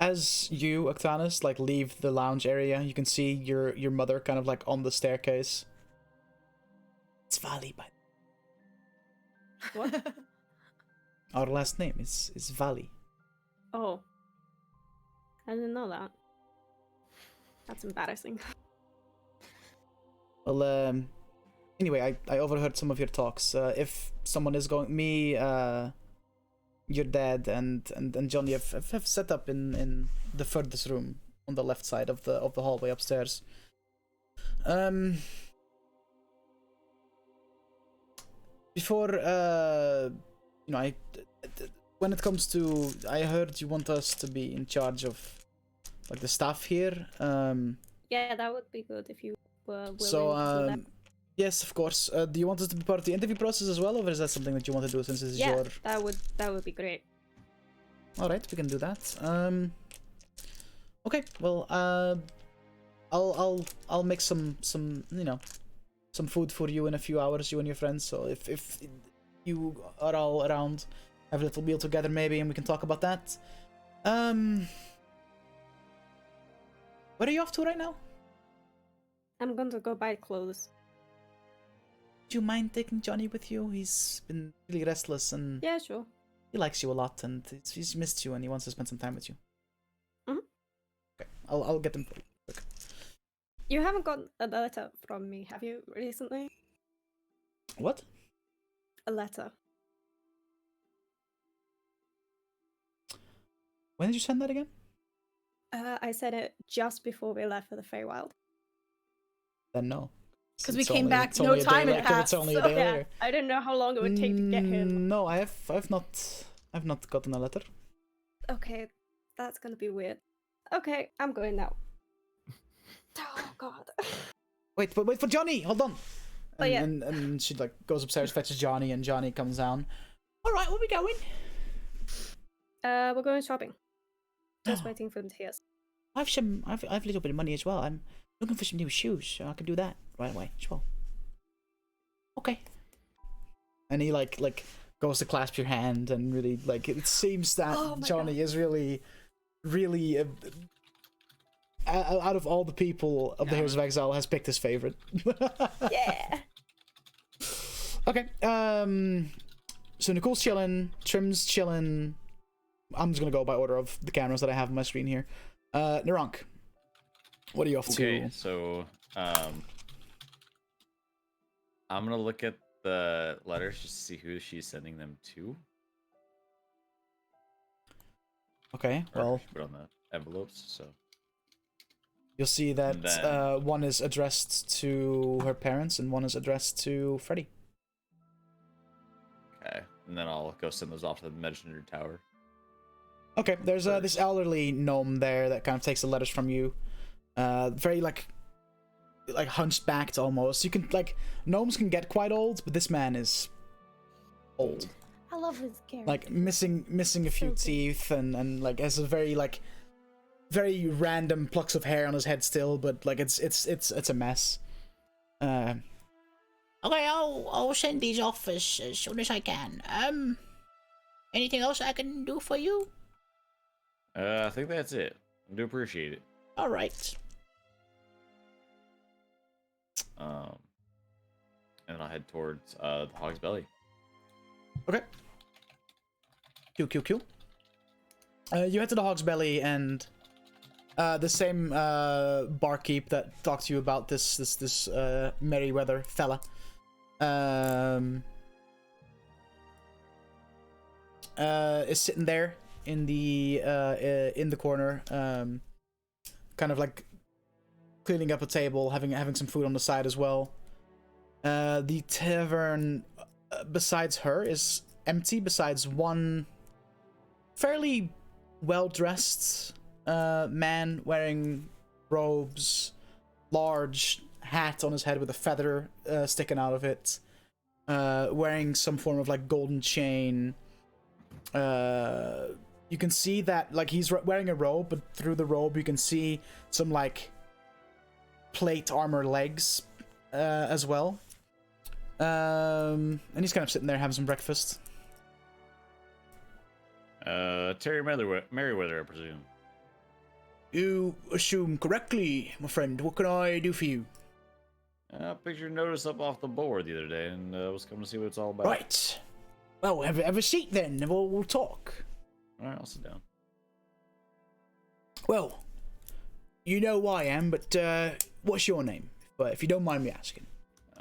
[SPEAKER 1] As you, Octanus, leave the lounge area, you can see your mother kind of on the staircase. It's Vali, by
[SPEAKER 6] What?
[SPEAKER 1] our last name is Vali.
[SPEAKER 6] Oh. I didn't know that. That's embarrassing.
[SPEAKER 1] Well, anyway, I overheard some of your talks. If someone is going, your dad and Johnny have set up in the furthest room on the left side of the hallway upstairs. Before when it comes to, I heard you want us to be in charge of the staff here.
[SPEAKER 6] Yeah, that would be good if you were willing
[SPEAKER 1] So,
[SPEAKER 6] to do that.
[SPEAKER 1] yes, of course. Do you want us to be part of the interview process as well, or is that something that you want to do since this is
[SPEAKER 6] Yeah,
[SPEAKER 1] your...
[SPEAKER 6] that would be great.
[SPEAKER 1] Alright, we can do that. Okay, well, I'll make some you know, some food for you in a few hours, you and your friends. So if you are all around, have a little meal together maybe, and we can talk about that. Where are you off to right now?
[SPEAKER 6] I'm going to go buy clothes.
[SPEAKER 1] Do you mind taking Johnny with you? He's been really restless and
[SPEAKER 6] Yeah, sure.
[SPEAKER 1] he likes you a lot, and he's missed you, and he wants to spend some time with you.
[SPEAKER 6] Mhm.
[SPEAKER 1] Okay, I'll get them for you. Okay.
[SPEAKER 6] You haven't got a letter from me, have you, recently?
[SPEAKER 1] What?
[SPEAKER 6] A letter.
[SPEAKER 1] When did you send that again?
[SPEAKER 6] I said it just before we left for the Feywild.
[SPEAKER 1] Then no.
[SPEAKER 3] 'Cause we
[SPEAKER 1] It's
[SPEAKER 3] came
[SPEAKER 1] only-
[SPEAKER 3] back,
[SPEAKER 1] it's
[SPEAKER 3] no
[SPEAKER 1] only a day
[SPEAKER 3] time had
[SPEAKER 1] later, It's
[SPEAKER 3] passed,
[SPEAKER 1] only a
[SPEAKER 3] so-
[SPEAKER 1] day
[SPEAKER 6] Yeah,
[SPEAKER 1] later.
[SPEAKER 6] I didn't know how long it would take to get him.
[SPEAKER 1] No, I've not gotten a letter.
[SPEAKER 6] Okay, that's gonna be weird. Okay, I'm going now. Oh god.
[SPEAKER 1] Wait for Johnny. Hold on.
[SPEAKER 6] Oh,
[SPEAKER 1] And,
[SPEAKER 6] yeah.
[SPEAKER 1] and she like goes upstairs, fetches Johnny, and Johnny comes down. All right, where we going?
[SPEAKER 6] We're going shopping. Just
[SPEAKER 1] Oh.
[SPEAKER 6] waiting for them to hear us.
[SPEAKER 1] I've a little bit of money as well. I'm looking for some new shoes, so I can do that right away as well. Okay. And he like goes to clasp your hand, and really like it seems that
[SPEAKER 6] Oh my
[SPEAKER 1] Johnny is really out of all the people of the Heroes of Exile has picked his favorite.
[SPEAKER 6] Yeah.
[SPEAKER 1] Okay. So Nicole's chilling, Trim's chilling. I'm just gonna go by order of the cameras that I have on my screen here. Narank, what are you off
[SPEAKER 7] Okay,
[SPEAKER 1] to?
[SPEAKER 7] so I'm gonna look at the letters just to see who she's sending them to.
[SPEAKER 1] Okay,
[SPEAKER 7] Or
[SPEAKER 1] well,
[SPEAKER 7] she put on the envelopes. So
[SPEAKER 1] you'll see that
[SPEAKER 7] And then-
[SPEAKER 1] one is addressed to her parents and one is addressed to Freddy.
[SPEAKER 7] okay, and then I'll go send those off to the Medicine Tower.
[SPEAKER 1] Okay, there's this
[SPEAKER 7] First.
[SPEAKER 1] elderly gnome there that kind of takes the letters from you. Very like hunchbacked almost. You can like gnomes can get quite old, but this man is old.
[SPEAKER 3] I love his character.
[SPEAKER 1] Like missing a few
[SPEAKER 3] So good.
[SPEAKER 1] teeth and like has a very random plucks of hair on his head still, but like it's a mess. Okay, I'll send these off as soon as I can. Anything else I can do for you?
[SPEAKER 7] I think that's it. I do appreciate it.
[SPEAKER 1] All right.
[SPEAKER 7] And then I'll head towards the Hog's Belly.
[SPEAKER 1] Okay. Cool. You head to the Hog's Belly, and the same barkeep that talked to you about this Merryweather fella is sitting there in the corner, kind of like cleaning up a table, having some food on the side as well. The tavern besides her is empty, besides one fairly well-dressed man wearing robes, large hat on his head with a feather sticking out of it, wearing some form of like golden chain. You can see that like he's wearing a robe, but through the robe you can see some like plate armor legs as well. And he's kind of sitting there having some breakfast.
[SPEAKER 7] Terry Merriweather, I presume.
[SPEAKER 1] You assume correctly, my friend. What can I do for you?
[SPEAKER 7] I picked your notice up off the board the other day, and was coming to see what it's all about.
[SPEAKER 1] Right. Well, have a seat then, and we'll talk.
[SPEAKER 7] All right, I'll sit down.
[SPEAKER 1] Well, you know who I am, but what's your name? But if you don't mind me asking.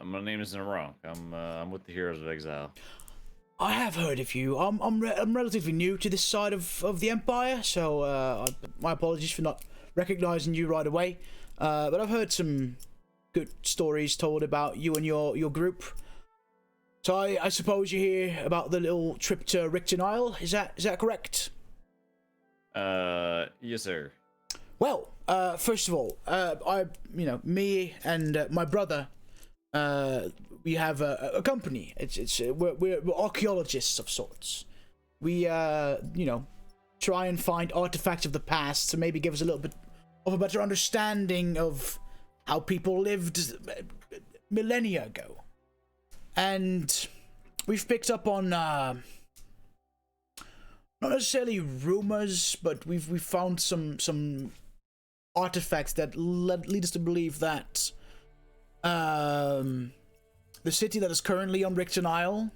[SPEAKER 7] My name is Narank. I'm with the Heroes of Exile.
[SPEAKER 1] I have heard of you. I'm relatively new to this side of the Empire, so my apologies for not recognizing you right away. But I've heard some good stories told about you and your group. So I suppose you hear about the little trip to Richton Isle. Is that correct?
[SPEAKER 7] Yes, sir.
[SPEAKER 1] Well, first of all, me and my brother, we have a company. We're archaeologists of sorts. We try and find artifacts of the past to maybe give us a little bit of a better understanding of how people lived millennia ago. And we've picked up on not necessarily rumors, but we've found some artifacts that lead us to believe that the city that is currently on Richten Isle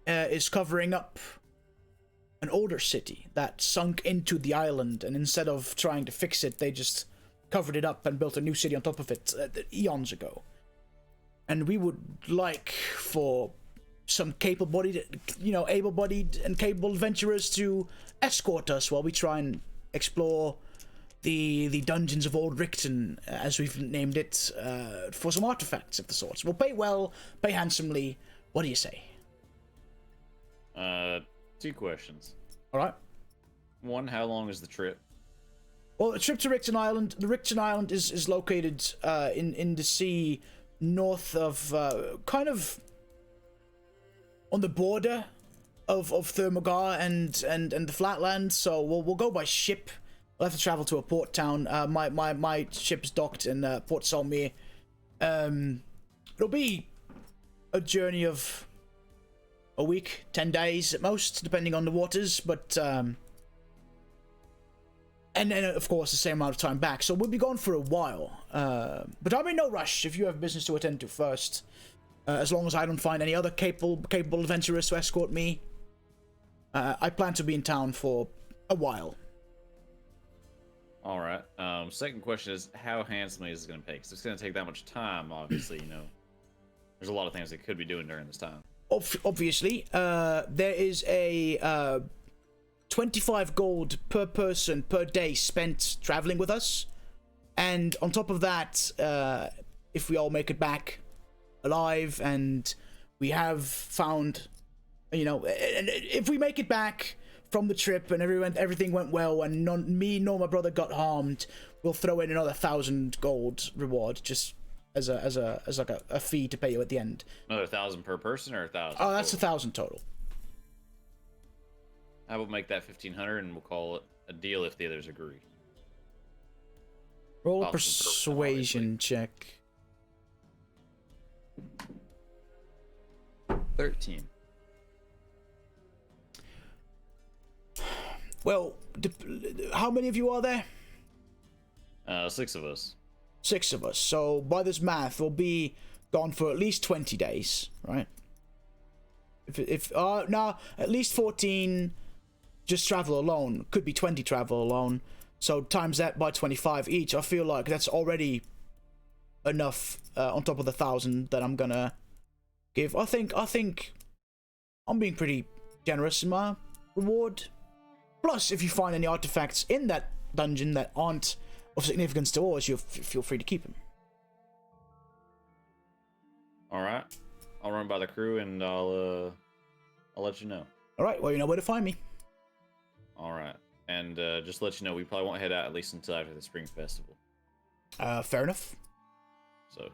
[SPEAKER 1] is covering up an older city that sunk into the island, and instead of trying to fix it, they just covered it up and built a new city on top of it eons ago. And we would like for some able-bodied and capable adventurers to escort us while we try and explore the dungeons of Old Richten, as we've named it, for some artifacts of the sorts. We'll pay well, pay handsomely. What do you say?
[SPEAKER 7] 2 questions.
[SPEAKER 1] All right.
[SPEAKER 7] 1, how long is the trip?
[SPEAKER 1] Well, the trip to Richten Island. The Richten Island is located in the sea north of kind of on the border of Thermagar and the Flatlands. So we'll go by ship. We'll have to travel to a port town. My ship's docked in Port Salmir. It'll be a journey of a week, 10 days at most, depending on the waters, but and then of course the same amount of time back, so we'll be gone for a while, but I'm in no rush if you have business to attend to first, as long as I don't find any other capable adventurers to escort me. I plan to be in town for a while.
[SPEAKER 7] All right. Second question is, how handsomely is it going to pay? Because it's going to take that much time, obviously, there's a lot of things they could be doing during this time.
[SPEAKER 1] Obviously, there is a 25 gold per person per day spent traveling with us, and on top of that, if we all make it back alive, and we have found, and if we make it back from the trip and everything went well, and me nor my brother got harmed, we'll throw in another 1,000 gold reward, just as like a fee to pay you at the end.
[SPEAKER 7] Another 1,000 per person, or 1,000?
[SPEAKER 1] Oh, that's 1,000 total.
[SPEAKER 7] I will make that 1,500, and we'll call it a deal if the others agree.
[SPEAKER 1] Roll a
[SPEAKER 7] 1,000 per person,
[SPEAKER 1] persuasion check.
[SPEAKER 7] 13.
[SPEAKER 1] Well, how many of you are there?
[SPEAKER 7] 6 of us.
[SPEAKER 1] 6 of us. So by this math, we'll be gone for at least 20 days, right? No, at least 14 just travel alone. Could be 20 travel alone. So times that by 25 each. I feel like that's already enough on top of the 1,000 that I'm gonna give. I think I'm being pretty generous in my reward. Plus, if you find any artifacts in that dungeon that aren't of significance to us, you feel free to keep them.
[SPEAKER 7] All right. I'll run by the crew, and I'll let you know.
[SPEAKER 1] All right. Well, you know where to find me.
[SPEAKER 7] All right. And just to let you know, we probably won't head out at least until after the spring festival.
[SPEAKER 1] Fair enough.
[SPEAKER 7] So,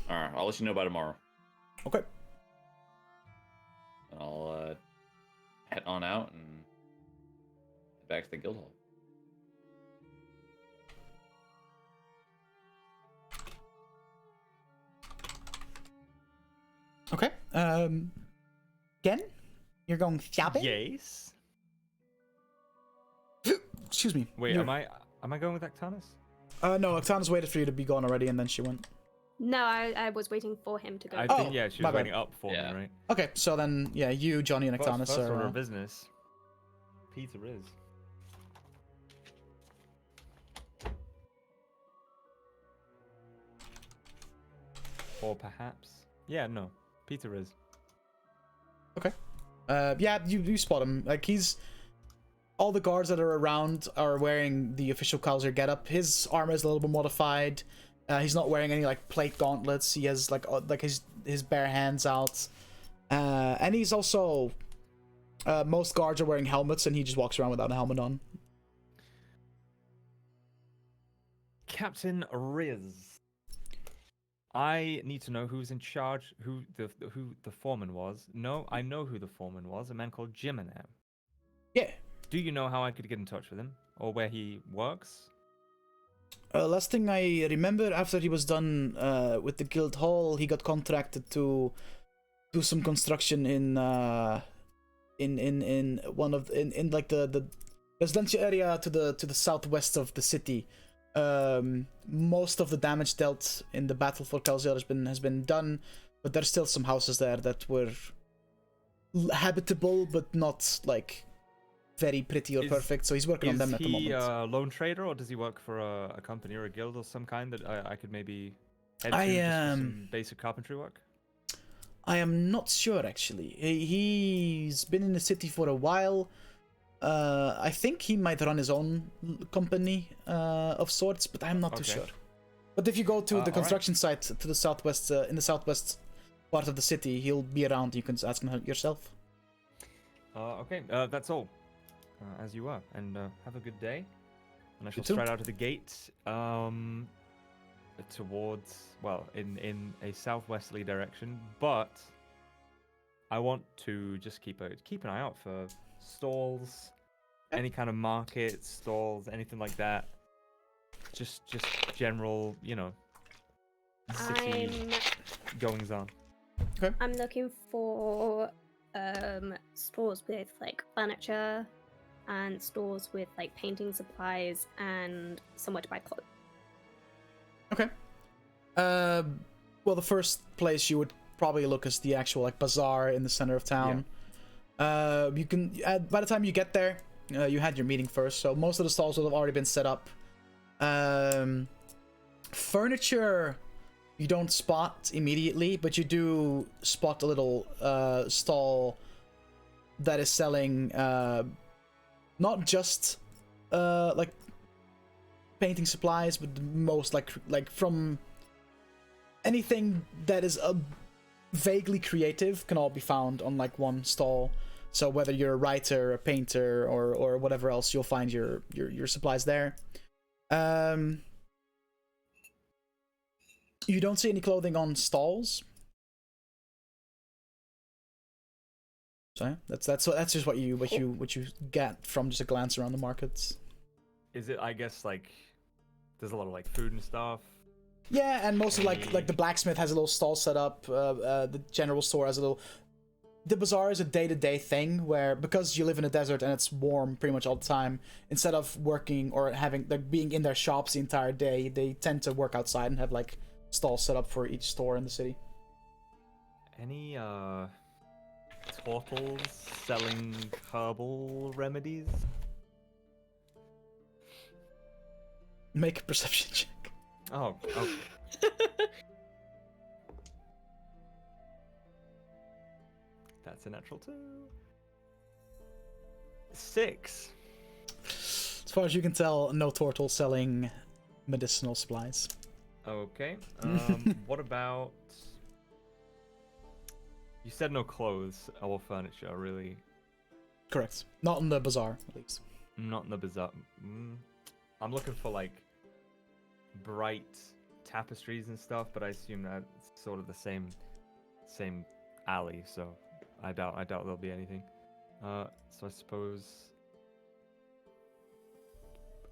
[SPEAKER 7] all right. I'll let you know by tomorrow.
[SPEAKER 1] Okay.
[SPEAKER 7] And I'll head on out and head back to the guild hall.
[SPEAKER 1] Okay. Again, you're going shopping?
[SPEAKER 2] Yes.
[SPEAKER 1] Excuse me.
[SPEAKER 2] Wait, am I going with Actanus?
[SPEAKER 1] No, Oksana's waited for you to be gone already, and then she went.
[SPEAKER 6] No, I was waiting for him to go.
[SPEAKER 2] I think, yeah, she was waiting up for me, right?
[SPEAKER 1] Okay, so then, yeah, you, Johnny, and Actanus
[SPEAKER 2] First
[SPEAKER 1] are...
[SPEAKER 2] order of business. Peter is. Or perhaps... Yeah, no. Peter is.
[SPEAKER 1] Okay. Yeah, you spot him. Like, he's... All the guards that are around are wearing the official Kalzir getup. His armor is a little bit modified. He's not wearing any, like, plate gauntlets. He has, like his bare hands out. And he's also... most guards are wearing helmets, and he just walks around without a helmet on.
[SPEAKER 2] Captain Riz. I need to know who's in charge, who the foreman was. No, I know who the foreman was, a man called Jiminam.
[SPEAKER 1] Yeah.
[SPEAKER 2] Do you know how I could get in touch with him? Or where he works?
[SPEAKER 1] Last thing I remember, after he was done with the guild hall, he got contracted to do some construction in one of in like the residential area to the southwest of the city. Most of the damage dealt in the battle for Kalzir has been done, but there's still some houses there that were habitable but not like very pretty or perfect. So he's working on them at the moment.
[SPEAKER 2] Is he a lone trader, or does he work for a company or a guild or some kind that I could maybe head to just for some basic carpentry work?
[SPEAKER 1] I am not sure actually. He's been in the city for a while. I think he might run his own company of sorts, but I'm not too sure. But if you go to the construction site to the southwest, in the southwest part of the city, he'll be around. You can ask him yourself.
[SPEAKER 2] Okay, that's all. As you are, and have a good day. And I shall
[SPEAKER 1] too.
[SPEAKER 2] stride out of the gate towards, well, in a southwesterly direction, but I want to just keep an eye out for stalls, any kind of market stalls, anything like that. Just general, you know, city goings on.
[SPEAKER 1] Okay.
[SPEAKER 6] I'm looking for stores with like furniture and stores with like painting supplies and somewhere to buy clothes. Okay.
[SPEAKER 1] Well, the first place you would probably look is the actual like bazaar in the center of town. Yeah. You can by the time you get there, you had your meeting first, so most of the stalls will have already been set up. Furniture you don't spot immediately, but you do spot a little stall that is selling not just like painting supplies, but the most like from anything that is vaguely creative can all be found on like one stall. So whether you're a writer, a painter, or whatever else, you'll find your supplies there. You don't see any clothing on stalls. So yeah, that's just what you get from just a glance around the markets.
[SPEAKER 2] Is it, I guess, like there's a lot of like food and stuff?
[SPEAKER 1] Yeah, and most of like the blacksmith has a little stall set up. The general store has a little. The bazaar is a day-to-day thing where, because you live in a desert and it's warm pretty much all the time, instead of working or having like being in their shops the entire day, they tend to work outside and have like stalls set up for each store in the city.
[SPEAKER 2] Any turtles selling herbal remedies?
[SPEAKER 1] Make a perception check.
[SPEAKER 2] Oh, okay. That's a natural 2. 6.
[SPEAKER 1] As far as you can tell, no turtle selling medicinal supplies.
[SPEAKER 2] Okay. What about? You said no clothes or furniture, really.
[SPEAKER 1] Correct. Not in the bazaar, at least.
[SPEAKER 2] Not in the bazaar. I'm looking for like bright tapestries and stuff, but I assume that's sort of the same alley, so I doubt there'll be anything. So I suppose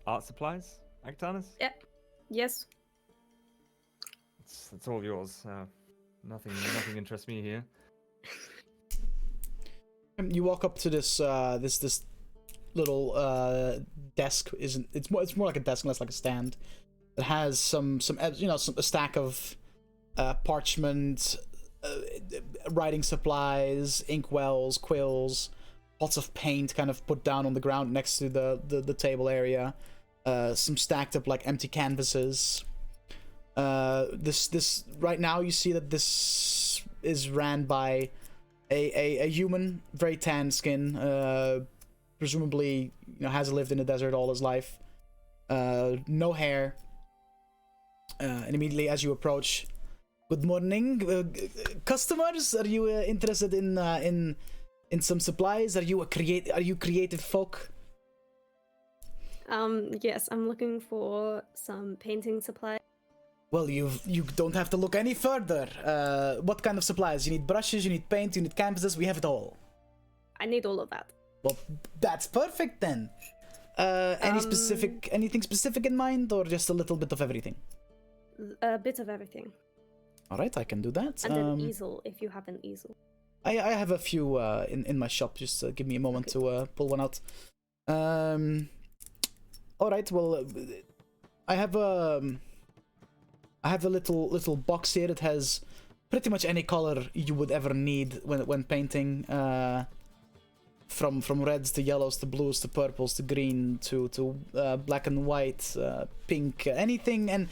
[SPEAKER 2] art supplies, Actanas?
[SPEAKER 6] Yep. Yes.
[SPEAKER 2] It's all yours. Nothing interests me here.
[SPEAKER 1] You walk up to this this little desk. It's more like a desk, less like a stand. It has some a stack of parchment, writing supplies, inkwells, quills, lots of paint kind of put down on the ground next to the table area. Some stacked up like empty canvases. This right now you see that this is ran by a human, very tan skin, presumably has lived in the desert all his life. No hair. And immediately as you approach, good morning, customers. Are you interested in some supplies? Are you creative folk?
[SPEAKER 6] Yes, I'm looking for some painting supply.
[SPEAKER 1] Well, you don't have to look any further. What kind of supplies? You need brushes, you need paint, you need canvases. We have it all.
[SPEAKER 6] I need all of that.
[SPEAKER 1] Well, that's perfect then. Anything specific in mind, or just a little bit of everything?
[SPEAKER 6] A bit of everything.
[SPEAKER 1] All right, I can do that.
[SPEAKER 6] And an easel, if you have an easel.
[SPEAKER 1] I have a few in my shop. Just give me a moment to pull one out. All right. Well, I have a little box here that has pretty much any color you would ever need when painting. From reds to yellows to blues to purples to green to black and white, pink, anything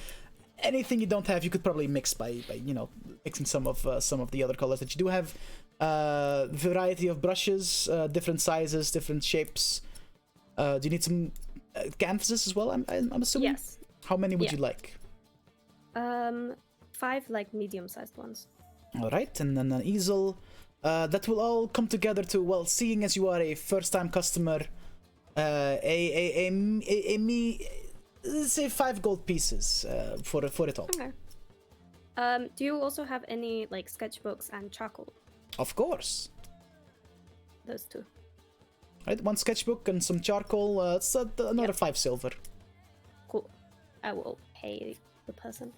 [SPEAKER 1] you don't have, you could probably mix by mixing some of the other colors that you do have. Variety of brushes, different sizes, different shapes. Do you need some canvases as well? I'm assuming.
[SPEAKER 6] Yes.
[SPEAKER 1] How many would you like?
[SPEAKER 6] 5 like medium-sized ones.
[SPEAKER 1] All right, and then an easel. That will all come together to, well, seeing as you are a first-time customer, say 5 gold pieces for it all.
[SPEAKER 6] Okay. Do you also have any like sketchbooks and charcoal?
[SPEAKER 1] Of course.
[SPEAKER 6] Those 2.
[SPEAKER 1] Right, 1 sketchbook and some charcoal. It's another 5 silver.
[SPEAKER 6] Cool. I will pay the person.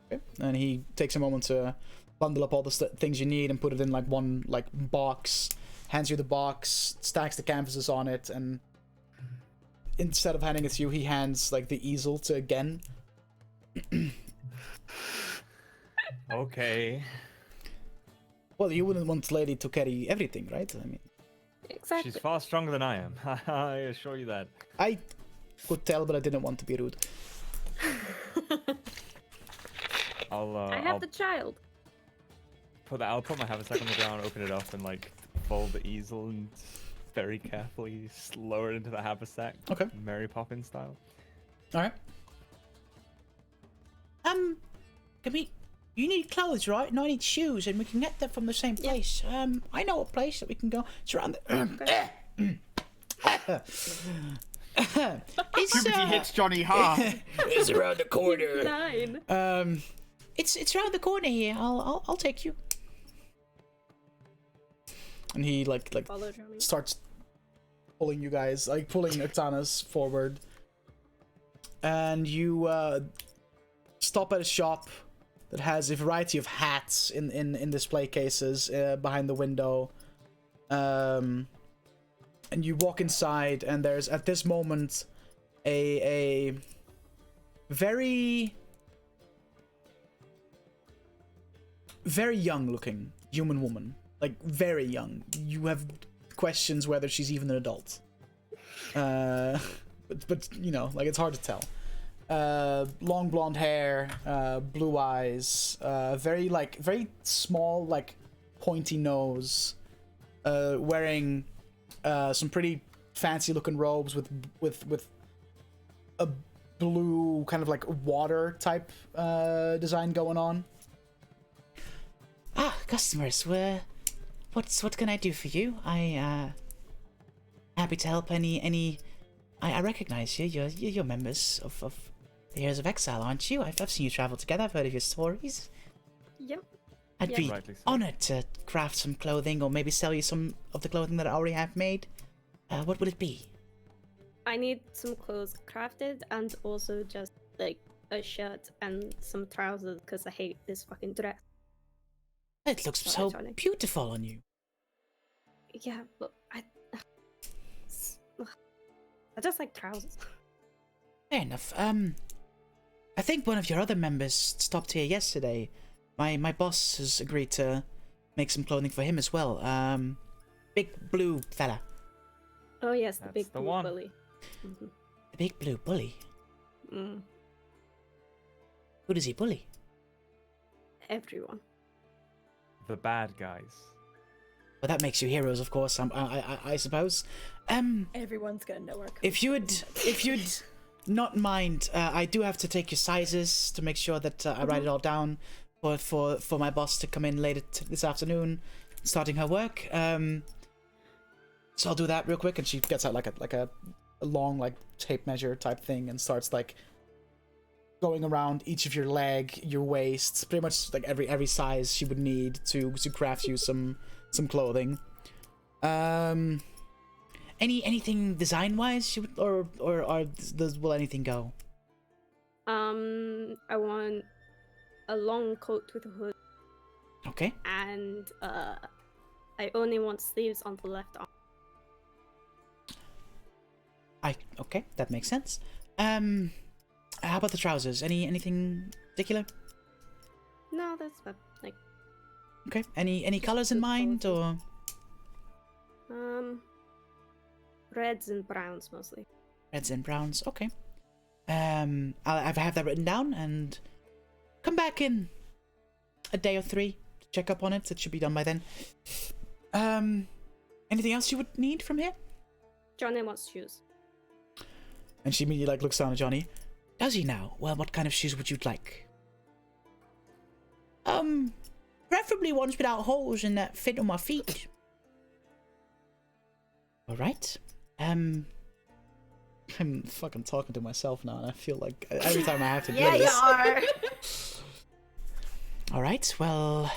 [SPEAKER 1] Okay. And he takes a moment to bundle up all the things you need and put it in like one box. Hands you the box, stacks the canvases on it, and instead of handing it to you, he hands like the easel to Gen.
[SPEAKER 2] Okay.
[SPEAKER 1] Well, you wouldn't want lady to carry everything, right? I mean,
[SPEAKER 6] Exactly.
[SPEAKER 2] She's far stronger than I am. I assure you that.
[SPEAKER 1] I could tell, but I didn't want to be rude.
[SPEAKER 6] I have the child.
[SPEAKER 2] I'll put my haversack on the ground, open it up, and like fold the easel and very carefully lower it into the haversack.
[SPEAKER 1] Okay.
[SPEAKER 2] Mary Poppins style.
[SPEAKER 1] All right. You need clothes, right? And I need shoes, and we can get them from the same place. I know a place that we can go. It's around the.
[SPEAKER 5] Puberty hits Johnny hard.
[SPEAKER 1] It's around the corner.
[SPEAKER 6] 9.
[SPEAKER 1] It's around the corner here. I'll take you. And he like
[SPEAKER 6] Follow Johnny.
[SPEAKER 1] starts pulling you guys, like pulling Octanas forward. And you stop at a shop that has a variety of hats in display cases behind the window. And you walk inside, and there's at this moment a very young looking human woman, like very young. You have questions whether she's even an adult. But like it's hard to tell. Long blonde hair, blue eyes, very small, like pointy nose, wearing some pretty fancy looking robes with a blue kind of like water type design going on. Ah, customers, what can I do for you? Happy to help any. I recognize you. You're members of the Heroes of Exile, aren't you? I've seen you travel together. I've heard of your stories.
[SPEAKER 6] Yep.
[SPEAKER 1] I'd
[SPEAKER 6] Yeah.
[SPEAKER 1] be
[SPEAKER 2] Rightly so.
[SPEAKER 1] honored to craft some clothing, or maybe sell you some of the clothing that I already have made. What would it be?
[SPEAKER 6] I need some clothes crafted and also just like a shirt and some trousers because I hate this fucking dress.
[SPEAKER 1] It looks
[SPEAKER 6] Sorry,
[SPEAKER 1] so
[SPEAKER 6] Johnny.
[SPEAKER 1] beautiful on you.
[SPEAKER 6] Yeah, but I just like trousers.
[SPEAKER 1] Fair enough. I think one of your other members stopped here yesterday. My boss has agreed to make some clothing for him as well. Big blue fella.
[SPEAKER 6] Oh yes, the
[SPEAKER 2] That's
[SPEAKER 6] big
[SPEAKER 2] the
[SPEAKER 6] blue
[SPEAKER 2] one.
[SPEAKER 6] bully. Mhm.
[SPEAKER 1] The big blue bully.
[SPEAKER 6] Mm,
[SPEAKER 1] Who does he bully?
[SPEAKER 6] everyone.
[SPEAKER 2] The bad guys.
[SPEAKER 1] Well, that makes you heroes, of course. I suppose.
[SPEAKER 3] Everyone's gonna know our code.
[SPEAKER 1] If you'd not mind, I do have to take your sizes to make sure that I write it all down for my boss to come in later this afternoon, starting her work. So I'll do that real quick, and she gets out like a a long like tape measure type thing and starts like going around each of your leg, your waist, pretty much like every size she would need to craft you some clothing. Anything design wise she would, or will anything go?
[SPEAKER 6] I want a long coat with a hood,
[SPEAKER 1] Okay.
[SPEAKER 6] and I only want sleeves on the left arm.
[SPEAKER 1] Okay, that makes sense. How about the trousers? Anything particular?
[SPEAKER 6] No, that's about, like,
[SPEAKER 1] Okay. Any colors in
[SPEAKER 6] good
[SPEAKER 1] mind
[SPEAKER 6] quality.
[SPEAKER 1] or
[SPEAKER 6] Reds and browns mostly.
[SPEAKER 1] reds and browns? Okay. I'll have that written down and come back in a day or 3 to check up on it. It should be done by then. Anything else you would need from here?
[SPEAKER 6] Johnny wants shoes.
[SPEAKER 1] And she immediately like looks down at Johnny. Does he now? Well, what kind of shoes would you like? Preferably ones without holes and that fit on my feet. All right. I'm fucking talking to myself now, and I feel like every time I have to do
[SPEAKER 3] Yeah, you
[SPEAKER 1] this.
[SPEAKER 3] are.
[SPEAKER 1] All right. Well,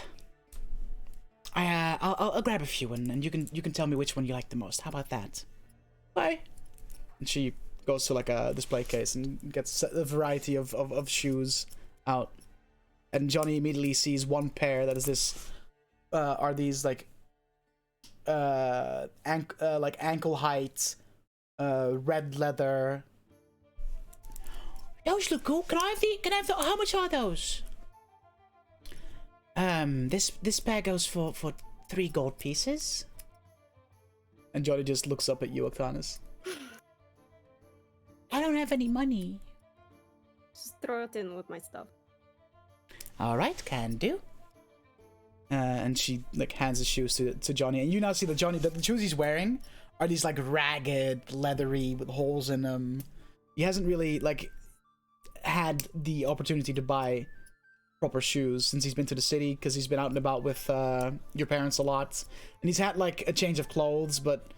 [SPEAKER 1] I'll grab a few, and you can tell me which one you like the most. How about that? Bye. And she goes to like a display case and gets a variety of shoes out. And Johnny immediately sees one pair that is this. Are these like ankle height, red leather. Those look cool. Can I have the? How much are those? This pair goes for 3 gold pieces. And Johnny just looks up at you, Octanus. I don't have any money.
[SPEAKER 6] Just throw it in with my stuff.
[SPEAKER 1] All right, can do. And she like hands the shoes to Johnny, and you now see that Johnny, the shoes he's wearing are these like ragged, leathery with holes in them. He hasn't really like had the opportunity to buy proper shoes since he's been to the city because he's been out and about with your parents a lot, and he's had like a change of clothes, but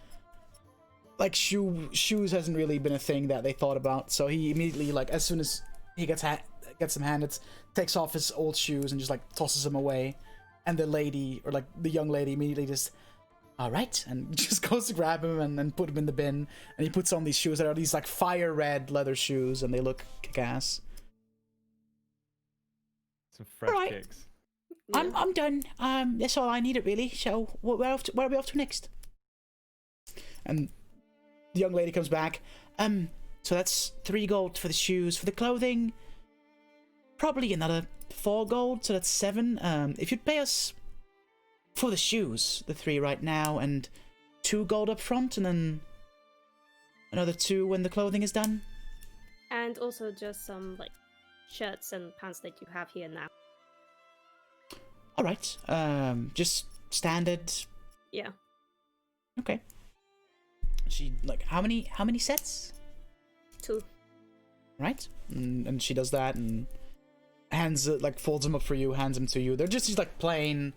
[SPEAKER 1] like shoes hasn't really been a thing that they thought about. So he immediately like as soon as he gets them handed, takes off his old shoes and just like tosses them away. And the lady, or like the young lady, immediately just, all right, and just goes to grab him and put him in the bin. And he puts on these shoes that are these like fire red leather shoes, and they look kick-ass.
[SPEAKER 2] Some fresh
[SPEAKER 1] Alright.
[SPEAKER 2] kicks.
[SPEAKER 6] Yeah.
[SPEAKER 1] I'm done. That's all I needed really. So where are we off to next? And the young lady comes back. So that's 3 gold for the shoes. For the clothing, probably another 4 gold, so that's 7. If you'd pay us for the shoes, the 3 right now, and 2 gold up front, and then another 2 when the clothing is done.
[SPEAKER 6] And also just some, like, shirts and pants that you have here now.
[SPEAKER 1] All right. Just standard.
[SPEAKER 6] Yeah.
[SPEAKER 1] Okay. She like how many sets?
[SPEAKER 6] 2.
[SPEAKER 1] Right. And she does that and hands like folds them up for you, hands them to you. They're just these like plain,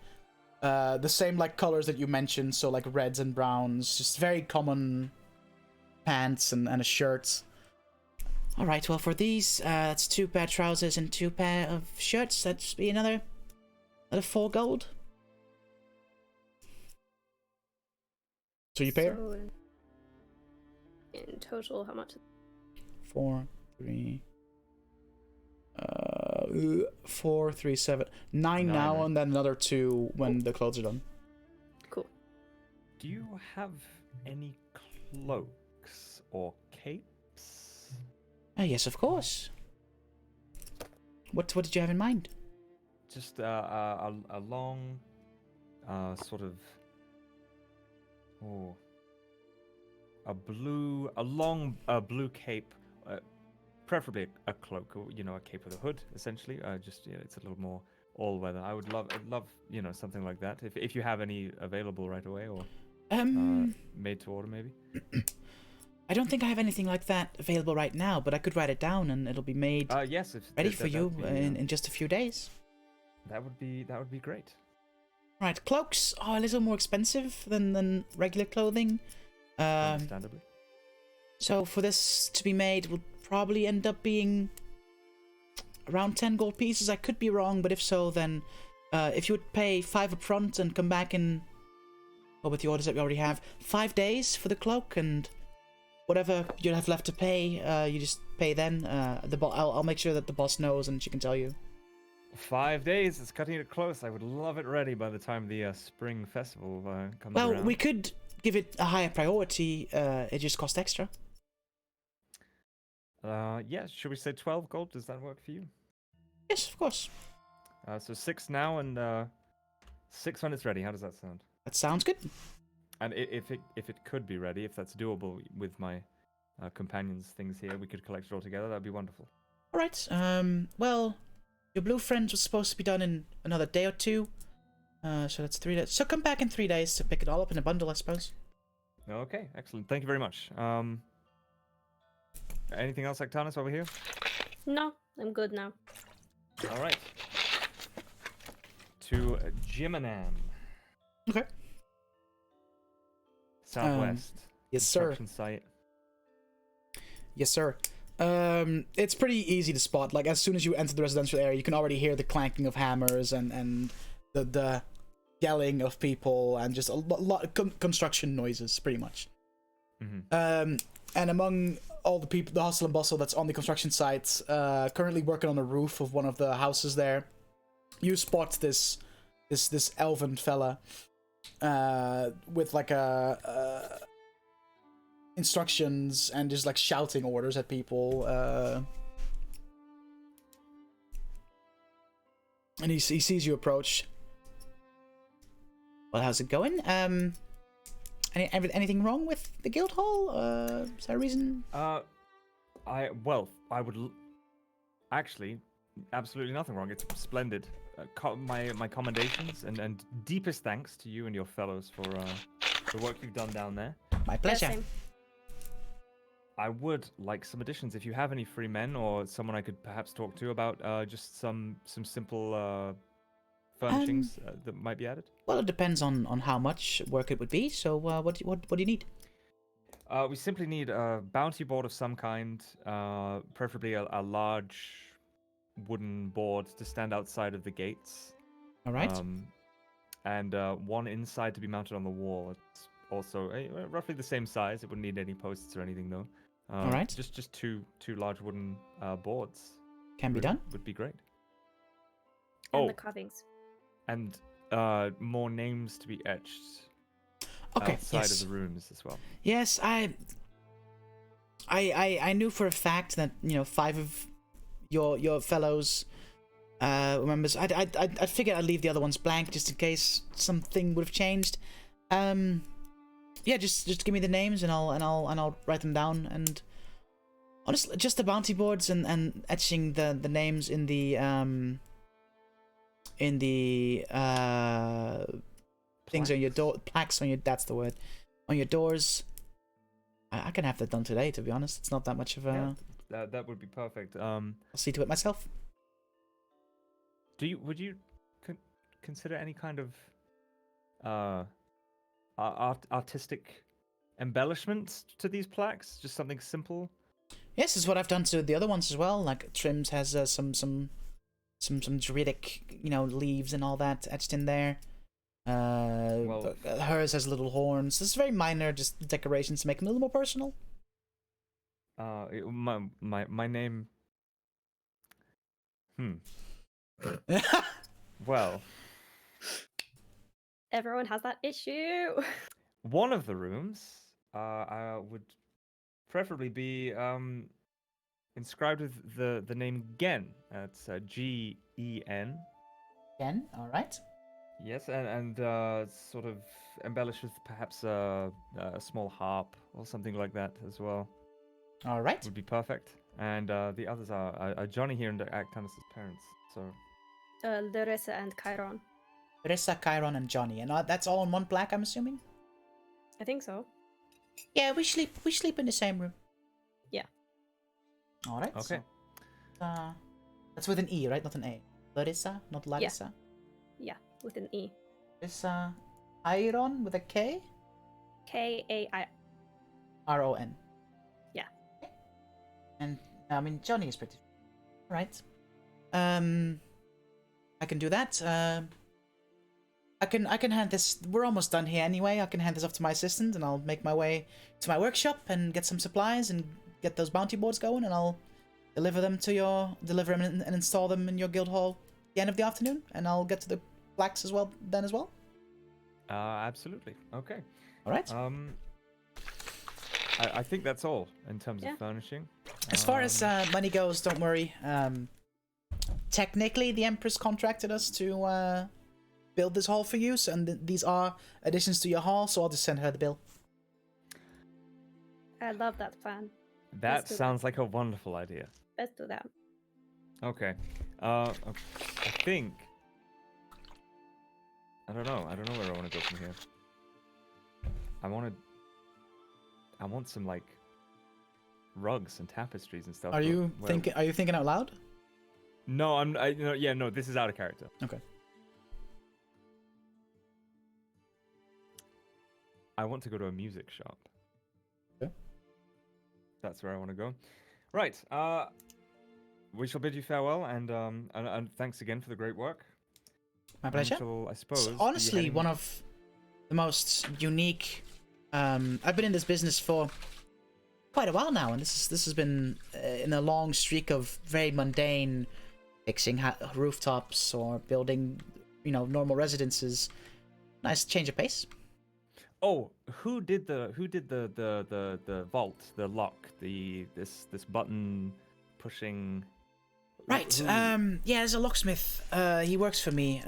[SPEAKER 1] the same like colors that you mentioned. So like reds and browns, just very common pants and a shirt. All right. Well, for these, that's 2 pair of trousers and 2 pair of shirts. That's be another 4 gold. So you pay her?
[SPEAKER 6] So, in total, how much?
[SPEAKER 1] 4, 3, 4, 3, 7, 9 now,
[SPEAKER 2] right?
[SPEAKER 1] and then another 2 when the clothes are done.
[SPEAKER 6] Cool.
[SPEAKER 2] Do you have any cloaks or capes?
[SPEAKER 1] Yes, of course. What did you have in mind?
[SPEAKER 2] Just a long, sort of, a long blue cape, preferably a cloak, or a cape with a hood, essentially. Just it's a little more all weather. I'd love something like that. If you have any available right away, or made to order maybe.
[SPEAKER 1] I don't think I have anything like that available right now, but I could write it down and it'll be made
[SPEAKER 2] Yes,
[SPEAKER 1] ready for you in just a few days.
[SPEAKER 2] That would be great.
[SPEAKER 1] Right, cloaks are a little more expensive than regular clothing.
[SPEAKER 2] Understandably.
[SPEAKER 1] So for this to be made, it will probably end up being around 10 gold pieces. I could be wrong, but if so, then if you would pay 5 up front and come back in, well, with the orders that we already have, 5 days for the cloak, and whatever you have left to pay, you just pay then. I'll make sure that the boss knows and she can tell you.
[SPEAKER 2] 5 days. It's cutting it close. I would love it ready by the time the spring festival comes
[SPEAKER 1] Well,
[SPEAKER 2] around.
[SPEAKER 1] we could give it a higher priority. It just costs extra.
[SPEAKER 2] Yeah. Should we say 12 gold? Does that work for you?
[SPEAKER 1] Yes, of course.
[SPEAKER 2] So 6 now and 6 when it's ready. How does that sound?
[SPEAKER 1] That sounds good.
[SPEAKER 2] And if it could be ready, if that's doable with my companions' things here, we could collect it all together. That'd be wonderful.
[SPEAKER 1] All right. Well, your blue friend was supposed to be done in another day or two. So that's 3 days. So come back in 3 days to pick it all up in a bundle, I suppose.
[SPEAKER 2] Okay, excellent. Thank you very much. Anything else, Actanus, over here?
[SPEAKER 6] No, I'm good now.
[SPEAKER 2] All right. To Jimanam.
[SPEAKER 1] Okay.
[SPEAKER 2] Southwest.
[SPEAKER 1] Yes, sir.
[SPEAKER 2] Construction site.
[SPEAKER 1] Yes, sir. It's pretty easy to spot. Like, as soon as you enter the residential area, you can already hear the clanking of hammers and the yelling of people and just a lot of construction noises, pretty much.
[SPEAKER 2] Mm-hmm.
[SPEAKER 1] And among all the people, the hustle and bustle that's on the construction site, currently working on the roof of one of the houses there, you spot this elven fella with like a instructions and just like shouting orders at people. And he sees you approach. Well, how's it going? Anything wrong with the guild hall? Is there a reason?
[SPEAKER 2] I would actually absolutely nothing wrong. It's splendid. My commendations and deepest thanks to you and your fellows for the work you've done down there.
[SPEAKER 1] My pleasure.
[SPEAKER 6] Yeah, same.
[SPEAKER 2] I would like some additions. If you have any free men or someone I could perhaps talk to about just some simple furnishings that might be added.
[SPEAKER 1] Well, it depends on how much work it would be. So, what do you need?
[SPEAKER 2] We simply need a bounty board of some kind, preferably a large wooden board to stand outside of the gates.
[SPEAKER 1] All right.
[SPEAKER 2] And one inside to be mounted on the wall. It's also roughly the same size. It wouldn't need any posts or anything though.
[SPEAKER 1] All right.
[SPEAKER 2] Just two large wooden boards.
[SPEAKER 1] Can be done.
[SPEAKER 2] Would be great.
[SPEAKER 6] And the carvings.
[SPEAKER 2] And more names to be etched outside
[SPEAKER 1] yes.
[SPEAKER 2] of the rooms as well.
[SPEAKER 1] Yes, I knew for a fact that 5 of your fellows members. I figured I'd leave the other ones blank just in case something would have changed. Yeah, just give me the names and I'll write them down. And honestly, just the bounty boards and etching the names in the things on your door, plaques on your, that's the word, on your doors. I can have that done today, to be honest. It's not that much of a...
[SPEAKER 2] Yeah, that would be perfect.
[SPEAKER 1] I'll see to it myself.
[SPEAKER 2] Would you consider any kind of artistic embellishments to these plaques? Just something simple?
[SPEAKER 1] Yes, this is what I've done to the other ones as well. Like Trims has some druidic, leaves and all that etched in there. Hers has little horns. This is very minor, just decorations to make them a little more personal.
[SPEAKER 2] My name. Well,
[SPEAKER 6] Everyone has that issue.
[SPEAKER 2] one of the rooms would preferably be inscribed with the name Gen. It's Gen.
[SPEAKER 1] Gen, all right.
[SPEAKER 2] Yes, and sort of embellished with perhaps a small harp or something like that as well.
[SPEAKER 1] All right.
[SPEAKER 2] Would be perfect. And the others are Johnny here and Actanus' parents. So
[SPEAKER 6] Larissa and Chiron.
[SPEAKER 1] Larissa, Chiron, and Johnny, and that's all in one plaque, I'm assuming.
[SPEAKER 6] I think so.
[SPEAKER 1] Yeah, we sleep in the same room.
[SPEAKER 6] Yeah.
[SPEAKER 1] All right.
[SPEAKER 2] Okay.
[SPEAKER 1] So, that's with an E, right? Not an A. Larissa, not Larissa.
[SPEAKER 6] Yeah, with an E.
[SPEAKER 1] Larissa, Chiron with a K.
[SPEAKER 6] K-A-I.
[SPEAKER 1] R-O-N. And I mean, Johnny is pretty. All right. I can do that. I can hand this. We're almost done here anyway. I can hand this off to my assistant, and I'll make my way to my workshop and get some supplies and get those bounty boards going, and I'll deliver them and install them in your guild hall at the end of the afternoon, and I'll get to the blacks as well then as well.
[SPEAKER 2] Absolutely. Okay.
[SPEAKER 1] All right.
[SPEAKER 2] I think that's all in terms of furnishing.
[SPEAKER 1] As far as money goes, don't worry. Technically, the Empress contracted us to build this hall for you, and these are additions to your hall, so I'll just send her the bill.
[SPEAKER 6] I love that plan.
[SPEAKER 2] That sounds like a wonderful idea.
[SPEAKER 6] Let's do that.
[SPEAKER 2] Okay. I think. I don't know where I want to go from here. I want some like rugs and tapestries and stuff.
[SPEAKER 1] Are you thinking out loud?
[SPEAKER 2] No, no, this is out of character.
[SPEAKER 1] Okay.
[SPEAKER 2] I want to go to a music shop.
[SPEAKER 1] Okay.
[SPEAKER 2] That's where I want to go. Right. We shall bid you farewell, and thanks again for the great work.
[SPEAKER 1] My pleasure.
[SPEAKER 2] I suppose.
[SPEAKER 1] Honestly, one of the most unique. I've been in this business for quite a while now, and this has been in a long streak of very mundane, fixing rooftops or building, normal residences. Nice change of pace.
[SPEAKER 2] Oh, who did the vault, the lock, this button pushing?
[SPEAKER 1] Right. Yeah, there's a locksmith. He works for me.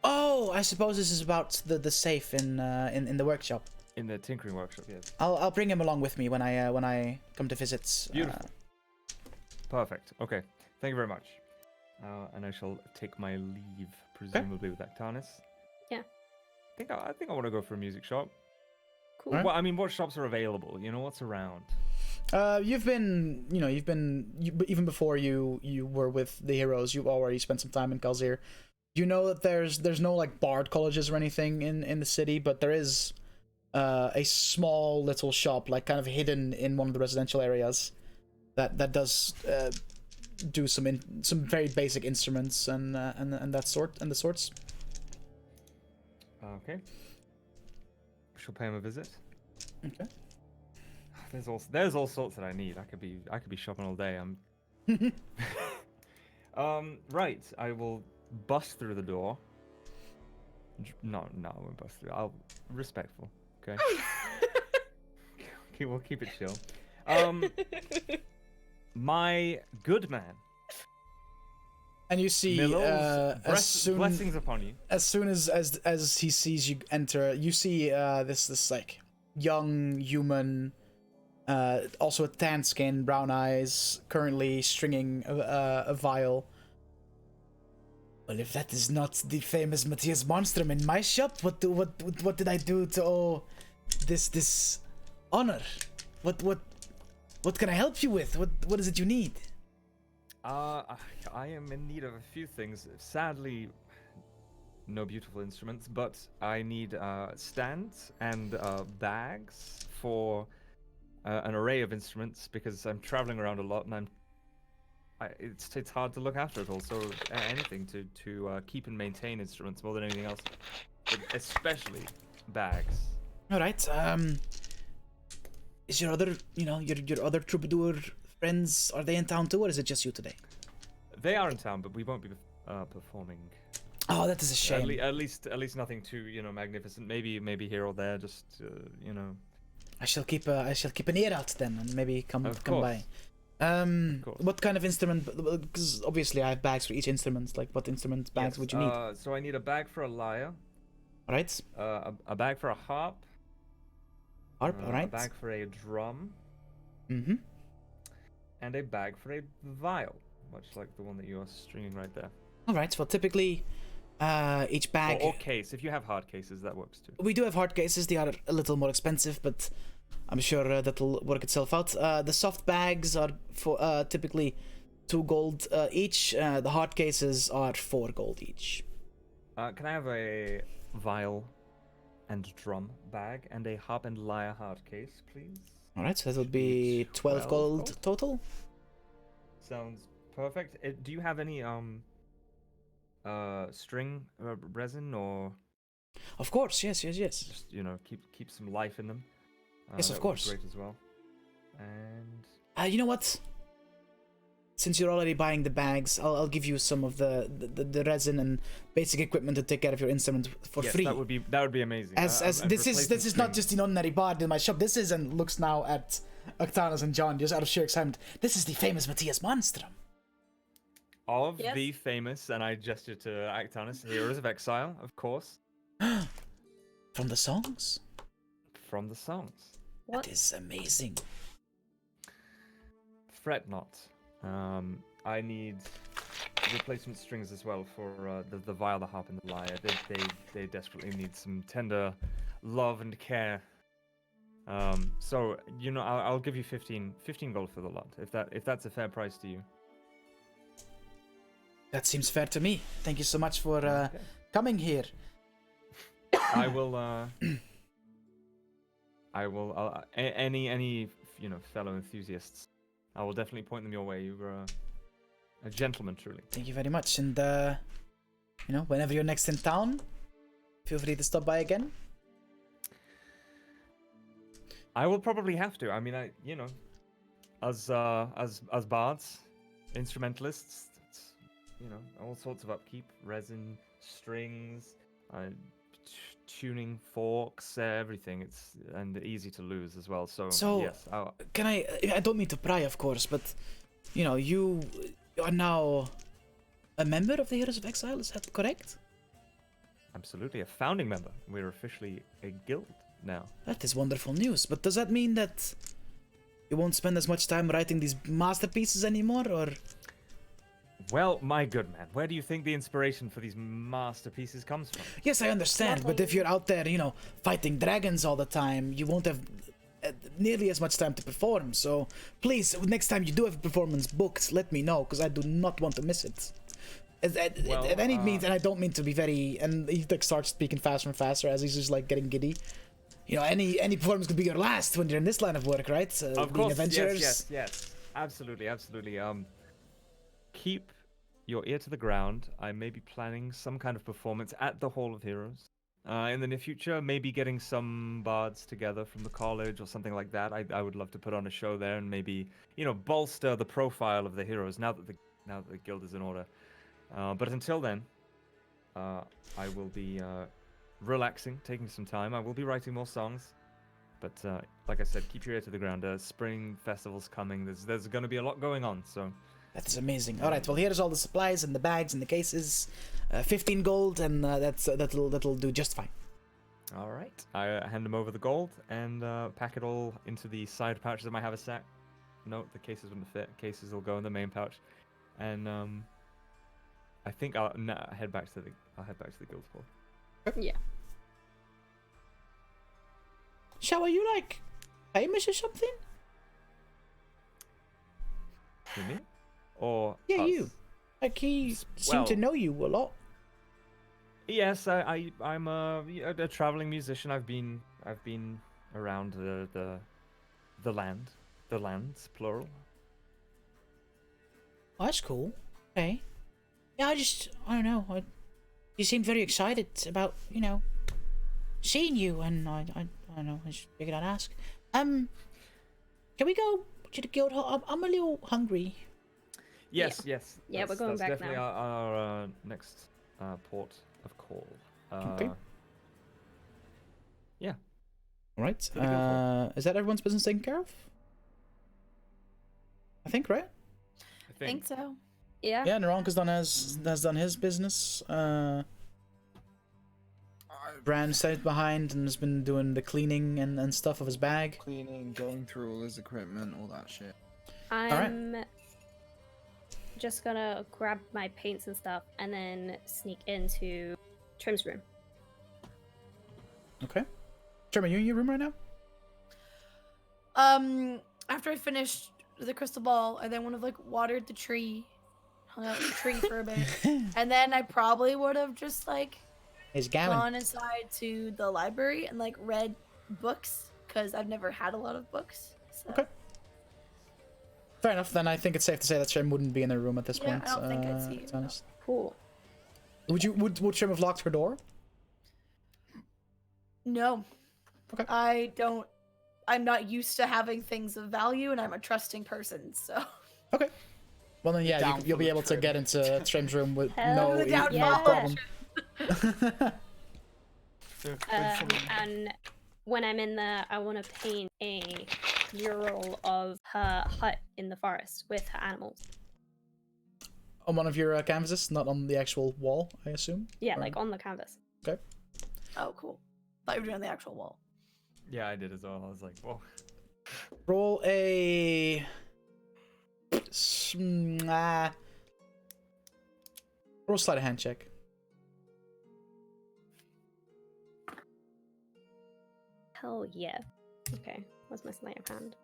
[SPEAKER 1] Oh, I suppose this is about the safe in the workshop.
[SPEAKER 2] In the tinkering workshop, yes.
[SPEAKER 1] I'll bring him along with me when I come to visit.
[SPEAKER 2] Beautiful. Perfect. Okay. Thank you very much. And I shall take my leave, presumably with Actanis.
[SPEAKER 6] Yeah.
[SPEAKER 2] I think I want to go for a music shop.
[SPEAKER 6] Cool.
[SPEAKER 1] Right.
[SPEAKER 2] Well, I mean, what shops are available? What's around?
[SPEAKER 1] You've been even before you were with the heroes. You've already spent some time in Kalzir. You know that there's no like bard colleges or anything in the city, but there is a small little shop, like kind of hidden in one of the residential areas, that does do some very basic instruments and that sorts.
[SPEAKER 2] Okay. We shall pay him a visit.
[SPEAKER 1] Okay.
[SPEAKER 2] There's all sorts that I need. I could be shopping all day. Right. I will bust through the door. No, I won't bust through. I'll respectful. Okay. Okay, we'll keep it chill. My good man.
[SPEAKER 1] And you see,
[SPEAKER 2] blessings upon you.
[SPEAKER 1] As soon as he sees you enter, you see this like young human, also a tan skin, brown eyes, currently stringing a viol. Well, if that is not the famous Matthias Monstrum in my shop, what did I do to owe this honor? What can I help you with? What is it you need?
[SPEAKER 2] I am in need of a few things. Sadly, no beautiful instruments, but I need stands and bags for an array of instruments because I'm traveling around a lot and it's hard to look after it all. So anything to keep and maintain instruments more than anything else, but especially bags.
[SPEAKER 1] All right. Is your other your other troubadour friends, are they in town too, or is it just you today?
[SPEAKER 2] They are in town, but we won't be performing.
[SPEAKER 1] Oh, that is a shame.
[SPEAKER 2] At least nothing too magnificent. Maybe here or there, just
[SPEAKER 1] I shall keep an ear out then, and maybe come by. What kind of instrument? Because obviously I have bags for each instrument. Like, what instrument bags would you need?
[SPEAKER 2] So I need a bag for a lyre.
[SPEAKER 1] All right.
[SPEAKER 2] A bag for a harp.
[SPEAKER 1] Harp. All right.
[SPEAKER 2] A bag for a drum.
[SPEAKER 1] Mm-hmm.
[SPEAKER 2] And a bag for a viol, much like the one that you are stringing right there.
[SPEAKER 1] All right. Well, typically, each bag.
[SPEAKER 2] Or case. If you have hard cases, that works too.
[SPEAKER 1] We do have hard cases. They are a little more expensive, but I'm sure that'll work itself out. The soft bags are for typically 2 gold each. The hard cases are 4 gold each.
[SPEAKER 2] Can I have a viol and drum bag and a harp and lyre hard case, please?
[SPEAKER 1] All right, so that would be 12 gold total.
[SPEAKER 2] Sounds perfect. Do you have any string resin or
[SPEAKER 1] Of course, yes.
[SPEAKER 2] just keep some life in them?
[SPEAKER 1] Yes, of
[SPEAKER 2] That would be
[SPEAKER 1] course.
[SPEAKER 2] great as well. And
[SPEAKER 1] You know what? Since you're already buying the bags, I'll give you some of the resin and basic equipment to take care of your instrument for free.
[SPEAKER 2] That would be amazing.
[SPEAKER 1] As this is not just an ordinary bard in my shop. This is, and looks now at Octanus and John just out of sheer excitement. This is the famous Matthias Monstrum.
[SPEAKER 2] Of the famous, and I gesture to Actanus, Heroes of Exile, of course.
[SPEAKER 1] From the songs?
[SPEAKER 2] From the songs.
[SPEAKER 1] That is amazing.
[SPEAKER 2] Fret not. I need replacement strings as well for the viol, the harp, and the lyre. They desperately need some tender love and care. So I'll give you 15 gold for the lot, if that's a fair price to you.
[SPEAKER 1] That seems fair to me. Thank you so much for coming here.
[SPEAKER 2] I will. Any fellow enthusiasts, I will definitely point them your way. You were a gentleman, truly.
[SPEAKER 1] Thank you very much. And whenever you're next in town, feel free to stop by again.
[SPEAKER 2] I will probably have to. I mean, as bards, instrumentalists, it's, all sorts of upkeep, resin, strings, tuning forks, everything. And easy to lose as well. So yes.
[SPEAKER 1] Can I don't mean to pry, of course, but you are now a member of the Heroes of Exile. Is that correct?
[SPEAKER 2] Absolutely, a founding member. We're officially a guild now.
[SPEAKER 1] That is wonderful news. But does that mean that you won't spend as much time writing these masterpieces anymore, or?
[SPEAKER 2] Well, my good man, where do you think the inspiration for these masterpieces comes from?
[SPEAKER 1] Yes, I understand, but if you're out there, fighting dragons all the time, you won't have nearly as much time to perform. So please, next time you do have a performance booked, let me know, because I do not want to miss it. At any means, and I don't mean to be very. And he starts speaking faster and faster as he's just getting giddy. Any performance could be your last when you're in this line of work, right?
[SPEAKER 2] Of
[SPEAKER 1] being
[SPEAKER 2] course,
[SPEAKER 1] adventurers.
[SPEAKER 2] yes, absolutely. Keep your ear to the ground. I may be planning some kind of performance at the Hall of Heroes in the near future. Maybe getting some bards together from the college or something like that. I would love to put on a show there and maybe bolster the profile of the heroes now that the guild is in order. But until then, I will be relaxing, taking some time. I will be writing more songs. But like I said, keep your ear to the ground. Spring festival's coming. There's going to be a lot going on. So.
[SPEAKER 1] That is amazing. All right, well, here's all the supplies and the bags and the cases. 15 gold, and that'll do just fine.
[SPEAKER 2] All right. I hand him over the gold and pack it all into the side pouches of my haversack. No, the cases wouldn't fit. Cases will go in the main pouch, and I think I'll head back to the guild hall.
[SPEAKER 6] Yeah.
[SPEAKER 1] Shall, are you famous or something?
[SPEAKER 2] You me? Or
[SPEAKER 1] yeah,
[SPEAKER 2] us?
[SPEAKER 1] you. He seemed to know you a lot.
[SPEAKER 2] Yes, I'm a traveling musician. I've been around the lands, plural.
[SPEAKER 1] Oh, that's cool. Okay. Yeah, I don't know. You seemed very excited about seeing you, and I don't know. I just figured I'd ask. Can we go to the guild hall? I'm a little hungry.
[SPEAKER 2] Yes.
[SPEAKER 6] Yeah, we're going
[SPEAKER 2] that's
[SPEAKER 6] back
[SPEAKER 2] definitely
[SPEAKER 6] now.
[SPEAKER 2] our next port of call.
[SPEAKER 1] Okay.
[SPEAKER 2] Yeah.
[SPEAKER 1] All right. Is that everyone's business taken care of? I think, right?
[SPEAKER 2] I
[SPEAKER 3] think so.
[SPEAKER 6] Yeah.
[SPEAKER 1] Yeah, Naranka's has done his business. Bran stayed behind and has been doing the cleaning and stuff of his bag.
[SPEAKER 5] Cleaning, going through all his equipment, all that shit.
[SPEAKER 6] I'm just gonna grab my paints and stuff and then sneak into Trim's room.
[SPEAKER 1] Okay. Trim, are you in your room right now?
[SPEAKER 3] After I finished the crystal ball, I then would have watered the tree, hung out the tree for a bit, and then I probably would have just
[SPEAKER 1] He's going.
[SPEAKER 3] gone inside to the library and read books because I've never had a lot of books. So,
[SPEAKER 1] Okay. Fair enough. Then I think it's safe to say that Shrim wouldn't be in the room at this
[SPEAKER 3] Yeah,
[SPEAKER 1] point.
[SPEAKER 3] I don't think I'd see
[SPEAKER 1] to
[SPEAKER 3] you,
[SPEAKER 1] be
[SPEAKER 3] no.
[SPEAKER 1] honest.
[SPEAKER 6] Cool.
[SPEAKER 1] Would Shrim have locked her door?
[SPEAKER 3] No.
[SPEAKER 1] Okay.
[SPEAKER 3] I'm not used to having things of value, and I'm a trusting person, so.
[SPEAKER 1] Okay. Well then, yeah,
[SPEAKER 4] Down
[SPEAKER 1] you'll
[SPEAKER 4] for
[SPEAKER 1] be
[SPEAKER 4] the
[SPEAKER 1] able to
[SPEAKER 4] trim.
[SPEAKER 1] get into Shrim's room with
[SPEAKER 6] Hell
[SPEAKER 1] no
[SPEAKER 3] yeah.
[SPEAKER 1] problem.
[SPEAKER 6] And when I'm in there, I want to paint a mural of her hut in the forest with her animals.
[SPEAKER 1] On one of your canvases, not on the actual wall, I assume.
[SPEAKER 6] Yeah,
[SPEAKER 1] Or-
[SPEAKER 6] like on the canvas.
[SPEAKER 1] Okay.
[SPEAKER 3] Oh, cool. Thought you were doing the actual wall.
[SPEAKER 2] Yeah, I did as well. I was like, whoa.
[SPEAKER 1] Roll a. Roll a sleight of hand check.
[SPEAKER 6] Hell yeah. Okay, where's my sleight of hand?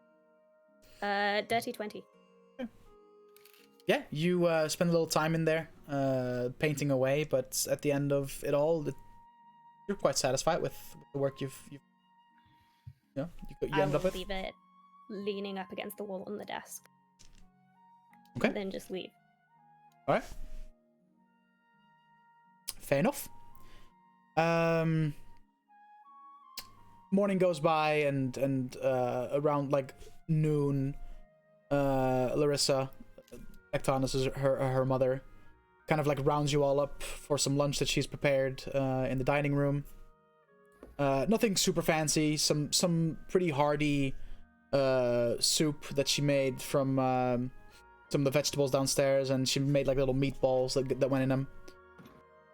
[SPEAKER 6] Dirty 20.
[SPEAKER 1] Yeah, you spend a little time in there, painting away, but at the end of it all, you're quite satisfied with the work you
[SPEAKER 6] I
[SPEAKER 1] end
[SPEAKER 6] will
[SPEAKER 1] up with.
[SPEAKER 6] leave it leaning up against the wall on the desk.
[SPEAKER 1] Okay.
[SPEAKER 6] And then just leave.
[SPEAKER 1] All right. Fair enough. Morning goes by, and around like noon, Larissa, Ectonus is her mother, kind of like rounds you all up for some lunch that she's prepared in the dining room. Nothing super fancy. Some pretty hearty soup that she made from some of the vegetables downstairs, and she made like little meatballs that went in them,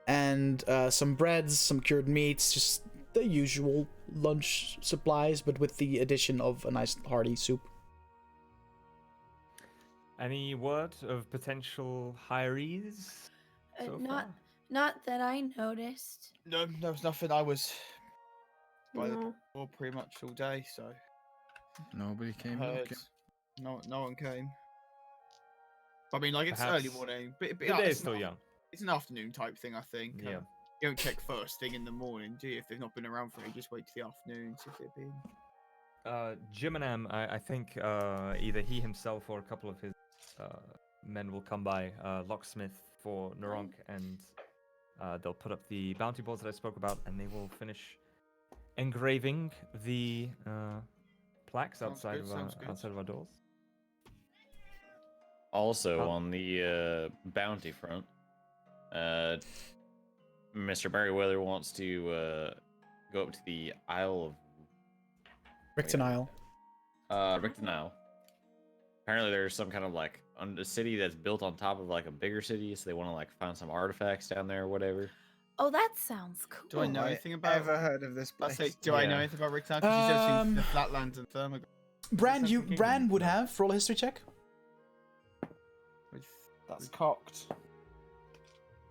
[SPEAKER 1] and some breads, some cured meats, just the usual lunch supplies, but with the addition of a nice hearty soup.
[SPEAKER 2] Any word of potential hirees? So
[SPEAKER 3] Not that I noticed.
[SPEAKER 4] No, there was nothing. I was by the
[SPEAKER 6] No.
[SPEAKER 4] door pretty much all day, so
[SPEAKER 5] Nobody came
[SPEAKER 4] heard
[SPEAKER 5] knocking.
[SPEAKER 4] no one came. I mean, like it's
[SPEAKER 2] Perhaps
[SPEAKER 4] early morning, but
[SPEAKER 2] the day is
[SPEAKER 4] it's
[SPEAKER 2] still
[SPEAKER 4] not-
[SPEAKER 2] young.
[SPEAKER 4] It's an afternoon type thing, I think.
[SPEAKER 2] Yeah.
[SPEAKER 4] You don't check first thing in the morning, do you? If they've not been around for you, just wait till the afternoon, see if they've been.
[SPEAKER 2] Jiminam, I think either he himself or a couple of his men will come by, locksmith for Naronk, and they'll put up the bounty boards that I spoke about, and they will finish engraving the plaques
[SPEAKER 4] Sounds
[SPEAKER 2] outside
[SPEAKER 4] good, sounds good.
[SPEAKER 2] outside of our doors.
[SPEAKER 7] Also,
[SPEAKER 2] Oh.
[SPEAKER 7] on the bounty front, Mr. Merriweather wants to go up to the Isle of
[SPEAKER 1] Rickton Isle.
[SPEAKER 7] Rickton Isle. Apparently, there's some kind of like a city that's built on top of like a bigger city, so they want to like find some artifacts down there or whatever.
[SPEAKER 3] Oh, that sounds cool.
[SPEAKER 4] Do I know
[SPEAKER 5] Have
[SPEAKER 4] anything about?
[SPEAKER 5] Ever heard of this
[SPEAKER 4] I
[SPEAKER 5] place?
[SPEAKER 4] say, do I know
[SPEAKER 2] Yeah.
[SPEAKER 4] anything about Ricktown? Because you've just seen the
[SPEAKER 1] Um,
[SPEAKER 4] Flatlands and Thermog.
[SPEAKER 1] Bran,
[SPEAKER 2] Is this something
[SPEAKER 1] Bran would
[SPEAKER 2] No.
[SPEAKER 1] have roll a history check.
[SPEAKER 5] That's cocked.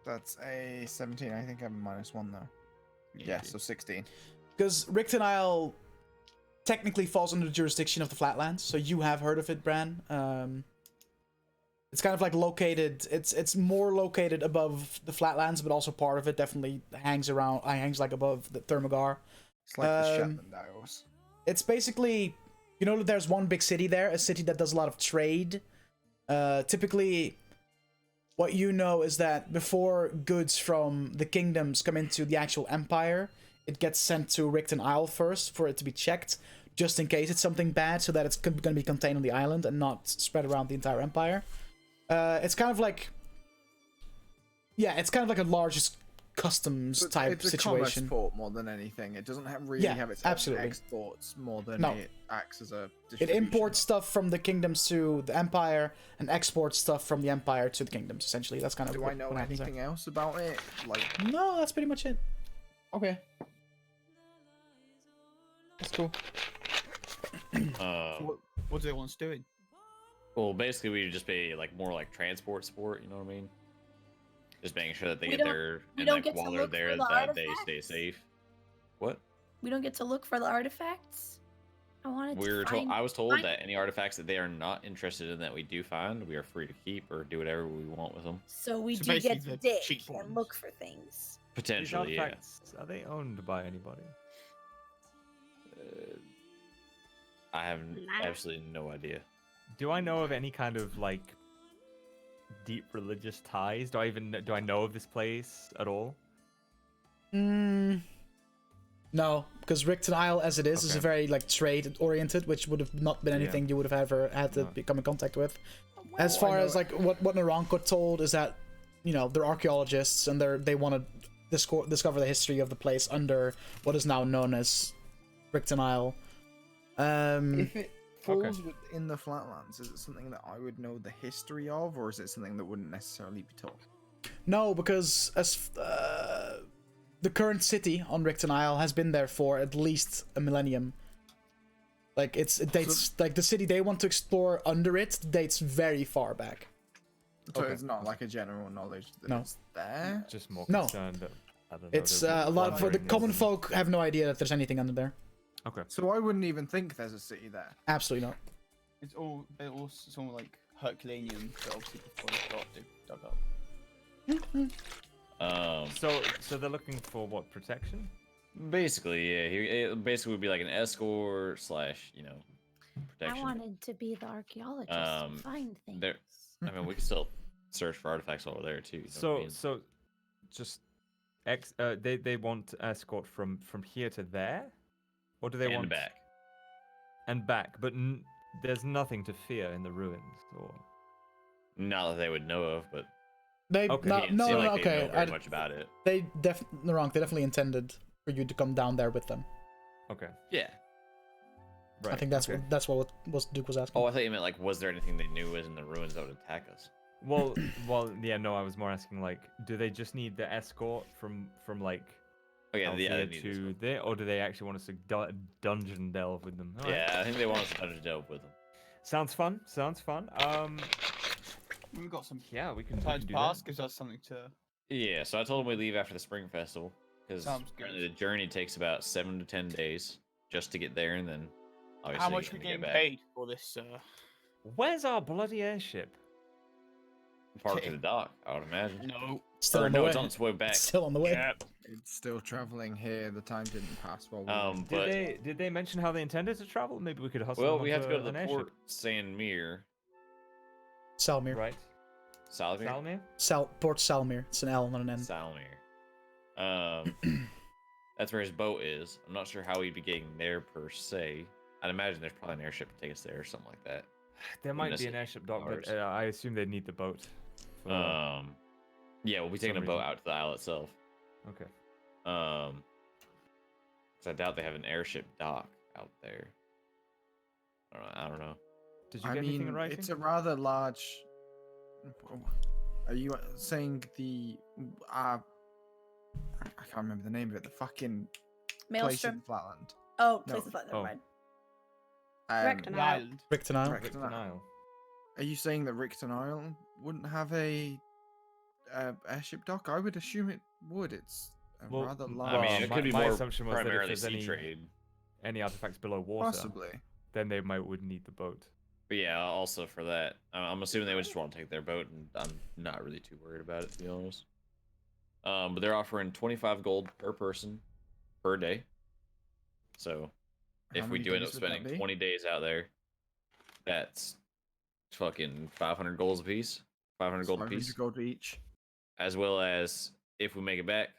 [SPEAKER 5] That's a 17. I think I'm -1 though. Yeah, so 16.
[SPEAKER 1] Because Rickton Isle technically falls under the jurisdiction of the Flatlands, so you have heard of it, Bran. It's kind of like located. It's more located above the Flatlands, but also part of it definitely hangs like above the Thermagar.
[SPEAKER 5] It's like the
[SPEAKER 1] Um,
[SPEAKER 5] Shetland Isles.
[SPEAKER 1] It's basically, you know, there's one big city there, a city that does a lot of trade. Typically, what you know is that before goods from the kingdoms come into the actual empire, it gets sent to Rickton Isle first for it to be checked, just in case it's something bad, so that it's going to be contained on the island and not spread around the entire empire. It's kind of like, it's kind of like a largest customs
[SPEAKER 5] But
[SPEAKER 1] type
[SPEAKER 5] it's a
[SPEAKER 1] situation.
[SPEAKER 5] commerce port more than anything. It doesn't really
[SPEAKER 1] Yeah,
[SPEAKER 5] have its
[SPEAKER 1] absolutely.
[SPEAKER 5] own exports more than
[SPEAKER 1] No.
[SPEAKER 5] it acts as a
[SPEAKER 1] It
[SPEAKER 5] distribution.
[SPEAKER 1] imports stuff from the kingdoms to the empire and exports stuff from the empire to the kingdoms. Essentially, that's kind of.
[SPEAKER 5] Do I know
[SPEAKER 1] what happens there.
[SPEAKER 5] anything else about it? Like,
[SPEAKER 1] No, that's pretty much it.
[SPEAKER 5] okay, that's cool.
[SPEAKER 4] What do they want us doing?
[SPEAKER 7] Well, basically, we would just be like more like transport sport. You know what I mean? Just making sure that they
[SPEAKER 3] We
[SPEAKER 7] get
[SPEAKER 3] don't-
[SPEAKER 7] there,
[SPEAKER 3] we
[SPEAKER 7] and
[SPEAKER 3] don't
[SPEAKER 7] like
[SPEAKER 3] get to
[SPEAKER 7] while they're
[SPEAKER 3] look for
[SPEAKER 7] there,
[SPEAKER 3] the
[SPEAKER 7] that they stay
[SPEAKER 3] artifacts?
[SPEAKER 7] safe. What?
[SPEAKER 3] We don't get to look for the artifacts. I wanted
[SPEAKER 7] We
[SPEAKER 3] to
[SPEAKER 7] were
[SPEAKER 3] find.
[SPEAKER 7] told. I was told
[SPEAKER 3] find-
[SPEAKER 7] that any artifacts that they are not interested in that we do find, we are free to keep or do whatever we want with them.
[SPEAKER 3] So we
[SPEAKER 4] So
[SPEAKER 3] do get
[SPEAKER 4] basically
[SPEAKER 3] to
[SPEAKER 4] the
[SPEAKER 3] dig
[SPEAKER 4] cheap
[SPEAKER 3] and
[SPEAKER 4] ones.
[SPEAKER 3] look for things.
[SPEAKER 2] These
[SPEAKER 7] Potentially, yeah.
[SPEAKER 2] artifacts, are they owned by anybody?
[SPEAKER 8] I have
[SPEAKER 6] Nah.
[SPEAKER 8] absolutely no idea.
[SPEAKER 2] Do I know of any kind of like deep religious ties? Do I know of this place at all?
[SPEAKER 1] No, because Richten Isle, as it is a
[SPEAKER 2] Okay.
[SPEAKER 1] very like trade oriented, which would have not been
[SPEAKER 2] Yeah.
[SPEAKER 1] anything you would have ever had to
[SPEAKER 2] No.
[SPEAKER 1] become in contact with. As
[SPEAKER 5] I
[SPEAKER 1] far
[SPEAKER 5] know-
[SPEAKER 1] as like what Naranko told is that, they're archaeologists and they want to discover the history of the place under what is now known as Richten Isle.
[SPEAKER 5] If it falls within the flatlands, is it something that I would know the history of, or is it something that wouldn't necessarily be taught?
[SPEAKER 1] No, because the current city on Richten Isle has been there for at least a millennium. Like it dates like the city they want to explore under it dates very far back.
[SPEAKER 5] So
[SPEAKER 2] Okay.
[SPEAKER 5] it's not like a general knowledge that
[SPEAKER 1] No.
[SPEAKER 5] it's there.
[SPEAKER 2] Just more
[SPEAKER 1] No.
[SPEAKER 2] concerned that I don't know.
[SPEAKER 1] It's
[SPEAKER 2] they're
[SPEAKER 1] a lot for the
[SPEAKER 2] wandering
[SPEAKER 1] common
[SPEAKER 2] and-
[SPEAKER 1] folk have no idea that there's anything under there.
[SPEAKER 2] Okay.
[SPEAKER 5] So I wouldn't even think there's a city there.
[SPEAKER 1] Absolutely not.
[SPEAKER 4] It's all somewhat like Herculaneum, but obviously before it got dug up.
[SPEAKER 2] So they're looking for what, protection?
[SPEAKER 8] Basically, yeah. It basically would be like an escort slash,
[SPEAKER 9] I
[SPEAKER 8] protection.
[SPEAKER 9] wanted to be the archaeologist
[SPEAKER 8] Um,
[SPEAKER 9] and find things.
[SPEAKER 8] there- I mean, we can still search for artifacts over there too. You know what I
[SPEAKER 2] So
[SPEAKER 8] mean?
[SPEAKER 2] just they want to escort from here to there, or do they
[SPEAKER 8] and
[SPEAKER 2] want
[SPEAKER 8] back.
[SPEAKER 2] and back? But there's nothing to fear in the ruins, or
[SPEAKER 8] Not that they would know of, but
[SPEAKER 1] They
[SPEAKER 2] Okay.
[SPEAKER 1] no,
[SPEAKER 8] it didn't
[SPEAKER 1] no,
[SPEAKER 8] seem
[SPEAKER 1] no,
[SPEAKER 8] like they
[SPEAKER 1] okay.
[SPEAKER 8] know very much about it.
[SPEAKER 1] They definitely intended for you to come down there with them.
[SPEAKER 2] okay,
[SPEAKER 8] Yeah.
[SPEAKER 2] right.
[SPEAKER 1] I think that's
[SPEAKER 2] okay.
[SPEAKER 1] what Duke was asking.
[SPEAKER 8] Oh, I thought you meant like, was there anything they knew was in the ruins that would attack us?
[SPEAKER 2] Well, yeah, no, I was more asking like, do they just need the escort from like
[SPEAKER 8] Oh yeah,
[SPEAKER 2] Althea
[SPEAKER 8] they need this
[SPEAKER 2] to
[SPEAKER 8] one.
[SPEAKER 2] there, or do they actually want us to dungeon delve with them? All right.
[SPEAKER 8] Yeah, I think they want us to dungeon delve with them.
[SPEAKER 2] Sounds fun. Sounds fun.
[SPEAKER 4] We've got some
[SPEAKER 2] Yeah, we can
[SPEAKER 4] time to
[SPEAKER 2] do
[SPEAKER 4] pass,
[SPEAKER 2] that.
[SPEAKER 4] gives us something to.
[SPEAKER 8] Yeah, so I told them we leave after the spring festival because
[SPEAKER 4] Sounds good.
[SPEAKER 8] apparently the journey takes about 7 to 10 days just to get there, and then obviously
[SPEAKER 4] How much we
[SPEAKER 8] to get
[SPEAKER 4] getting
[SPEAKER 8] back.
[SPEAKER 4] paid for this?
[SPEAKER 2] Where's our bloody airship?
[SPEAKER 8] Parked at the dock, I would imagine.
[SPEAKER 4] No.
[SPEAKER 1] Still
[SPEAKER 8] Or
[SPEAKER 1] on the
[SPEAKER 8] no,
[SPEAKER 1] way.
[SPEAKER 8] it's on its way back.
[SPEAKER 1] Still on the way.
[SPEAKER 4] Yeah.
[SPEAKER 5] It's still traveling here. The time didn't pass while we were
[SPEAKER 2] Did
[SPEAKER 8] But
[SPEAKER 2] did they mention how they intended to travel? Maybe we could hustle.
[SPEAKER 8] well,
[SPEAKER 2] them
[SPEAKER 8] we have to go
[SPEAKER 2] onto
[SPEAKER 8] to
[SPEAKER 2] an
[SPEAKER 8] the
[SPEAKER 2] airship.
[SPEAKER 8] port San Mir,
[SPEAKER 1] Salmir.
[SPEAKER 2] Right.
[SPEAKER 8] Salmir.
[SPEAKER 2] Salmir?
[SPEAKER 1] Port Salmir. It's an L, not an N.
[SPEAKER 8] Salmir. That's where his boat is. I'm not sure how we'd be getting there per se. I'd imagine there's probably an airship to take us there or something like that.
[SPEAKER 2] There might be
[SPEAKER 8] Unless
[SPEAKER 2] an
[SPEAKER 8] it
[SPEAKER 2] airship dock, but
[SPEAKER 8] ours.
[SPEAKER 2] I assume they'd need the boat. for-
[SPEAKER 8] Yeah, we'll be taking a
[SPEAKER 2] some
[SPEAKER 8] boat
[SPEAKER 2] reason.
[SPEAKER 8] out to the isle itself.
[SPEAKER 2] okay.
[SPEAKER 8] 'Cause I doubt they have an airship dock out there. I don't know.
[SPEAKER 2] Did you
[SPEAKER 5] I
[SPEAKER 2] get anything in
[SPEAKER 5] mean,
[SPEAKER 2] writing?
[SPEAKER 5] it's a rather large. Are you saying the? I can't remember the name of it. The fucking place in
[SPEAKER 3] Maelstrom.
[SPEAKER 5] Flatland.
[SPEAKER 3] Oh,
[SPEAKER 5] No.
[SPEAKER 3] places like that.
[SPEAKER 2] Oh.
[SPEAKER 3] Never mind.
[SPEAKER 6] Correct,
[SPEAKER 5] Um,
[SPEAKER 6] and
[SPEAKER 4] The
[SPEAKER 6] I-
[SPEAKER 4] island.
[SPEAKER 1] Richten Isle.
[SPEAKER 5] Richten
[SPEAKER 2] Richten Isle.
[SPEAKER 5] Are you saying that Richten Isle wouldn't have a airship dock? I would assume it would. It's a
[SPEAKER 2] Well,
[SPEAKER 5] rather
[SPEAKER 2] m-
[SPEAKER 5] large.
[SPEAKER 8] I mean, it
[SPEAKER 2] my-
[SPEAKER 8] could be
[SPEAKER 2] my
[SPEAKER 8] more
[SPEAKER 2] assumption was that if
[SPEAKER 8] primarily
[SPEAKER 2] there's
[SPEAKER 8] sea
[SPEAKER 2] any-
[SPEAKER 8] trade.
[SPEAKER 2] Any artifacts below water,
[SPEAKER 5] Possibly.
[SPEAKER 2] then they would need the boat.
[SPEAKER 8] But yeah, also for that, I'm assuming they would just want to take their boat, and I'm not really too worried about it, to be honest. But they're offering 25 gold per person per day. So
[SPEAKER 5] How
[SPEAKER 8] if we
[SPEAKER 5] many
[SPEAKER 8] do end up
[SPEAKER 5] days would that
[SPEAKER 8] spending
[SPEAKER 5] be?
[SPEAKER 8] 20 days out there, that's fucking 500 golds apiece. 500 gold
[SPEAKER 5] 500
[SPEAKER 8] apiece.
[SPEAKER 5] gold each.
[SPEAKER 8] As well as if we make it back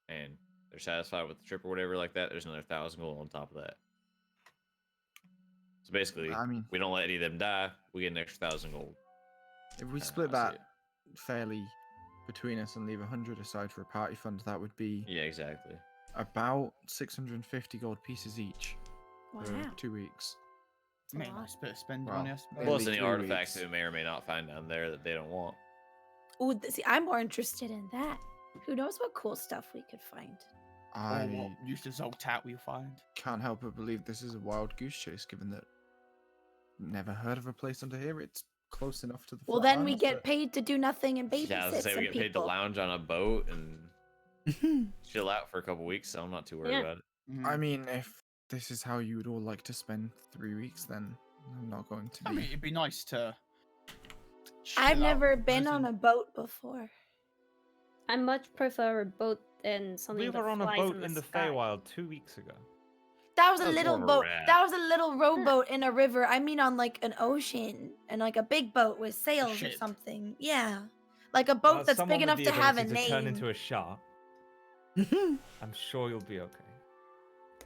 [SPEAKER 8] and they're satisfied with the trip or whatever like that, there's another 1,000 gold on top of that. So basically,
[SPEAKER 5] I mean,
[SPEAKER 8] we don't let any of them die, we get an extra 1,000 gold.
[SPEAKER 5] if we
[SPEAKER 8] I
[SPEAKER 5] split
[SPEAKER 8] see
[SPEAKER 5] that
[SPEAKER 8] it.
[SPEAKER 5] fairly between us and leave 100 aside for a party fund, that would be
[SPEAKER 8] Yeah, exactly.
[SPEAKER 5] about 650 gold pieces each
[SPEAKER 9] Wow.
[SPEAKER 5] for 2 weeks.
[SPEAKER 9] That's a
[SPEAKER 4] Mate,
[SPEAKER 9] lot.
[SPEAKER 4] nice bit of spending
[SPEAKER 5] Well,
[SPEAKER 4] money. I suppose.
[SPEAKER 5] Nearly
[SPEAKER 8] Plus any
[SPEAKER 5] 3
[SPEAKER 8] artifacts
[SPEAKER 5] weeks.
[SPEAKER 8] that we may or may not find down there that they don't want.
[SPEAKER 3] Ooh, see, I'm more interested in that. Who knows what cool stuff we could find?
[SPEAKER 4] Or
[SPEAKER 5] I
[SPEAKER 4] what use of Zoltat we'll find.
[SPEAKER 5] can't help but believe this is a wild goose chase, given that never heard of a place under here. It's close enough to the.
[SPEAKER 3] Well, then we
[SPEAKER 5] flatlands
[SPEAKER 3] get
[SPEAKER 5] that-
[SPEAKER 3] paid to do nothing and babysit
[SPEAKER 8] Yeah, I was gonna say
[SPEAKER 3] some
[SPEAKER 8] we get paid to
[SPEAKER 3] people.
[SPEAKER 8] lounge on a boat and chill out for a couple weeks, so I'm not too worried
[SPEAKER 6] Yeah.
[SPEAKER 8] about it.
[SPEAKER 5] I mean, if this is how you would all like to spend 3 weeks, then I'm not going to
[SPEAKER 4] I
[SPEAKER 5] be.
[SPEAKER 4] mean, it'd be nice to.
[SPEAKER 3] I've
[SPEAKER 4] chill out
[SPEAKER 3] never
[SPEAKER 4] in
[SPEAKER 3] been
[SPEAKER 4] person.
[SPEAKER 3] on a boat before.
[SPEAKER 6] I much prefer a boat than something
[SPEAKER 2] We
[SPEAKER 6] that
[SPEAKER 2] were on a
[SPEAKER 6] flies
[SPEAKER 2] boat
[SPEAKER 6] in
[SPEAKER 2] in the
[SPEAKER 6] sky.
[SPEAKER 2] Feywild 2 weeks ago.
[SPEAKER 3] That was a
[SPEAKER 8] That's
[SPEAKER 3] little
[SPEAKER 8] more of a
[SPEAKER 3] boat.
[SPEAKER 8] raft.
[SPEAKER 3] That was a little rowboat in a river. I mean, on like an ocean and like a big boat with sails or
[SPEAKER 4] ship.
[SPEAKER 3] something. Yeah, like a
[SPEAKER 2] Well,
[SPEAKER 3] boat that's
[SPEAKER 2] someone
[SPEAKER 3] big
[SPEAKER 2] with
[SPEAKER 3] enough
[SPEAKER 2] the
[SPEAKER 3] to have a
[SPEAKER 2] ability to turn
[SPEAKER 3] name.
[SPEAKER 2] into a shark.
[SPEAKER 1] Mhm.
[SPEAKER 2] I'm sure you'll be okay.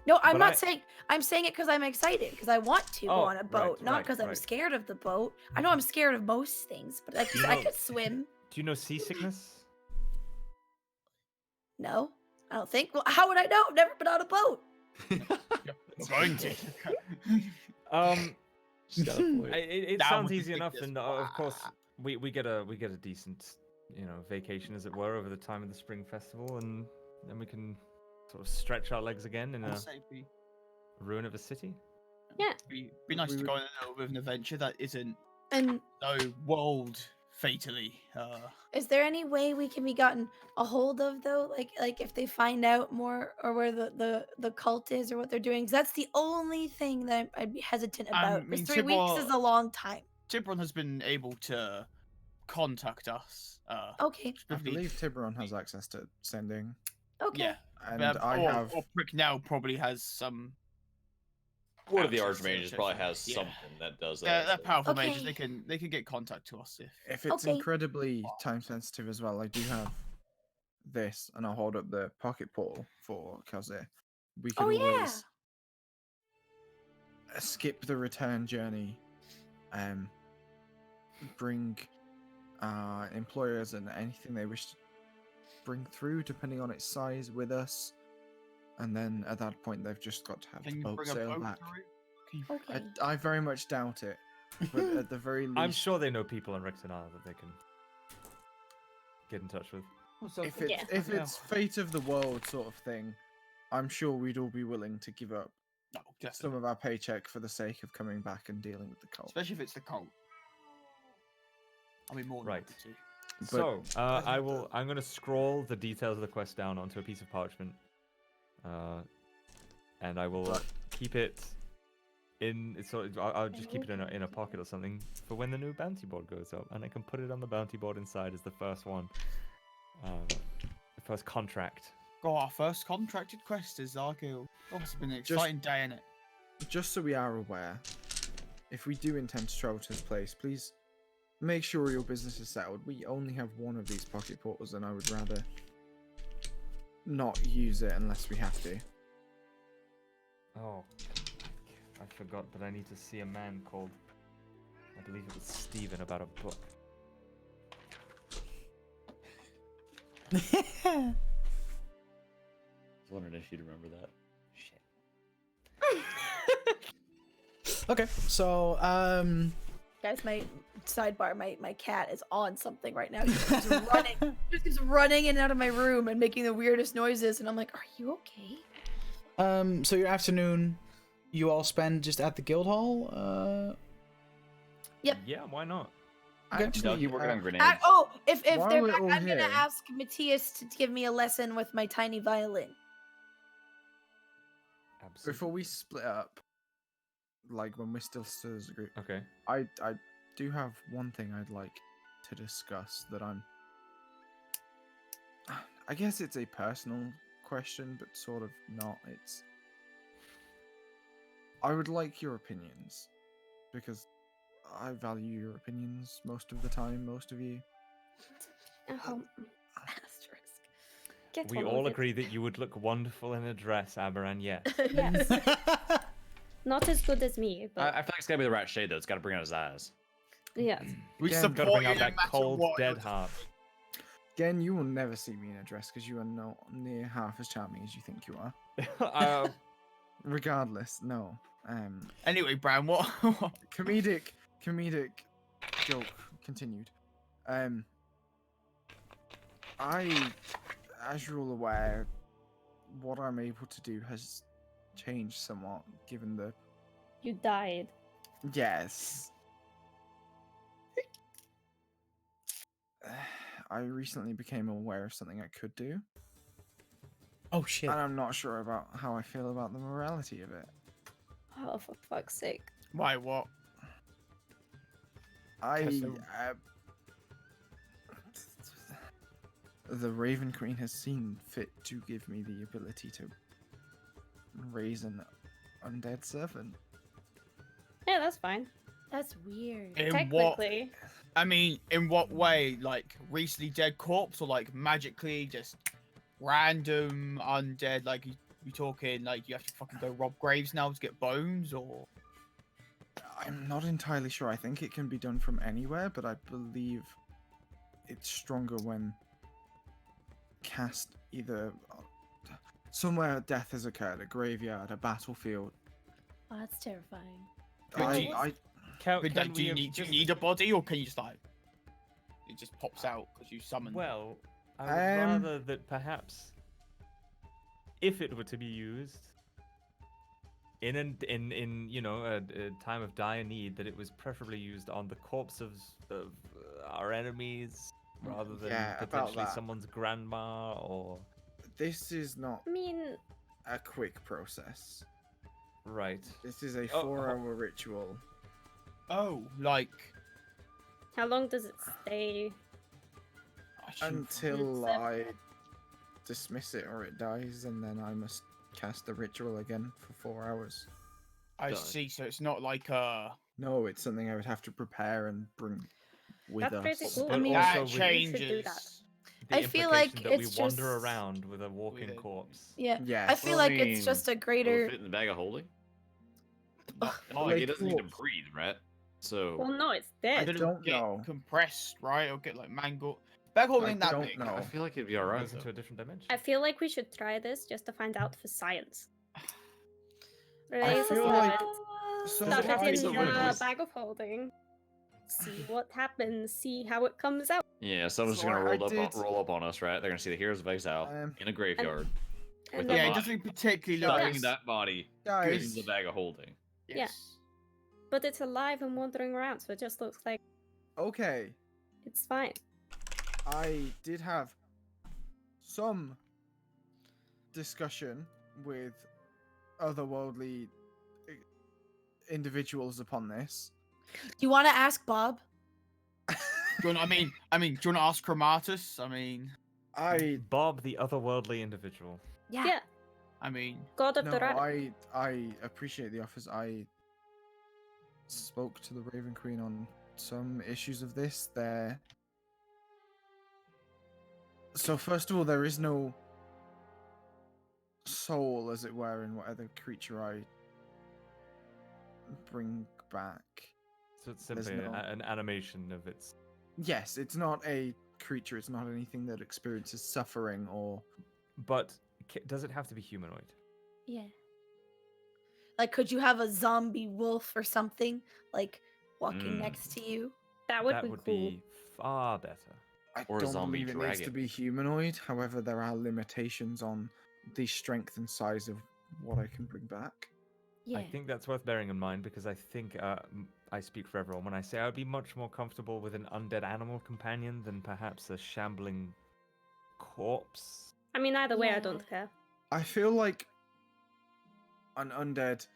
[SPEAKER 3] No, I'm
[SPEAKER 2] But
[SPEAKER 3] not
[SPEAKER 2] I-
[SPEAKER 3] saying. I'm saying it because I'm excited because I want to go
[SPEAKER 2] Oh,
[SPEAKER 3] on a
[SPEAKER 2] right,
[SPEAKER 3] boat, not
[SPEAKER 2] right,
[SPEAKER 3] because I'm
[SPEAKER 2] right.
[SPEAKER 3] scared of the boat. I know I'm scared of most things, but
[SPEAKER 2] You
[SPEAKER 3] I
[SPEAKER 2] know-
[SPEAKER 3] could swim.
[SPEAKER 2] Do you know seasickness?
[SPEAKER 3] No, I don't think. Well, how would I know? I've never been on a boat.
[SPEAKER 4] You're going to.
[SPEAKER 8] She's got a point.
[SPEAKER 2] It
[SPEAKER 4] That
[SPEAKER 2] sounds
[SPEAKER 4] would be
[SPEAKER 2] easy enough,
[SPEAKER 4] sickness.
[SPEAKER 2] and of course we get a decent, vacation as it were over the time of the spring festival, and then we can sort of stretch our legs again in
[SPEAKER 4] I'll
[SPEAKER 2] a
[SPEAKER 4] say it'd
[SPEAKER 2] ruin of a city.
[SPEAKER 4] be nice
[SPEAKER 5] We
[SPEAKER 4] to
[SPEAKER 5] would-
[SPEAKER 4] go on a little bit of an adventure that isn't
[SPEAKER 3] And
[SPEAKER 4] so world fatally.
[SPEAKER 3] is there any way we can be gotten a hold of though? Like if they find out more or where the cult is or what they're doing? 'Cause that's the only thing that I'd be hesitant about.
[SPEAKER 4] I mean,
[SPEAKER 3] 'Cause 3 weeks is a long time.
[SPEAKER 4] Tiburon has been able to contact us.
[SPEAKER 3] Okay.
[SPEAKER 5] I
[SPEAKER 4] specifically-
[SPEAKER 5] believe Tiburon has access to sending,
[SPEAKER 3] Okay.
[SPEAKER 4] Yeah,
[SPEAKER 5] and
[SPEAKER 4] but-
[SPEAKER 5] I
[SPEAKER 4] or,
[SPEAKER 5] have.
[SPEAKER 4] Or Prick now probably has some.
[SPEAKER 8] One of the
[SPEAKER 4] access to
[SPEAKER 8] archmages
[SPEAKER 4] it,
[SPEAKER 8] probably
[SPEAKER 4] so,
[SPEAKER 8] has
[SPEAKER 4] yeah.
[SPEAKER 8] something that does
[SPEAKER 4] They're,
[SPEAKER 8] that.
[SPEAKER 4] they're
[SPEAKER 8] so-
[SPEAKER 4] powerful mages.
[SPEAKER 3] Okay.
[SPEAKER 4] They can get contact to us
[SPEAKER 5] If it's
[SPEAKER 3] Okay.
[SPEAKER 5] incredibly time sensitive as well, I do have this, and I'll hold up the pocket portal for Kazir. We could
[SPEAKER 3] Oh, yeah.
[SPEAKER 5] always skip the return journey, bring employers and anything they wish to bring through, depending on its size, with us, and then at that point they've just got to have
[SPEAKER 4] Can
[SPEAKER 5] the
[SPEAKER 4] you
[SPEAKER 5] boat
[SPEAKER 4] bring a
[SPEAKER 5] sail
[SPEAKER 4] boat
[SPEAKER 5] back.
[SPEAKER 4] through? Can you-
[SPEAKER 3] Okay.
[SPEAKER 5] I very much doubt it, but at the very least,
[SPEAKER 2] I'm sure they know people in Rexenara that they can get in touch with.
[SPEAKER 5] if it's
[SPEAKER 6] Yeah.
[SPEAKER 5] if it's fate of the world sort of thing, I'm sure we'd all be willing to give up
[SPEAKER 4] No,
[SPEAKER 5] some
[SPEAKER 4] definitely.
[SPEAKER 5] of our paycheck for the sake of coming back and dealing with the cult.
[SPEAKER 4] Especially if it's the cult. I'll be more than
[SPEAKER 2] Right.
[SPEAKER 4] happy to.
[SPEAKER 5] But
[SPEAKER 2] So
[SPEAKER 5] I think
[SPEAKER 2] I'm gonna scroll the details of the quest down onto a piece of parchment, and I will keep it in. So I'll just keep it in a pocket or something for when the new bounty board goes up, and I can put it on the bounty board inside as the first one, the first contract.
[SPEAKER 4] Oh, our first contracted quest is Zargil. Oh, it's been an
[SPEAKER 5] Just-
[SPEAKER 4] exciting day, innit?
[SPEAKER 5] just so we are aware, if we do intend to travel to this place, please make sure your business is settled. We only have one of these pocket portals, and I would rather not use it unless we have to.
[SPEAKER 2] Oh, I forgot, but I need to see a man called, I believe it was Steven, about a book.
[SPEAKER 8] I was wondering if you'd remember that. Shit.
[SPEAKER 1] Okay, so
[SPEAKER 3] Guys, my sidebar, my cat is on something right now. He's running. Just keeps running in and out of my room and making the weirdest noises, and I'm like, "Are you okay?"
[SPEAKER 1] so your afternoon, you all spend just at the guild hall.
[SPEAKER 3] Yep.
[SPEAKER 2] Yeah, why not?
[SPEAKER 1] Okay.
[SPEAKER 8] No, keep working on grenades.
[SPEAKER 3] If
[SPEAKER 5] While
[SPEAKER 3] they're
[SPEAKER 5] we're
[SPEAKER 3] back,
[SPEAKER 5] all
[SPEAKER 3] I'm gonna
[SPEAKER 5] here-
[SPEAKER 3] ask Matthias to give me a lesson with my tiny violin.
[SPEAKER 2] Absolutely.
[SPEAKER 5] Before we split up, like when we're still as a group,
[SPEAKER 2] Okay.
[SPEAKER 5] I do have one thing I'd like to discuss that I guess it's a personal question, but sort of not. I would like your opinions, because I value your opinions most of the time, most of you.
[SPEAKER 3] Asterisk.
[SPEAKER 6] Get
[SPEAKER 2] We
[SPEAKER 6] on
[SPEAKER 2] all
[SPEAKER 6] with it.
[SPEAKER 2] agree that you would look wonderful in a dress, Aberan, yes.
[SPEAKER 6] Yes. Not as good as me,
[SPEAKER 8] I
[SPEAKER 6] but
[SPEAKER 8] feel like it's gotta be the right shade though. It's gotta bring out his eyes.
[SPEAKER 6] yes.
[SPEAKER 4] We
[SPEAKER 5] Again,
[SPEAKER 4] support
[SPEAKER 2] Gotta bring
[SPEAKER 4] you
[SPEAKER 2] out
[SPEAKER 4] no
[SPEAKER 2] that
[SPEAKER 4] matter
[SPEAKER 2] cold,
[SPEAKER 4] what
[SPEAKER 2] dead
[SPEAKER 4] you're
[SPEAKER 2] heart.
[SPEAKER 5] Again, you will never see me in a dress because you are not near half as charming as you think you are. Regardless, no.
[SPEAKER 4] Anyway, Brown, what?
[SPEAKER 5] Comedic joke continued. As you're all aware, what I'm able to do has changed somewhat, given the
[SPEAKER 6] You died.
[SPEAKER 5] yes. I recently became aware of something I could do,
[SPEAKER 1] Oh shit.
[SPEAKER 5] and I'm not sure about how I feel about the morality of it.
[SPEAKER 6] Oh, for fuck's sake.
[SPEAKER 4] Why? What?
[SPEAKER 5] The Raven Queen has seen fit to give me the ability to raise an undead servant.
[SPEAKER 6] Yeah, that's fine.
[SPEAKER 9] That's weird.
[SPEAKER 4] In what?
[SPEAKER 6] Technically,
[SPEAKER 4] I mean, in what way? Like recently dead corpse, or like magically just random undead? Like you talking like you have to fucking go rob graves now to get bones, or?
[SPEAKER 5] I'm not entirely sure. I think it can be done from anywhere, but I believe it's stronger when cast either somewhere death has occurred, a graveyard, a battlefield.
[SPEAKER 9] Oh, that's terrifying.
[SPEAKER 4] Could you-
[SPEAKER 2] Can
[SPEAKER 4] But, like, do
[SPEAKER 2] we
[SPEAKER 4] you
[SPEAKER 2] have
[SPEAKER 4] need
[SPEAKER 2] just-
[SPEAKER 4] a body, or can you just like it just pops out because you summoned?
[SPEAKER 2] Well, I would
[SPEAKER 5] Um,
[SPEAKER 2] rather that perhaps, if it were to be used in you know a time of dire need, that it was preferably used on the corpse of our enemies rather than
[SPEAKER 5] Yeah, about
[SPEAKER 2] potentially
[SPEAKER 5] that.
[SPEAKER 2] someone's grandma or
[SPEAKER 5] This is not
[SPEAKER 6] I mean,
[SPEAKER 5] a quick process.
[SPEAKER 2] right.
[SPEAKER 5] This is a
[SPEAKER 2] Oh,
[SPEAKER 5] 4-hour ritual.
[SPEAKER 4] Oh, like
[SPEAKER 6] how long does it stay?
[SPEAKER 4] I shouldn't-
[SPEAKER 5] Until
[SPEAKER 6] It's,
[SPEAKER 5] I dismiss it or it dies, and then I must cast the ritual again for 4 hours.
[SPEAKER 4] I
[SPEAKER 8] Done.
[SPEAKER 4] see. So it's not like
[SPEAKER 5] No, it's something I would have to prepare and bring with
[SPEAKER 6] That's
[SPEAKER 5] us.
[SPEAKER 6] pretty cool.
[SPEAKER 2] But
[SPEAKER 6] I mean,
[SPEAKER 2] also
[SPEAKER 4] that
[SPEAKER 2] with-
[SPEAKER 6] you should do that.
[SPEAKER 4] changes.
[SPEAKER 2] The
[SPEAKER 3] I feel like
[SPEAKER 2] implication that we
[SPEAKER 3] it's
[SPEAKER 2] wander
[SPEAKER 3] just-
[SPEAKER 2] around with a walking
[SPEAKER 4] With a-
[SPEAKER 2] corpse.
[SPEAKER 3] Yeah.
[SPEAKER 5] Yes.
[SPEAKER 3] I feel
[SPEAKER 8] Well, I
[SPEAKER 3] like it's just a
[SPEAKER 8] Will it
[SPEAKER 3] greater.
[SPEAKER 8] fit in the bag of holding?
[SPEAKER 4] Not
[SPEAKER 8] Like,
[SPEAKER 5] Like
[SPEAKER 8] it doesn't need to
[SPEAKER 5] corpse.
[SPEAKER 8] breathe, right? So
[SPEAKER 6] Well, no, it's
[SPEAKER 4] I
[SPEAKER 6] dead.
[SPEAKER 4] didn't
[SPEAKER 5] don't
[SPEAKER 4] get
[SPEAKER 5] know.
[SPEAKER 4] compressed, right? Or get like mangled. Bag holding
[SPEAKER 5] I
[SPEAKER 4] ain't that
[SPEAKER 5] don't
[SPEAKER 4] big.
[SPEAKER 5] know.
[SPEAKER 8] I feel like it'd be alright.
[SPEAKER 2] Goes into a different dimension.
[SPEAKER 6] I feel like we should try this just to find out for science.
[SPEAKER 5] I
[SPEAKER 6] Raise
[SPEAKER 5] feel
[SPEAKER 6] a
[SPEAKER 5] like-
[SPEAKER 6] sled,
[SPEAKER 5] So
[SPEAKER 6] stuff
[SPEAKER 5] if I
[SPEAKER 6] it in
[SPEAKER 8] so
[SPEAKER 6] the
[SPEAKER 8] wait,
[SPEAKER 6] bag of holding, see what happens, see how it comes out.
[SPEAKER 8] Yeah, someone's
[SPEAKER 5] So
[SPEAKER 8] gonna
[SPEAKER 5] I
[SPEAKER 8] roll up,
[SPEAKER 5] did-
[SPEAKER 8] roll up on us, right? They're gonna see the Heroes of Exile in a graveyard.
[SPEAKER 6] And
[SPEAKER 8] With
[SPEAKER 6] then-
[SPEAKER 4] Yeah, it
[SPEAKER 8] body.
[SPEAKER 4] doesn't particularly look
[SPEAKER 8] Stuffing
[SPEAKER 4] like
[SPEAKER 8] that body
[SPEAKER 5] Guys,
[SPEAKER 8] into the bag of holding.
[SPEAKER 4] Yes.
[SPEAKER 6] But it's alive and wandering around, so it just looks like
[SPEAKER 5] okay,
[SPEAKER 6] it's fine.
[SPEAKER 5] I did have some discussion with otherworldly individuals upon this.
[SPEAKER 3] You want to ask Bob?
[SPEAKER 4] Do you want, I mean, do you want to ask Chromatus? I mean,
[SPEAKER 2] Bob, the otherworldly individual.
[SPEAKER 3] Yeah.
[SPEAKER 6] Yeah,
[SPEAKER 4] I mean,
[SPEAKER 6] God of
[SPEAKER 5] No,
[SPEAKER 6] the Rabbit.
[SPEAKER 5] I appreciate the offers. I spoke to the Raven Queen on some issues of this. So first of all, there is no soul, as it were, in whatever creature I bring back.
[SPEAKER 2] So it's
[SPEAKER 5] There's
[SPEAKER 2] simply
[SPEAKER 5] no-
[SPEAKER 2] an animation of its.
[SPEAKER 5] Yes, it's not a creature. It's not anything that experiences suffering or.
[SPEAKER 2] But does it have to be humanoid?
[SPEAKER 9] Yeah.
[SPEAKER 3] Like, could you have a zombie wolf or something like walking
[SPEAKER 8] Mm.
[SPEAKER 3] next to you?
[SPEAKER 6] That would
[SPEAKER 2] That
[SPEAKER 6] be
[SPEAKER 2] would
[SPEAKER 6] cool.
[SPEAKER 2] be far better.
[SPEAKER 5] I
[SPEAKER 8] Or a
[SPEAKER 5] don't
[SPEAKER 8] zombie
[SPEAKER 5] believe it needs to
[SPEAKER 8] dragon.
[SPEAKER 5] be humanoid. However, there are limitations on the strength and size of what I can bring back.
[SPEAKER 9] Yeah.
[SPEAKER 2] I think that's worth bearing in mind because I think I speak for everyone when I say I'd be much more comfortable with an undead animal companion than perhaps a shambling corpse.
[SPEAKER 6] I mean, either way, I
[SPEAKER 9] Yeah.
[SPEAKER 6] don't care.
[SPEAKER 5] I feel like an undead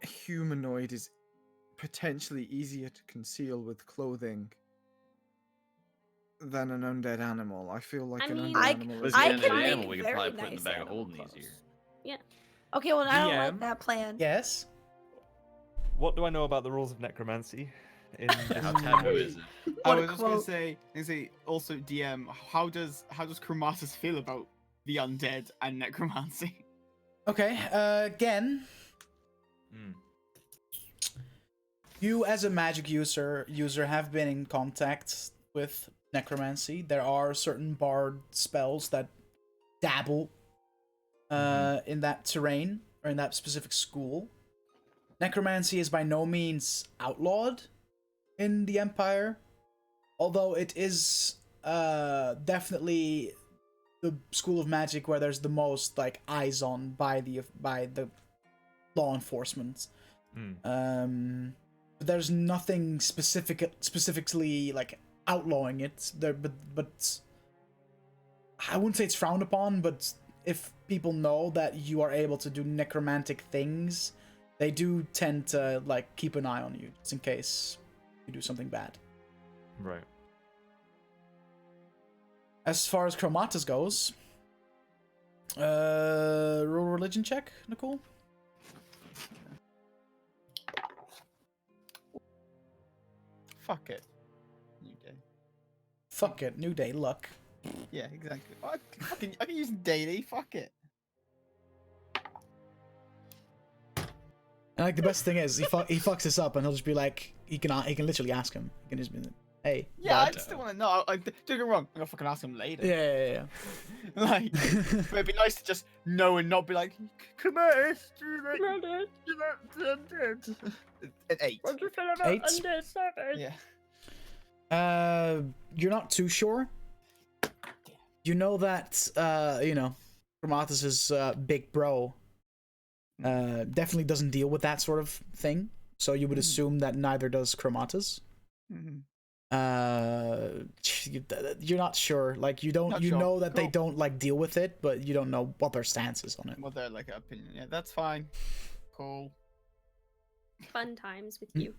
[SPEAKER 5] humanoid is potentially easier to conceal with clothing than an undead animal. I feel like
[SPEAKER 6] I
[SPEAKER 5] an
[SPEAKER 6] mean-
[SPEAKER 5] undead
[SPEAKER 3] I-
[SPEAKER 5] animal
[SPEAKER 8] But
[SPEAKER 5] is
[SPEAKER 8] if
[SPEAKER 3] I
[SPEAKER 8] you had
[SPEAKER 3] can
[SPEAKER 8] an
[SPEAKER 3] make
[SPEAKER 8] animal, we could
[SPEAKER 3] very
[SPEAKER 8] probably put in the
[SPEAKER 3] nice
[SPEAKER 8] bag of
[SPEAKER 3] animal
[SPEAKER 8] holding
[SPEAKER 3] clothes.
[SPEAKER 8] easier.
[SPEAKER 3] Okay, well, I don't
[SPEAKER 2] DM?
[SPEAKER 3] like that plan.
[SPEAKER 1] Yes.
[SPEAKER 2] What do I know about the rules of necromancy? In
[SPEAKER 8] How taboo is it?
[SPEAKER 4] I
[SPEAKER 3] What a
[SPEAKER 4] was just gonna
[SPEAKER 3] quote.
[SPEAKER 4] say, also DM, how does Chromatus feel about the undead and necromancy?
[SPEAKER 1] Okay. Again,
[SPEAKER 2] Mm.
[SPEAKER 1] you as a magic user have been in contact with necromancy. There are certain bard spells that dabble in that terrain or in that specific school. Necromancy is by no means outlawed in the Empire, although it is definitely the school of magic where there's the most like eyes on by the law enforcement. But there's nothing specifically like outlawing it there, but I wouldn't say it's frowned upon, but if people know that you are able to do necromantic things, they do tend to like keep an eye on you just in case you do something bad.
[SPEAKER 2] Right.
[SPEAKER 1] As far as Chromatus goes, roll religion check, Nicole.
[SPEAKER 4] Fuck it. New day.
[SPEAKER 1] Fuck it, new day, luck.
[SPEAKER 4] Yeah, exactly. I can use daily. Fuck it.
[SPEAKER 1] And like the best thing is, he fucks this up, and he'll just be like, he can literally ask him. He can just be like, hey.
[SPEAKER 4] Yeah, I
[SPEAKER 1] bud.
[SPEAKER 4] still want to know. Don't get me wrong. I'm gonna fucking ask him later.
[SPEAKER 1] Yeah.
[SPEAKER 4] Like, but it'd be nice to just know and not be like, come on, at 8.
[SPEAKER 6] What do you feel about
[SPEAKER 1] 8?
[SPEAKER 6] undead servers?
[SPEAKER 4] Yeah.
[SPEAKER 1] You're not too sure. You know that, Chromatus's big bro definitely doesn't deal with that sort of thing. So you would assume that neither does Chromatus. You're not sure. Like you don't, know that they don't like deal with it, but you don't know what their stance is on it.
[SPEAKER 4] What their like opinion? Yeah, that's fine. Cool.
[SPEAKER 6] Fun times with you.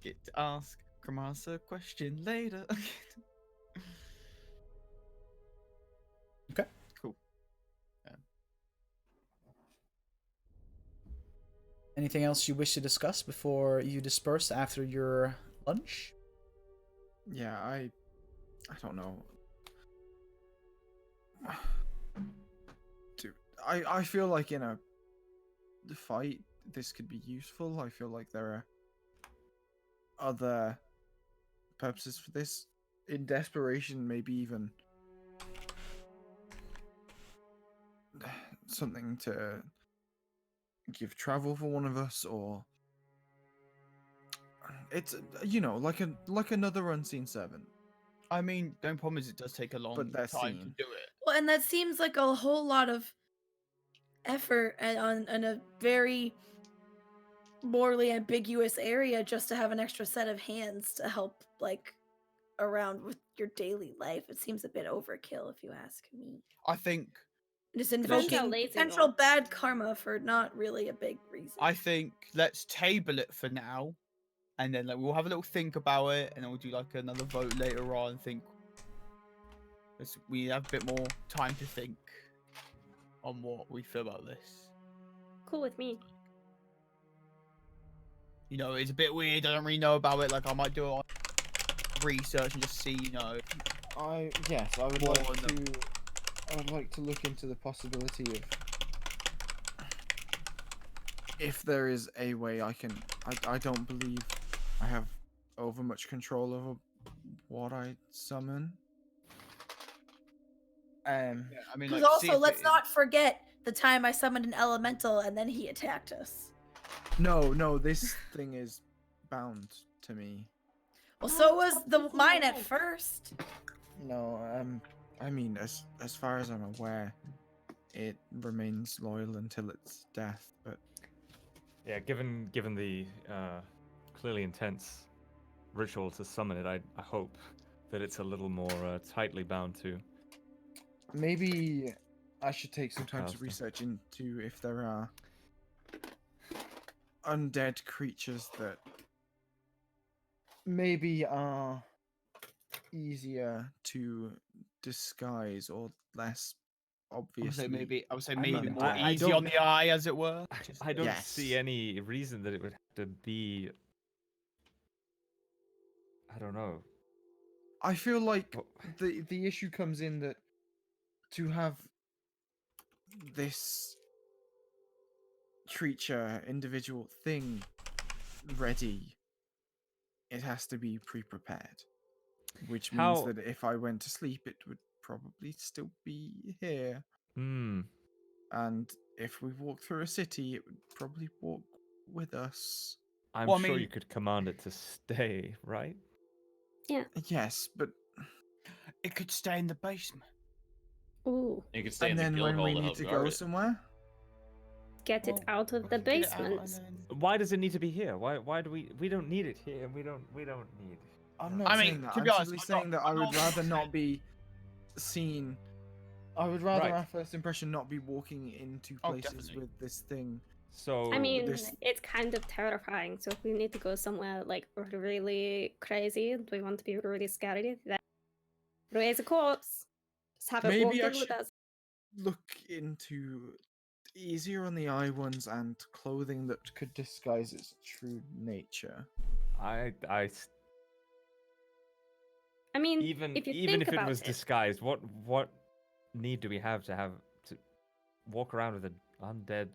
[SPEAKER 4] Get to ask Gramasa a question later.
[SPEAKER 1] Okay.
[SPEAKER 4] Cool.
[SPEAKER 1] Anything else you wish to discuss before you disperse after your lunch?
[SPEAKER 5] Yeah, I don't know. Dude, I feel like in a fight this could be useful. I feel like there are other purposes for this. In desperation, maybe even something to give travel for one of us, or it's like another unseen servant.
[SPEAKER 4] I mean, the only problem is it does take a long
[SPEAKER 5] But they're
[SPEAKER 4] time to
[SPEAKER 5] seen.
[SPEAKER 4] do it.
[SPEAKER 3] Well, and that seems like a whole lot of effort on a very morally ambiguous area just to have an extra set of hands to help like around with your daily life. It seems a bit overkill if you ask me.
[SPEAKER 4] I think
[SPEAKER 3] Just
[SPEAKER 6] Depends how
[SPEAKER 3] invoking
[SPEAKER 6] lazy you
[SPEAKER 3] potential
[SPEAKER 6] are.
[SPEAKER 3] bad karma for not really a big reason.
[SPEAKER 4] let's table it for now, and then like we'll have a little think about it, and then we'll do like another vote later on. And think we have a bit more time to think on what we feel about this.
[SPEAKER 6] Cool with me.
[SPEAKER 4] You know, it's a bit weird. I don't really know about it. Like I might do it on research and just see. You know,
[SPEAKER 5] I would
[SPEAKER 4] More
[SPEAKER 5] like
[SPEAKER 4] on
[SPEAKER 5] to. I would like to look into the possibility of if there is a way I can. I don't believe I have over much control over what I summon.
[SPEAKER 4] I mean,
[SPEAKER 3] Because
[SPEAKER 4] like, see
[SPEAKER 3] also,
[SPEAKER 4] if
[SPEAKER 3] let's
[SPEAKER 4] it-
[SPEAKER 3] not forget the time I summoned an elemental and then he attacked us.
[SPEAKER 5] No, this thing is bound to me.
[SPEAKER 3] Well, so was mine at first.
[SPEAKER 5] No, I mean, as far as I'm aware, it remains loyal until its death. But
[SPEAKER 2] Yeah, given the clearly intense ritual to summon it, I hope that it's a little more tightly bound to.
[SPEAKER 5] maybe I should take some time to
[SPEAKER 2] Faster.
[SPEAKER 5] research into if there are undead creatures that maybe are easier to disguise or less
[SPEAKER 4] I would
[SPEAKER 5] obviously.
[SPEAKER 4] say
[SPEAKER 2] I
[SPEAKER 4] maybe
[SPEAKER 2] mean,
[SPEAKER 4] more
[SPEAKER 2] I
[SPEAKER 4] easy
[SPEAKER 2] don't-
[SPEAKER 4] on the eye, as it were.
[SPEAKER 2] I don't
[SPEAKER 5] Yes.
[SPEAKER 2] see any reason that it would have to be. I don't know.
[SPEAKER 5] I feel like
[SPEAKER 2] Well-
[SPEAKER 5] the issue comes in that to have this creature, individual thing ready, it has to be pre-prepared. Which means
[SPEAKER 2] How-
[SPEAKER 5] that if I went to sleep, it would probably still be here.
[SPEAKER 2] Hmm.
[SPEAKER 5] And if we walk through a city, it would probably walk with us.
[SPEAKER 2] I'm
[SPEAKER 4] Well, I
[SPEAKER 2] sure you
[SPEAKER 4] mean-
[SPEAKER 2] could command it to stay, right?
[SPEAKER 5] Yes, but
[SPEAKER 4] It could stay in the basement.
[SPEAKER 6] Ooh,
[SPEAKER 8] You could stay
[SPEAKER 5] and
[SPEAKER 8] in the
[SPEAKER 5] then
[SPEAKER 8] guild
[SPEAKER 5] when
[SPEAKER 8] hall
[SPEAKER 5] we
[SPEAKER 8] to
[SPEAKER 5] need
[SPEAKER 8] help
[SPEAKER 5] to
[SPEAKER 8] guard
[SPEAKER 5] go
[SPEAKER 8] it.
[SPEAKER 5] somewhere,
[SPEAKER 6] get it
[SPEAKER 4] Well,
[SPEAKER 6] out of the
[SPEAKER 4] Get it out and
[SPEAKER 6] basement.
[SPEAKER 4] then-
[SPEAKER 2] Why does it need to be here? Why do we don't need it here? We don't need.
[SPEAKER 5] I'm not
[SPEAKER 4] I mean,
[SPEAKER 5] saying that.
[SPEAKER 4] to
[SPEAKER 5] I'm
[SPEAKER 4] be honest,
[SPEAKER 5] simply
[SPEAKER 4] I'm
[SPEAKER 5] saying
[SPEAKER 4] not-
[SPEAKER 5] that I
[SPEAKER 4] I'm
[SPEAKER 5] would
[SPEAKER 4] not
[SPEAKER 5] rather not
[SPEAKER 4] saying-
[SPEAKER 5] be seen. I would rather
[SPEAKER 2] Right.
[SPEAKER 5] our first impression not be walking into
[SPEAKER 4] Oh,
[SPEAKER 5] places
[SPEAKER 4] definitely.
[SPEAKER 5] with this thing.
[SPEAKER 2] So
[SPEAKER 6] I mean,
[SPEAKER 5] this-
[SPEAKER 6] it's kind of terrifying. So if we need to go somewhere like really crazy, do we want to be really scary? Then raise a corpse. Just have it
[SPEAKER 5] Maybe
[SPEAKER 6] walk
[SPEAKER 5] I
[SPEAKER 6] in with
[SPEAKER 5] should-
[SPEAKER 6] us.
[SPEAKER 5] Look into easier on the eye ones and clothing that could disguise its true nature.
[SPEAKER 6] I mean,
[SPEAKER 2] even
[SPEAKER 6] if you
[SPEAKER 2] even
[SPEAKER 6] think
[SPEAKER 2] if it
[SPEAKER 6] about
[SPEAKER 2] was disguised, what need do we have to walk around with an undead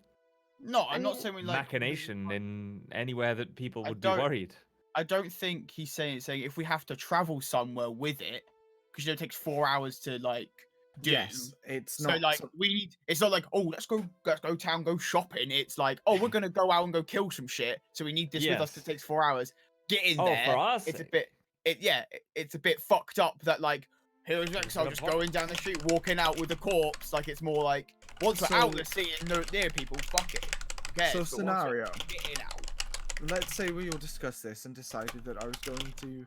[SPEAKER 4] No,
[SPEAKER 6] I
[SPEAKER 4] I'm not
[SPEAKER 6] mean-
[SPEAKER 4] saying we like
[SPEAKER 2] machination in anywhere that people
[SPEAKER 4] I
[SPEAKER 2] would be
[SPEAKER 4] don't-
[SPEAKER 2] worried?
[SPEAKER 4] I don't think he's saying if we have to travel somewhere with it, because it takes 4 hours to like do.
[SPEAKER 5] Yes, it's
[SPEAKER 4] So
[SPEAKER 5] not.
[SPEAKER 4] like it's not like, oh, let's go town, go shopping. It's like, oh, we're gonna go out and go kill some shit. So we need this with us.
[SPEAKER 2] Yes.
[SPEAKER 4] It takes 4 hours. Get in
[SPEAKER 2] Oh,
[SPEAKER 4] there.
[SPEAKER 2] for us.
[SPEAKER 4] It's a bit. It's a bit fucked up that like here's Exile
[SPEAKER 2] Good
[SPEAKER 4] just
[SPEAKER 2] point.
[SPEAKER 4] going down the street, walking out with a corpse. Like it's more like once we're out
[SPEAKER 5] So-
[SPEAKER 4] the city and near people, fuck it. Okay.
[SPEAKER 5] So scenario.
[SPEAKER 4] Get in out.
[SPEAKER 5] Let's say we all discussed this and decided that I was going to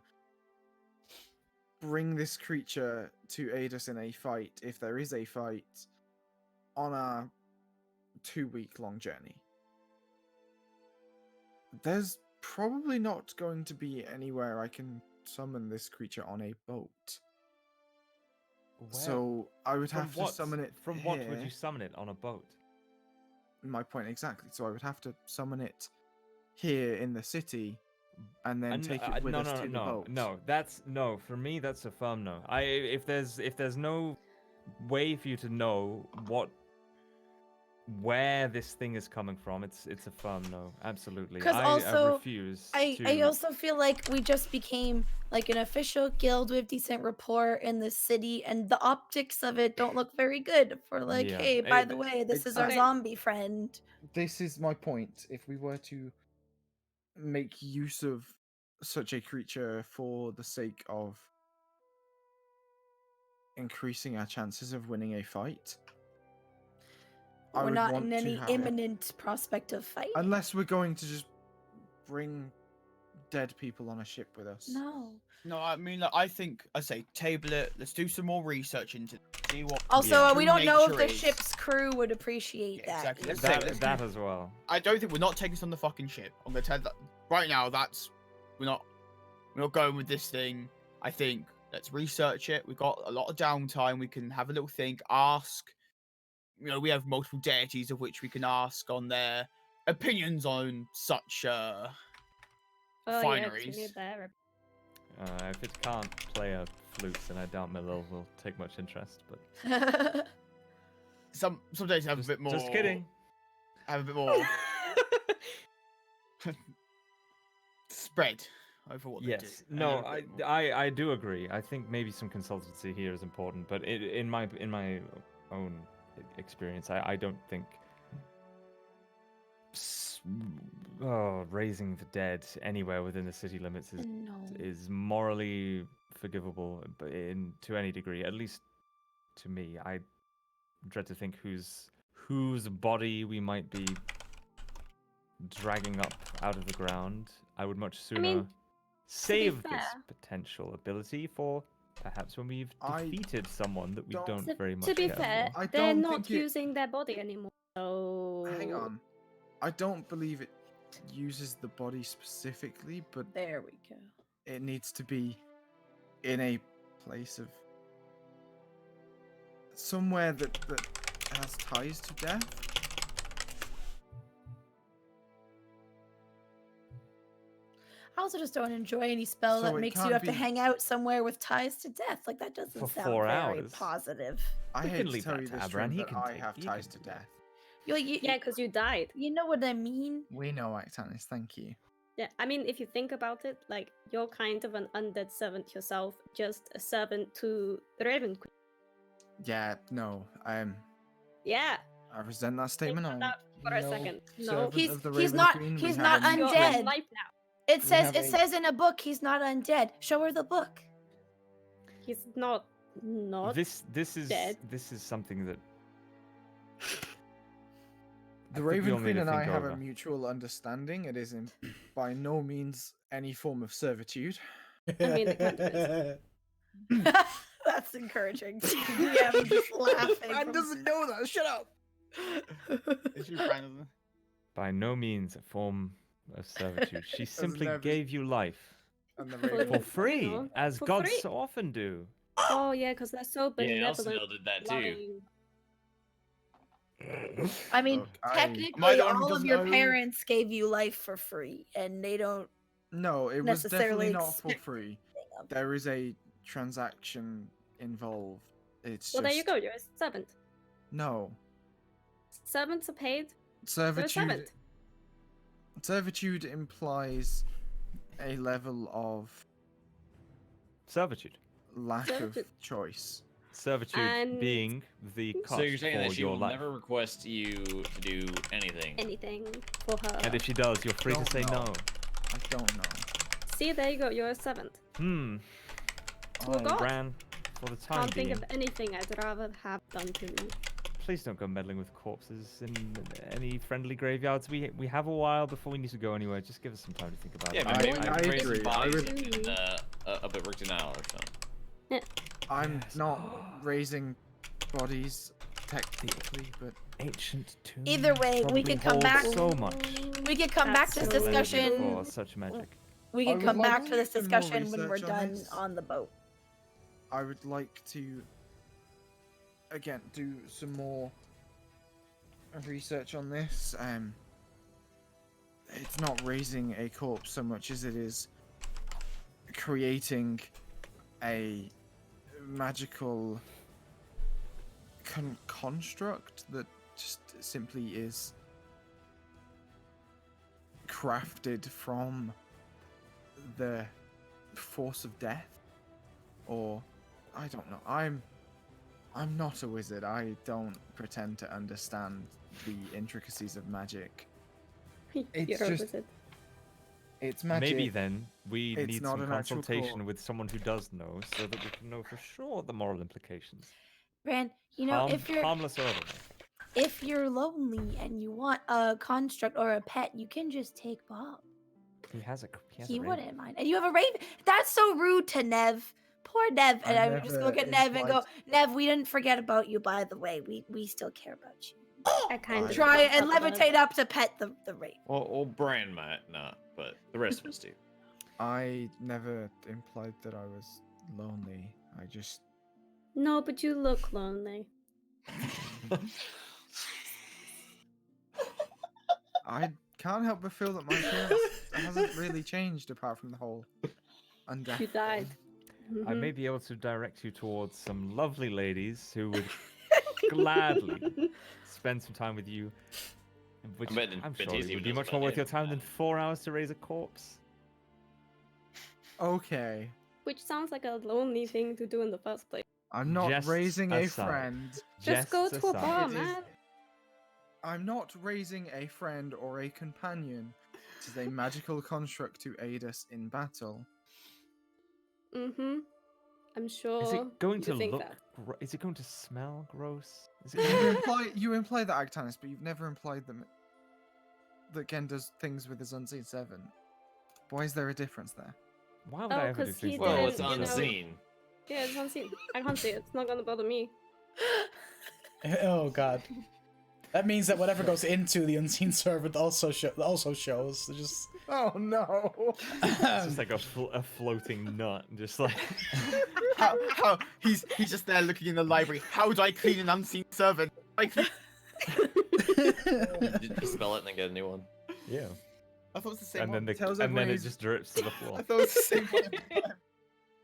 [SPEAKER 5] bring this creature to aid us in a fight, if there is a fight, on a 2-week-long journey. There's probably not going to be anywhere I can summon this creature on a boat. So I would have to summon it
[SPEAKER 2] From what would
[SPEAKER 5] here.
[SPEAKER 2] you summon it on a boat?
[SPEAKER 5] My point exactly. So I would have to summon it here in the city, and then take it with
[SPEAKER 2] no,
[SPEAKER 5] us
[SPEAKER 2] no,
[SPEAKER 5] to the
[SPEAKER 2] no,
[SPEAKER 5] boat.
[SPEAKER 2] no. That's no. For me, that's a firm no. If there's no way for you to know where this thing is coming from, it's a firm no. Absolutely.
[SPEAKER 3] 'Cause
[SPEAKER 2] I
[SPEAKER 3] also,
[SPEAKER 2] refuse.
[SPEAKER 3] I also feel like we just became like an official guild with decent rapport in the city, and the optics of it don't look very good. For like,
[SPEAKER 2] Yeah,
[SPEAKER 3] hey, by the way, this is our
[SPEAKER 6] Okay.
[SPEAKER 3] zombie friend.
[SPEAKER 5] This is my point. If we were to make use of such a creature for the sake of increasing our chances of winning a fight, I
[SPEAKER 3] We're
[SPEAKER 5] would
[SPEAKER 3] not
[SPEAKER 5] want
[SPEAKER 3] in
[SPEAKER 5] to
[SPEAKER 3] any
[SPEAKER 5] have it.
[SPEAKER 3] imminent prospect of fight.
[SPEAKER 5] Unless we're going to just bring dead people on a ship with us.
[SPEAKER 3] No.
[SPEAKER 4] No, I mean, like, I think I say table it. Let's do some more research into see what.
[SPEAKER 3] Also,
[SPEAKER 2] Yeah.
[SPEAKER 3] we
[SPEAKER 4] true
[SPEAKER 3] don't know if
[SPEAKER 4] nature
[SPEAKER 3] the
[SPEAKER 4] is.
[SPEAKER 3] ship's crew would appreciate
[SPEAKER 4] Yeah,
[SPEAKER 3] that.
[SPEAKER 4] exactly.
[SPEAKER 3] either.
[SPEAKER 4] Let's say- let's
[SPEAKER 2] that
[SPEAKER 4] do-
[SPEAKER 2] as well.
[SPEAKER 4] I don't think we're not taking this on the fucking ship. I'm gonna tell that right now. We're not going with this thing. I think let's research it. We've got a lot of downtime. We can have a little think. Ask. You know, we have multiple deities of which we can ask on their opinions on such
[SPEAKER 6] Oh, yeah,
[SPEAKER 4] fineries.
[SPEAKER 6] it's there.
[SPEAKER 2] If it can't play a flute, then I doubt Millil will take much interest. But
[SPEAKER 4] Some days have a bit more.
[SPEAKER 2] Just kidding.
[SPEAKER 4] Have a bit more spread over what they do.
[SPEAKER 2] Yes.
[SPEAKER 4] and
[SPEAKER 2] No,
[SPEAKER 4] have a
[SPEAKER 2] I,
[SPEAKER 4] bit more-
[SPEAKER 2] I do agree. I think maybe some consultancy here is important, but in my own experience, I don't think raising the dead anywhere within the city limits
[SPEAKER 3] no.
[SPEAKER 2] is morally forgivable, but to any degree, at least to me. I dread to think whose body we might be dragging up out of the ground. I would much sooner
[SPEAKER 6] mean,
[SPEAKER 2] save this
[SPEAKER 6] fair-
[SPEAKER 2] potential ability for perhaps when we've
[SPEAKER 5] I
[SPEAKER 2] defeated someone that we
[SPEAKER 5] don't-
[SPEAKER 2] don't very much
[SPEAKER 6] To be
[SPEAKER 2] care
[SPEAKER 6] fair,
[SPEAKER 2] for.
[SPEAKER 5] I
[SPEAKER 6] they're
[SPEAKER 5] don't
[SPEAKER 6] not
[SPEAKER 5] think it-
[SPEAKER 6] using their body anymore. So
[SPEAKER 5] Hang on. I don't believe it uses the body specifically, but
[SPEAKER 3] There we go.
[SPEAKER 5] it needs to be in a place of somewhere that has ties to death.
[SPEAKER 3] I also just don't enjoy any spell
[SPEAKER 5] So
[SPEAKER 3] that
[SPEAKER 5] it
[SPEAKER 3] makes you
[SPEAKER 5] can't
[SPEAKER 3] have to
[SPEAKER 5] be-
[SPEAKER 3] hang out somewhere with ties to death. Like that doesn't
[SPEAKER 2] For
[SPEAKER 3] sound
[SPEAKER 2] 4
[SPEAKER 3] very
[SPEAKER 2] hours.
[SPEAKER 3] positive.
[SPEAKER 5] I
[SPEAKER 2] We
[SPEAKER 5] hate
[SPEAKER 2] can
[SPEAKER 5] to
[SPEAKER 2] leave
[SPEAKER 5] tell
[SPEAKER 2] that
[SPEAKER 5] you
[SPEAKER 2] to
[SPEAKER 5] this,
[SPEAKER 2] Abran,
[SPEAKER 5] Trim,
[SPEAKER 2] he
[SPEAKER 5] but
[SPEAKER 2] can
[SPEAKER 5] I
[SPEAKER 2] take-
[SPEAKER 5] have
[SPEAKER 2] he
[SPEAKER 5] ties
[SPEAKER 2] can
[SPEAKER 5] to
[SPEAKER 2] do that.
[SPEAKER 5] death.
[SPEAKER 6] yeah, because you died.
[SPEAKER 3] You know what I mean?
[SPEAKER 5] We know, Actanis, thank you.
[SPEAKER 6] Yeah, I mean, if you think about it, like you're kind of an undead servant yourself, just a servant to the Raven Queen.
[SPEAKER 5] Yeah, no,
[SPEAKER 6] Yeah,
[SPEAKER 5] I resent that
[SPEAKER 6] think
[SPEAKER 5] statement.
[SPEAKER 6] about
[SPEAKER 5] I'm
[SPEAKER 6] that for a
[SPEAKER 5] no
[SPEAKER 6] second. No,
[SPEAKER 5] servant
[SPEAKER 3] He's-
[SPEAKER 5] of the
[SPEAKER 3] he's
[SPEAKER 5] Raven
[SPEAKER 3] not-
[SPEAKER 5] Queen. We
[SPEAKER 3] he's
[SPEAKER 5] have
[SPEAKER 3] not
[SPEAKER 5] a
[SPEAKER 6] you're
[SPEAKER 3] undead.
[SPEAKER 6] alive now.
[SPEAKER 3] It
[SPEAKER 5] We
[SPEAKER 3] says
[SPEAKER 5] have
[SPEAKER 3] it
[SPEAKER 5] a-
[SPEAKER 3] says in a book he's not undead. Show her the book.
[SPEAKER 6] He's not
[SPEAKER 2] This is
[SPEAKER 6] dead.
[SPEAKER 2] this is something that
[SPEAKER 5] The
[SPEAKER 2] I think we
[SPEAKER 5] Raven
[SPEAKER 2] all need
[SPEAKER 5] Queen
[SPEAKER 2] to
[SPEAKER 5] and I
[SPEAKER 2] think
[SPEAKER 5] have
[SPEAKER 2] over.
[SPEAKER 5] a mutual understanding. It is by no means any form of servitude.
[SPEAKER 6] I mean, it kind of
[SPEAKER 3] That's encouraging. Yeah, I'm just laughing.
[SPEAKER 5] Man
[SPEAKER 3] from-
[SPEAKER 5] doesn't know that. Shut up.
[SPEAKER 4] It's you, Brandon.
[SPEAKER 2] by no means a form of servitude. She simply
[SPEAKER 5] never-
[SPEAKER 2] gave you life
[SPEAKER 5] And the
[SPEAKER 6] For-
[SPEAKER 5] Raven
[SPEAKER 2] for free,
[SPEAKER 6] know,
[SPEAKER 2] as
[SPEAKER 6] for
[SPEAKER 2] gods
[SPEAKER 6] free.
[SPEAKER 2] so often do.
[SPEAKER 6] Oh yeah, because they're so
[SPEAKER 8] Yeah,
[SPEAKER 6] benevolent.
[SPEAKER 8] Elsinore did that too.
[SPEAKER 6] loving.
[SPEAKER 3] I mean,
[SPEAKER 5] Look,
[SPEAKER 4] Am I
[SPEAKER 3] technically,
[SPEAKER 4] the one who
[SPEAKER 3] all of
[SPEAKER 4] doesn't
[SPEAKER 3] your
[SPEAKER 4] know?
[SPEAKER 3] parents gave you life for free, and they don't.
[SPEAKER 5] No, it was
[SPEAKER 3] necessarily
[SPEAKER 5] definitely not for
[SPEAKER 3] expecting
[SPEAKER 5] free.
[SPEAKER 3] of.
[SPEAKER 5] There is a transaction involved. It's
[SPEAKER 6] Well,
[SPEAKER 5] just
[SPEAKER 6] there you go. You're a servant.
[SPEAKER 5] no
[SPEAKER 6] Servants are paid. You're a
[SPEAKER 5] servitude.
[SPEAKER 6] servant.
[SPEAKER 5] Servitude implies a level of
[SPEAKER 2] Servitude.
[SPEAKER 5] lack
[SPEAKER 6] Servitude.
[SPEAKER 5] of choice.
[SPEAKER 2] Servitude
[SPEAKER 6] And-
[SPEAKER 2] being the cost
[SPEAKER 7] So you're saying
[SPEAKER 2] for
[SPEAKER 7] that she
[SPEAKER 2] your
[SPEAKER 7] will
[SPEAKER 2] life.
[SPEAKER 7] never request you to do anything?
[SPEAKER 6] Anything for her.
[SPEAKER 2] And if she does, you're free to
[SPEAKER 5] Don't
[SPEAKER 2] say
[SPEAKER 5] know.
[SPEAKER 2] no.
[SPEAKER 5] I don't know.
[SPEAKER 6] See, there you go. You're a servant.
[SPEAKER 2] Hmm.
[SPEAKER 6] To a god.
[SPEAKER 2] Bran, for the time
[SPEAKER 6] Can't think
[SPEAKER 2] being,
[SPEAKER 6] of anything I'd rather have done to me.
[SPEAKER 2] please don't go meddling with corpses in any friendly graveyards. We have a while before we need to go anywhere. Just give us some time to think about
[SPEAKER 7] Yeah,
[SPEAKER 2] it.
[SPEAKER 7] but maybe
[SPEAKER 5] I
[SPEAKER 7] we can raise some
[SPEAKER 5] agree. I
[SPEAKER 7] bodies
[SPEAKER 5] would-
[SPEAKER 7] in, up at Rickton Isle or something.
[SPEAKER 5] I'm
[SPEAKER 2] Yes.
[SPEAKER 5] not raising bodies technically, but
[SPEAKER 2] Ancient tomb.
[SPEAKER 3] Either way, we
[SPEAKER 2] probably
[SPEAKER 3] can come
[SPEAKER 2] holds
[SPEAKER 3] back.
[SPEAKER 2] so much.
[SPEAKER 3] We could come back to this
[SPEAKER 6] Absolutely.
[SPEAKER 3] discussion.
[SPEAKER 2] For such magic.
[SPEAKER 3] We
[SPEAKER 5] I
[SPEAKER 3] can
[SPEAKER 5] would
[SPEAKER 3] come
[SPEAKER 5] like
[SPEAKER 3] back
[SPEAKER 5] to
[SPEAKER 3] to this
[SPEAKER 5] do some more
[SPEAKER 3] discussion when we're
[SPEAKER 5] research on
[SPEAKER 3] done
[SPEAKER 5] this.
[SPEAKER 3] on the boat.
[SPEAKER 5] I would like to again do some more research on this. It's not raising a corpse so much as it is creating a magical construct that just simply is crafted from the force of death, or I don't know. I'm not a wizard. I don't pretend to understand the intricacies of magic. It's
[SPEAKER 6] You're a
[SPEAKER 5] just-
[SPEAKER 6] wizard.
[SPEAKER 5] It's magic.
[SPEAKER 2] Maybe then we
[SPEAKER 5] It's
[SPEAKER 2] need
[SPEAKER 5] not
[SPEAKER 2] some
[SPEAKER 5] an actual
[SPEAKER 2] consultation
[SPEAKER 5] call.
[SPEAKER 2] with someone who does know, so that we can know for sure the moral implications.
[SPEAKER 3] Ran, you know,
[SPEAKER 2] Harmless or otherwise.
[SPEAKER 3] if you're lonely and you want a construct or a pet, you can just take Bob.
[SPEAKER 2] He has a.
[SPEAKER 3] He
[SPEAKER 2] raven.
[SPEAKER 3] wouldn't mind. And you have a raven. That's so rude to Nev. Poor Nev. And I would just
[SPEAKER 5] never
[SPEAKER 3] look at Nev and go,
[SPEAKER 5] implied-
[SPEAKER 3] Nev, we didn't forget about you, by the way. We still care about you.
[SPEAKER 6] I kind of
[SPEAKER 3] Try and levitate up to pet the raven.
[SPEAKER 7] Well, Bran might not, but the rest of us do.
[SPEAKER 5] I never implied that I was lonely. I just
[SPEAKER 6] No, but you look lonely.
[SPEAKER 5] I can't help but feel that my appearance hasn't really changed apart from the whole undeath.
[SPEAKER 6] You died.
[SPEAKER 2] I
[SPEAKER 6] Mhm.
[SPEAKER 2] may be able to direct you towards some lovely ladies who would gladly spend some time with you. Which
[SPEAKER 7] bet
[SPEAKER 2] I'm
[SPEAKER 7] Baptiste
[SPEAKER 2] sure it
[SPEAKER 7] even
[SPEAKER 2] would be
[SPEAKER 7] knows
[SPEAKER 2] much
[SPEAKER 7] about
[SPEAKER 2] more worth
[SPEAKER 7] it.
[SPEAKER 2] your time than 4 hours to raise a corpse.
[SPEAKER 5] Okay,
[SPEAKER 6] Which sounds like a lonely thing to do in the first place.
[SPEAKER 5] I'm not
[SPEAKER 2] Jests
[SPEAKER 5] raising a
[SPEAKER 2] aside.
[SPEAKER 5] friend.
[SPEAKER 6] Just go
[SPEAKER 2] Jests
[SPEAKER 6] to a
[SPEAKER 2] aside.
[SPEAKER 6] bar,
[SPEAKER 5] It is-
[SPEAKER 6] man.
[SPEAKER 5] I'm not raising a friend or a companion. It is a magical construct to aid us in battle.
[SPEAKER 6] Mm-hmm. I'm sure.
[SPEAKER 2] Is it going
[SPEAKER 6] you
[SPEAKER 2] to
[SPEAKER 6] think
[SPEAKER 2] look?
[SPEAKER 6] that.
[SPEAKER 2] Is it going to smell gross? Is it
[SPEAKER 5] You
[SPEAKER 2] going to...
[SPEAKER 5] imply that, Agtanis, but you've never implied that Gen does things with his unseen servant. Why is there a difference there?
[SPEAKER 2] Why would
[SPEAKER 6] Oh,
[SPEAKER 2] I ever do
[SPEAKER 6] 'cause
[SPEAKER 2] things
[SPEAKER 6] he
[SPEAKER 2] like
[SPEAKER 7] Well,
[SPEAKER 2] that?
[SPEAKER 7] it's
[SPEAKER 6] didn't, you know-
[SPEAKER 7] unseen.
[SPEAKER 6] Yeah, it's unseen. I can't see it. It's not gonna bother me.
[SPEAKER 1] Oh god. That means that whatever goes into the unseen servant also shows. It's just
[SPEAKER 5] Oh no!
[SPEAKER 2] It's just like a floating nut, just like.
[SPEAKER 4] How he's just there looking in the library. How do I clean an unseen servant? I
[SPEAKER 7] Just spell it and then get a new one.
[SPEAKER 2] Yeah.
[SPEAKER 4] thought it was the same
[SPEAKER 2] And then
[SPEAKER 4] one.
[SPEAKER 2] the
[SPEAKER 5] Tells
[SPEAKER 2] and then
[SPEAKER 5] everyone
[SPEAKER 2] it
[SPEAKER 5] he's-
[SPEAKER 2] just drips to the floor.
[SPEAKER 4] I thought it was the same one.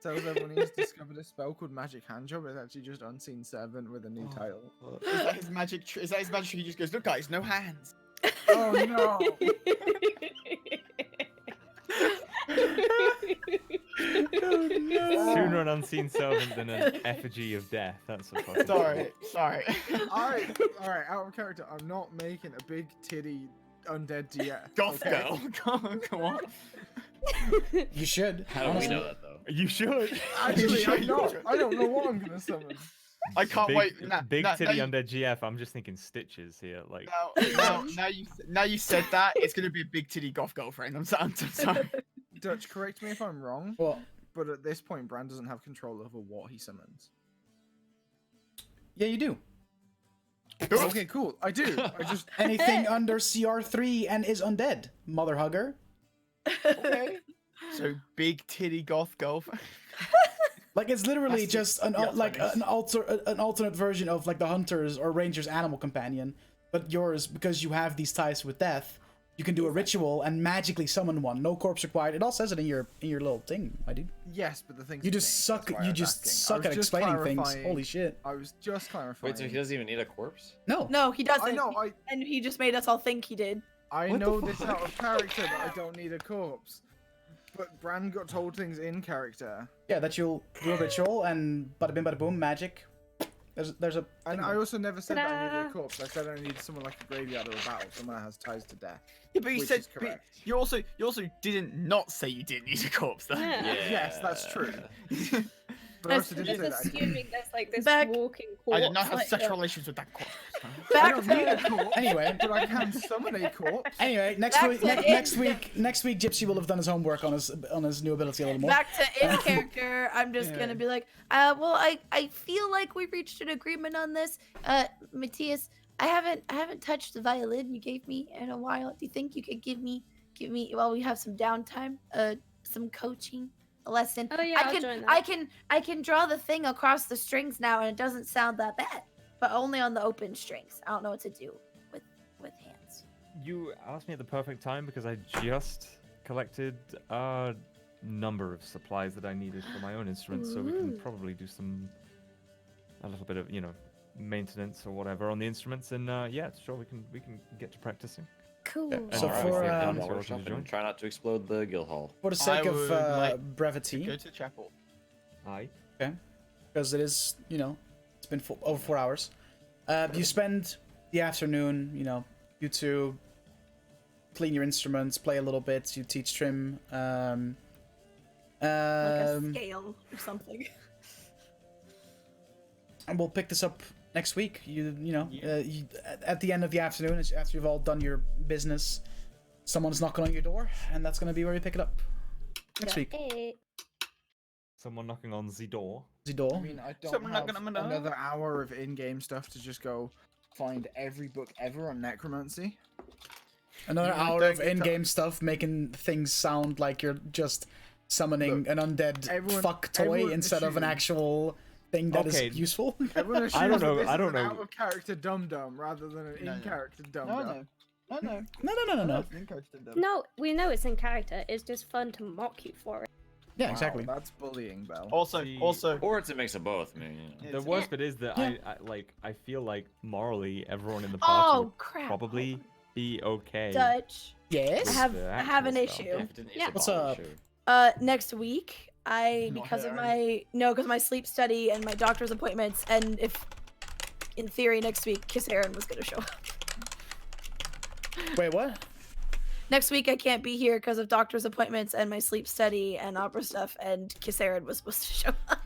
[SPEAKER 5] Tells everyone he's discovered a spell called Magic Handjob. It's actually just Unseen Servant with a new title.
[SPEAKER 4] Is that his magic? Is that his magic? He just goes, "Look, guys, no hands."
[SPEAKER 5] Oh no!
[SPEAKER 2] Sooner an unseen servant than an effigy of death. That's a fucking.
[SPEAKER 4] Sorry.
[SPEAKER 5] Alright, out of character. I'm not making a big titty undead DF.
[SPEAKER 4] Goth
[SPEAKER 5] okay?
[SPEAKER 4] girl. Come on.
[SPEAKER 1] you should.
[SPEAKER 7] How do we
[SPEAKER 1] honestly.
[SPEAKER 7] know that though?
[SPEAKER 2] You should.
[SPEAKER 5] Actually,
[SPEAKER 4] Sure
[SPEAKER 5] I'm
[SPEAKER 4] you
[SPEAKER 5] not.
[SPEAKER 4] should.
[SPEAKER 5] I don't know what I'm gonna summon.
[SPEAKER 4] I can't
[SPEAKER 2] big,
[SPEAKER 4] wait.
[SPEAKER 2] big
[SPEAKER 4] now,
[SPEAKER 2] titty
[SPEAKER 4] you,
[SPEAKER 2] undead GF. I'm just thinking stitches here. Like.
[SPEAKER 4] now you said that it's gonna be a big titty goth girlfriend. I'm sorry.
[SPEAKER 5] Dutch, correct me if I'm wrong,
[SPEAKER 1] Well,
[SPEAKER 5] but at this point, Bran doesn't have control over what he summons.
[SPEAKER 1] yeah, you do.
[SPEAKER 5] Okay, cool. I do. I just
[SPEAKER 1] Anything under CR3 and is undead, mother hugger.
[SPEAKER 4] Okay. So big titty goth girlfriend.
[SPEAKER 1] Like it's literally
[SPEAKER 4] That's
[SPEAKER 1] just an
[SPEAKER 4] yeah,
[SPEAKER 1] like
[SPEAKER 4] funny.
[SPEAKER 1] an alternate version of like the hunter's or ranger's animal companion, but yours because you have these ties with death. you can do a ritual and magically summon one. No corpse required. It all says it in your little thing, my dude.
[SPEAKER 5] Yes, but the thing
[SPEAKER 1] You just suck. You just suck at explaining things. Holy shit.
[SPEAKER 5] I was just clarifying.
[SPEAKER 8] Wait, so he doesn't even need a corpse?
[SPEAKER 1] No.
[SPEAKER 3] No, he doesn't.
[SPEAKER 5] I know.
[SPEAKER 3] And he just made us all think he did.
[SPEAKER 5] I
[SPEAKER 8] What the
[SPEAKER 5] know this
[SPEAKER 8] fuck?
[SPEAKER 5] out of character that I don't need a corpse. But Bran got told things in character.
[SPEAKER 1] Yeah, that you'll do a ritual and bada bim bada boom, magic. There's a.
[SPEAKER 5] And
[SPEAKER 1] thing
[SPEAKER 5] I
[SPEAKER 1] there.
[SPEAKER 5] also never said that I needed a
[SPEAKER 6] Ta-da!
[SPEAKER 5] corpse. I said I needed someone like a graveyard or a battle, someone that has ties to death.
[SPEAKER 4] Yeah, but you
[SPEAKER 5] Which
[SPEAKER 4] said
[SPEAKER 5] is correct.
[SPEAKER 4] you also didn't not say you didn't need a corpse though.
[SPEAKER 6] Yeah.
[SPEAKER 5] Yes, that's true. But I
[SPEAKER 3] That's-
[SPEAKER 5] also didn't
[SPEAKER 6] Just
[SPEAKER 5] say that. I didn't.
[SPEAKER 6] assuming there's like this
[SPEAKER 3] Back-
[SPEAKER 6] walking
[SPEAKER 4] I
[SPEAKER 6] corpse.
[SPEAKER 4] did not have
[SPEAKER 3] like,
[SPEAKER 4] sexual relations with that corpse.
[SPEAKER 5] I
[SPEAKER 3] Back
[SPEAKER 5] don't need a
[SPEAKER 3] to
[SPEAKER 5] corpse.
[SPEAKER 1] Anyway.
[SPEAKER 5] But I can summon a corpse.
[SPEAKER 1] Anyway, next
[SPEAKER 3] Back
[SPEAKER 1] week,
[SPEAKER 3] to
[SPEAKER 1] next week, Gypsy will have done his homework on his new ability a little more.
[SPEAKER 3] back to in character. I'm just gonna be like, well, I feel like we reached an agreement on this. Matthias, I haven't touched the violin you gave me in a while. Do you think you could give me while we have some downtime, some coaching, a lesson?
[SPEAKER 6] Oh yeah, I'll join that.
[SPEAKER 3] I can draw the thing across the strings now, and it doesn't sound that bad, but only on the open strings. I don't know what to do with hands.
[SPEAKER 2] You asked me at the perfect time because I just collected a number of supplies that I needed for my own instruments, so we can
[SPEAKER 3] Ooh.
[SPEAKER 2] probably do a little bit of maintenance or whatever on the instruments, and yeah, sure, we can get to practicing.
[SPEAKER 3] Cool.
[SPEAKER 1] So
[SPEAKER 2] Alright,
[SPEAKER 1] for,
[SPEAKER 2] yeah,
[SPEAKER 1] um,
[SPEAKER 2] you're welcome to join.
[SPEAKER 8] Try not to explode the guild hall.
[SPEAKER 1] For the sake
[SPEAKER 4] I
[SPEAKER 1] of
[SPEAKER 4] would like
[SPEAKER 1] brevity,
[SPEAKER 4] Go to the chapel.
[SPEAKER 2] Aye.
[SPEAKER 1] because it is, it's been over 4 hours. You spend the afternoon, you two clean your instruments, play a little bit, you teach Trim.
[SPEAKER 3] Like a scale or something.
[SPEAKER 1] And we'll pick this up next week. At the end of the afternoon, after you've all done your business, someone's knocking on your door, and that's going to be where you pick it up next week.
[SPEAKER 6] Hey.
[SPEAKER 2] Someone knocking on the door.
[SPEAKER 1] The door.
[SPEAKER 5] I mean, I don't
[SPEAKER 4] Someone
[SPEAKER 5] have
[SPEAKER 4] not gonna know.
[SPEAKER 5] another hour of in-game stuff to just go find every book ever on necromancy.
[SPEAKER 1] Another
[SPEAKER 5] You
[SPEAKER 1] hour
[SPEAKER 5] don't
[SPEAKER 1] of
[SPEAKER 5] get to-
[SPEAKER 1] in-game stuff making things sound like you're just summoning
[SPEAKER 5] Look,
[SPEAKER 1] an undead
[SPEAKER 5] everyone-
[SPEAKER 1] fuck toy
[SPEAKER 5] everyone
[SPEAKER 1] instead of an
[SPEAKER 5] assumes-
[SPEAKER 1] actual thing that is
[SPEAKER 2] Okay.
[SPEAKER 1] useful.
[SPEAKER 5] Everyone assumes
[SPEAKER 2] I don't know,
[SPEAKER 5] that this
[SPEAKER 2] I
[SPEAKER 5] is
[SPEAKER 2] don't
[SPEAKER 5] an
[SPEAKER 2] know.
[SPEAKER 5] out-of-character dum-dum rather than an
[SPEAKER 4] No, no.
[SPEAKER 5] in-character
[SPEAKER 4] No,
[SPEAKER 5] dum-dum.
[SPEAKER 4] no.
[SPEAKER 1] No.
[SPEAKER 6] No, we know it's in character. It's just fun to mock you for it.
[SPEAKER 1] Yeah,
[SPEAKER 5] Wow,
[SPEAKER 1] exactly.
[SPEAKER 5] That's bullying, Bell.
[SPEAKER 4] Also,
[SPEAKER 2] See-
[SPEAKER 4] also,
[SPEAKER 8] Or it's a mix of both. I mean,
[SPEAKER 4] Yeah,
[SPEAKER 2] The
[SPEAKER 4] it's-
[SPEAKER 2] worst bit is that
[SPEAKER 1] Yeah.
[SPEAKER 2] I feel like morally everyone in the party
[SPEAKER 3] Oh
[SPEAKER 2] would
[SPEAKER 3] crap!
[SPEAKER 2] probably be okay.
[SPEAKER 3] Dutch.
[SPEAKER 1] Yes.
[SPEAKER 3] I have
[SPEAKER 2] the
[SPEAKER 3] I have an
[SPEAKER 2] actual spell.
[SPEAKER 3] issue.
[SPEAKER 8] if it didn't, it's
[SPEAKER 6] Yeah.
[SPEAKER 8] a
[SPEAKER 1] What's
[SPEAKER 8] bother,
[SPEAKER 1] up?
[SPEAKER 8] sure.
[SPEAKER 3] Next week, I
[SPEAKER 5] Not
[SPEAKER 3] because of
[SPEAKER 5] her.
[SPEAKER 3] because my sleep study and my doctor's appointments, and if in theory next week Kiss Aaron was gonna show up.
[SPEAKER 1] Wait, what?
[SPEAKER 3] Next week I can't be here because of doctor's appointments and my sleep study and opera stuff, and Kiss Aaron was supposed to show up.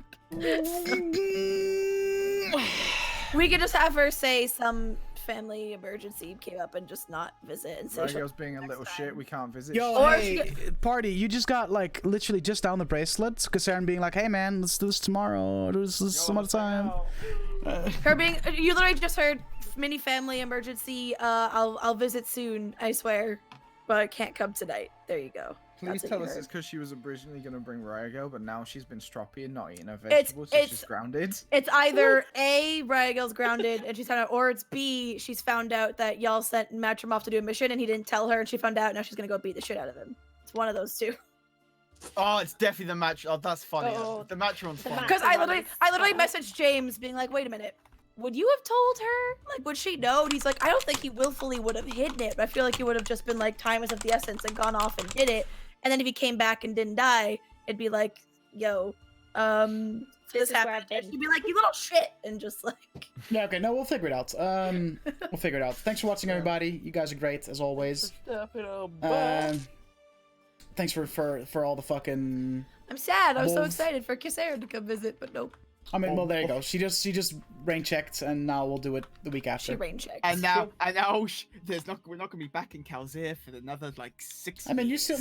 [SPEAKER 3] We could just have her say some family emergency came up and just not visit and say she'll-
[SPEAKER 5] Radio's being a little shit. We can't visit.
[SPEAKER 1] Yo,
[SPEAKER 3] Or
[SPEAKER 1] hey, party, you just got literally just down the bracelets. Kasaren being like, hey man, let's do this tomorrow. Do this some other time.
[SPEAKER 3] her being you literally just heard mini family emergency. I'll visit soon, I swear, but I can't come tonight. There you go.
[SPEAKER 5] Please
[SPEAKER 3] That's what
[SPEAKER 5] tell
[SPEAKER 3] you
[SPEAKER 5] us
[SPEAKER 3] heard.
[SPEAKER 5] it's because she was originally going to bring Ryago, but now she's been stroppy and not eating her vegetables, so
[SPEAKER 3] it's-
[SPEAKER 5] she's grounded.
[SPEAKER 3] It's either A, Ryagel's grounded and she's found out, or it's B, she's found out that y'all sent Matrim off to do a mission and he didn't tell her and she found out, now she's gonna go beat the shit out of him. It's one of those two.
[SPEAKER 4] oh, it's definitely the match. Oh, that's funny.
[SPEAKER 3] Oh.
[SPEAKER 4] The match one's
[SPEAKER 6] The
[SPEAKER 4] funny.
[SPEAKER 6] match-
[SPEAKER 3] Because I literally
[SPEAKER 6] Oh.
[SPEAKER 3] messaged James being like, wait a minute, would you have told her? Like, would she know? And he's like, I don't think he willfully would have hidden it, but I feel like he would have just been like, time is of the essence and gone off and did it. And then if he came back and didn't die, it'd be like, yo, this
[SPEAKER 6] is where I've
[SPEAKER 3] happened. And
[SPEAKER 6] been.
[SPEAKER 3] he'd be like, you little shit. And just like,
[SPEAKER 1] Yeah, okay, no, we'll figure it out. We'll figure it out. Thanks for watching, everybody. You guys are great, as always. Thanks for all the fucking...
[SPEAKER 3] I'm sad. I was so
[SPEAKER 1] Wolf.
[SPEAKER 3] excited for Kiss Aaron to come visit, but nope.
[SPEAKER 1] I mean, well, there you go. She just rain checked, and now we'll do it the week after.
[SPEAKER 3] She rain checked.
[SPEAKER 4] And now, we're not gonna be back in Calzir for another like 6.
[SPEAKER 1] I mean, you still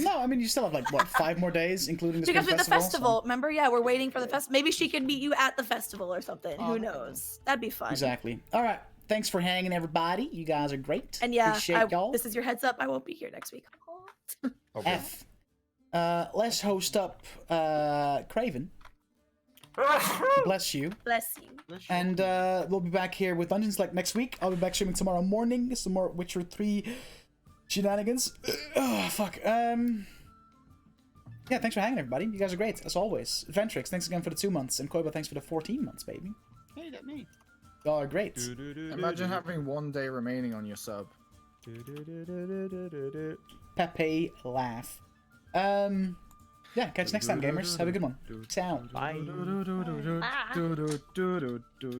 [SPEAKER 1] have like what 5 more days, including this
[SPEAKER 3] Because
[SPEAKER 1] big
[SPEAKER 3] with the
[SPEAKER 1] festival.
[SPEAKER 3] festival, remember? Yeah, we're waiting for the festival. Maybe she could meet you at the festival or something.
[SPEAKER 4] Oh,
[SPEAKER 3] Who
[SPEAKER 4] okay.
[SPEAKER 3] knows? That'd be fun.
[SPEAKER 1] Exactly. All right. Thanks for hanging, everybody. You guys are great.
[SPEAKER 3] And yeah,
[SPEAKER 1] Appreciate y'all.
[SPEAKER 3] this is your heads up. I won't be here next week.
[SPEAKER 2] Okay.
[SPEAKER 1] F. Let's host up Craven. Bless you.
[SPEAKER 3] Bless you.
[SPEAKER 1] And we'll be back here with Dungeons like next week. I'll be back streaming tomorrow morning. Some more Witcher 3 shenanigans. Oh, fuck. Yeah, thanks for hanging, everybody. You guys are great, as always. Ventrix, thanks again for the 2 months. And Koiba, thanks for the 14 months, baby.
[SPEAKER 4] Hey, that me.
[SPEAKER 1] Y'all are great.
[SPEAKER 5] Imagine having 1 day remaining on your sub.
[SPEAKER 1] Pepe laugh. Yeah, catch you next time, gamers. Have a good one. Ciao.
[SPEAKER 2] Bye.
[SPEAKER 6] Ah.